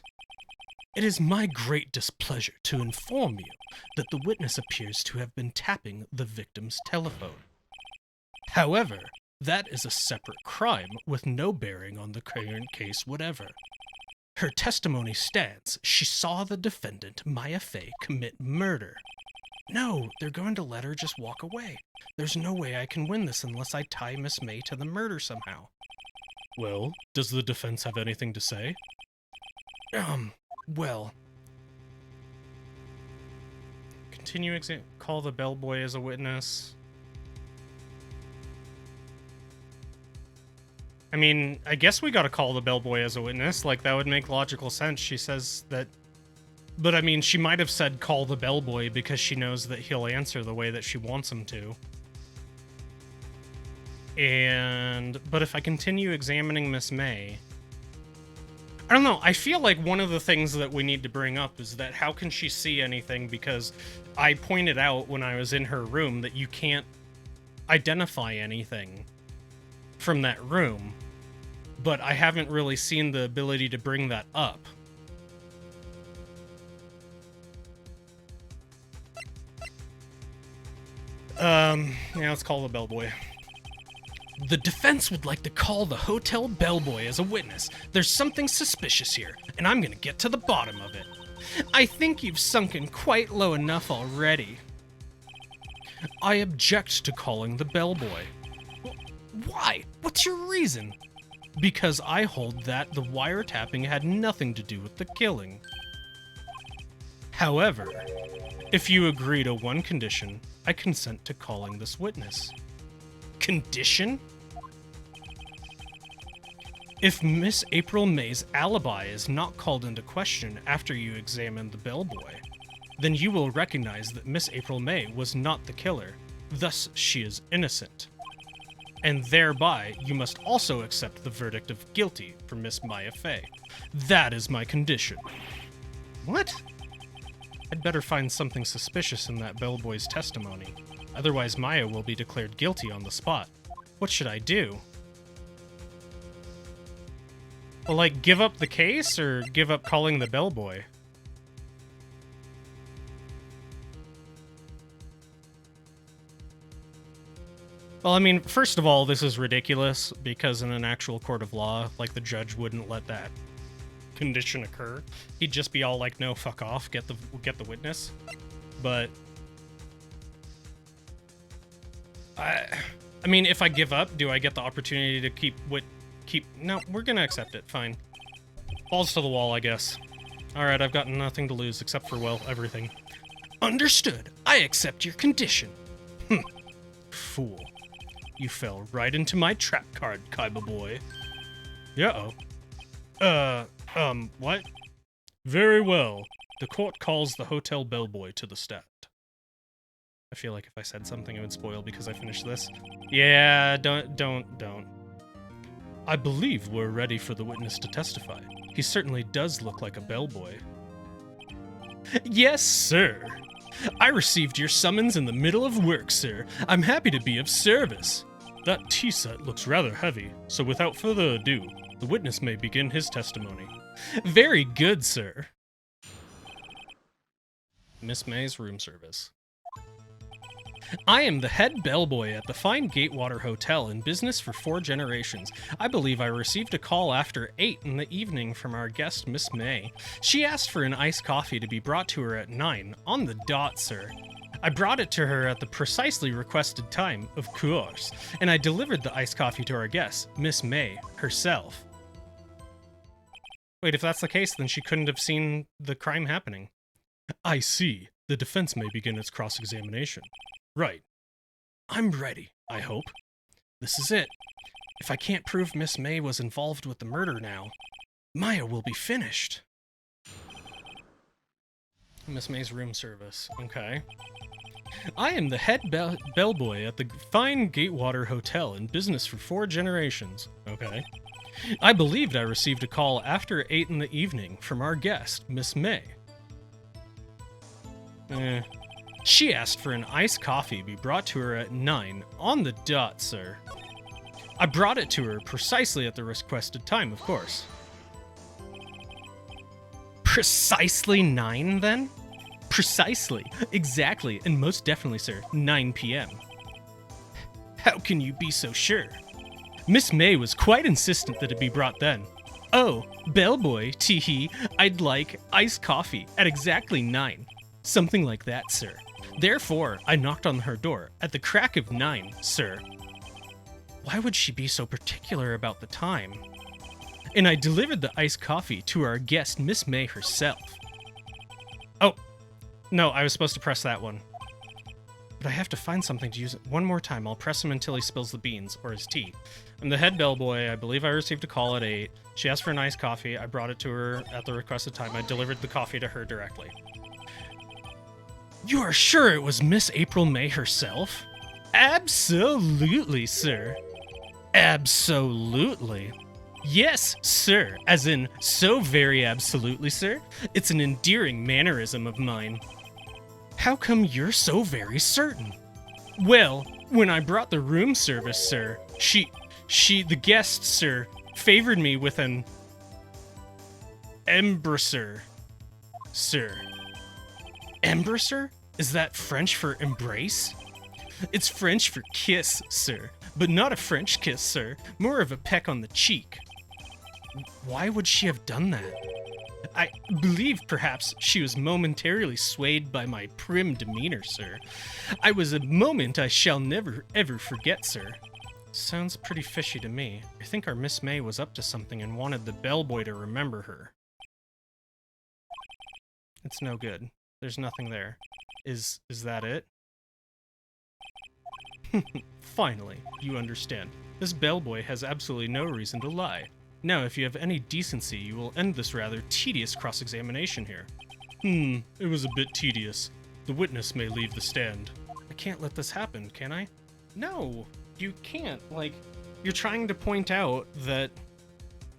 It is my great displeasure to inform you that the witness appears to have been tapping the victim's telephone. However, That is a separate crime with no bearing on the current case whatever. Her testimony stands. She saw the defendant, Maya Fey, commit murder. No, they're going to let her just walk away. There's no way I can win this unless I tie Miss May to the murder somehow. Well, does the defense have anything to say? Well... Continue call the bellboy as a witness. I mean, I guess we gotta call the bellboy as a witness. Like, that would make logical sense. She says that... But, I mean, she might have said call the bellboy because she knows that he'll answer the way that she wants him to. But if I continue examining Miss May... I don't know, I feel like one of the things that we need to bring up is that how can she see anything, because I pointed out when I was in her room that you can't identify anything from that room, but I haven't really seen the ability to bring that up. Yeah, let's call the bellboy. The defense would like to call the hotel bellboy as a witness. There's something suspicious here, and I'm gonna get to the bottom of it. I think you've sunken quite low enough already. I object to calling the bellboy. Why? What's your reason? Because I hold that the wiretapping had nothing to do with the killing. However, if you agree to one condition, I consent to calling this witness. Condition? If Miss April May's alibi is not called into question after you examine the bellboy, then you will recognize that Miss April May was not the killer, thus she is innocent. And thereby, you must also accept the verdict of guilty for Miss Maya Fey. That is my condition. What? I'd better find something suspicious in that bellboy's testimony. Otherwise, Maya will be declared guilty on the spot. What should I do? Well, like, give up the case or give up calling the bellboy? Well, I mean, first of all, this is ridiculous because in an actual court of law, like, the judge wouldn't let that condition occur. He'd just be all like, no, fuck off, get the witness. But I mean, if I give up, do I get the opportunity to keep... No, we're gonna accept it, fine. Balls to the wall, I guess. Alright, I've got nothing to lose except for, well, everything. Understood. I accept your condition. Fool. You fell right into my trap card, Kaiba boy. Uh-oh. What? Very well. The court calls the hotel bellboy to the stand. I feel like if I said something, it would spoil because I finished this. Yeah, don't. I believe we're ready for the witness to testify. He certainly does look like a bellboy. Yes, sir. I received your summons in the middle of work, sir. I'm happy to be of service. That tea set looks rather heavy, so without further ado, the witness may begin his testimony. Very good, sir. Miss May's room service. I am the head bellboy at the fine Gatewater Hotel in business for 4 generations. I believe I received a call after 8 in the evening from our guest, Miss May. She asked for an iced coffee to be brought to her at 9, on the dot, sir. I brought it to her at the precisely requested time, of course, and I delivered the iced coffee to our guest, Miss May, herself. Wait, if that's the case, then she couldn't have seen the crime happening. I see. The defense may begin its cross-examination. Right. I'm ready, I hope. This is it. If I can't prove Miss May was involved with the murder now, Maya will be finished. Miss May's room service. Okay. I am the head bellboy at the fine Gatewater Hotel in business for 4 generations. Okay. I believed I received a call after 8 in the evening from our guest, Miss May. She asked for an iced coffee be brought to her at 9, on the dot, sir. I brought it to her precisely at the requested time, of course. Precisely 9, then? Precisely, exactly, and most definitely, sir, 9 p.m. How can you be so sure? Miss May was quite insistent that it be brought then. Oh, bellboy, tee-hee, I'd like iced coffee at exactly 9. Something like that, sir. Therefore, I knocked on her door at the crack of 9, sir. Why would she be so particular about the time? And I delivered the iced coffee to our guest, Miss May herself. Oh, no, I was supposed to press that one. But I have to find something to use it. One more time, I'll press him until he spills the beans, or his tea. I'm the head bellboy. I believe I received a call at 8. She asked for an iced coffee. I brought it to her at the requested time. I delivered the coffee to her directly. You are sure it was Miss April May herself? Absolutely, sir. Absolutely. Yes, sir. As in, so very absolutely, sir. It's an endearing mannerism of mine. How come you're so very certain? Well, when I brought the room service, sir, the guest, sir, favored me with an embracer, sir. Embracer? Is that French for embrace? It's French for kiss, sir, but not a French kiss, sir. More of a peck on the cheek. Why would she have done that? I believe perhaps she was momentarily swayed by my prim demeanor, sir. I was a moment I shall never ever forget, sir. Sounds pretty fishy to me. I think our Miss May was up to something and wanted the bellboy to remember her. It's no good. There's nothing there. Is that it? Finally, you understand. This bellboy has absolutely no reason to lie. Now, if you have any decency, you will end this rather tedious cross-examination here. It was a bit tedious. The witness may leave the stand. I can't let this happen, can I? No, you can't. Like, you're trying to point out that...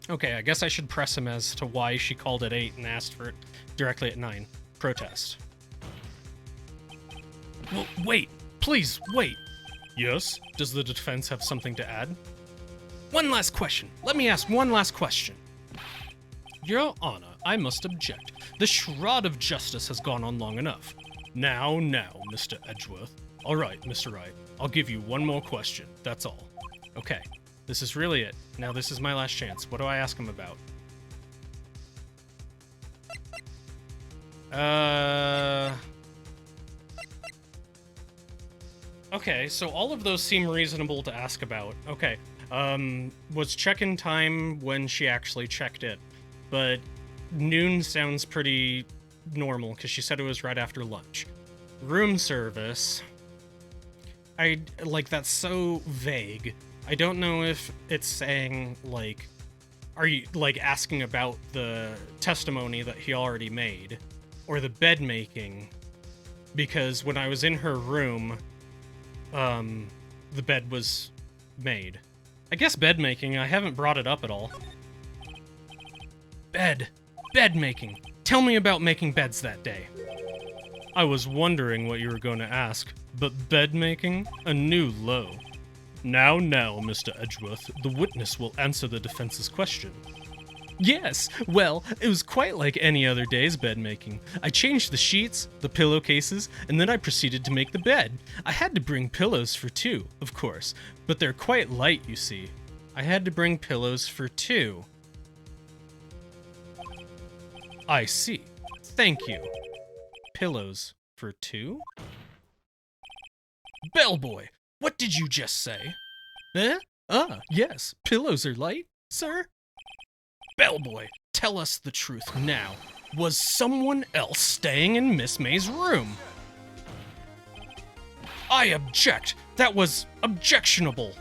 Okay, I guess I should press him as to why she called at 8 and asked for it directly at 9. Protest. Well, wait! Please, wait! Yes? Does the defense have something to add? One last question. Let me ask one last question. Your Honor, I must object. The shroud of justice has gone on long enough. Now, Mr. Edgeworth. All right, Mr. Wright. I'll give you one more question. That's all. Okay. This is really it. Now this is my last chance. What do I ask him about? Okay, so all of those seem reasonable to ask about. Okay. Was check-in time when she actually checked in, but noon sounds pretty normal because she said it was right after lunch. Room service, that's so vague. I don't know if it's saying, like, are you, like, asking about the testimony that he already made, or the bed making, because when I was in her room, the bed was made. I guess bed making, I haven't brought it up at all. Bed making. Tell me about making beds that day. I was wondering what you were going to ask, but bed making? A new low. Now, Mr. Edgeworth, the witness will answer the defense's question. Yes, well, it was quite like any other day's bed making. I changed the sheets, the pillowcases, and then I proceeded to make the bed. I had to bring pillows for 2, of course, but they're quite light, you see. I had to bring pillows for 2. I see. Thank you. Pillows for 2? Bellboy, what did you just say? Eh? Ah, yes, pillows are light, sir? Bellboy, tell us the truth now. Was someone else staying in Miss May's room? I object. That was objectionable.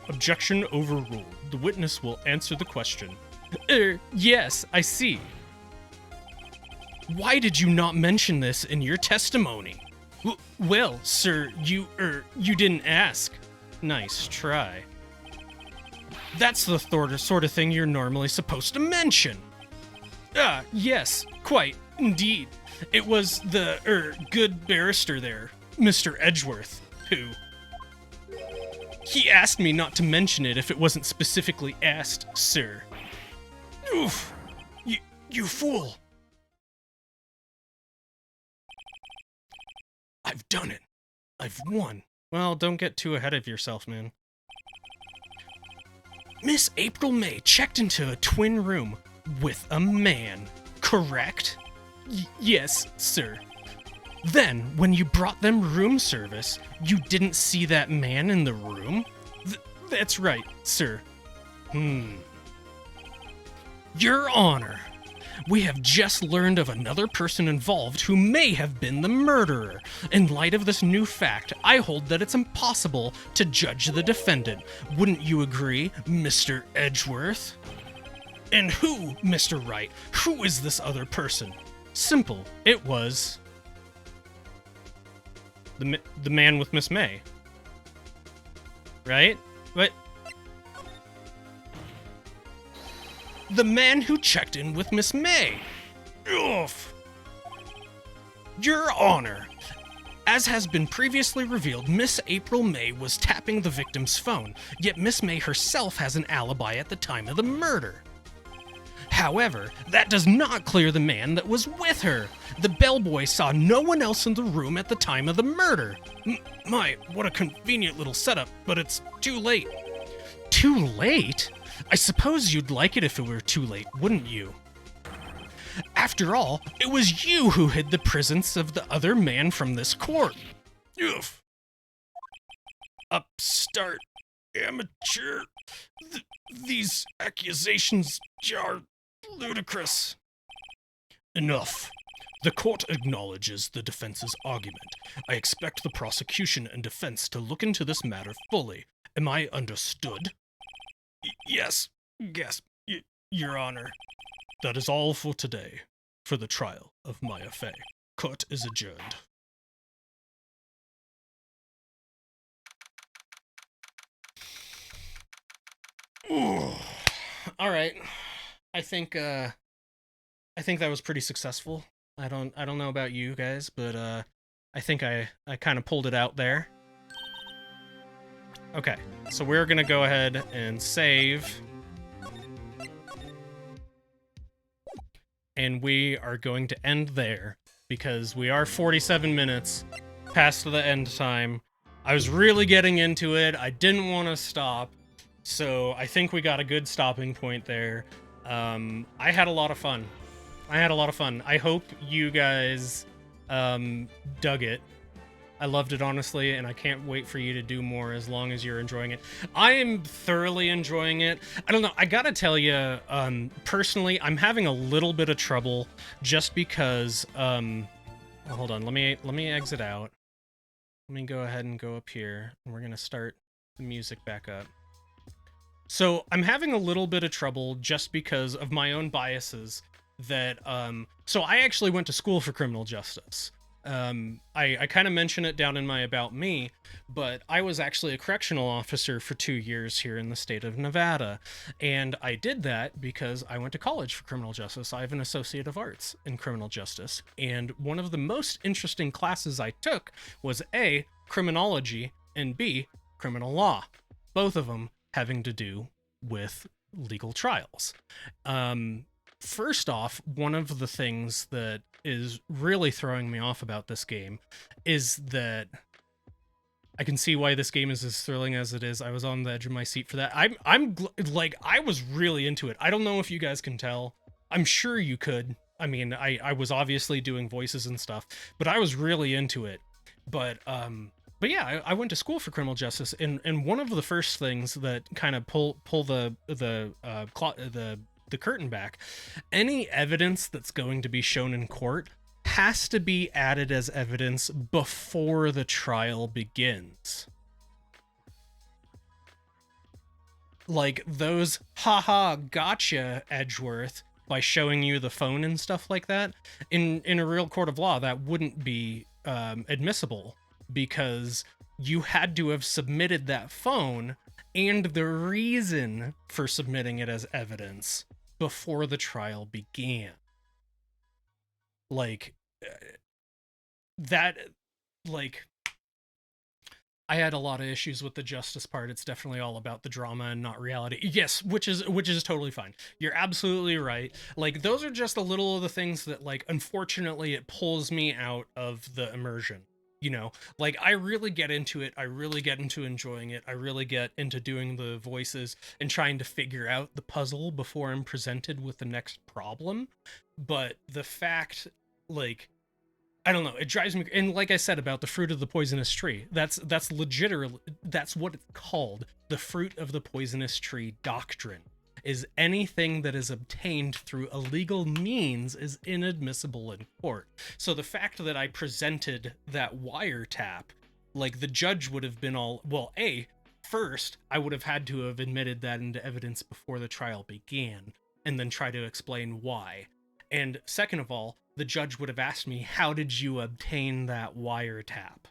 Objection overruled. The witness will answer the question. Yes, I see. Why did you not mention this in your testimony? Well, sir, you didn't ask. Nice try. That's the sort of thing you're normally supposed to mention. Ah, yes, quite, indeed. It was the, good barrister there, Mr. Edgeworth, who... He asked me not to mention it if it wasn't specifically asked, sir. Oof! You fool! I've done it. I've won. Well, don't get too ahead of yourself, man. Miss April May checked into a twin room with a man, correct? Yes, sir. Then, when you brought them room service, you didn't see that man in the room? That's right, sir. Your Honor, we have just learned of another person involved who may have been the murderer. In light of this new fact, I hold that it's impossible to judge the defendant. Wouldn't you agree, Mr. Edgeworth? And who, Mr. Wright, who is this other person? Simple, it was... The man with Miss May. Right? But... the man who checked in with Miss May. Oof. Your Honor, as has been previously revealed, Miss April May was tapping the victim's phone, yet Miss May herself has an alibi at the time of the murder. However, that does not clear the man that was with her. The bellboy saw no one else in the room at the time of the murder. My, what a convenient little setup, but it's too late. Too late? I suppose you'd like it if it were too late, wouldn't you? After all, it was you who hid the presence of the other man from this court. Oof. Upstart. Amateur. These accusations are ludicrous. Enough. The court acknowledges the defense's argument. I expect the prosecution and defense to look into this matter fully. Am I understood? Yes, Your Honor. That is all for today, for the trial of Maya Fey. Court is adjourned. Ooh. All right. I think that was pretty successful. I don't know about you guys, but I think I kind of pulled it out there. Okay, so we're gonna go ahead and save. And we are going to end there, because we are 47 minutes past the end time. I was really getting into it, I didn't want to stop, so I think we got a good stopping point there. I had a lot of fun. I hope you guys dug it. I loved it, honestly, and I can't wait for you to do more as long as you're enjoying it. I am thoroughly enjoying it. I don't know, I gotta tell you, personally, I'm having a little bit of trouble just because, hold on, let me exit out. Let me go ahead and go up here, and we're gonna start the music back up. So, I'm having a little bit of trouble just because of my own biases that, so I actually went to school for criminal justice. I kind of mention it down in my About Me, but I was actually a correctional officer for 2 years here in the state of Nevada, and I did that because I went to college for criminal justice. I have an Associate of Arts in criminal justice, and one of the most interesting classes I took was A, criminology, and B, criminal law, both of them having to do with legal trials. First off, one of the things that is really throwing me off about this game is that I can see why this game is as thrilling as it is. I was on the edge of my seat for that. I was really into it. I don't know if you guys can tell. I'm sure you could. I mean, I was obviously doing voices and stuff, but I was really into it. But yeah, I went to school for criminal justice, and one of the first things that kind of pull the curtain back, any evidence that's going to be shown in court has to be added as evidence before the trial begins. Like those haha gotcha Edgeworth by showing you the phone and stuff like that, in a real court of law that wouldn't be admissible, because you had to have submitted that phone and the reason for submitting it as evidence before the trial began. Like, that, like, I had a lot of issues with the justice part. It's definitely all about the drama and not reality. Yes, which is totally fine. You're absolutely right. Like, those are just a little of the things that, like, unfortunately, it pulls me out of the immersion. You know, like I really get into it. I really get into enjoying it. I really get into doing the voices and trying to figure out the puzzle before I'm presented with the next problem. But the fact, like, I don't know, it drives me. And like I said about the fruit of the poisonous tree, that's legit. That's what it's called. The fruit of the poisonous tree doctrine is anything that is obtained through illegal means is inadmissible in court. So the fact that I presented that wiretap, like the judge would have been all, well, first, I would have had to have admitted that into evidence before the trial began, and then try to explain why. And second of all, the judge would have asked me, how did you obtain that wiretap?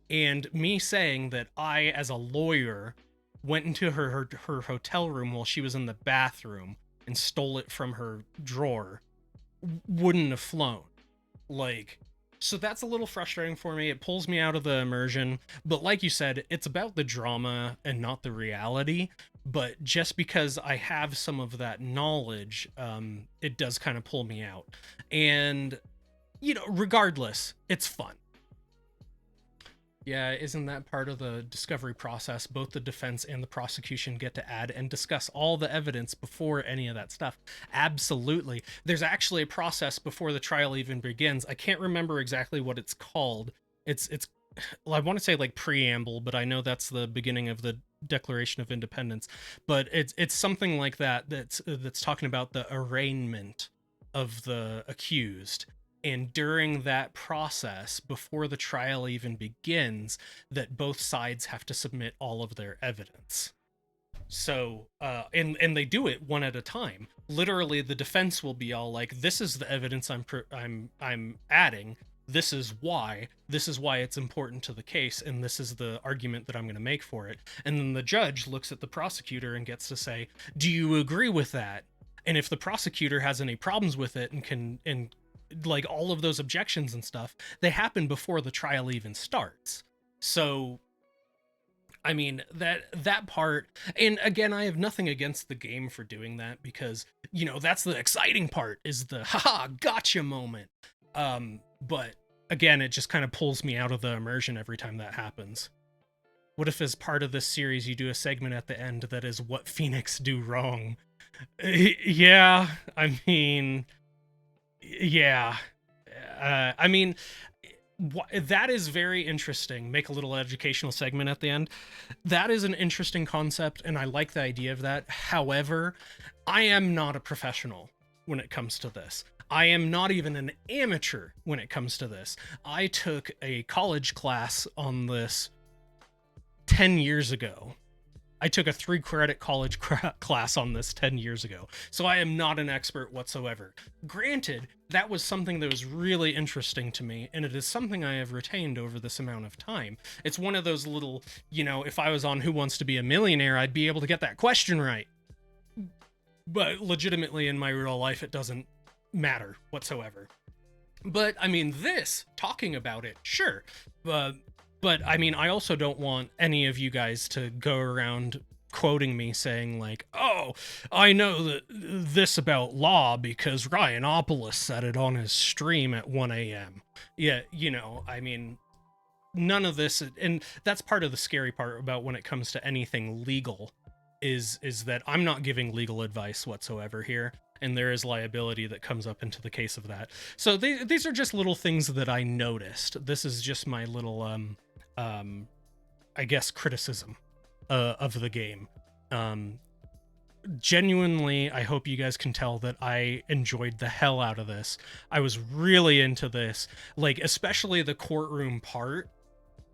And me saying that I, as a lawyer, went into her hotel room while she was in the bathroom and stole it from her drawer wouldn't have flown. Like, so that's a little frustrating for me. It pulls me out of the immersion. But like you said, it's about the drama and not the reality. But just because I have some of that knowledge, it does kind of pull me out. And, you know, regardless, it's fun. Yeah, isn't that part of the discovery process? Both the defense and the prosecution get to add and discuss all the evidence before any of that stuff. Absolutely. There's actually a process before the trial even begins. I can't remember exactly what it's called. It's well, I want to say like preamble, but I know that's the beginning of the Declaration of Independence. But it's something like that that's talking about the arraignment of the accused. And during that process, before the trial even begins, that both sides have to submit all of their evidence. So, and they do it one at a time. Literally, the defense will be all like, "This is the evidence I'm adding. This is why it's important to the case, and this is the argument that I'm going to make for it." And then the judge looks at the prosecutor and gets to say, "Do you agree with that?" And if the prosecutor has any problems with it and like all of those objections and stuff, they happen before the trial even starts. So, I mean, that part, and again, I have nothing against the game for doing that because, you know, that's the exciting part, is the haha gotcha moment. But again, it just kind of pulls me out of the immersion every time that happens. What if as part of this series you do a segment at the end that is what Phoenix do wrong? Yeah, I mean, yeah. I mean, that is very interesting. Make a little educational segment at the end. That is an interesting concept, and I like the idea of that. However, I am not a professional when it comes to this. I am not even an amateur when it comes to this. I took a college class on this 10 years ago. I took a 3-credit college class on this 10 years ago, so I am not an expert whatsoever. Granted, that was something that was really interesting to me, and it is something I have retained over this amount of time. It's one of those little, you know, if I was on Who Wants to Be a Millionaire, I'd be able to get that question right. But legitimately, in my real life, it doesn't matter whatsoever. But, I mean, talking about it, sure. But I mean, I also don't want any of you guys to go around quoting me saying like, "Oh, I know this about law because Ryanopoulos said it on his stream at 1 a.m. Yeah, you know, I mean, none of this, and that's part of the scary part about when it comes to anything legal, is that I'm not giving legal advice whatsoever here, and there is liability that comes up into the case of that. So these are just little things that I noticed. This is just my little I guess criticism of the game. Genuinely, I hope you guys can tell that I enjoyed the hell out of this. I was really into this, like especially the courtroom part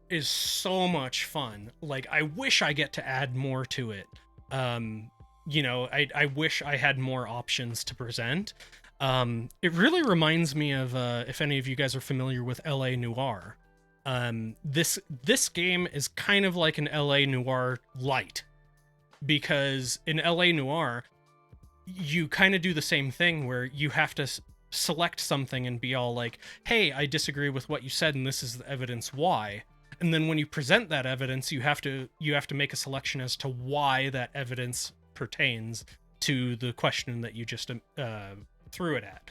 is so much fun. Like I wish I get to add more to it. You know, I wish I had more options to present. It really reminds me of if any of you guys are familiar with LA Noire. This game is kind of like an LA Noire light, because in LA Noire, you kind of do the same thing where you have to select something and be all like, "Hey, I disagree with what you said, and this is the evidence why." And then when you present that evidence, you have to make a selection as to why that evidence pertains to the question that you just threw it at.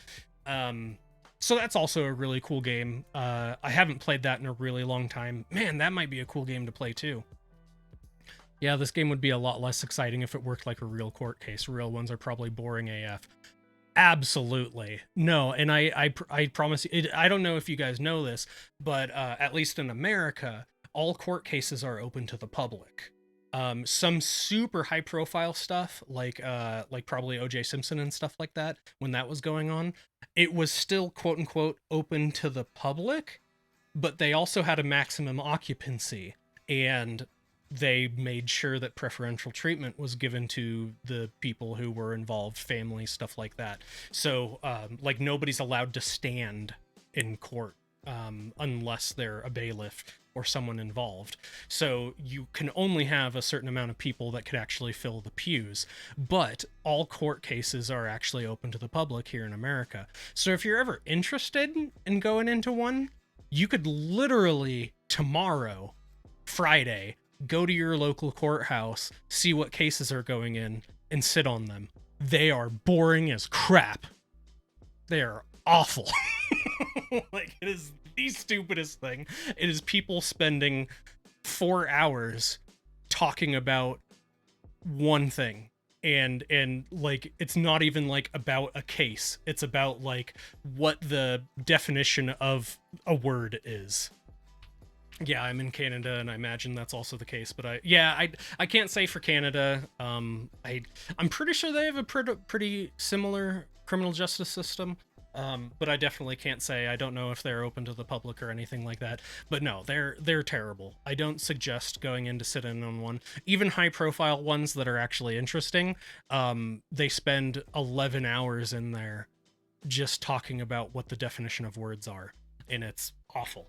So that's also a really cool game. I haven't played that in a really long time. Man, that might be a cool game to play too. Yeah, this game would be a lot less exciting if it worked like a real court case. Real ones are probably boring AF. Absolutely. No, and I promise you, I don't know if you guys know this, but at least in America, all court cases are open to the public. Some super high profile stuff, like probably OJ Simpson and stuff like that, when that was going on, it was still quote unquote open to the public, but they also had a maximum occupancy, and they made sure that preferential treatment was given to the people who were involved, families, stuff like that. So, like, nobody's allowed to stand in court unless they're a bailiff or someone involved. So you can only have a certain amount of people that could actually fill the pews. But all court cases are actually open to the public here in America. So if you're ever interested in going into one, you could literally tomorrow, Friday, go to your local courthouse, see what cases are going in, and sit on them. They are boring as crap. They are awful. Like, it is the stupidest thing. It is people spending 4 hours talking about one thing. And like, it's not even like about a case. It's about like what the definition of a word is. Yeah, I'm in Canada, and I imagine that's also the case. But I can't say for Canada. I'm pretty sure they have a pretty similar criminal justice system. But I definitely can't say. I don't know if they're open to the public or anything like that. But no, they're terrible. I don't suggest going in to sit in on one. Even high-profile ones that are actually interesting, they spend 11 hours in there just talking about what the definition of words are, and it's awful.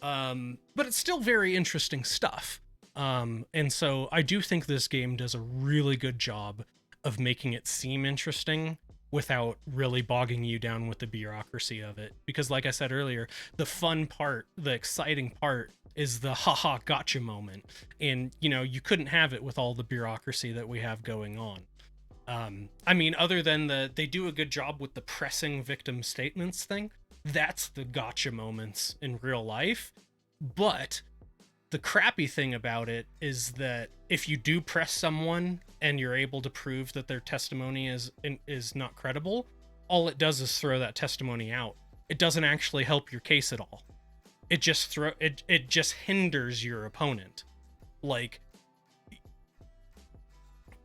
But it's still very interesting stuff. And so I do think this game does a really good job of making it seem interesting without really bogging you down with the bureaucracy of it. Because like I said earlier, the fun part, the exciting part is the haha gotcha moment. And, you know, you couldn't have it with all the bureaucracy that we have going on. I mean, other than they do a good job with the pressing victim statements thing. That's the gotcha moments in real life. But the crappy thing about it is that if you do press someone and you're able to prove that their testimony is not credible, all it does is throw that testimony out. It doesn't actually help your case at all. It just it just hinders your opponent. Like,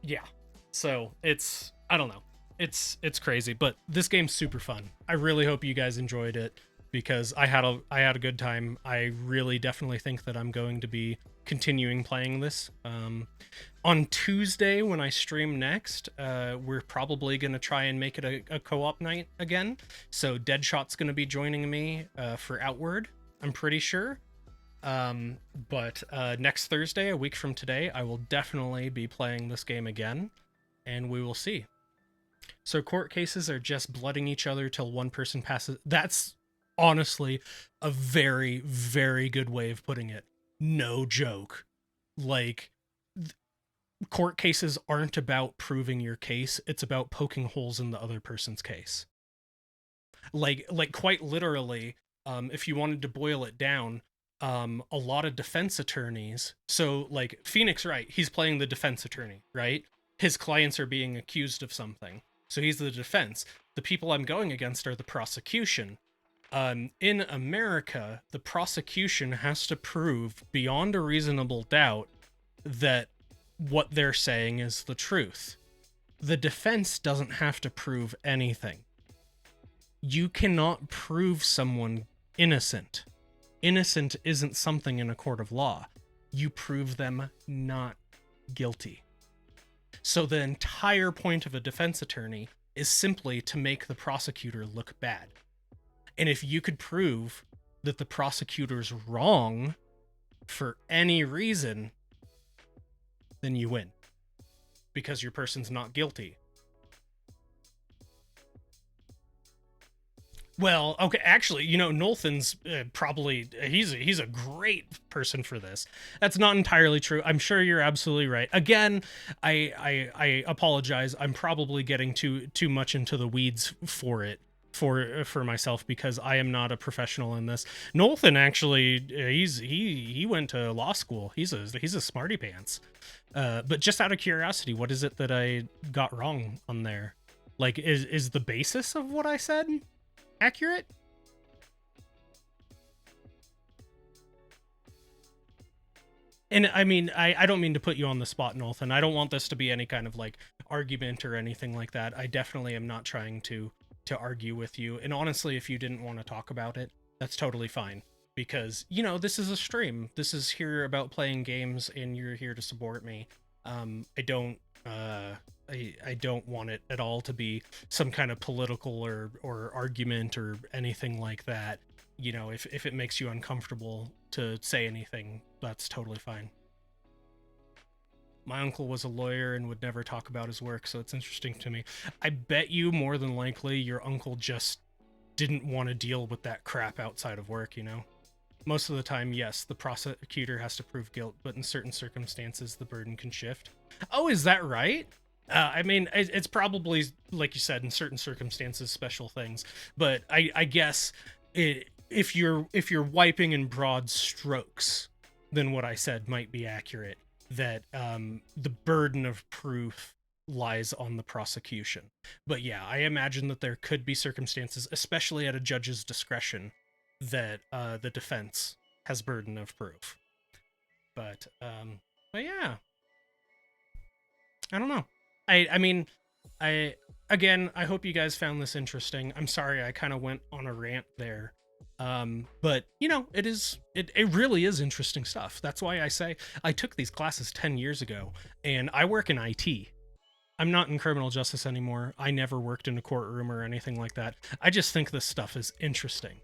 yeah. So it's, I don't know. It's crazy, but this game's super fun. I really hope you guys enjoyed it, because I had a good time. I really definitely think that I'm going to be continuing playing this. On Tuesday when I stream next, we're probably going to try and make it a co-op night again. So Deadshot's going to be joining me for Outward, I'm pretty sure. But next Thursday, a week from today, I will definitely be playing this game again, and we will see. So court cases are just blooding each other till one person passes. That's honestly a very, very good way of putting it. No joke. Like, court cases aren't about proving your case. It's about poking holes in the other person's case. Like quite literally, if you wanted to boil it down, a lot of defense attorneys. So like Phoenix Wright, he's playing the defense attorney, right? His clients are being accused of something. So he's the defense. The people I'm going against are the prosecution. In America, the prosecution has to prove beyond a reasonable doubt that what they're saying is the truth. The defense doesn't have to prove anything. You cannot prove someone innocent. Innocent isn't something in a court of law. You prove them not guilty. So the entire point of a defense attorney is simply to make the prosecutor look bad. And if you could prove that the prosecutor's wrong for any reason, then you win. Because your person's not guilty. Well, okay, actually, you know, Nolthan's probably, he's a great person for this. That's not entirely true. I'm sure you're absolutely right. Again, I apologize. I'm probably getting too much into the weeds for for myself because I am not a professional in this. Nolthan actually, he went to law school. He's a smarty pants. But just out of curiosity, what is it that I got wrong on there? Like, is the basis of what I said accurate? And I mean, I don't mean to put you on the spot, Nolthan. I don't want this to be any kind of like argument or anything like that. I definitely am not trying to argue with you. And honestly, if you didn't want to talk about it, that's totally fine. Because, you know, this is a stream. This is here about playing games, and you're here to support me. I don't want it at all to be some kind of political or argument or anything like that. You know, if it makes you uncomfortable to say anything, that's totally fine. My uncle was a lawyer and would never talk about his work, so it's interesting to me. I bet you more than likely your uncle just didn't want to deal with that crap outside of work, you know? Most of the time, yes, the prosecutor has to prove guilt, but in certain circumstances, the burden can shift. Oh, is that right? I mean, it's probably, like you said, in certain circumstances, special things. But I guess if you're wiping in broad strokes, then what I said might be accurate. That the burden of proof lies on the prosecution. But yeah, I imagine that there could be circumstances, especially at a judge's discretion, that the defense has burden of proof. But yeah, I don't know. I mean, I hope you guys found this interesting. I'm sorry I kind of went on a rant there. But you know, it really is interesting stuff. That's why I say I took these classes 10 years ago, and I work in IT. I'm not in criminal justice anymore. I never worked in a courtroom or anything like that. I just think this stuff is interesting.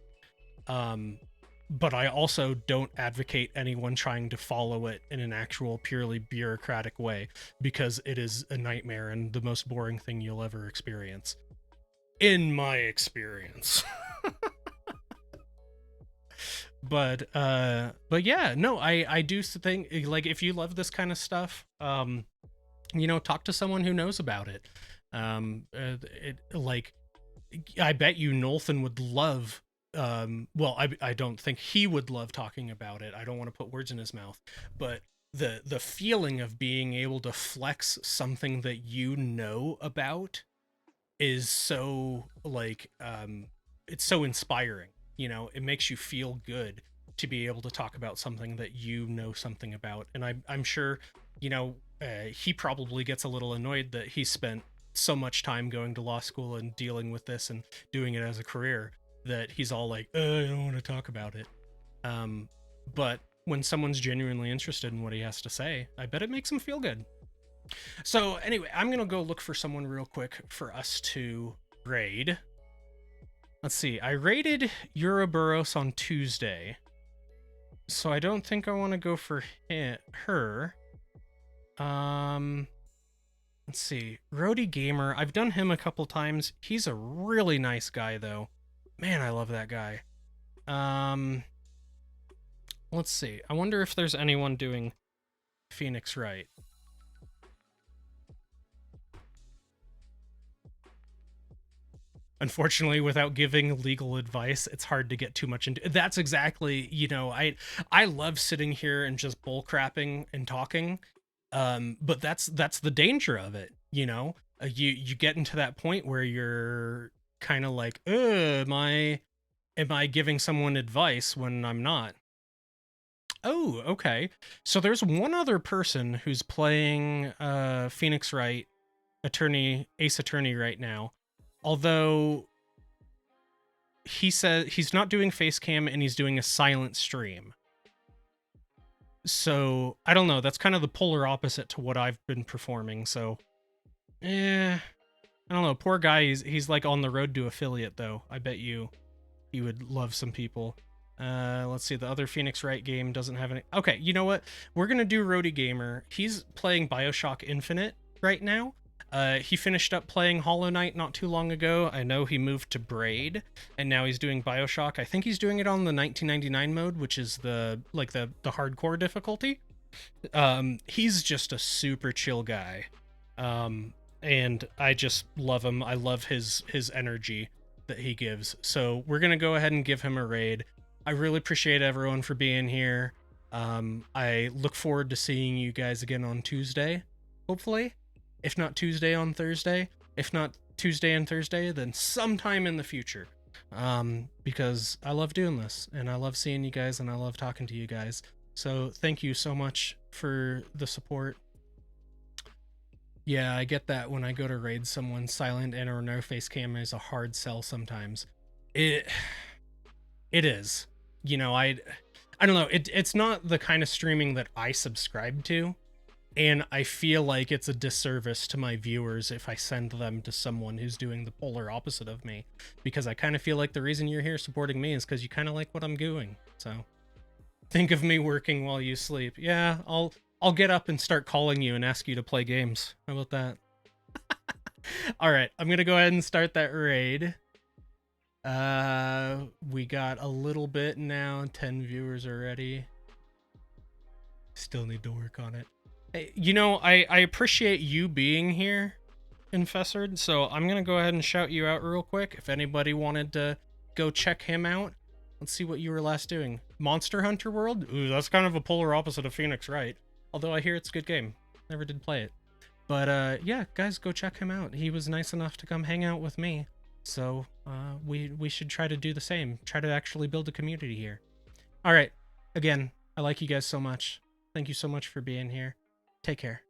But I also don't advocate anyone trying to follow it in an actual purely bureaucratic way, because it is a nightmare and the most boring thing you'll ever experience. In my experience. But yeah, no, I do think, like, if you love this kind of stuff, you know, talk to someone who knows about it. Like, I bet you Nolthan would love, well, I don't think he would love talking about it. I don't want to put words in his mouth, but the feeling of being able to flex something that you know about is so, like, it's so inspiring. You know, it makes you feel good to be able to talk about something that you know something about. And I'm sure, you know, he probably gets a little annoyed that he spent so much time going to law school and dealing with this and doing it as a career, that he's all like, I don't want to talk about it. But when someone's genuinely interested in what he has to say, I bet it makes him feel good. So anyway, I'm going to go look for someone real quick for us to raid. Let's see, I raided Ouroboros on Tuesday, so I don't think I want to go for her. Let's see, Roadie Gamer, I've done him a couple times. He's a really nice guy, though. Man, I love that guy. Let's see, I wonder if there's anyone doing Phoenix Wright. Unfortunately, without giving legal advice, it's hard to get too much into. That's exactly, you know, I love sitting here and just bullcrapping and talking, but that's the danger of it, you know. You get into that point where you're kind of like, am I giving someone advice when I'm not? Oh, okay. So there's one other person who's playing Phoenix Wright, Ace Attorney right now. Although he says he's not doing face cam and he's doing a silent stream. So I don't know. That's kind of the polar opposite to what I've been performing. So, I don't know. Poor guy. He's like on the road to affiliate though. I bet you he would love some people. Let's see. The other Phoenix Wright game doesn't have any. Okay, you know what? We're gonna do Roadie Gamer. He's playing BioShock Infinite right now. He finished up playing Hollow Knight not too long ago. I know he moved to Braid, and now he's doing BioShock. I think he's doing it on the 1999 mode, which is the hardcore difficulty. He's just a super chill guy, and I just love him. I love his energy. that he gives. So we're gonna go ahead and give him a raid. I really appreciate everyone for being here. I look forward to seeing you guys again on Tuesday, hopefully. If not Tuesday, on Thursday. If not Tuesday and Thursday, then sometime in the future. Because I love doing this, and I love seeing you guys, and I love talking to you guys. So thank you so much for the support. Yeah, I get that when I go to raid someone, silent and or no face cam is a hard sell sometimes. It is. You know, I don't know, it's not the kind of streaming that I subscribe to, and I feel like it's a disservice to my viewers if I send them to someone who's doing the polar opposite of me, because I kind of feel like the reason you're here supporting me is because you kind of like what I'm doing. So think of me working while you sleep. Yeah, I'll get up and start calling you and ask you to play games. How about that? All right, I'm gonna go ahead and start that raid. We got a little bit now, 10 viewers already. Still need to work on it. Hey, you know, I appreciate you being here, Infested, so I'm gonna go ahead and shout you out real quick. If anybody wanted to go check him out, let's see what you were last doing. Monster Hunter World? Ooh, that's kind of a polar opposite of Phoenix Wright. Although I hear it's a good game. Never did play it. But yeah, guys, go check him out. He was nice enough to come hang out with me. So we should try to do the same. Try to actually build a community here. All right. Again, I like you guys so much. Thank you so much for being here. Take care.